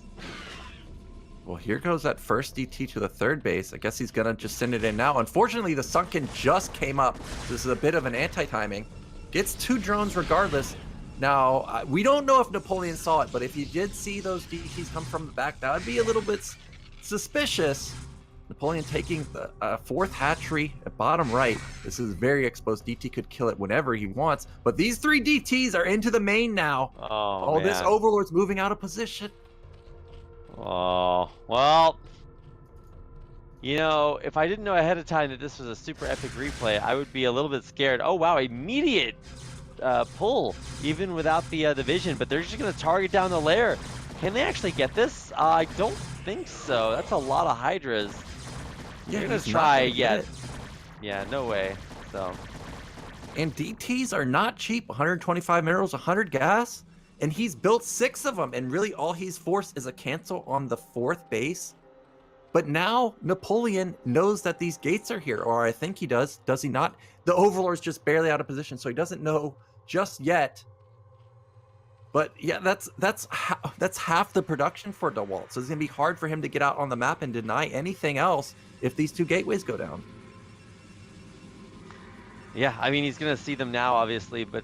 Well, here goes that first DT to the third base. I guess he's going to just send it in now. Unfortunately, the Sunken just came up. This is a bit of an anti-timing. Gets 2 drones regardless. Now, we don't know if Napoleon saw it, but if you did see those DTs come from the back, that would be a little bit suspicious. Napoleon taking the 4th hatchery at bottom right. This is very exposed. DT could kill it whenever he wants. But these 3 DTs are into the main now.
Oh, man.
This Overlord's moving out of position.
Oh, well, you know, if I didn't know ahead of time that this was a super epic replay, I would be a little bit scared. Oh, wow, immediate pull, even without the vision, but they're just going to target down the lair. Can they actually get this? I don't think so. That's a lot of Hydras.
Yeah,
they're going to try, yeah, no way, so.
And DTs are not cheap. 125 minerals, 100 gas. And he's built 6 of them, and really all he's forced is a cancel on the 4th base. But now Napoleon knows that these gates are here, or I think he does. Does he not? The Overlord's just barely out of position, so he doesn't know just yet. But yeah, that's half the production for DeWalt. So it's gonna be hard for him to get out on the map and deny anything else if these 2 gateways go down.
Yeah, I mean, he's going to see them now, obviously, but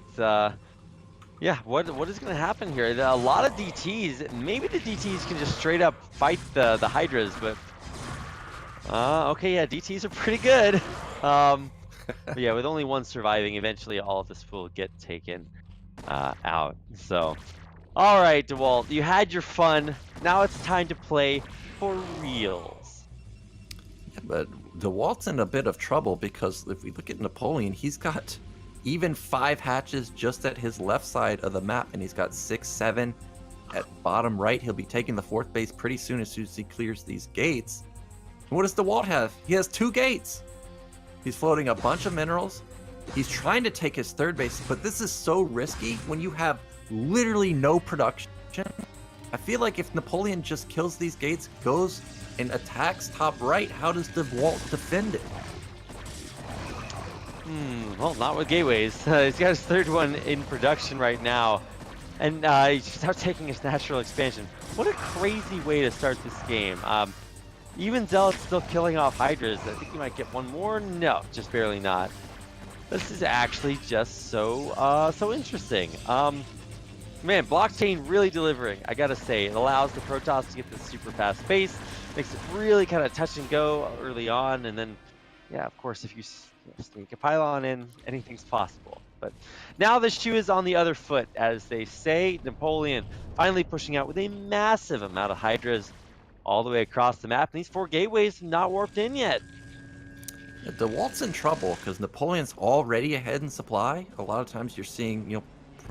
yeah, what is going to happen here? A lot of DTs. Maybe the DTs can just straight up fight the Hydras, but okay, yeah, DTs are pretty good. But yeah, with only 1 surviving, eventually all of this will get taken out. So, all right, DeWalt, you had your fun. Now it's time to play for reals.
Yeah, but DeWalt's in a bit of trouble because if we look at Napoleon, he's got even 5 hatches just at his left side of the map, and he's got 6, 7 at bottom right. He'll be taking the 4th base pretty soon as he clears these gates. And what does DeWalt have? He has 2 gates. He's floating a bunch of minerals. He's trying to take his 3rd base, but this is so risky when you have literally no production. I feel like if Napoleon just kills these gates, goes and attacks top right, how does DeWalt defend it?
Well, not with gateways. He's got his 3rd one in production right now. And he starts taking his natural expansion. What a crazy way to start this game. Even Zealot's still killing off Hydras. I think he might get 1 more. No, just barely not. This is actually just so interesting. Man, blockchain really delivering, I gotta say. It allows the Protoss to get this super fast base, makes it really kind of touch and go early on, and then, yeah, of course, if you sneak a pylon in, anything's possible. But now the shoe is on the other foot, as they say. Napoleon finally pushing out with a massive amount of Hydras. all the way across the map. And these 4 gateways have not warped in yet.
Yeah, DeWalt's in trouble because Napoleon's already ahead in supply. A lot of times you're seeing,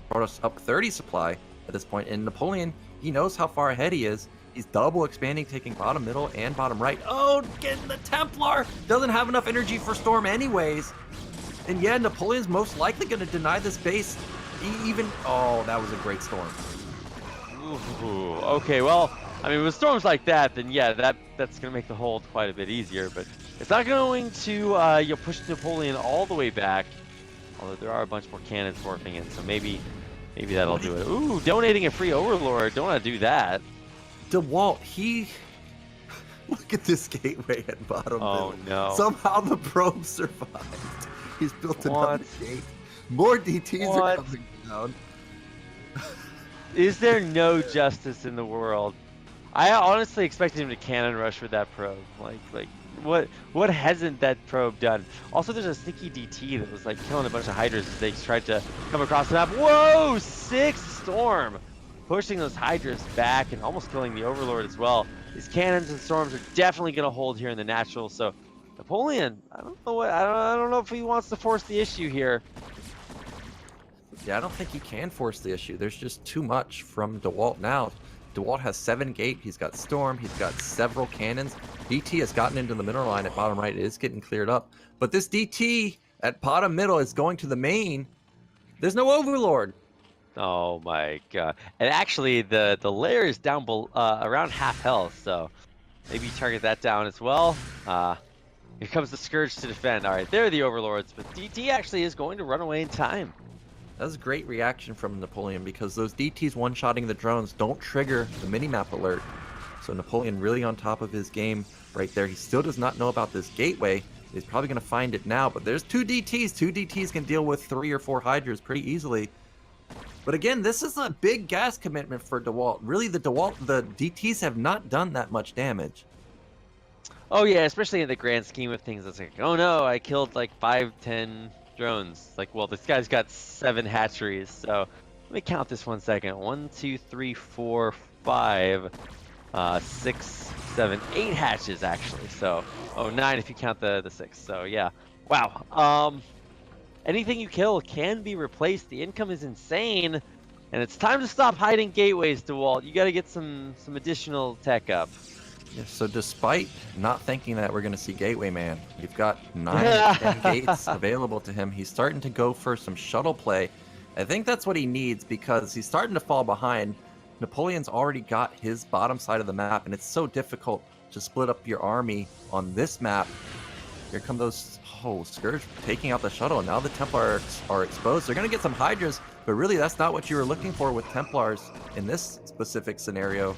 Protoss up 30 supply at this point, and Napoleon, he knows how far ahead he is. He's double expanding, taking bottom middle and bottom right. Oh, getting the Templar! Doesn't have enough energy for Storm anyways. And yeah, Napoleon's most likely going to deny this base. Oh, that was a great Storm.
Ooh, okay, well, I mean, with storms like that, then yeah, that's going to make the hold quite a bit easier, but it's not going to push Napoleon all the way back, although there are a bunch more cannons warping in, so maybe that'll do it. Ooh, donating a free Overlord, don't want to do that.
DeWalt, look at this gateway at bottom.
Oh no.
Somehow the probe survived. He's built another gate. More DTs are coming down.
Is there no justice in the world? I honestly expected him to cannon rush with that probe. Like what hasn't that probe done? Also, there's a sneaky DT that was like killing a bunch of Hydras as they tried to come across the map. Whoa, 6 Storm! Pushing those Hydras back and almost killing the Overlord as well. These cannons and storms are definitely going to hold here in the natural. So Napoleon, I don't know if he wants to force the issue here.
Yeah, I don't think he can force the issue. There's just too much from DeWalt now. DeWalt has 7 gate. He's got Storm. He's got several cannons. DT has gotten into the middle line at bottom right. It is getting cleared up. But this DT at bottom middle is going to the main. There's no Overlord.
Oh my god. And actually the lair is down around half health, so maybe target that down as well. Here comes the Scourge to defend. Alright, there are the Overlords, but DT actually is going to run away in time.
That was a great reaction from Napoleon because those DTs one-shotting the drones don't trigger the minimap alert. So Napoleon really on top of his game right there. He still does not know about this gateway. He's probably going to find it now, but there's 2 DTs. 2 DTs can deal with 3 or 4 Hydras pretty easily. But again, this is a big gas commitment for DeWalt. Really, the DTs have not done that much damage.
Oh yeah, especially in the grand scheme of things. It's like, oh no, I killed like 5, 10 drones. Like, well, this guy's got 7 hatcheries. So let me count this 1 second. 1, 2, 3, 4, 5, 6, 7, 8 hatches actually. So, oh, 9 if you count the 6. So yeah, wow. Anything you kill can be replaced. The income is insane, and it's time to stop hiding gateways, DeWalt. You got to get some additional tech up.
Yeah, so despite not thinking that we're going to see Gateway Man, you've got 9 10 gates available to him. He's starting to go for some shuttle play. I think that's what he needs because he's starting to fall behind. Napoleon's already got his bottom side of the map, and it's so difficult to split up your army on this map. Here come those... Oh, Scourge taking out the shuttle, and now the Templars are exposed. They're going to get some Hydras, but really that's not what you were looking for with Templars in this specific scenario.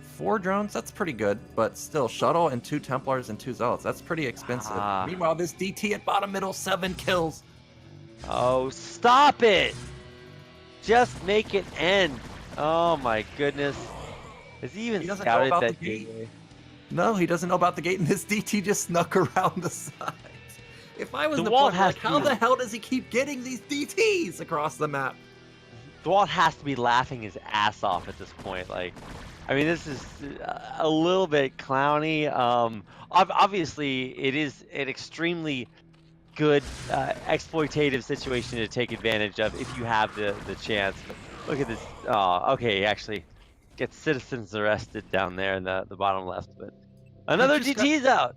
4 drones, that's pretty good, but still, shuttle and 2 Templars and 2 Zealots, that's pretty expensive. Meanwhile, this DT at bottom middle, 7 kills.
Oh, stop it! Just make it end. Oh my goodness. Has he even scouted that gateway?
No, he doesn't know about the gate, and this DT just snuck around the sides. If I was
DeWalt,
how the hell does he keep getting these DTs across the map?
DeWalt has to be laughing his ass off at this point. Like, I mean, this is a little bit clowny. Obviously, it is an extremely good exploitative situation to take advantage of if you have the chance. But look at this. Oh, okay, actually gets citizens arrested down there in the bottom left. But another DT's out.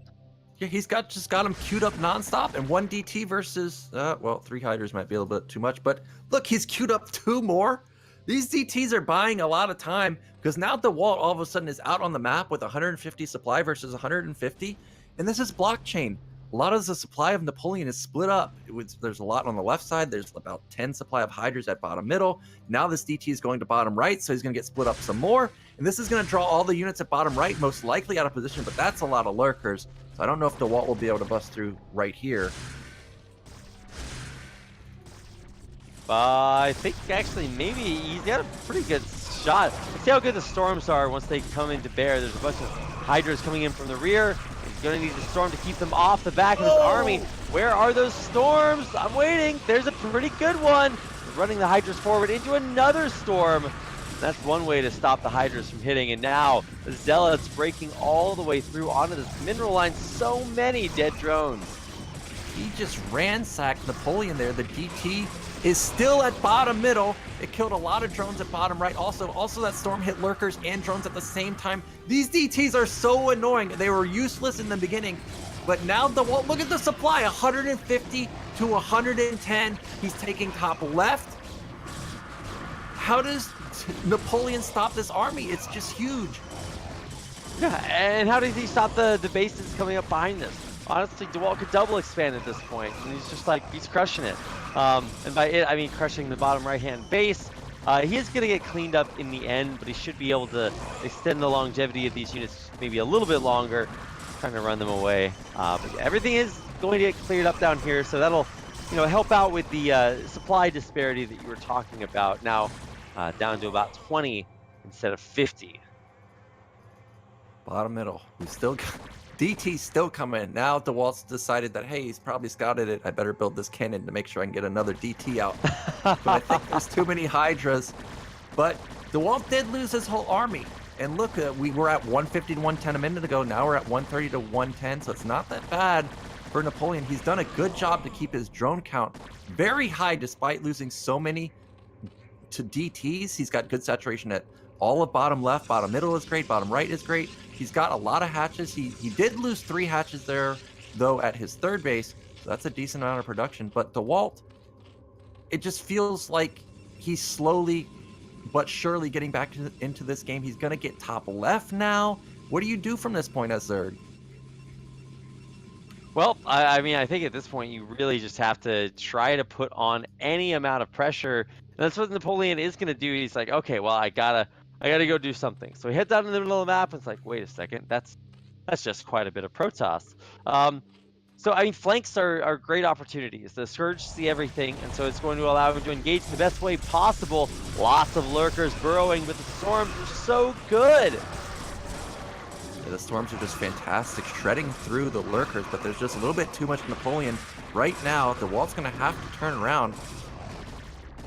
Yeah, he's just got him queued up nonstop, and 1 DT versus, well, 3 Hydras might be a little bit too much, but look, he's queued up 2 more. These DTs are buying a lot of time, because now DeWalt all of a sudden is out on the map with 150 supply versus 150, and this is blockchain. A lot of the supply of Napoleon is split up. There's a lot on the left side. There's about 10 supply of Hydras at bottom middle. Now this DT is going to bottom right, so he's going to get split up some more. And this is going to draw all the units at bottom right, most likely out of position, but that's a lot of lurkers. So I don't know if DeWalt will be able to bust through right here.
I think actually maybe he's got a pretty good shot. Let's see how good the storms are once they come into bear. There's a bunch of Hydras coming in from the rear. He's going to need the storm to keep them off the back of his army. Where are those storms? I'm waiting. There's a pretty good one. Running the Hydras forward into another storm. That's one way to stop the Hydras from hitting, and now the Zealots breaking all the way through onto this mineral line. So many dead drones.
He just ransacked Napoleon there. The DT is still at bottom middle. It killed a lot of drones at bottom right. Also that storm hit lurkers and drones at the same time. These DTs are so annoying. They were useless in the beginning, but now look at the supply, 150 to 110. He's taking top left. How does Napoleon stop this army? It's just huge.
Yeah, and how does he stop the bases coming up behind this? Honestly, DeWalt could double expand at this point, and he's just like, he's crushing it. And by it, I mean crushing the bottom right-hand base. He is going to get cleaned up in the end, but he should be able to extend the longevity of these units maybe a little bit longer, trying to run them away. But everything is going to get cleared up down here, so that'll, help out with the supply disparity that you were talking about. Now, down to about 20 instead of 50.
Bottom middle. We still got DT's still coming. Now DeWalt's decided that, hey, he's probably scouted it. I better build this cannon to make sure I can get another DT out. But I think there's too many Hydras. But DeWalt did lose his whole army. And look, we were at 150 to 110 a minute ago. Now we're at 130 to 110. So it's not that bad for Napoleon. He's done a good job to keep his drone count very high despite losing so many to DTs. He's got good saturation at all of bottom left. Bottom middle is great. Bottom right is great. He's got a lot of hatches. He did lose 3 hatches there, though, at his third base. So that's a decent amount of production. But DeWalt, it just feels like he's slowly but surely getting back into this game. He's going to get top left now. What do you do from this point as Zerg?
Well, I mean, I think at this point you really just have to try to put on any amount of pressure. And that's what Napoleon is going to do. He's like, okay, well, I gotta go do something. So he heads out in the middle of the map and it's like, wait a second, that's just quite a bit of Protoss. So I mean, flanks are great opportunities. The Scourge see everything, and so it's going to allow him to engage in the best way possible. Lots of lurkers burrowing, but the storms are so good.
Yeah, the storms are just fantastic, shredding through the lurkers, but there's just a little bit too much Napoleon right now. DeWalt's going to have to turn around.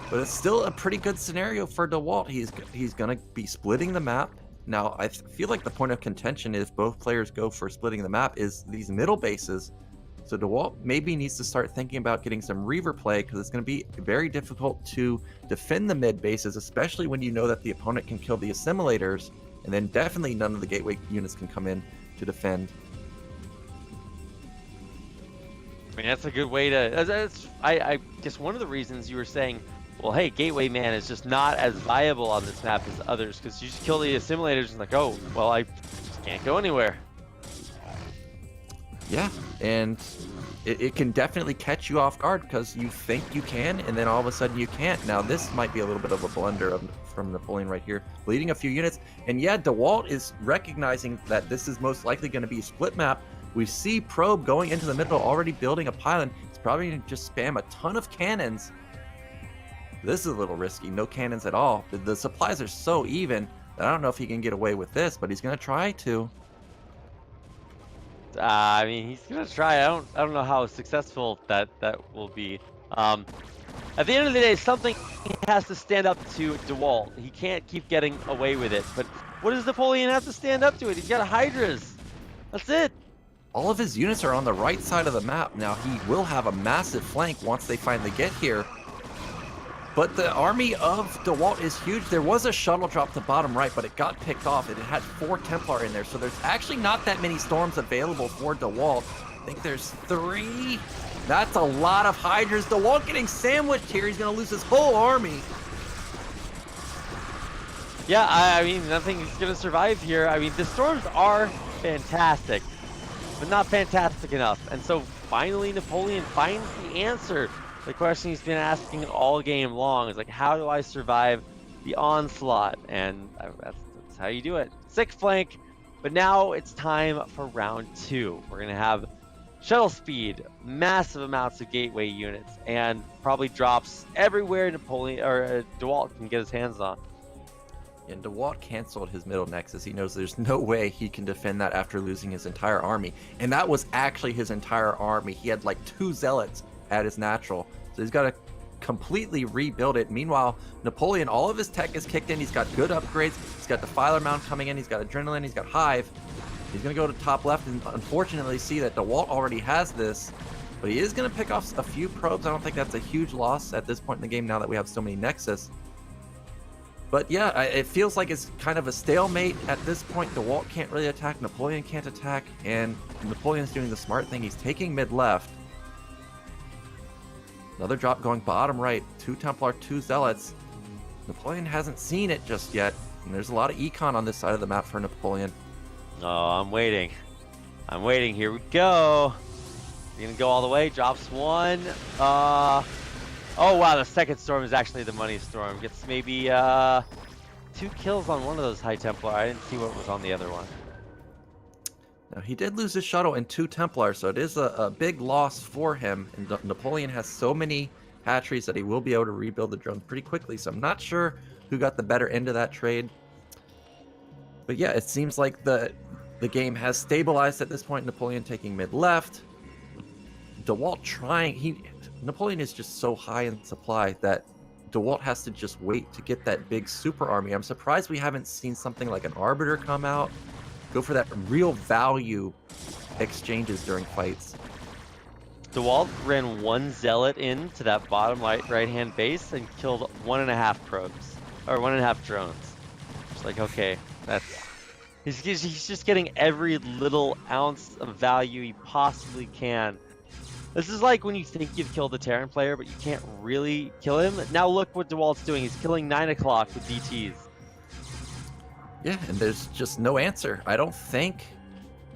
But it's still a pretty good scenario for DeWalt. He's going to be splitting the map. Now, I feel like the point of contention if both players go for splitting the map is these middle bases. So DeWalt maybe needs to start thinking about getting some Reaver play because it's going to be very difficult to defend the mid bases, especially when you know that the opponent can kill the assimilators, and then definitely none of the gateway units can come in to defend.
I mean, that's a good way to... I guess one of the reasons you were saying, well, hey, Gateway Man is just not as viable on this map as others, because you just kill the assimilators and like, oh, well, I just can't go anywhere.
Yeah, and it can definitely catch you off guard because you think you can, and then all of a sudden you can't. Now, this might be a little bit of a blunder from Napoleon right here, bleeding a few units. And yeah, DeWalt is recognizing that this is most likely going to be a split map. We see Probe going into the middle, already building a pylon. He's probably going to just spam a ton of cannons. This is a little risky, no cannons at all. The supplies are so even that I don't know if he can get away with this, but he's going to try to.
I mean, he's gonna try. I don't know how successful that will be. At the end of the day, something has to stand up to DeWalt. He can't keep getting away with it. But what does Napoleon have to stand up to it? He's got Hydras. That's it.
All of his units are on the right side of the map. Now, he will have a massive flank once they finally get here. But the army of DeWalt is huge. There was a shuttle drop to bottom right, but it got picked off. It had 4 Templar in there, so there's actually not that many storms available for DeWalt. I think there's 3. That's a lot of Hydras. DeWalt getting sandwiched here. He's going to lose his whole army.
Yeah, I mean, nothing's going to survive here. I mean, the storms are fantastic, but not fantastic enough. And so finally, Napoleon finds the answer. The question he's been asking all game long is like, how do I survive the onslaught? And that's how you do it. Sick flank, but now it's time for round 2. We're going to have shuttle speed, massive amounts of gateway units, and probably drops everywhere Napoleon or DeWalt can get his hands on.
And DeWalt canceled his middle nexus. He knows there's no way he can defend that after losing his entire army. And that was actually his entire army. He had like 2 zealots at his natural. So he's got to completely rebuild it. Meanwhile, Napoleon, all of his tech is kicked in. He's got good upgrades. He's got Defiler Mount coming in. He's got Adrenaline. He's got Hive. He's going to go to top left and unfortunately see that DeWalt already has this. But he is going to pick off a few probes. I don't think that's a huge loss at this point in the game now that we have so many Nexus. But yeah, it feels like it's kind of a stalemate at this point. DeWalt can't really attack. Napoleon can't attack. And Napoleon's doing the smart thing. He's taking mid left. Another drop going bottom right. 2 Templar, 2 Zealots. Napoleon hasn't seen it just yet. And there's a lot of econ on this side of the map for Napoleon.
Oh, I'm waiting. I'm waiting. Here we go. You're gonna go all the way. Drops 1. Oh wow, the second storm is actually the money storm. Gets maybe 2 kills on one of those High Templar. I didn't see what was on the other one.
Now, he did lose his shuttle and 2 Templars, so it is a big loss for him. And Napoleon has so many hatcheries that he will be able to rebuild the drones pretty quickly. So I'm not sure who got the better end of that trade. But yeah, it seems like the game has stabilized at this point. Napoleon taking mid left. DeWalt trying. Napoleon is just so high in supply that DeWalt has to just wait to get that big super army. I'm surprised we haven't seen something like an Arbiter come out. Go for that real value exchanges during fights.
DeWalt ran 1 Zealot into that bottom right-hand base and killed 1.5 probes. Or 1.5 drones. It's like, okay, that's... He's just getting every little ounce of value he possibly can. This is like when you think you've killed a Terran player, but you can't really kill him. Now look what DeWalt's doing. He's killing 9 o'clock with DTs. Yeah,
and there's just no answer. I don't think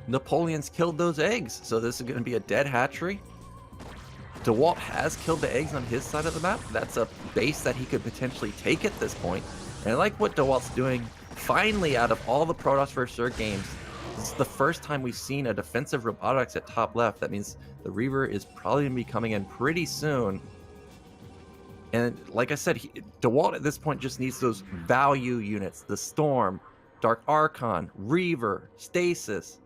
Napoleon's killed those eggs, so this is going to be a dead hatchery. DeWalt has killed the eggs on his side of the map. That's a base that he could potentially take at this point. And I like what DeWalt's doing. Finally, out of all the Protoss vs. Zerg games, this is the first time we've seen a defensive robotics at top left. That means the Reaver is probably going to be coming in pretty soon. And like I said, DeWalt at this point just needs those value units. The Storm, Dark Archon, Reaver, Stasis.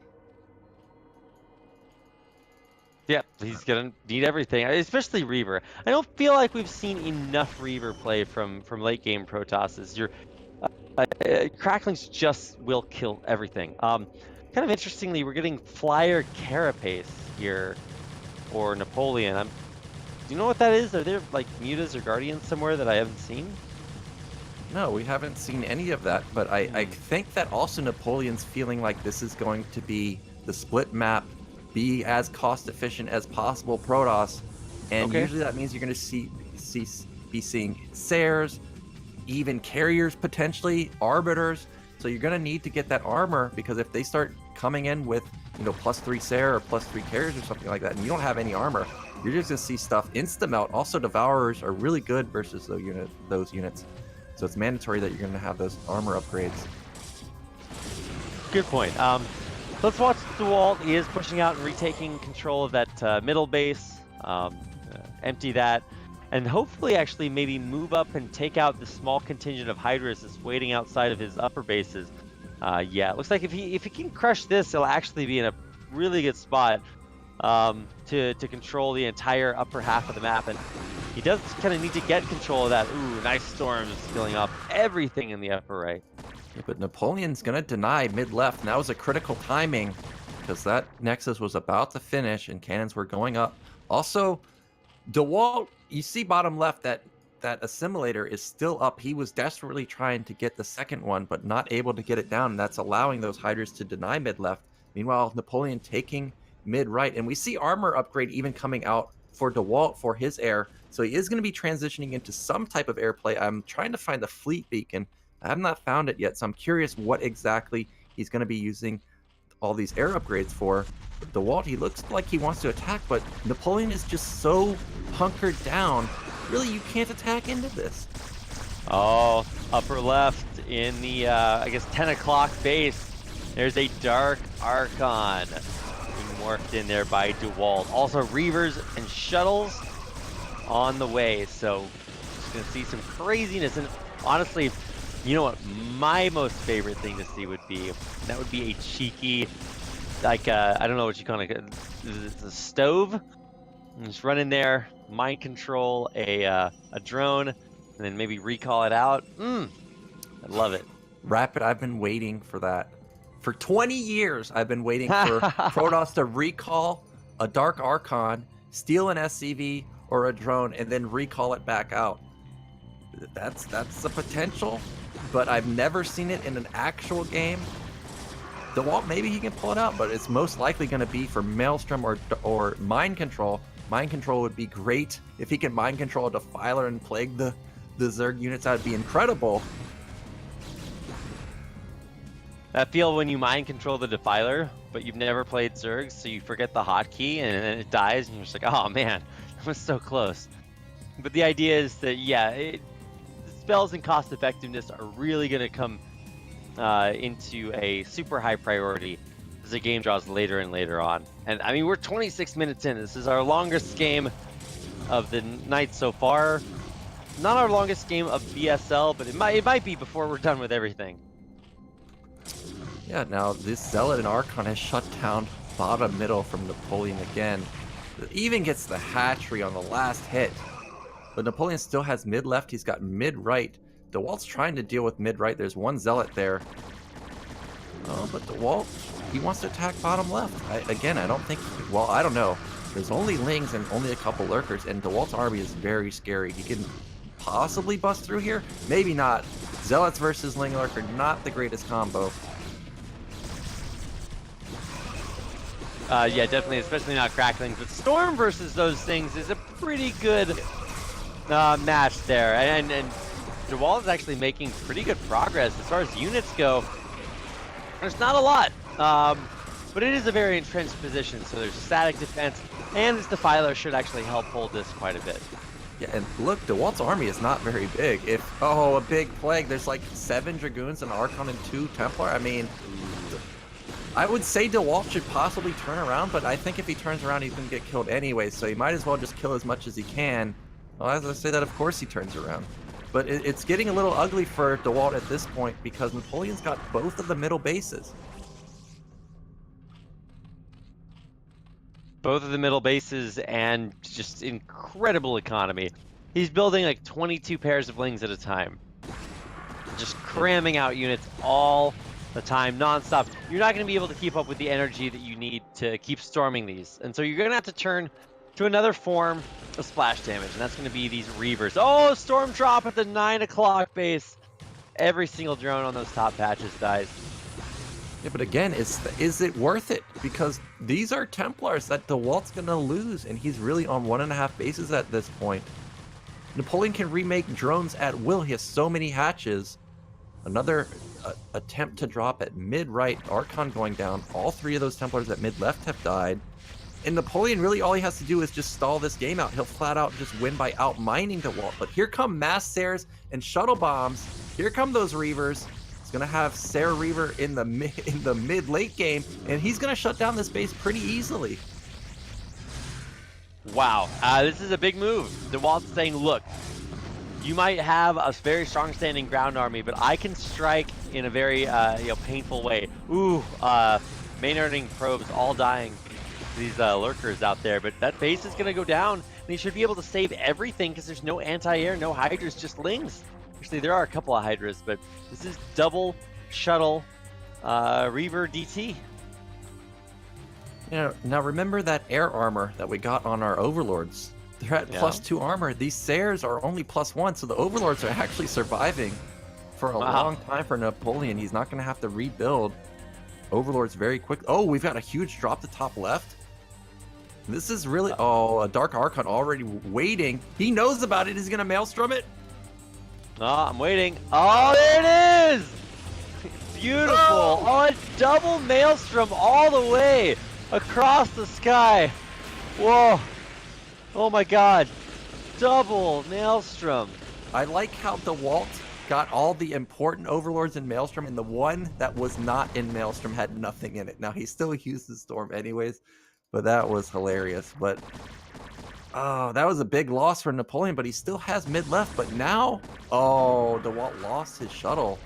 Yeah, he's going to need everything, especially Reaver. I don't feel like we've seen enough Reaver play from late game Protosses. Cracklings just will kill everything. Kind of interestingly, we're getting Flyer Carapace here for Napoleon. Do you know what that is? Are there like mutas or guardians somewhere that I haven't seen?
No, we haven't seen any of that, but I think that also Napoleon's feeling like this is going to be the split map, be as cost efficient as possible Protoss, and usually that means you're going to be seeing Sares, even carriers potentially, arbiters. So you're going to need to get that armor, because if they start coming in with, you know, +3 Sare or +3 carriers or something like that, and you don't have any armor, you're just going to see stuff insta-melt. Also, Devourers are really good versus those units. So it's mandatory that you're going to have those armor upgrades.
Good point. Let's watch DeWalt. He is pushing out and retaking control of that middle base. Empty that. And hopefully actually maybe move up and take out the small contingent of Hydras that's waiting outside of his upper bases. Yeah, it looks like if he can crush this, he'll actually be in a really good spot to control the entire upper half of the map. And he does kind of need to get control of that. Ooh, nice storms filling up everything in the upper right.
Yeah, but Napoleon's going to deny mid-left, and that was a critical timing, because that Nexus was about to finish and cannons were going up. Also, DeWalt, you see bottom left that assimilator is still up. He was desperately trying to get the second one, but not able to get it down, and that's allowing those Hydras to deny mid-left. Meanwhile, Napoleon taking mid-right, and we see armor upgrade even coming out for DeWalt for his air. So he is going to be transitioning into some type of airplay. I'm trying to find the fleet beacon. I have not found it yet, so I'm curious what exactly he's going to be using all these air upgrades for. DeWalt, he looks like he wants to attack, but Napoleon is just so hunkered down. Really, you can't attack into this.
Oh, upper left in the, I guess, 10 o'clock base. There's a Dark Archon being morphed in there by DeWalt. Also, Reavers and Shuttles on the way, so just going to see some craziness. And honestly, you know what my most favorite thing to see would be? That would be a cheeky, like, I don't know what you call it, a stove. And just run in there, mind control a drone, and then maybe recall it out. I love it.
RAPiD, I've been waiting for that. For 20 years, I've been waiting for Protoss to recall a Dark Archon, steal an SCV or a drone, and then recall it back out. That's the potential, but I've never seen it in an actual game. DeWalt, maybe he can pull it out, but it's most likely going to be for Maelstrom or Mind Control. Mind Control would be great. If he can Mind Control a Defiler and plague the Zerg units, that would be incredible.
That feel when you mind control the Defiler, but you've never played Zerg, so you forget the hotkey and then it dies, and you're just like, oh man, that was so close. But the idea is that, yeah, spells and cost effectiveness are really going to come into a super high priority as the game draws later and later on. And I mean, we're 26 minutes in. This is our longest game of the night so far. Not our longest game of BSL, but it might be before we're done with everything.
Yeah, now this Zealot and Archon has shut down bottom middle from Napoleon again. It even gets the hatchery on the last hit. But Napoleon still has mid left, he's got mid right. DeWalt's trying to deal with mid right, there's one Zealot there. Oh, but DeWalt, he wants to attack bottom left. I don't think, well, I don't know. There's only Lings and only a couple Lurkers, and DeWalt's army is very scary. He can possibly bust through here, maybe not. Zealots versus Ling Lurker, not the greatest combo.
Yeah, definitely, especially not Cracklings. But Storm versus those things is a pretty good match there. And DeWalt is actually making pretty good progress as far as units go. There's not a lot, but it is a very entrenched position, so there's static defense, and this Defiler should actually help hold this quite a bit.
Yeah, and look, DeWalt's army is not very big. A big plague, there's like 7 Dragoons, an Archon, and 2 Templar. I mean, I would say DeWalt should possibly turn around, but I think if he turns around, he's going to get killed anyway, so he might as well just kill as much as he can. Well, as I say that, of course he turns around. But it's getting a little ugly for DeWalt at this point because Napoleon's got both of the middle bases.
Both of the middle bases and just incredible economy. He's building like 22 pairs of Lings at a time. Just cramming out units all the time, non-stop. You're not going to be able to keep up with the energy that you need to keep storming these. And so you're going to have to turn to another form of splash damage, and that's going to be these Reavers. Oh, Storm Drop at the 9 o'clock base. Every single drone on those top patches dies.
Yeah, but again, is it worth it? Because these are Templars that DeWalt's going to lose, and he's really on 1.5 bases at this point. Napoleon can remake drones at will. He has so many hatches. Another attempt to drop at mid-right, Archon going down. All 3 of those Templars at mid-left have died. And Napoleon, really all he has to do is just stall this game out. He'll flat out just win by out-mining DeWalt. But here come mass Sares and shuttle bombs. Here come those Reavers. He's going to have Sare Reaver in the mid-late game, and he's going to shut down this base pretty easily.
Wow, this is a big move. DeWalt's saying, look, you might have a very strong standing ground army, but I can strike in a very painful way. Ooh, Maynarding probes all dying. These Lurkers out there, but that base is going to go down, and he should be able to save everything because there's no anti-air, no Hydras, just Lings. Actually, there are a couple of Hydras, but this is double shuttle Reaver DT.
Yeah, now remember that air armor that we got on our Overlords. They're at +2 armor. These Sares are only +1, so the Overlords are actually surviving for a long time for Napoleon. He's not going to have to rebuild Overlords very quick. Oh, we've got a huge drop to top left. This is really... Oh, a Dark Archon already waiting. He knows about it. He's going to Maelstrom it.
Oh, I'm waiting. Oh, there it is! Beautiful. Oh, a double Maelstrom all the way across the sky. Whoa. Oh my god. Double Maelstrom.
I like how DeWalt got all the important Overlords in Maelstrom, and the one that was not in Maelstrom had nothing in it. Now, he still used the Storm anyways, but that was hilarious. But, oh, that was a big loss for Napoleon, but he still has mid-left. But now, oh, DeWalt lost his shuttle.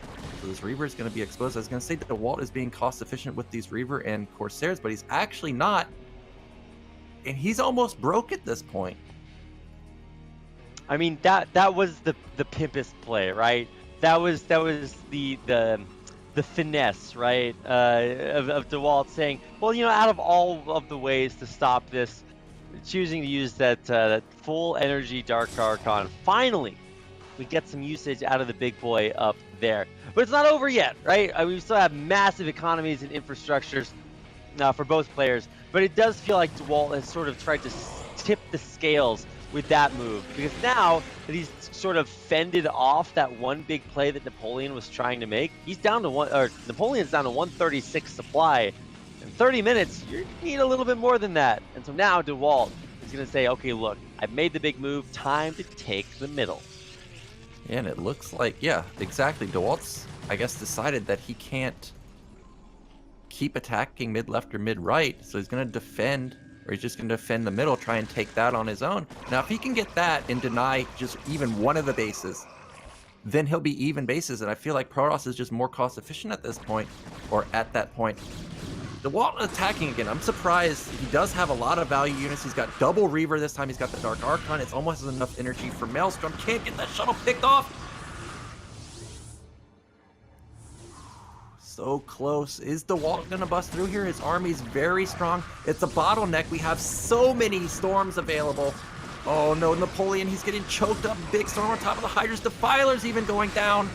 So this Reaver is going to be exposed. I was going to say that DeWalt is being cost-efficient with these Reaver and Corsairs, but he's actually not. And he's almost broke at this point.
I mean, that was the pimpest play, right? That was the finesse, right? Of DeWalt saying, well, out of all of the ways to stop this, choosing to use that full energy Dark Archon. Finally, we get some usage out of the big boy up there. But it's not over yet, right? I mean, we still have massive economies and infrastructures for both players, but it does feel like DeWalt has sort of tried to tip the scales with that move, because now that he's sort of fended off that one big play that Napoleon was trying to make, he's down to Napoleon's down to 136 supply. In 30 minutes, you need a little bit more than that. And so now DeWalt is going to say, okay, look, I've made the big move, time to take the middle.
And it looks like, yeah, exactly. DeWalt's, I guess, decided that he can't keep attacking mid-left or mid-right, so he's going to defend, or he's just going to defend the middle, try and take that on his own. Now, if he can get that and deny just even one of the bases, then he'll be even bases, and I feel like Protoss is just more cost-efficient at this point, or at that point. DeWalt attacking again. I'm surprised. He does have a lot of value units. He's got double Reaver this time. He's got the Dark Archon. It's almost enough energy for Maelstrom. Can't get that shuttle picked off. So close. Is DeWalt going to bust through here? His army's very strong. It's a bottleneck. We have so many storms available. Oh no, Napoleon, he's getting choked up. Big storm on top of the Hydra's. Defiler's even going down.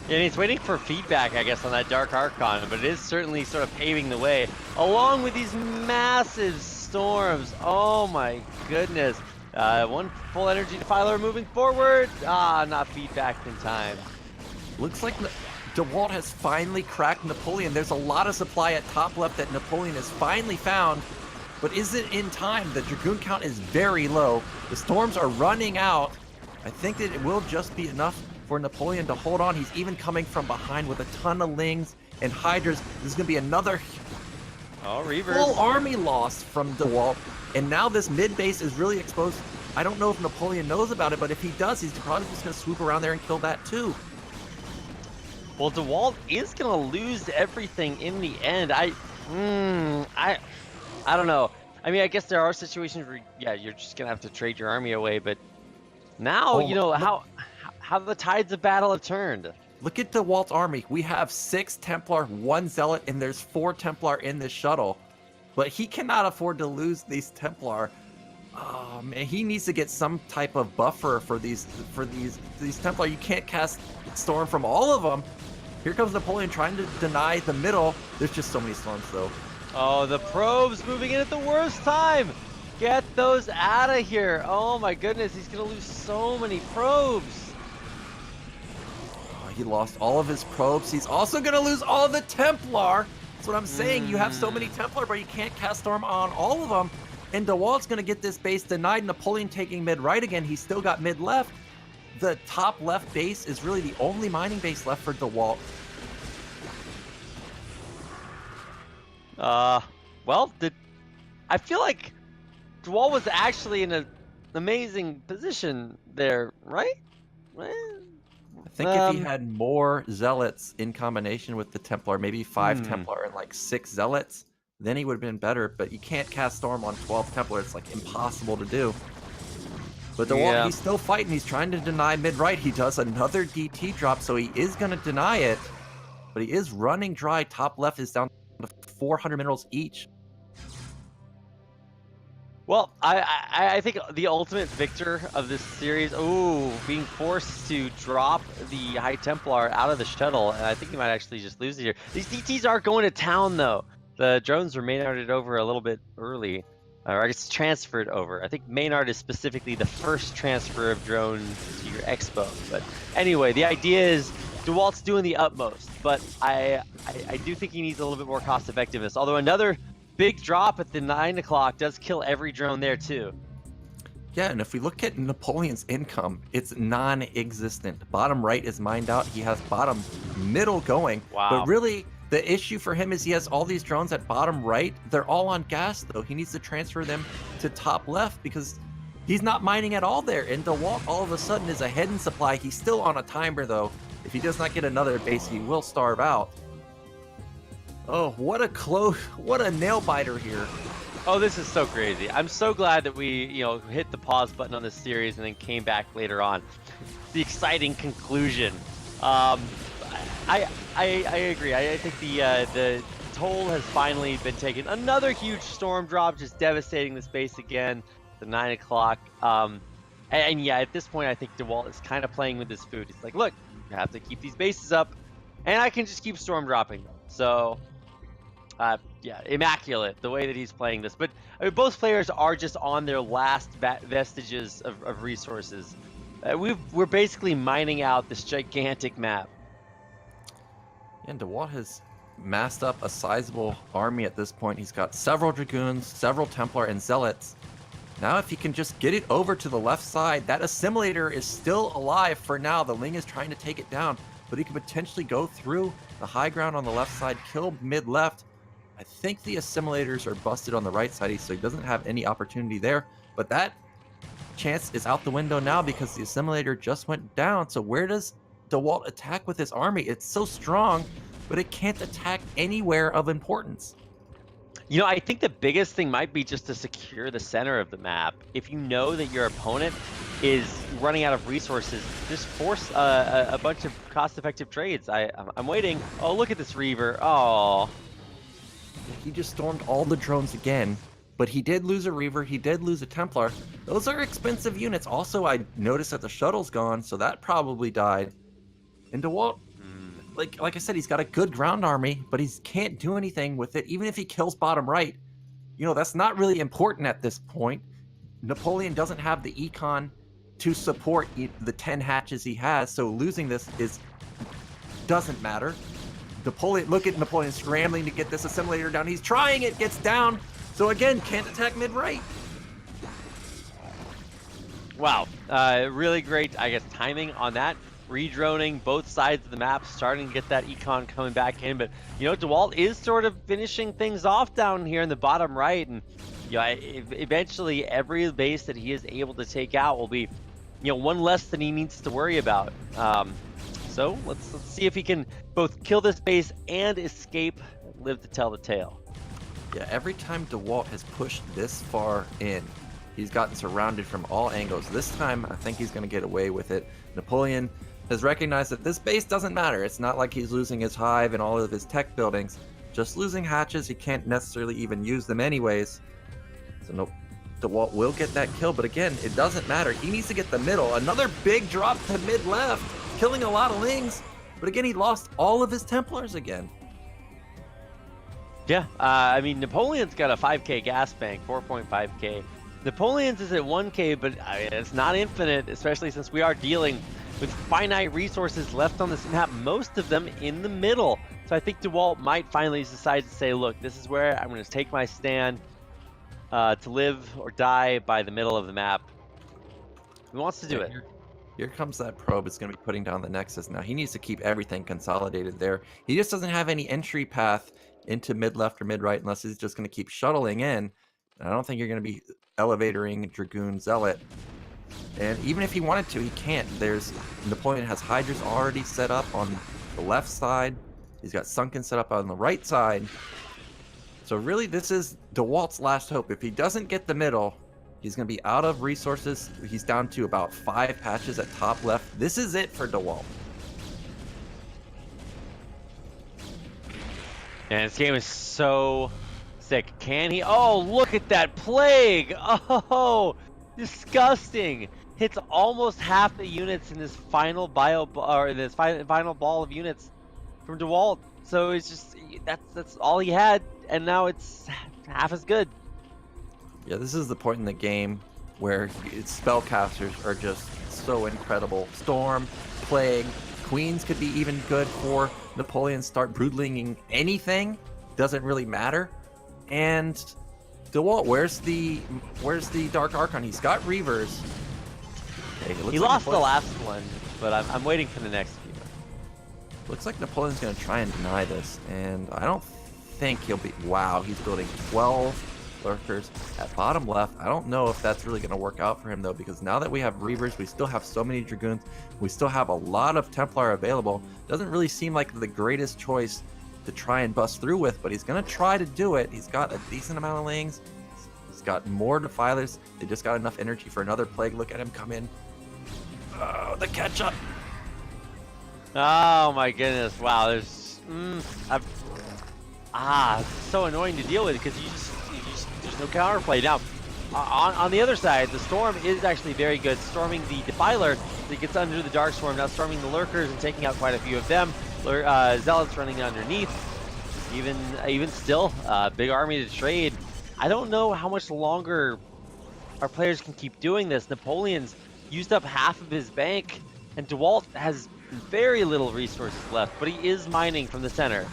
And he's waiting for feedback, I guess, on that Dark Archon, but it is certainly sort of paving the way, along with these massive storms. Oh my goodness. One full energy Defiler moving forward. Not feedback in time.
Looks like DeWalt has finally cracked Napoleon. There's a lot of supply at top left that Napoleon has finally found, but is it in time? The Dragoon count is very low. The storms are running out. I think that it will just be enough for Napoleon to hold on. He's even coming from behind with a ton of Lings and Hydras. This is going to be another
Reavers.
Full army loss from DeWalt, and now this mid base is really exposed. I don't know if Napoleon knows about it, but if he does, he's probably just going to swoop around there and kill that too.
Well, DeWalt is going to lose everything in the end. I don't know. I mean, I guess there are situations where, yeah, you're just going to have to trade your army away, but now, how the tides of battle have turned.
Look at DeWalt's army. We have 6 Templar, 1 Zealot, and there's 4 Templar in this shuttle. But he cannot afford to lose these Templar. Oh man, he needs to get some type of buffer for these Templar. You can't cast Storm from all of them. Here comes Napoleon trying to deny the middle. There's just so many storms though.
Oh, the probes moving in at the worst time. Get those out of here. Oh my goodness, he's gonna lose so many probes.
He lost all of his probes. He's also going to lose all the Templar. That's what I'm saying. You have so many Templar, but you can't cast Storm on all of them. And DeWalt's going to get this base denied. Napoleon taking mid-right again. He's still got mid-left. The top left base is really the only mining base left for DeWalt.
Well, I feel like DeWalt was actually in an amazing position there, right?
I think if he had more Zealots in combination with the Templar, maybe 5 Templar and like 6 Zealots, then he would have been better. But you can't cast Storm on 12 Templar. It's like impossible to do. But DeWalt, he's still fighting. He's trying to deny mid-right. He does another DT drop, so he is going to deny it. But he is running dry. Top left is down to 400 minerals each.
Well, I think the ultimate victor of this series, being forced to drop the High Templar out of the shuttle, and I think he might actually just lose it here. These DTs aren't going to town, though. The drones were Maynarded over a little bit early, or I guess transferred over. I think Maynard is specifically the first transfer of drones to your expo. But anyway, the idea is DeWalt's doing the utmost, but I do think he needs a little bit more cost effectiveness. Although another big drop at the 9 o'clock does kill every drone there too.
Yeah, and if we look at Napoleon's income, it's non-existent. Bottom right is mined out. He has bottom middle going.
Wow.
But really, the issue for him is he has all these drones at bottom right. They're all on gas, though. He needs to transfer them to top left because he's not mining at all there. And DeWalt all of a sudden is ahead in supply. He's still on a timer, though. If he does not get another base, he will starve out. Oh, what a nail biter here.
Oh, this is so crazy. I'm so glad that we, hit the pause button on this series and then came back later on. The exciting conclusion. Um, I agree. I think the toll has finally been taken. Another huge storm drop, just devastating the space again. The 9 o'clock. And yeah, at this point, I think DeWalt is kind of playing with his food. He's like, look, you have to keep these bases up, and I can just keep storm dropping them. So. Yeah, immaculate the way that he's playing this. But I mean, both players are just on their last vestiges of resources. We're basically mining out this gigantic map.
And DeWalt has massed up a sizable army at this point. He's got several Dragoons, several Templar, and Zealots. Now if he can just get it over to the left side, that Assimilator is still alive for now. The Ling is trying to take it down, but he could potentially go through the high ground on the left side, kill mid-left. I think the Assimilators are busted on the right side, so he doesn't have any opportunity there. But that chance is out the window now because the Assimilator just went down. So where does DeWalt attack with his army? It's so strong, but it can't attack anywhere of importance.
I think the biggest thing might be just to secure the center of the map. If you know that your opponent is running out of resources, just force a bunch of cost-effective trades. I'm waiting. Oh, look at this Reaver. Oh.
He just stormed all the drones again, but he did lose a Reaver, he did lose a Templar. Those are expensive units. Also, I noticed that the shuttle's gone, so that probably died. And DeWalt, like I said, he's got a good ground army, but he can't do anything with it. Even if he kills bottom right, that's not really important at this point. Napoleon doesn't have the econ to support the 10 hatches he has, so losing this doesn't matter. Look at Napoleon scrambling to get this Assimilator down. He's trying it, gets down. So again, can't attack mid-right.
Wow, really great, I guess, timing on that. Redroning both sides of the map, starting to get that econ coming back in. But, DeWalt is sort of finishing things off down here in the bottom right. And, eventually every base that he is able to take out will be, one less than he needs to worry about. So let's see if he can both kill this base and escape, live to tell the tale.
Yeah, every time DeWalt has pushed this far in, he's gotten surrounded from all angles. This time, I think he's going to get away with it. Napoleon has recognized that this base doesn't matter. It's not like he's losing his hive and all of his tech buildings. Just losing hatches, he can't necessarily even use them anyways. So DeWalt will get that kill, but again, it doesn't matter. He needs to get the middle. Another big drop to mid-left, killing a lot of Lings. But again, he lost all of his Templars again.
Yeah, I mean, Napoleon's got a 5k gas bank, 4.5k. Napoleon's is at 1k, but it's not infinite, especially since we are dealing with finite resources left on this map, most of them in the middle. So I think DeWalt might finally decide to say, look, this is where I'm going to take my stand to live or die by the middle of the map. He wants to do it.
Here comes that probe. It's going to be putting down the Nexus now. He needs to keep everything consolidated there. He just doesn't have any entry path into mid-left or mid-right unless he's just going to keep shuttling in. I don't think you're going to be elevatoring Dragoon Zealot. And even if he wanted to, he can't. Napoleon has Hydras already set up on the left side. He's got Sunken set up on the right side. So really, this is DeWalt's last hope. If he doesn't get the middle, he's going to be out of resources. He's down to about 5 patches at top left. This is it for DeWalt.
And this game is so sick. Can he? Oh, look at that plague! Oh, disgusting! Hits almost half the units in this final final ball of units from DeWalt. So it's just that's all he had, and now it's half as good.
Yeah, this is the point in the game where spellcasters are just so incredible. Storm, Plague, Queens could be even good for Napoleon. Start broodlinging anything, doesn't really matter. And DeWalt, where's the Dark Archon? He's got Reavers. Okay,
he lost the last one, but I'm waiting for the next few.
Looks like Napoleon's going to try and deny this, and I don't think he'll be... Wow, he's building 12 lurkers at bottom left. I don't know if that's really going to work out for him, though, because now that we have Reavers, we still have so many Dragoons, we still have a lot of Templar available. Doesn't really seem like the greatest choice to try and bust through with, but he's going to try to do it. He's got a decent amount of Lings. He's got more Defilers. They just got enough energy for another Plague. Look at him come in. Oh, the catch-up.
Oh my goodness! Wow, there's so annoying to deal with because there's no counterplay. Now, on the other side, the Storm is actually very good, storming the Defiler. So he gets under the Dark Swarm, now storming the Lurkers and taking out quite a few of them. Zealots running underneath. Even still, big army to trade. I don't know how much longer our players can keep doing this. Napoleon's used up half of his bank, and DeWalt has very little resources left, but he is mining from the center.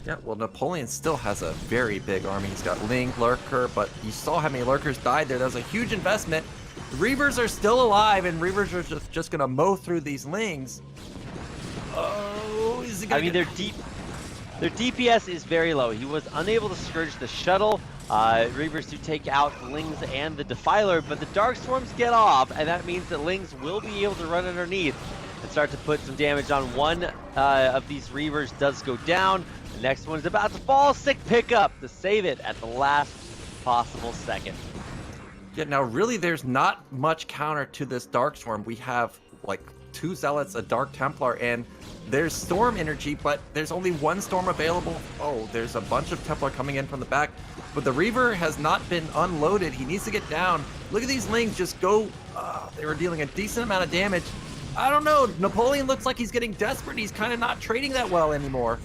Yeah, well, Napoleon still has a very big army. He's got Ling, Lurker, but you saw how many Lurkers died there. That was a huge investment. The Reavers are still alive, and Reavers are just going to mow through these Lings. Oh, is he going to
Their DPS is very low. He was unable to scourge the shuttle. Reavers to take out the Lings and the Defiler, but the Dark Swarms get off, and that means that Lings will be able to run underneath and start to put some damage on. One of these Reavers does go down. The next one is about to fall. Sick pickup to save it at the last possible second.
Yeah, now really there's not much counter to this Dark Swarm. We have like 2 Zealots, a Dark Templar, and there's Storm energy, but there's only 1 Storm available. Oh, there's a bunch of Templar coming in from the back, but the Reaver has not been unloaded. He needs to get down. Look at these Lings just go. They were dealing a decent amount of damage. I don't know. Napoleon looks like he's getting desperate. He's kind of not trading that well anymore.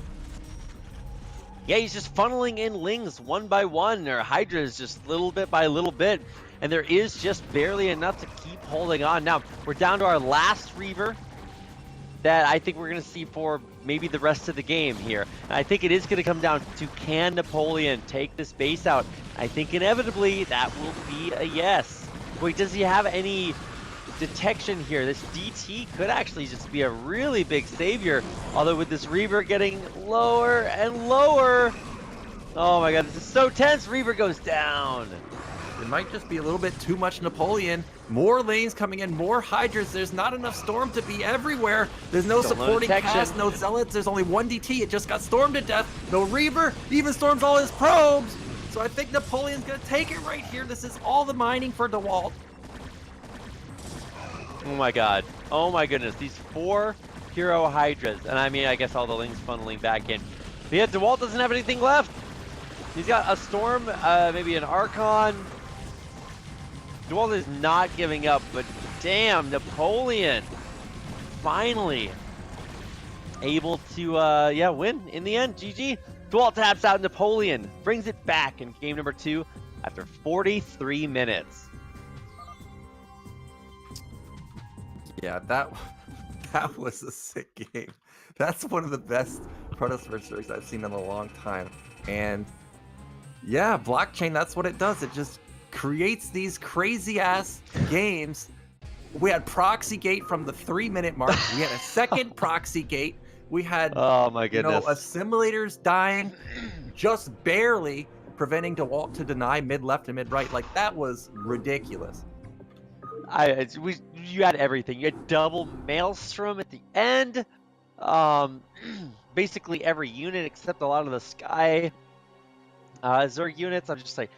Yeah, he's just funneling in Lings one by one, or Hydras just little bit by little bit, and there is just barely enough to keep holding on. Now, we're down to our last Reaver that I think we're going to see for maybe the rest of the game here. And I think it is going to come down to, can Napoleon take this base out? I think inevitably that will be a yes. Wait, does he have any detection here? This DT could actually just be a really big savior, although with this Reaver getting lower and lower. Oh my god, this is so tense. Reaver goes down.
It might just be a little bit too much Napoleon. More lanes coming in, more Hydras. There's not enough Storm to be everywhere. There's no supporting cast, no Zealots. There's only 1 DT. It just got stormed to death. No Reaver. Even storms all his probes. So I think Napoleon's going to take it right here. This is all the mining for DeWalt.
Oh my god. Oh my goodness. These 4 hero Hydras. And I mean, I guess all the Lings funneling back in. But yeah, DeWalt doesn't have anything left. He's got a Storm, maybe an Archon. DeWalt is not giving up, but damn, Napoleon finally able to win in the end. GG. DeWalt taps out Napoleon, brings it back in game number 2 after 43 minutes.
Yeah, that was a sick game. That's one of the best Protoss vs. I've seen in a long time. And yeah, blockchain, that's what it does. It just creates these crazy ass games. We had Proxy Gate from the 3-minute mark. We had a second Proxy Gate. We had
oh my goodness,
assimilators dying, just barely preventing DeWalt to deny mid left and mid right. Like, that was ridiculous.
You had everything. You had double Maelstrom at the end. Basically every unit except a lot of the Sky Zerg units. I'm just like,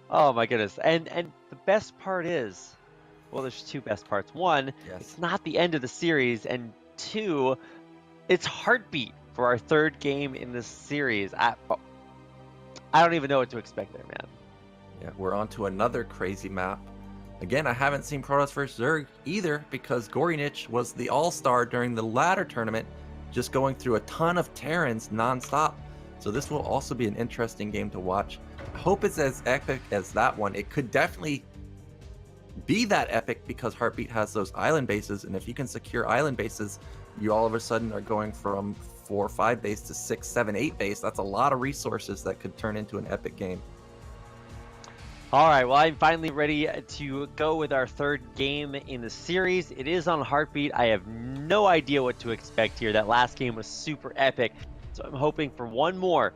oh my goodness. And the best part is, well, there's 2 best parts. 1,
yes,
it's not the end of the series, and 2, it's Heartbeat for our 3rd game in this series. I don't even know what to expect there, man.
Yeah, we're on to another crazy map. Again, I haven't seen Protoss vs. Zerg either because Gorinich was the all-star during the ladder tournament, just going through a ton of Terrans non-stop. So this will also be an interesting game to watch. I hope it's as epic as that one. It could definitely be that epic because Heartbeat has those island bases, and if you can secure island bases, you all of a sudden are going from 4 or 5 base to 6, 7, 8 base. That's a lot of resources that could turn into an epic game.
All right, well, I'm finally ready to go with our 3rd game in the series. It is on Heartbeat. I have no idea what to expect here. That last game was super epic, so I'm hoping for one more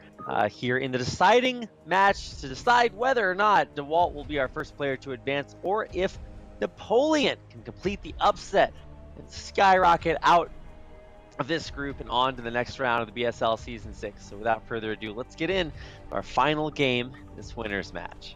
here in the deciding match to decide whether or not DeWalt will be our first player to advance, or if Napoleon can complete the upset and skyrocket out of this group and on to the next round of the BSL Season 6. So without further ado, let's get in our final game, this winner's match.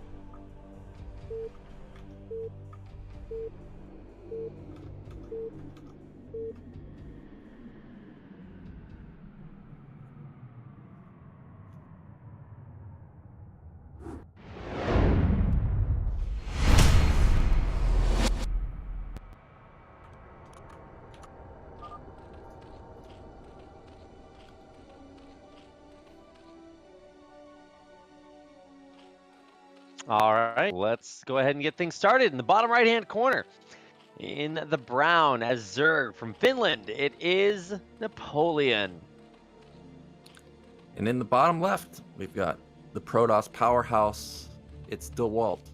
All right, let's go ahead and get things started. In the bottom right-hand corner, in the brown as Zerg from Finland, it is Napoleon.
And in the bottom left, we've got the Protoss powerhouse. It's DeWalt.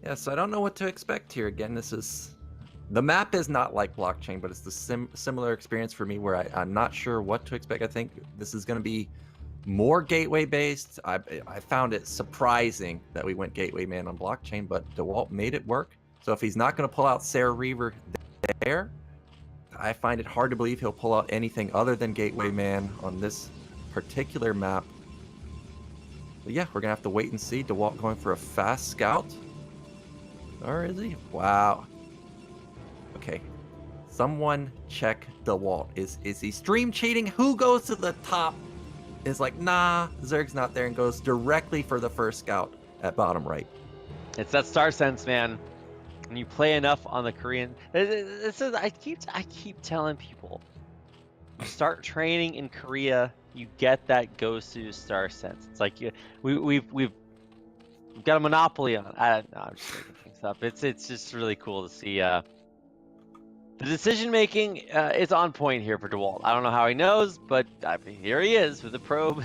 Yeah, so I don't know what to expect here. Again, the map is not like Blockchain, but it's the similar experience for me where I'm not sure what to expect. I think this is going to be more gateway based. I found it surprising that we went gateway man on Blockchain, but DeWalt made it work. So if he's not going to pull out Sarah Reaver there, I find it hard to believe he'll pull out anything other than gateway man on this particular map. But yeah, we're going to have to wait and see. DeWalt going for a fast scout. Or is he? Wow. Okay. Someone check DeWalt. Is he stream cheating? Who goes to the top? Is like, nah, Zerg's not there, and goes directly for the first scout at bottom right.
It's that star sense, man. When you play enough on the Korean, I keep telling people, you start training in Korea, you get that Gosu star sense. It's like we've got a monopoly on. I'm just making things up. It's just really cool to see. The decision making is on point here for DeWalt. I don't know how he knows, but here he is with the probe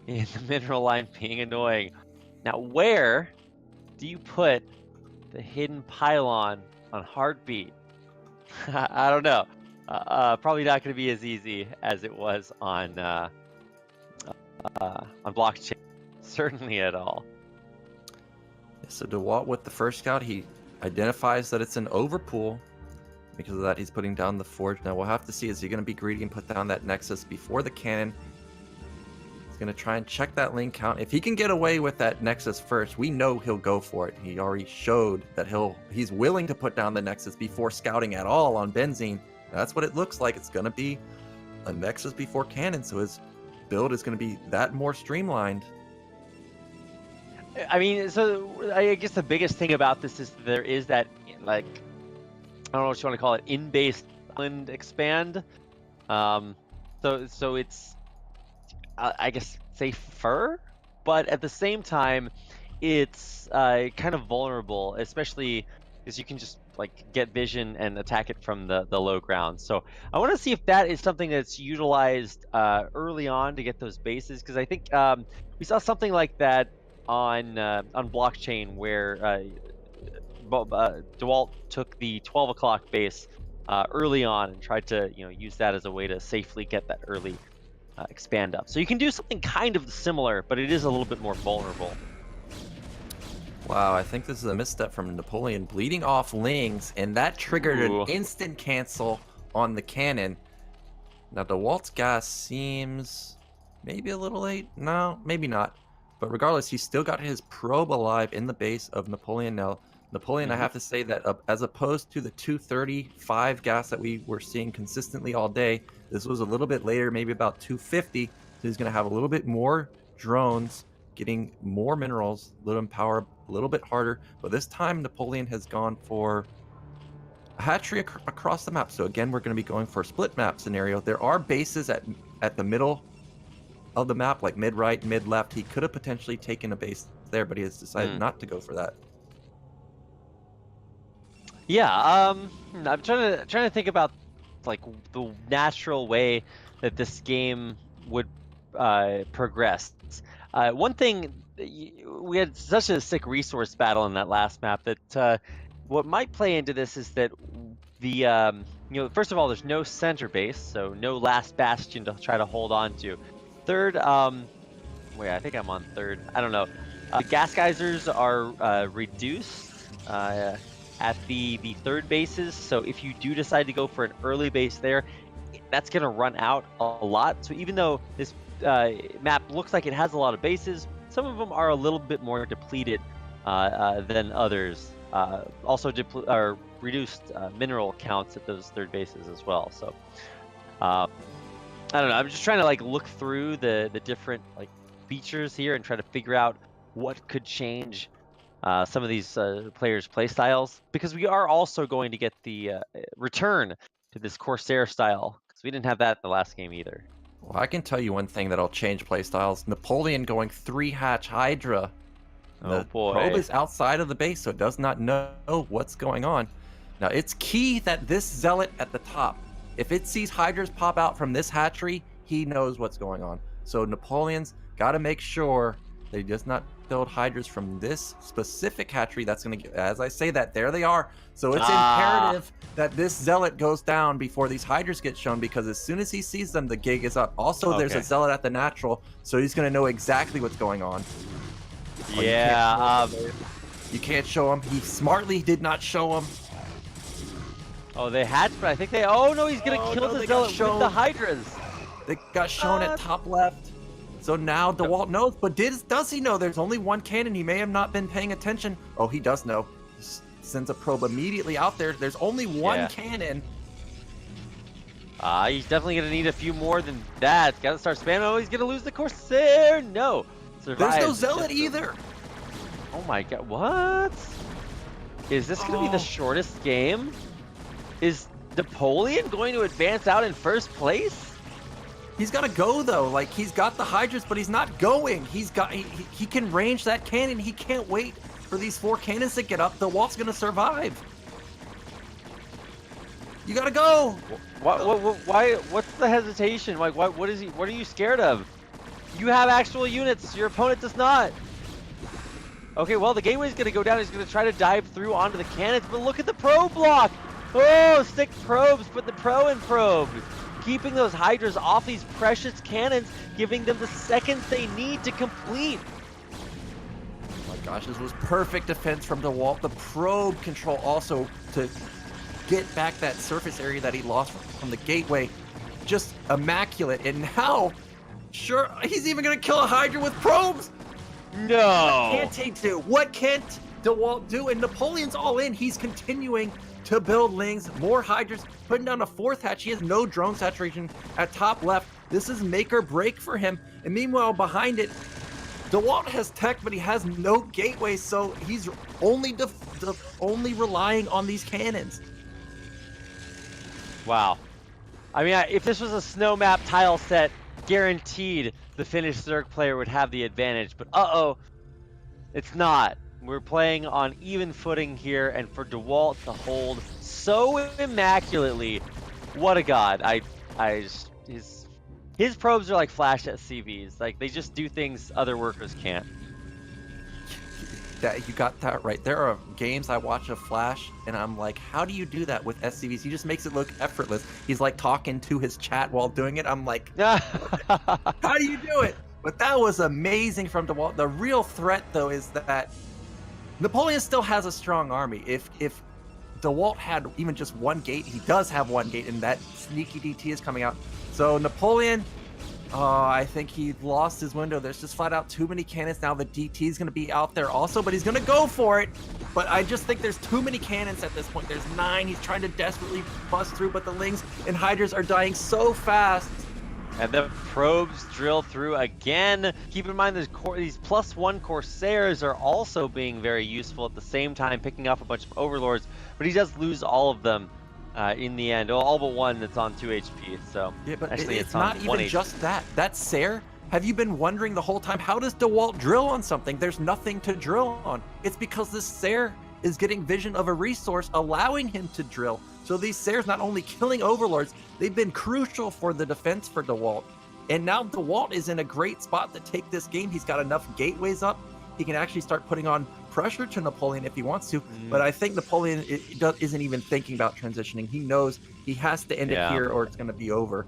in the mineral line being annoying. Now, where do you put the hidden pylon on Heartbeat? I don't know. Probably not going to be as easy as it was on Blockchain. Certainly at all.
So DeWalt with the first scout, he identifies that it's an overpool. Because of that, he's putting down the forge. Now we'll have to see, is he going to be greedy and put down that nexus before the cannon? He's going to try and check that lane count. If he can get away with that nexus first, we know he'll go for it. He already showed that he's willing to put down the nexus before scouting at all on Benzene. That's what it looks like. It's going to be a nexus before cannon, so his build is going to be that more streamlined.
I mean, so I guess the biggest thing about this is there is that, like, I don't know what you want to call it, in-base island expand. So it's, I guess, safer, but at the same time, it's kind of vulnerable, especially because you can just like get vision and attack it from the low ground. So I want to see if that is something that's utilized early on to get those bases, because I think we saw something like that on Blockchain where DeWalt took the 12 o'clock base early on and tried to use that as a way to safely get that early expand up. So you can do something kind of similar, but it is a little bit more vulnerable.
Wow, I think this is a misstep from Napoleon, bleeding off Lings, and that triggered an instant cancel on the cannon. Now DeWalt's gas seems maybe a little late. No, maybe not. But regardless, he's still got his probe alive in the base of Napoleon. Now, Napoleon, I have to say that as opposed to the 235 gas that we were seeing consistently all day, this was a little bit later, maybe about 250. So he's going to have a little bit more drones, getting more minerals, a little power, a little bit harder. But this time, Napoleon has gone for a hatchery across the map. So again, we're going to be going for a split map scenario. There are bases at the middle of the map, like mid-right, mid-left. He could have potentially taken a base there, but he has decided not to go for that.
Yeah, I'm trying to think about like the natural way that this game would progress. One thing, we had such a sick resource battle in that last map that what might play into this is that the first of all, there's no center base, so no last bastion to try to hold on to. Third, wait, I think I'm on third. I don't know. The gas geysers are reduced at the third bases, so if you do decide to go for an early base there, that's going to run out a lot. So even though this map looks like it has a lot of bases, some of them are a little bit more depleted than others. also reduced mineral counts at those third bases as well. So I don't know. I'm just trying to like look through the different like features here and try to figure out what could change some of these players' play styles, because we are also going to get the return to this Corsair style, because we didn't have that in the last game either.
Well, I can tell you one thing that'll change playstyles. Napoleon going 3-hatch Hydra.
Oh
The probe
boy.
is outside of the base, so it does not know what's going on. Now, it's key that this Zealot at the top, if it sees Hydras pop out from this hatchery, he knows what's going on. So Napoleon's got to make sure that he does not build Hydras from this specific hatchery. That's going to, as I say that, there they are. So it's imperative that this Zealot goes down before these Hydras get shown, because as soon as he sees them, the gig is up. Also, there's a Zealot at the natural, so he's going to know exactly what's going on.
Yeah.
You can't show him. He smartly did not show him.
Oh, they had, but I think they. Oh no, he's gonna kill the Zealot with the Hydras.
They got shown at top left. So now DeWalt knows, but does he know there's only one cannon? He may have not been paying attention. Oh, he does know. He sends a probe immediately out there. There's only one cannon.
He's definitely gonna need a few more than that. Gotta start spamming. Oh, he's gonna lose the Corsair. No.
There's no Zealot either.
Oh my god, what? Is this gonna be the shortest game? Is Napoleon going to advance out in first place?
He's got to go though. Like, he's got the Hydras, but he's not going. He can range that cannon. He can't wait for these 4 cannons to get up. The Walt's gonna survive. You gotta go.
Why? What's the hesitation? Like, what are you scared of? You have actual units. Your opponent does not. Okay, well, the gateway's gonna go down. He's gonna try to dive through onto the cannons, but look at the probe block. Oh, 6 probes, put the pro in probe. Keeping those Hydras off these precious cannons, giving them the seconds they need to complete.
Oh my gosh, this was perfect defense from DeWalt. The probe control also to get back that surface area that he lost from the gateway. Just immaculate. And now, sure, he's even gonna kill a Hydra with probes.
No.
What can't he do? What can't DeWalt do? And Napoleon's all in. He's continuing to build Lings, more Hydras, putting down a 4th hatch. He has no drone saturation at top left. This is make or break for him. And meanwhile, behind it, DeWalt has tech, but he has no gateway, so he's only only relying on these cannons.
Wow. I mean, if this was a snow map tile set, guaranteed the Finnish Zerg player would have the advantage. But uh-oh, it's not. We're playing on even footing here, and for DeWalt to hold so immaculately, what a god! His probes are like flash SCVs. Like, they just do things other workers can't.
You got that right. There are games I watch of Flash, and I'm like, how do you do that with SCVs? He just makes it look effortless. He's like talking to his chat while doing it. I'm like, how do you do it? But that was amazing from DeWalt. The real threat, though, is that Napoleon still has a strong army. If DeWalt had even just one gate, he does have one gate, and that sneaky DT is coming out. So Napoleon, I think he lost his window. There's just flat out too many cannons now. The DT is going to be out there also, but he's going to go for it. But I just think there's too many cannons at this point. There's 9. He's trying to desperately bust through, but the Lings and Hydras are dying so fast.
And the probes drill through again. Keep in mind these +1 Corsairs are also being very useful at the same time, picking up a bunch of Overlords, but he does lose all of them in the end. All but one that's on 2 HP. So
yeah, but
actually
it's not even just that. That Sair, have you been wondering the whole time, how does DeWalt drill on something? There's nothing to drill on. It's because this Sair is getting vision of a resource, allowing him to drill. So these Sairs not only killing Overlords, they've been crucial for the defense for DeWalt. And now DeWalt is in a great spot to take this game. He's got enough gateways up. He can actually start putting on pressure to Napoleon if he wants to. But I think Napoleon isn't even thinking about transitioning. He knows he has to end it here or it's going to be over.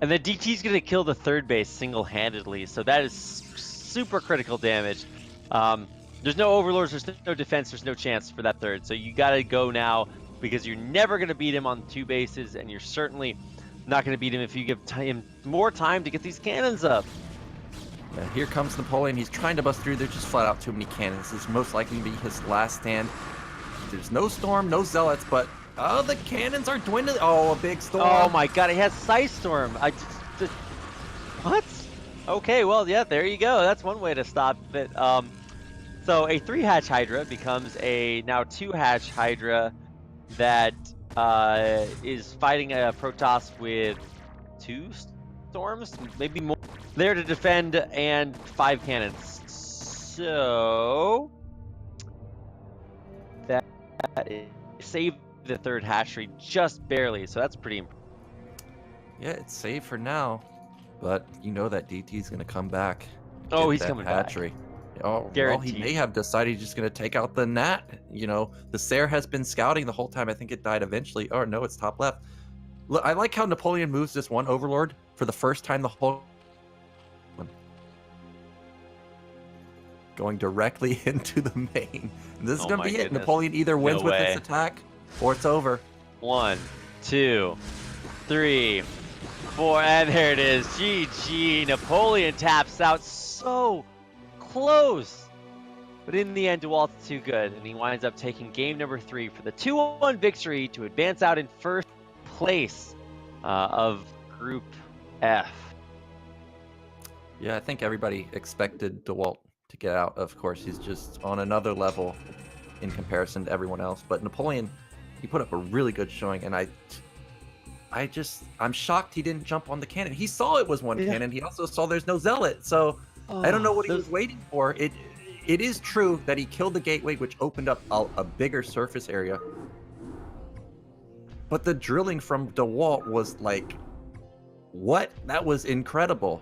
And the DT's going to kill the third base single-handedly. So that is super critical damage. There's no Overlords, there's no defense, there's no chance for that third. So you got to go now, because you're never going to beat him on 2 bases, and you're certainly not going to beat him if you give him more time to get these cannons up.
Yeah, here comes Napoleon. He's trying to bust through. There's just flat out too many cannons. This is most likely to be his last stand. There's no storm, no zealots, but oh, the cannons are dwindling. Oh, a big storm.
Oh my god, he has Sight Storm. What? Okay, well, yeah, there you go. That's one way to stop it. So a 3-hatch Hydra becomes a now 2-hatch Hydra that is fighting a Protoss with 2 storms, maybe more, there to defend, and 5 cannons. So that saved the 3rd hatchery just barely. So that's pretty impressive.
Yeah, it's safe for now, but you know that DT's going to come back.
Oh,
get
he's
that
coming
hatchery.
back.
Oh, well, he may have decided he's just going to take out the Nat. You know, the Sare has been scouting the whole time. I think it died eventually. Oh, no, it's top left. Look, I like how Napoleon moves this one Overlord for the first time the whole one. Going directly into the main. This is going to be it. Napoleon either wins with this attack or it's over.
1, 2, 3, 4, and there it is. GG. Napoleon taps out. So close. But in the end, DeWalt's too good, and he winds up taking game number 3 for the 2-1 victory to advance out in first place of Group F.
Yeah, I think everybody expected DeWalt to get out. Of course, he's just on another level in comparison to everyone else. But Napoleon, he put up a really good showing, and I'm shocked he didn't jump on the cannon. He saw it was one cannon. He also saw there's no zealot, so I don't know what he was waiting for. It is true that he killed the gateway, which opened up a bigger surface area. But the drilling from DeWalt was like, what? That was incredible.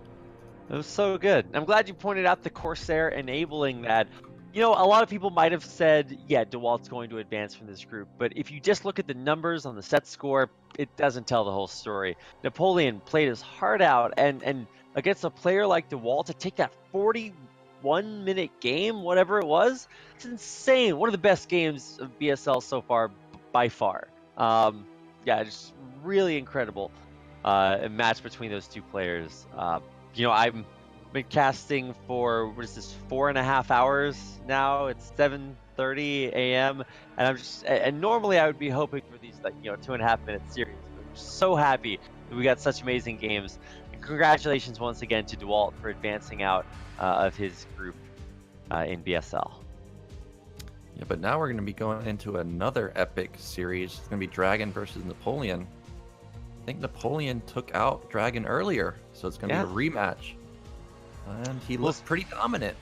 It was so good. I'm glad you pointed out the Corsair enabling that. You know, a lot of people might have said, yeah, DeWalt's going to advance from this group. But if you just look at the numbers on the set score, it doesn't tell the whole story. Napoleon played his heart out, and against a player like DeWalt to take that 41-minute game, whatever it was, it's insane. One of the best games of BSL so far, by far. Yeah, just really incredible match between those two players. You know, I've been casting for, what is this, 4.5 hours now. It's 7:30 a.m. and normally I would be hoping for these, like, 2.5-minute series. But I'm just so happy that we got such amazing games. And congratulations once again to DeWalt for advancing out of his group in BSL.
Yeah, but now we're going to be going into another epic series. It's going to be Dragon versus Napoleon. I think Napoleon took out Dragon earlier, so it's going to be a rematch. And he looks pretty dominant.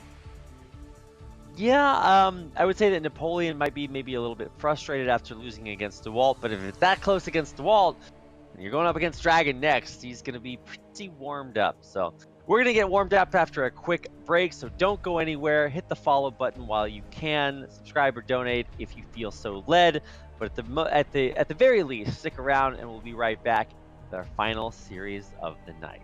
Yeah, I would say that Napoleon might be maybe a little bit frustrated after losing against DeWalt, but if it's that close against DeWalt, and you're going up against Dragon next, he's going to be pretty warmed up. So we're going to get warmed up after a quick break, so don't go anywhere. Hit the follow button while you can. Subscribe or donate if you feel so led. But at the very least, stick around, and we'll be right back with our final series of the night.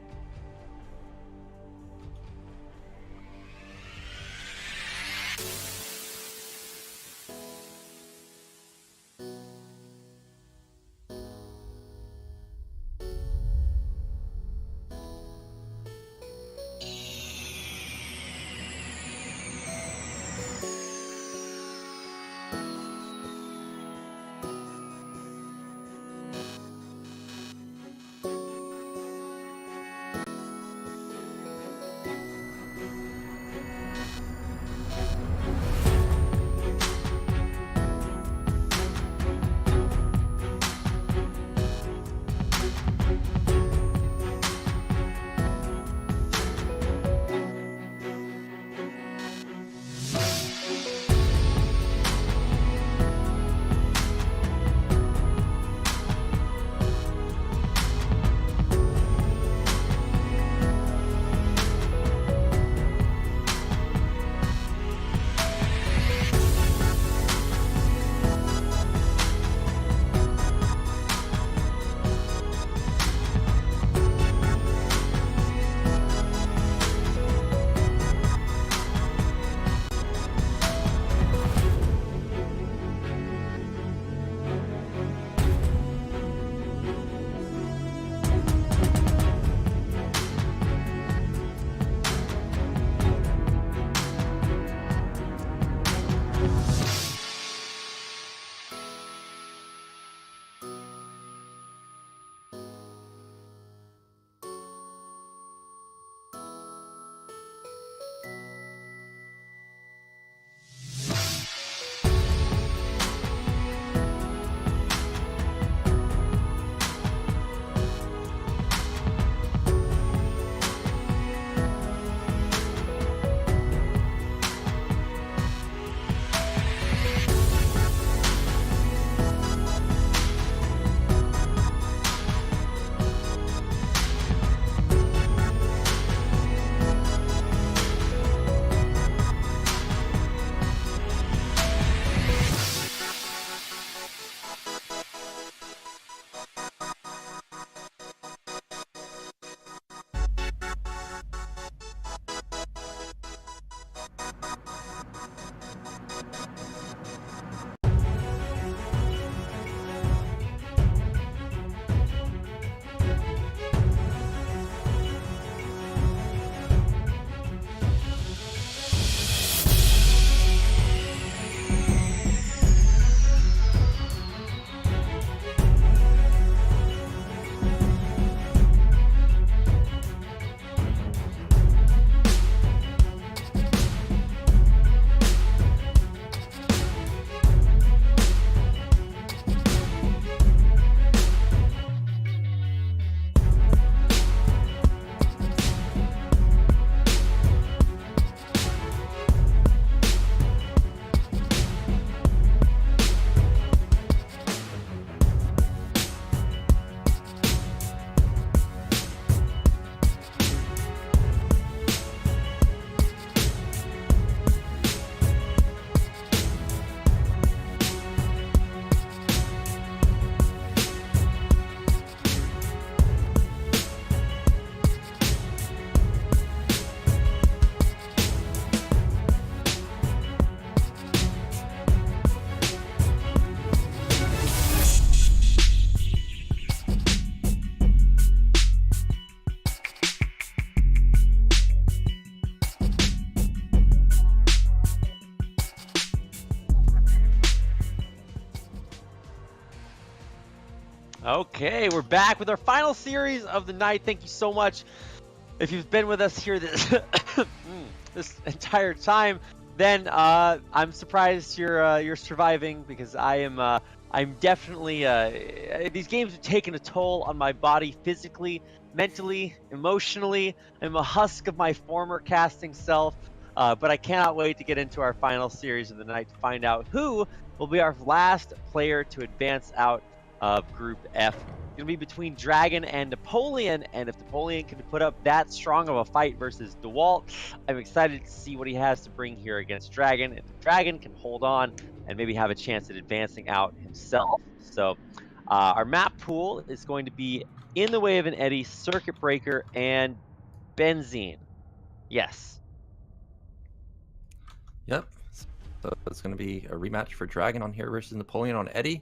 Okay, we're back with our final series of the night. Thank you so much. If you've been with us here this this entire time, then I'm surprised you're surviving, because I'm definitely these games have taken a toll on my body physically, mentally, emotionally. I'm a husk of my former casting self, but I cannot wait to get into our final series of the night to find out who will be our last player to advance out of Group F. It's going to be between Dragon and Napoleon, and if Napoleon can put up that strong of a fight versus DeWalt, I'm excited to see what he has to bring here against Dragon, and if Dragon can hold on and maybe have a chance at advancing out himself. So our map pool is going to be In the Way of an Eddy, Circuit Breaker, and Benzene. Yes.
Yep. So it's going to be a rematch for Dragon on here versus Napoleon on Eddy.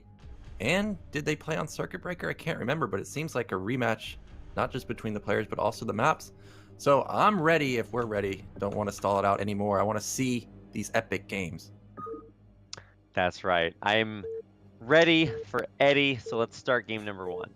And did they play on Circuit Breaker? I can't remember, but it seems like a rematch, not just between the players, but also the maps. So I'm ready if we're ready. Don't want to stall it out anymore. I want to see these epic games.
That's right. I'm ready for Eddy, so let's start game number 1.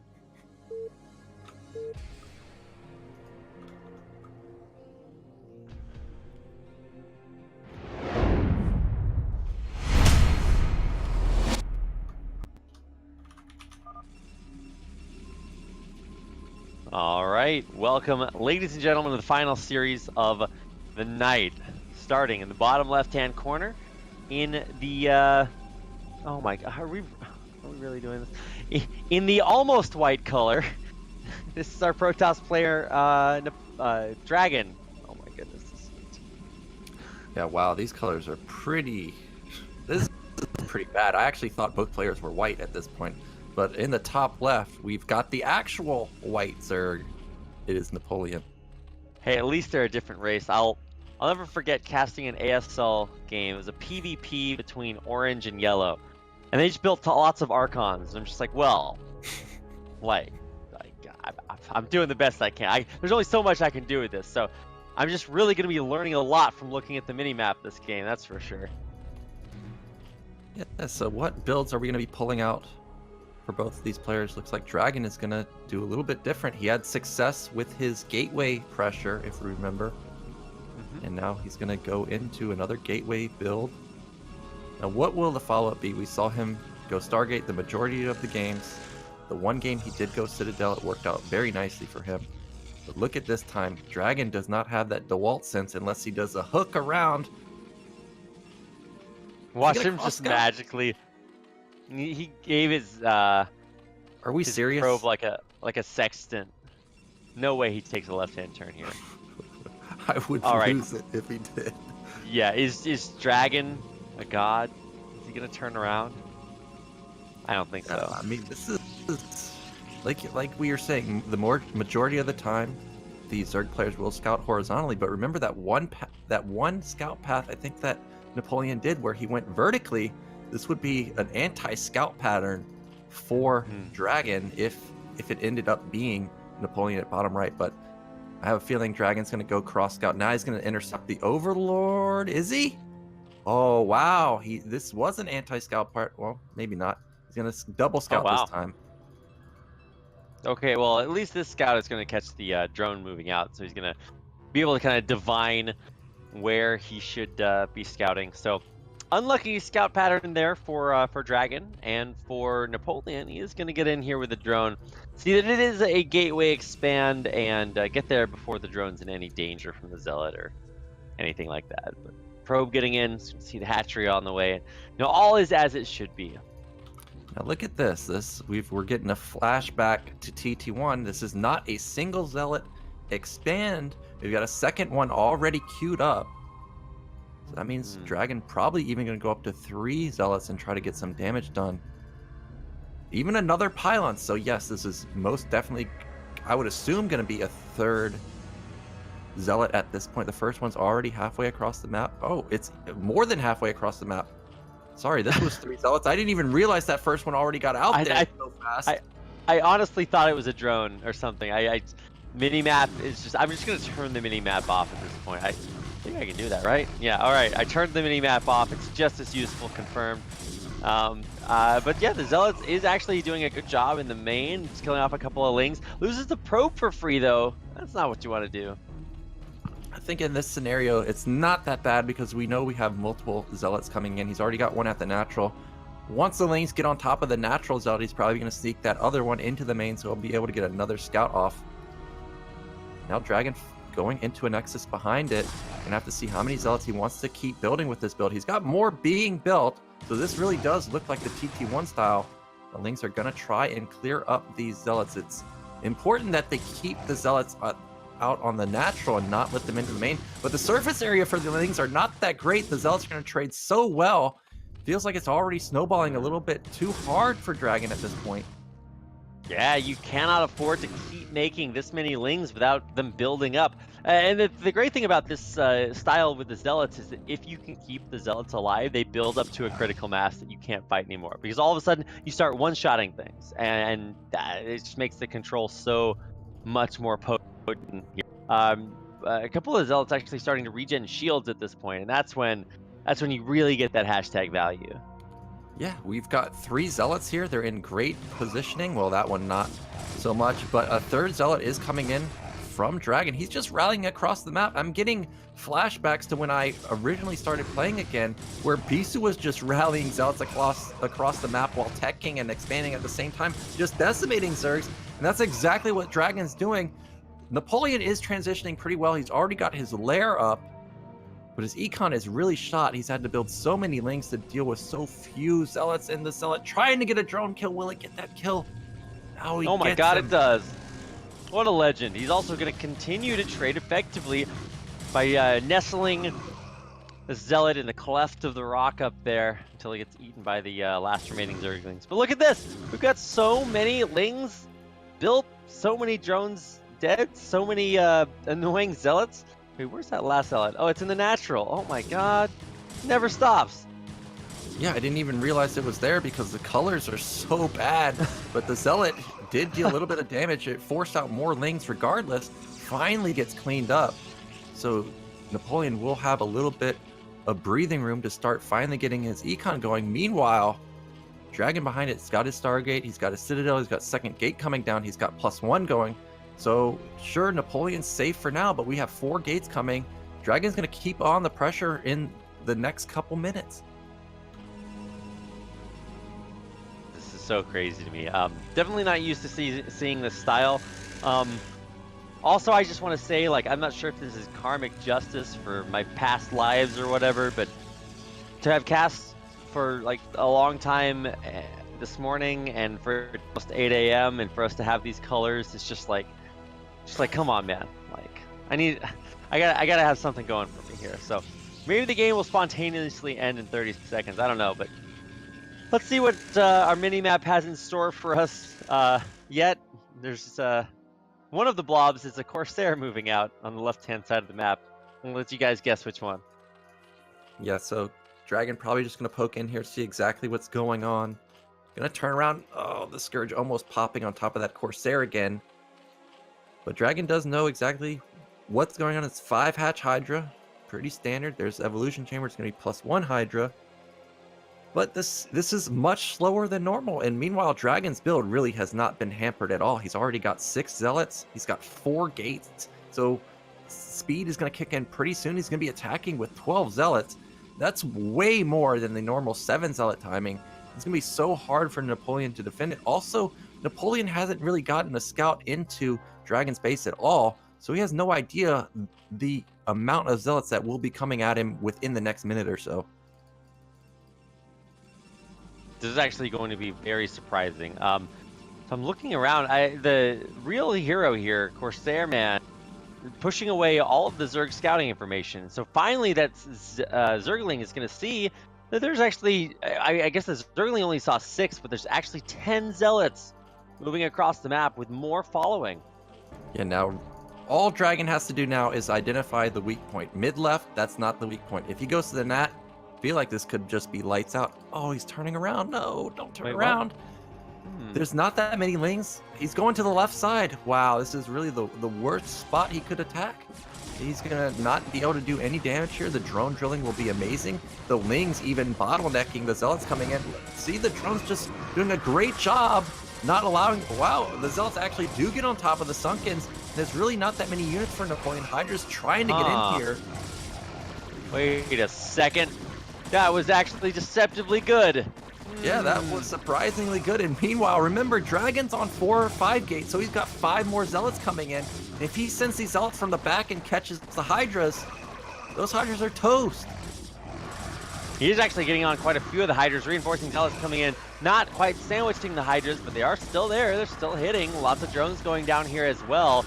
All right, welcome, ladies and gentlemen, to the final series of the night. Starting in the bottom left-hand corner, in the oh my God, are we really doing this? In the almost white color, this is our Protoss player, Dragon. Oh my goodness.
Yeah, wow, these colors are pretty. This is pretty bad. I actually thought both players were white at this point. But in the top left, we've got the actual white Zerg. It is Napoleon.
Hey, at least they're a different race. I'll never forget casting an ASL game. It was a PvP between orange and yellow, and they just built lots of Archons. And I'm just like, well, I'm doing the best I can. There's only so much I can do with this, so I'm just really going to be learning a lot from looking at the minimap this game. That's for sure.
Yeah. So what builds are we going to be pulling out for both of these players? Looks like Dragon is going to do a little bit different. He had success with his gateway pressure, if we remember. And now he's going to go into another gateway build. Now, what will the follow-up be? We saw him go Stargate the majority of the games. The one game he did go Citadel, it worked out very nicely for him. But look at this time. Dragon does not have that DeWalt sense unless he does a hook around.
Watch him just magically. He gave his Are
we
his
serious?
Probe like a sextant. No way he takes a left-hand turn here.
I would lose it if he did.
Yeah, is Dragon a god? Is he gonna turn around? I don't think so.
I mean, this is like we were saying. The majority of the time, the Zerg players will scout horizontally. But remember that one scout path. I think that Napoleon did where he went vertically. This would be an anti-scout pattern for Dragon if it ended up being Napoleon at bottom right. But I have a feeling Dragon's going to go cross scout. Now he's going to intercept the Overlord. Is he? Oh, wow. This was an anti-scout part. Well, maybe not. He's going to double scout this time.
Okay, well, at least this scout is going to catch the drone moving out. So he's going to be able to kind of divine where he should be scouting. So unlucky scout pattern there for Dragon, and for Napoleon, he is going to get in here with the drone. See that it is a gateway expand and get there before the drone's in any danger from the Zealot or anything like that. But probe getting in, so you can see the hatchery on the way. All is as it should be.
Now look at this. We're getting a flashback to TT1. This is not a single Zealot expand. We've got a second one already queued up. So that means Dragon probably even going to go up to 3 Zealots and try to get some damage done. Even another pylon. So yes, this is most definitely, I would assume, going to be a third Zealot at this point. The first one's already halfway across the map. Oh, it's more than halfway across the map. Sorry, this was 3 Zealots. I didn't even realize that first one already got out there so fast.
I honestly thought it was a drone or something. Minimap is just, I'm just going to turn the minimap off at this point. I think I can do that, right? Yeah, all right. I turned the minimap off. It's just as useful, confirmed. But yeah, the Zealots is actually doing a good job in the main, just killing off a couple of Lings. Loses the probe for free though. That's not what you want to do.
I think in this scenario, it's not that bad because we know we have multiple Zealots coming in. He's already got one at the natural. Once the Lings get on top of the natural Zealot, he's probably going to sneak that other one into the main, so he'll be able to get another scout off. Now Dragon going into a Nexus behind it. Gonna have to see how many Zealots he wants to keep building with this build. He's got more being built, so this really does look like the TT1 style. The Lings are gonna try and clear up these Zealots. It's important that they keep the Zealots out on the natural and not let them into the main. But the surface area for the Lings are not that great. The Zealots are gonna trade so well. Feels like it's already snowballing a little bit too hard for Dragon at this point.
Yeah, you cannot afford to keep making this many Lings without them building up. And the great thing about this style with the Zealots is that if you can keep the Zealots alive, they build up to a critical mass that you can't fight anymore. Because all of a sudden, you start one-shotting things, and it just makes the control so much more potent here. A couple of Zealots actually starting to regen shields at this point, and that's when you really get that hashtag value.
Yeah, we've got 3 Zealots here. They're in great positioning. Well, that one not so much, but a third Zealot is coming in from Dragon. He's just rallying across the map. I'm getting flashbacks to when I originally started playing again, where Bisu was just rallying Zealots across the map while teching and expanding at the same time, just decimating Zergs, and that's exactly what Dragon's doing. Napoleon is transitioning pretty well. He's already got his lair up, but his econ is really shot. He's had to build so many Lings to deal with so few Zealots, and the Zealot trying to get a drone kill. Will it get that kill? Now he
Oh my
gets
god,
him.
it does. What a legend. He's also going to continue to trade effectively by nestling the Zealot in the cleft of the rock up there until he gets eaten by the last remaining Zerglings. But look at this. We've got so many Lings built, so many drones dead, so many annoying Zealots. Wait, where's that last Zealot? Oh, it's in the natural. Oh my god. Never stops.
Yeah, I didn't even realize it was there because the colors are so bad. But the Zealot did deal a little bit of damage. It forced out more Lings regardless. Finally gets cleaned up. So Napoleon will have a little bit of breathing room to start finally getting his econ going. Meanwhile, Dragon behind it's got his Stargate. He's got his Citadel. He's got second gate coming down. He's got +1 going. So sure, Napoleon's safe for now, but we have 4 gates coming. Dragon's going to keep on the pressure in the next couple minutes.
This is so crazy to me. Definitely not used to seeing this style. Also, I just want to say, like, I'm not sure if this is karmic justice for my past lives or whatever, but to have cast for like a long time this morning and for almost 8 a.m. and for us to have these colors, it's just like come on, man. Like, I gotta have something going for me here. So maybe the game will spontaneously end in 30 seconds. I don't know, but let's see what our mini map has in store for us. Yet there's one of the blobs is a Corsair moving out on the left-hand side of the map. I'll let you guys guess which one.
Yeah, so Dragon probably just going to poke in here, see exactly what's going on. Going to turn around. Oh, the Scourge almost popping on top of that Corsair again. But Dragon does know exactly what's going on. It's 5 hatch Hydra. Pretty standard. There's Evolution Chamber. It's going to be +1 Hydra. But this is much slower than normal. And meanwhile, Dragon's build really has not been hampered at all. He's already got 6 Zealots. He's got 4 gates. So speed is going to kick in pretty soon. He's going to be attacking with 12 Zealots. That's way more than the normal 7 Zealot timing. It's going to be so hard for Napoleon to defend it. Also, Napoleon hasn't really gotten a scout into Dragon's base at all. So he has no idea the amount of Zealots that will be coming at him within the next minute or so.
This is actually going to be very surprising. So I'm looking around. The real hero here, Corsair Man, pushing away all of the Zerg scouting information. So finally, that Zergling is going to see that there's actually, I guess the Zergling only saw 6, but there's actually 10 Zealots moving across the map with more following.
Yeah, now all Dragon has to do now is identify the weak point. Mid-left, that's not the weak point. If he goes to the Nat, I feel like this could just be lights out. Oh, he's turning around. No, don't turn around. There's not that many Lings. He's going to the left side. Wow, this is really the worst spot he could attack. He's gonna not be able to do any damage here. The drone drilling will be amazing. The Lings even bottlenecking the Zealots coming in. See, the drones just doing a great job not allowing... Wow, the Zealots actually do get on top of the Sunkens. There's really not that many units for Napoleon. Hydra's trying to get in here.
Wait a second. That was actually deceptively good.
Yeah, that was surprisingly good. And meanwhile, remember, Dragon's on 4 or 5 gates, so he's got 5 more Zealots coming in. And if he sends these Zealots from the back and catches the Hydras, those Hydras are toast.
He's actually getting on quite a few of the Hydras, reinforcing Zealots coming in. Not quite sandwiching the Hydras, but they are still there. They're still hitting. Lots of drones going down here as well.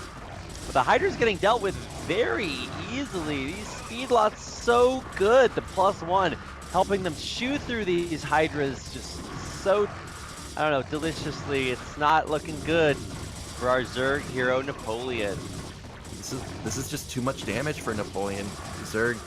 But the Hydra's getting dealt with very easily. These speed lots so good. The +1 helping them chew through these Hydras just so, I don't know, deliciously. It's not looking good for our Zerg hero Napoleon.
This is just too much damage for Napoleon. Zerg,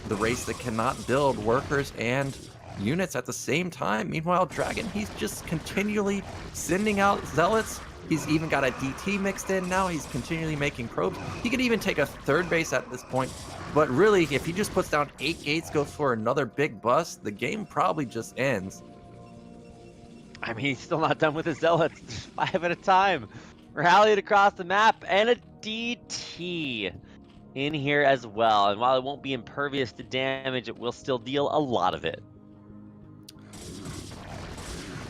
the race that cannot build workers and units at the same time. Meanwhile, Dragon, he's just continually sending out Zealots. He's even got a DT mixed in now. He's continually making probes. He could even take a 3rd base at this point. But really, if he just puts down 8 gates, goes for another big bust, the game probably just ends.
I mean, he's still not done with his Zealots. 5 at a time. Rallied across the map, and a DT in here as well. And while it won't be impervious to damage, it will still deal a lot of it.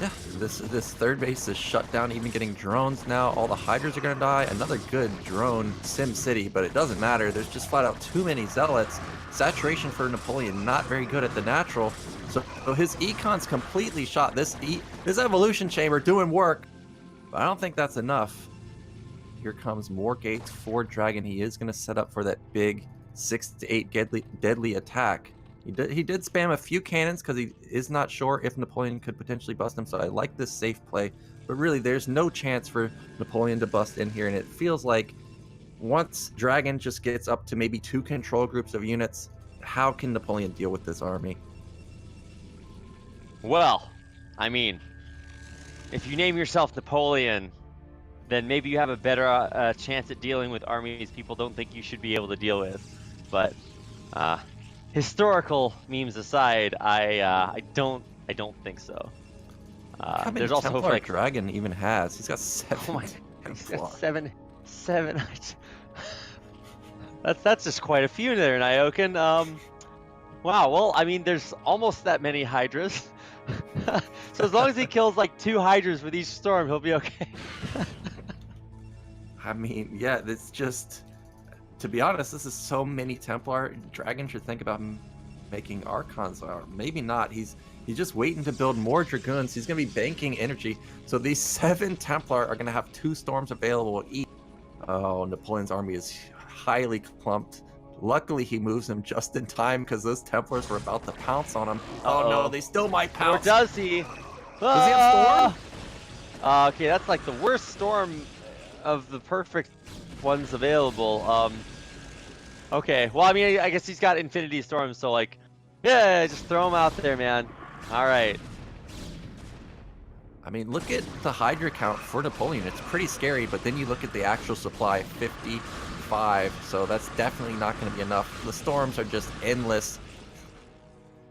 Yeah, this 3rd base is shut down, even getting drones now. All the Hydras are going to die. Another good drone, Sim City, but it doesn't matter. There's just flat out too many Zealots. Saturation for Napoleon, not very good at the natural. So his Econ's completely shot. This Evolution Chamber doing work, but I don't think that's enough. Here comes more gates for Dragon. He is going to set up for that big 6 to 8 deadly attack. He did spam a few cannons because he is not sure if Napoleon could potentially bust him, so I like this safe play. But really, there's no chance for Napoleon to bust in here, and it feels like once Dragon just gets up to maybe 2 control groups of units, how can Napoleon deal with this army?
Well, I mean, if you name yourself Napoleon, then maybe you have a better chance at dealing with armies people don't think you should be able to deal with. But historical memes aside, I don't think so.
How many
there's also
Templar
like
Dragon even has? He's got 7.
Oh my, he's got seven. That's just quite a few there, Nyoken. Wow. Well, I mean, there's almost that many Hydras. So as long as he kills like 2 Hydras with each storm, he'll be okay.
I mean, yeah, it's just, to be honest, this is so many Templar. Dragon should think about making Archons, or maybe not. He's just waiting to build more Dragoons. He's going to be banking energy. So these 7 Templar are going to have 2 storms available each. Oh, Napoleon's army is highly clumped. Luckily, he moves them just in time because those Templars were about to pounce on him. Oh no, they still might pounce.
Or does he?
Does he have storm?
Okay, that's like the worst storm of the perfect ones available. Okay, well, I mean, I guess he's got Infinity Storms, so like, yeah, just throw him out there, man. All right.
I mean, look at the Hydra count for Napoleon. It's pretty scary, but then you look at the actual supply, 55, so that's definitely not going to be enough. The storms are just endless.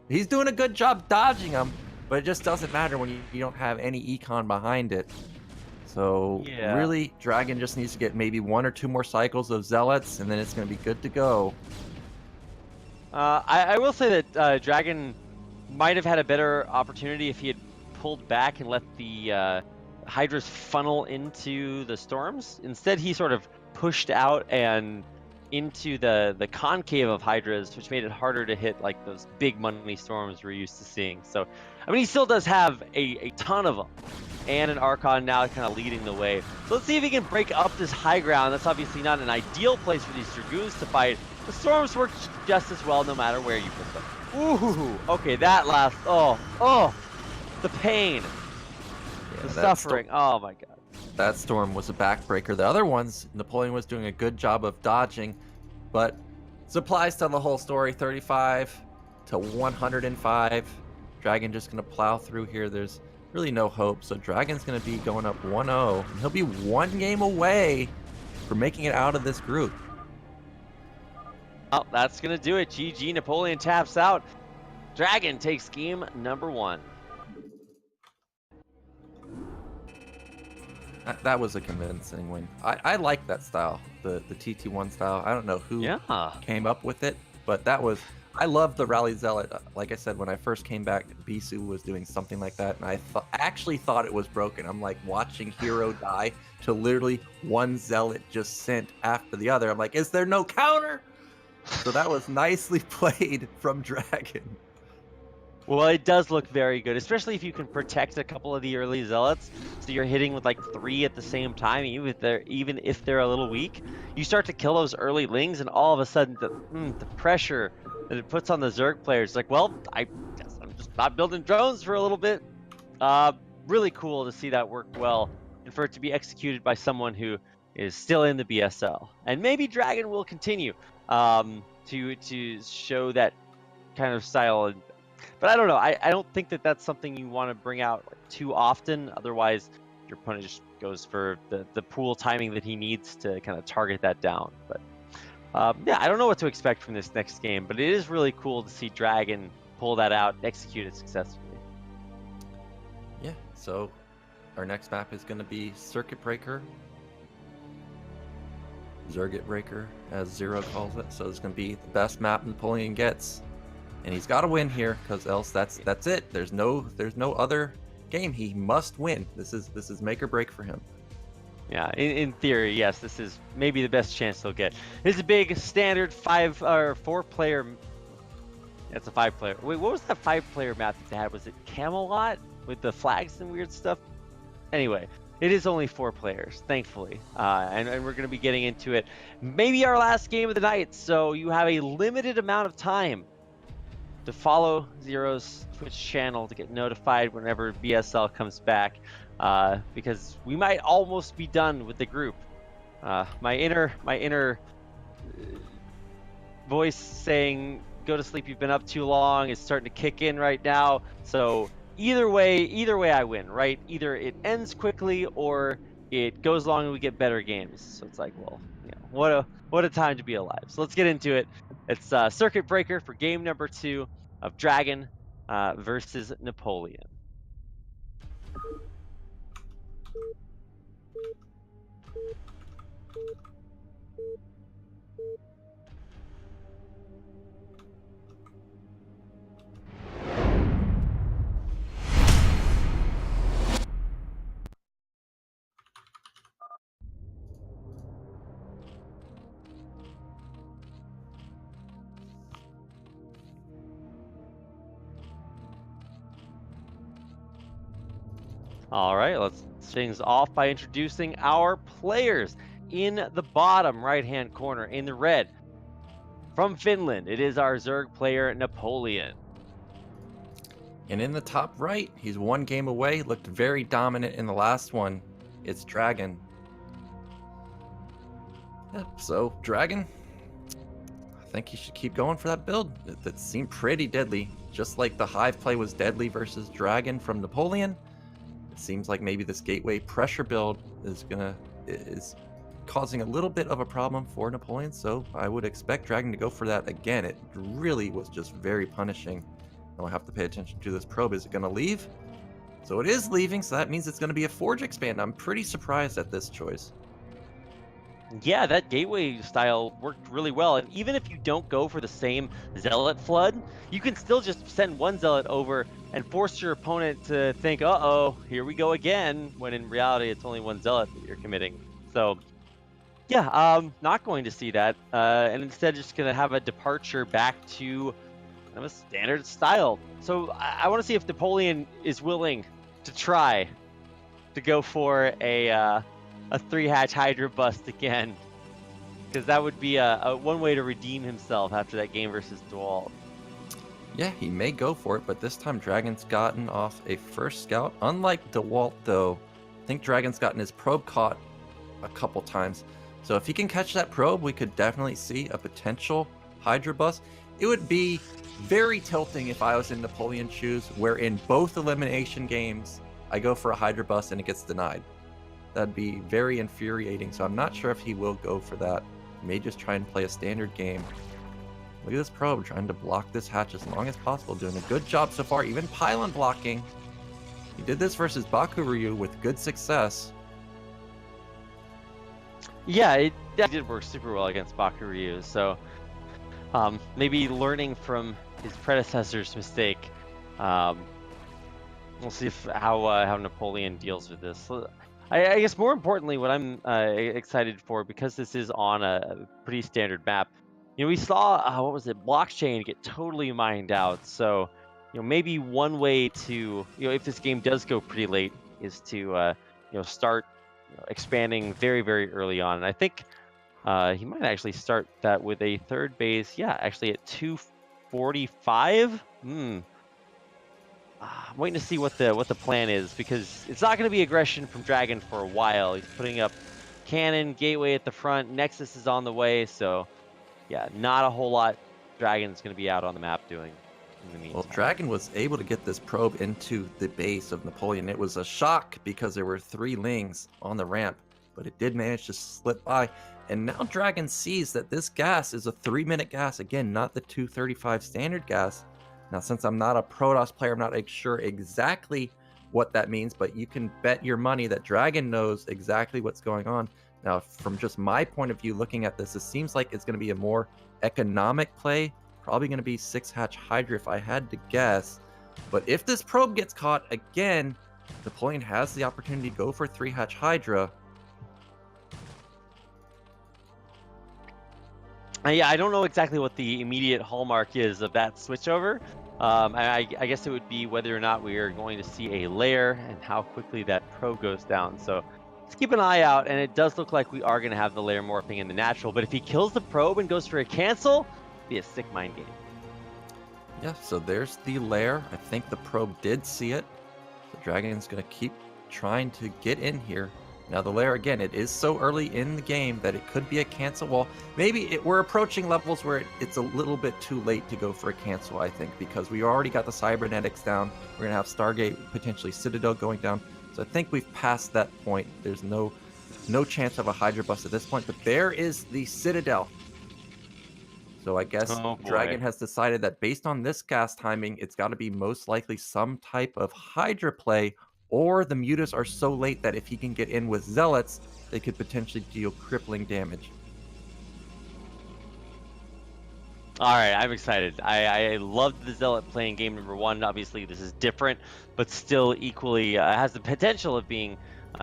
He's doing a good job dodging them, but it just doesn't matter when you don't have any econ behind it. So
yeah.
Really, Dragon just needs to get maybe 1 or 2 more cycles of Zealots, and then it's going to be good to go.
I will say that Dragon might have had a better opportunity if he had pulled back and let the Hydras funnel into the storms. Instead, he sort of pushed out and into the concave of Hydras, which made it harder to hit like those big money storms we're used to seeing. So, I mean, he still does have a ton of them, and an Archon now kind of leading the way. So let's see if he can break up this high ground. That's obviously not an ideal place for these Dragoons to fight. The storms work just as well no matter where you put them. Ooh, okay, that last, oh, the pain, the suffering, oh my god.
That storm was a backbreaker. The other ones, Napoleon was doing a good job of dodging, but supplies tell the whole story. 35 to 105. Dragon just going to plow through here. There's really no hope. So Dragon's going to be going up 1-0. And he'll be 1 game away from making it out of this group.
Oh, that's going to do it. GG, Napoleon taps out. Dragon takes game number 1.
That was a convincing win. I like that style, the TT1 style. I don't know who
Yeah.
came up with it, but that was, I love the Rally Zealot. Like I said, when I first came back, Bisu was doing something like that, and I actually thought it was broken. I'm like watching Hero die to literally one Zealot just sent after the other. I'm like, is there no counter? So that was nicely played from Dragon.
Well, it does look very good, especially if you can protect a couple of the early Zealots. So you're hitting with like 3 at the same time, even if they're a little weak. You start to kill those early Lings, and all of a sudden the pressure that it puts on the Zerg players, like, well, I guess I'm just not building drones for a little bit. Really cool to see that work well, and for it to be executed by someone who is still in the BSL. And maybe Dragon will continue to show that kind of style. But I don't know. I don't think that that's something you want to bring out too often. Otherwise, your opponent just goes for the pool timing that he needs to kind of target that down. But yeah, I don't know what to expect from this next game. But it is really cool to see Dragon pull that out and execute it successfully.
Yeah, so our next map is going to be Circuit Breaker. Zergit Breaker, as Zero calls it. So it's going to be the best map Napoleon gets. And he's got to win here, because else that's it. There's no other game. He must win. This is make or break for him.
Yeah, in theory, yes, this is maybe the best chance they'll get. It's a big standard 5 or 4 player. It's a 5 player. Wait, what was that 5 player map that they had? Was it Camelot with the flags and weird stuff? Anyway, it is only 4 players, thankfully, and we're going to be getting into it. Maybe our last game of the night, so you have a limited amount of time to follow Zero's Twitch channel to get notified whenever BSL comes back, because we might almost be done with the group. My inner voice saying, "Go to sleep, you've been up too long," is starting to kick in right now. So either way I win, right? Either it ends quickly or it goes long and we get better games. So it's like, well, you know, what a time to be alive. So let's get into it. It's Circuit Breaker for game number 2 of Dragon versus Napoleon. All right, let's things off by introducing our players. In the bottom right-hand corner, in the red, from Finland, it is our Zerg player, Napoleon.
And in the top right, he's 1 game away, looked very dominant in the last one. It's Dragon. Yep, so Dragon, I think he should keep going for that build. That seemed pretty deadly. Just like the Hive play was deadly versus Dragon from Napoleon, it seems like maybe this gateway pressure build is causing a little bit of a problem for Napoleon, so I would expect Dragon to go for that again. It really was just very punishing. Now I have to pay attention to this probe. Is it going to leave? So it is leaving, so that means it's going to be a Forge expand. I'm pretty surprised at this choice.
Yeah, that gateway style worked really well. And even if you don't go for the same Zealot flood, you can still just send 1 Zealot over and force your opponent to think, uh-oh, here we go again, when in reality it's only 1 Zealot that you're committing. So yeah, not going to see that, and instead just going to have a departure back to kind of a standard style. So I want to see if Napoleon is willing to try to go for a 3-hatch Hydra bust again, because that would be a one way to redeem himself after that game versus DeWalt.
Yeah, he may go for it, but this time Dragon's gotten off a first scout. Unlike DeWalt, though, I think Dragon's gotten his probe caught a couple times. So if he can catch that probe, we could definitely see a potential Hydra bust. It would be very tilting if I was in Napoleon's shoes, where in both elimination games, I go for a Hydra bust and it gets denied. That'd be very infuriating, so I'm not sure if he will go for that. He may just try and play a standard game. Look at this probe trying to block this hatch as long as possible. Doing a good job so far, even pylon blocking. He did this versus Bakuryu with good success.
Yeah, it did work super well against Bakuryu, so maybe learning from his predecessor's mistake. We'll see how Napoleon deals with this. I guess more importantly, what I'm excited for, because this is on a pretty standard map, we saw what was it, blockchain get totally mined out. So maybe one way to if this game does go pretty late is to start expanding very, very early on. And I think he might actually start that with a third base. Yeah, actually at 245. I'm waiting to see what the plan is, because it's not going to be aggression from Dragon for a while. He's putting up cannon, gateway at the front, Nexus is on the way, so yeah, not a whole lot Dragon's going to be out on the map doing in the meantime.
Well, Dragon was able to get this probe into the base of Napoleon. It was a shock because there were 3 Lings on the ramp, but it did manage to slip by. And now Dragon sees that this gas is a 3-minute gas. Again, not the 235 standard gas. Now, since I'm not a Protoss player, I'm not sure exactly what that means, but you can bet your money that Dragon knows exactly what's going on. Now, from just my point of view looking at this, it seems like it's going to be a more economic play. Probably going to be 6-hatch Hydra if I had to guess. But if this probe gets caught again, Napoleon has the opportunity to go for 3-hatch Hydra.
Yeah, I don't know exactly what the immediate hallmark is of that switchover. I guess it would be whether or not we are going to see a layer and how quickly that probe goes down. So let's keep an eye out, and it does look like we are going to have the layer morphing in the natural. But if he kills the probe and goes for a cancel, it'd be a sick mind game.
Yeah, so there's the layer. I think the probe did see it. The Dragon's going to keep trying to get in here. Now the layer, again, it is so early in the game that it could be a cancel wall. Maybe we're approaching levels where it's a little bit too late to go for a cancel, I think, because we already got the cybernetics down. We're going to have Stargate, potentially Citadel going down. So I think we've passed that point. There's no chance of a Hydra bust at this point, but there is the Citadel. So I guess Dragon has decided that based on this gas timing, it's got to be most likely some type of Hydra play, or the mutas are so late that if he can get in with Zealots, they could potentially deal crippling damage.
All right, I'm excited. I loved the Zealot playing game number 1. Obviously, this is different, but still equally has the potential of being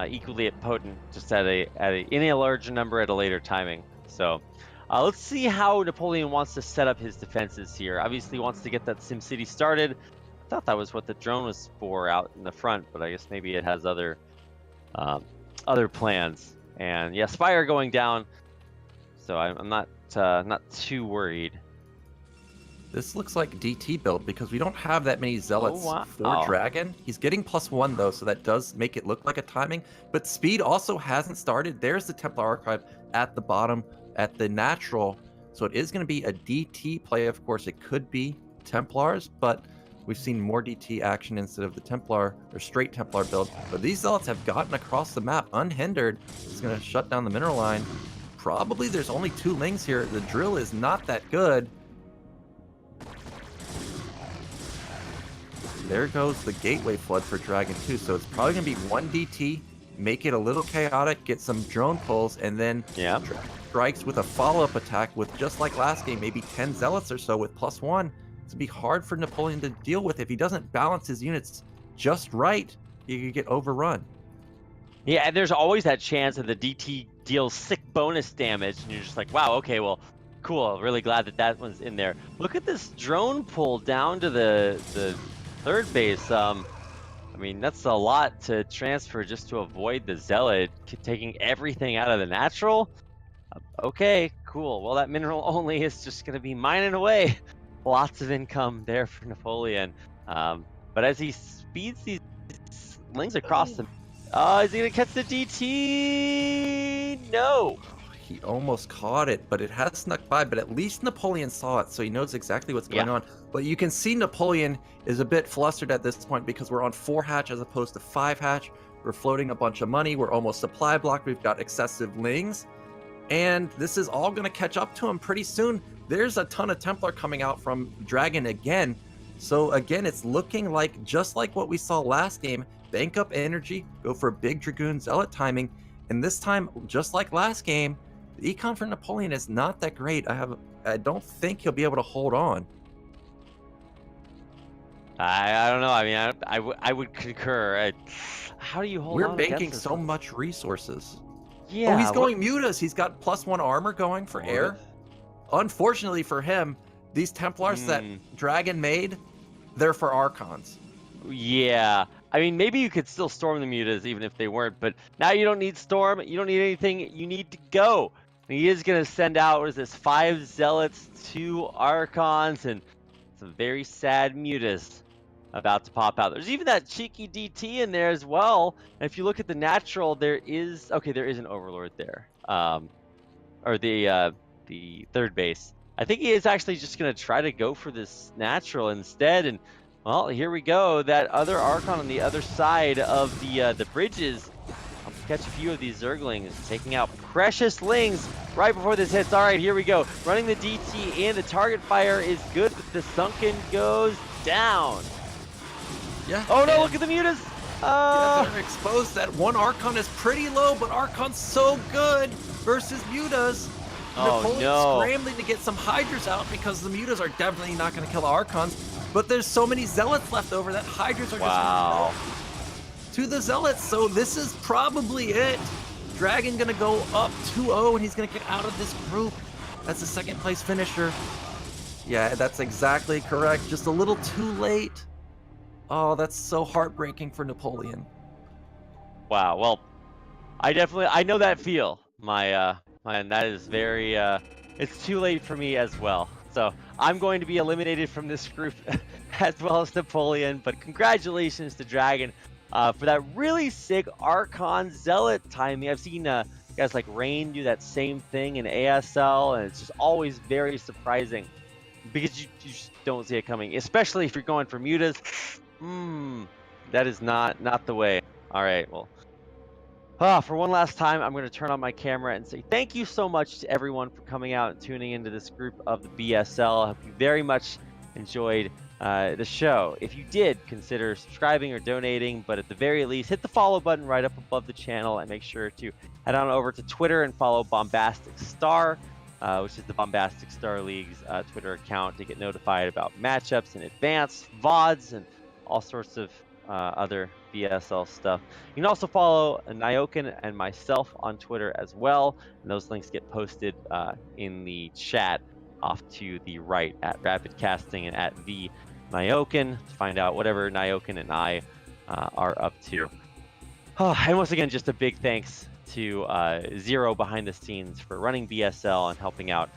equally potent, just in a larger number at a later timing. So let's see how Napoleon wants to set up his defenses here. Obviously, he wants to get that SimCity started. I thought that was what the drone was for out in the front, but I guess maybe it has other plans. And yeah, Spire going down, so I'm not too worried.
This looks like DT build because we don't have that many Zealots for Dragon. He's getting +1 though, so that does make it look like a timing. But speed also hasn't started. There's the Templar Archive at the bottom at the natural. So it is going to be a DT play. Of course, it could be Templars, but we've seen more DT action instead of the Templar or straight Templar build. But these Zealots have gotten across the map unhindered. It's going to shut down the mineral line. Probably there's only 2 Lings here. The drill is not that good. There goes the gateway flood for Dragon 2. So it's probably going to be 1 DT, make it a little chaotic, get some drone pulls, and then strikes with a follow-up attack with, just like last game, maybe 10 Zealots or so with +1. It's going to be hard for Napoleon to deal with. If he doesn't balance his units just right, he could get overrun.
Yeah, and there's always that chance that the DT deals sick bonus damage, and you're just like, wow, okay, well, cool. Really glad that one's in there. Look at this drone pull down to the third base. I mean, that's a lot to transfer just to avoid the Zealot taking everything out of the natural. Okay, cool. Well, that mineral only is just going to be mining away. Lots of income there for Napoleon. But as he speeds these Lings across the... is he going to catch the DT? No.
He almost caught it, but it has snuck by. But at least Napoleon saw it, so he knows exactly what's going on. But you can see Napoleon is a bit flustered at this point because we're on 4-hatch as opposed to 5-hatch. We're floating a bunch of money. We're almost supply blocked. We've got excessive Lings. and this is all going to catch up to him pretty soon. There's a ton of Templar coming out from Dragon again. So again, it's looking like just like what we saw last game, bank up energy, go for big Dragoon Zealot timing, and this time, just like last game, the econ for Napoleon is not that great. I don't think he'll be able to hold on.
I don't know. I mean, I would concur. How do you hold
We're
on
banking
against
so
this?
much resources.
Yeah.
Oh, he's going Mutas. He's got +1 armor going for air. Unfortunately for him, these Templars that Dragon made, they're for Archons.
Yeah. I mean, maybe you could still storm the mutas even if they weren't, but now you don't need storm. You don't need anything. You need to go. And he is going to send out, what is this, 5 zealots, 2 archons, and some very sad mutas about to pop out. There's even that cheeky DT in there as well. And if you look at the natural, there is an overlord there. Or the third base. I think he is actually just going to try to go for this natural instead. And well, here we go. That other Archon on the other side of the bridges. I'll catch a few of these Zerglings, taking out precious Lings right before this hits. All right, here we go. Running the DT and the target fire is good, but the Sunken goes down.
Yeah.
Oh no, look at the mutas.
Yeah, they're exposed. That one Archon is pretty low, but Archon's so good versus mutas.
Oh
Napoleon's
no.
scrambling to get some Hydras out because the mutas are definitely not going to kill the Archons. But there's so many Zealots left over that Hydras are just going to the Zealots. So this is probably it. Dragon going to go up 2-0 and he's going to get out of this group. That's a second place finisher. Yeah, that's exactly correct. Just a little too late. Oh, that's so heartbreaking for Napoleon.
Wow. Well, I know that feel. And that is very, it's too late for me as well. So I'm going to be eliminated from this group as well as Napoleon, but congratulations to Dragon for that really sick Archon Zealot timing. I've seen guys like Rain do that same thing in ASL, and it's just always very surprising because you just don't see it coming, especially if you're going for mutas. That is not the way. All right, well. For one last time, I'm going to turn on my camera and say thank you so much to everyone for coming out and tuning into this group of the BSL. I hope you very much enjoyed the show. If you did, consider subscribing or donating, but at the very least, hit the follow button right up above the channel and make sure to head on over to Twitter and follow Bombastic Star, which is the Bombastic Star League's Twitter account to get notified about matchups in advance, VODs, and all sorts of other BSL stuff. You can also follow Nyoken and myself on Twitter as well, and those links get posted in the chat off to the right at RAPiD Casting and at the Nyoken to find out whatever Nyoken and I are up to. And once again, just a big thanks to Zero behind the scenes for running BSL and helping out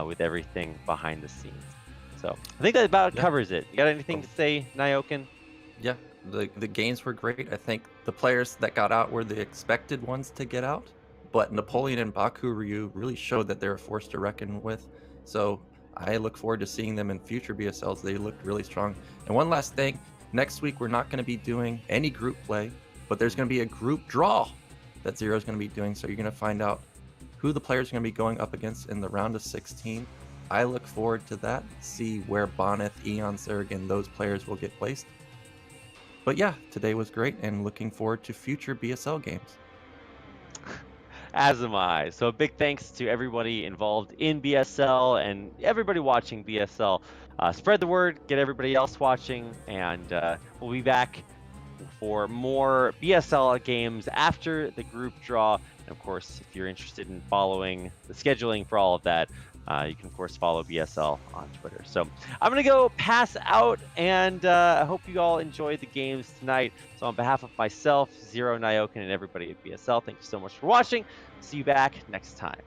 with everything behind the scenes. So I think that about covers it. You got anything to say, Nyoken?
Yeah. The games were great. I think the players that got out were the expected ones to get out, but Napoleon and Baku Ryu really showed that they're a force to reckon with. So I look forward to seeing them in future BSLs. They looked really strong. And one last thing, next week we're not going to be doing any group play, but there's going to be a group draw that Zero's going to be doing. So you're going to find out who the players are going to be going up against in the round of 16. I look forward to that, see where Bonneth, Eon, Zerg, and those players will get placed. But yeah, today was great and looking forward to future BSL games.
As am I. So a big thanks to everybody involved in BSL and everybody watching BSL. Spread the word, get everybody else watching, and we'll be back for more BSL games after the group draw. And of course, if you're interested in following the scheduling for all of that, you can, of course, follow BSL on Twitter. So I'm going to go pass out, and I hope you all enjoyed the games tonight. So on behalf of myself, Zero, Nyoken, and everybody at BSL, thank you so much for watching. See you back next time.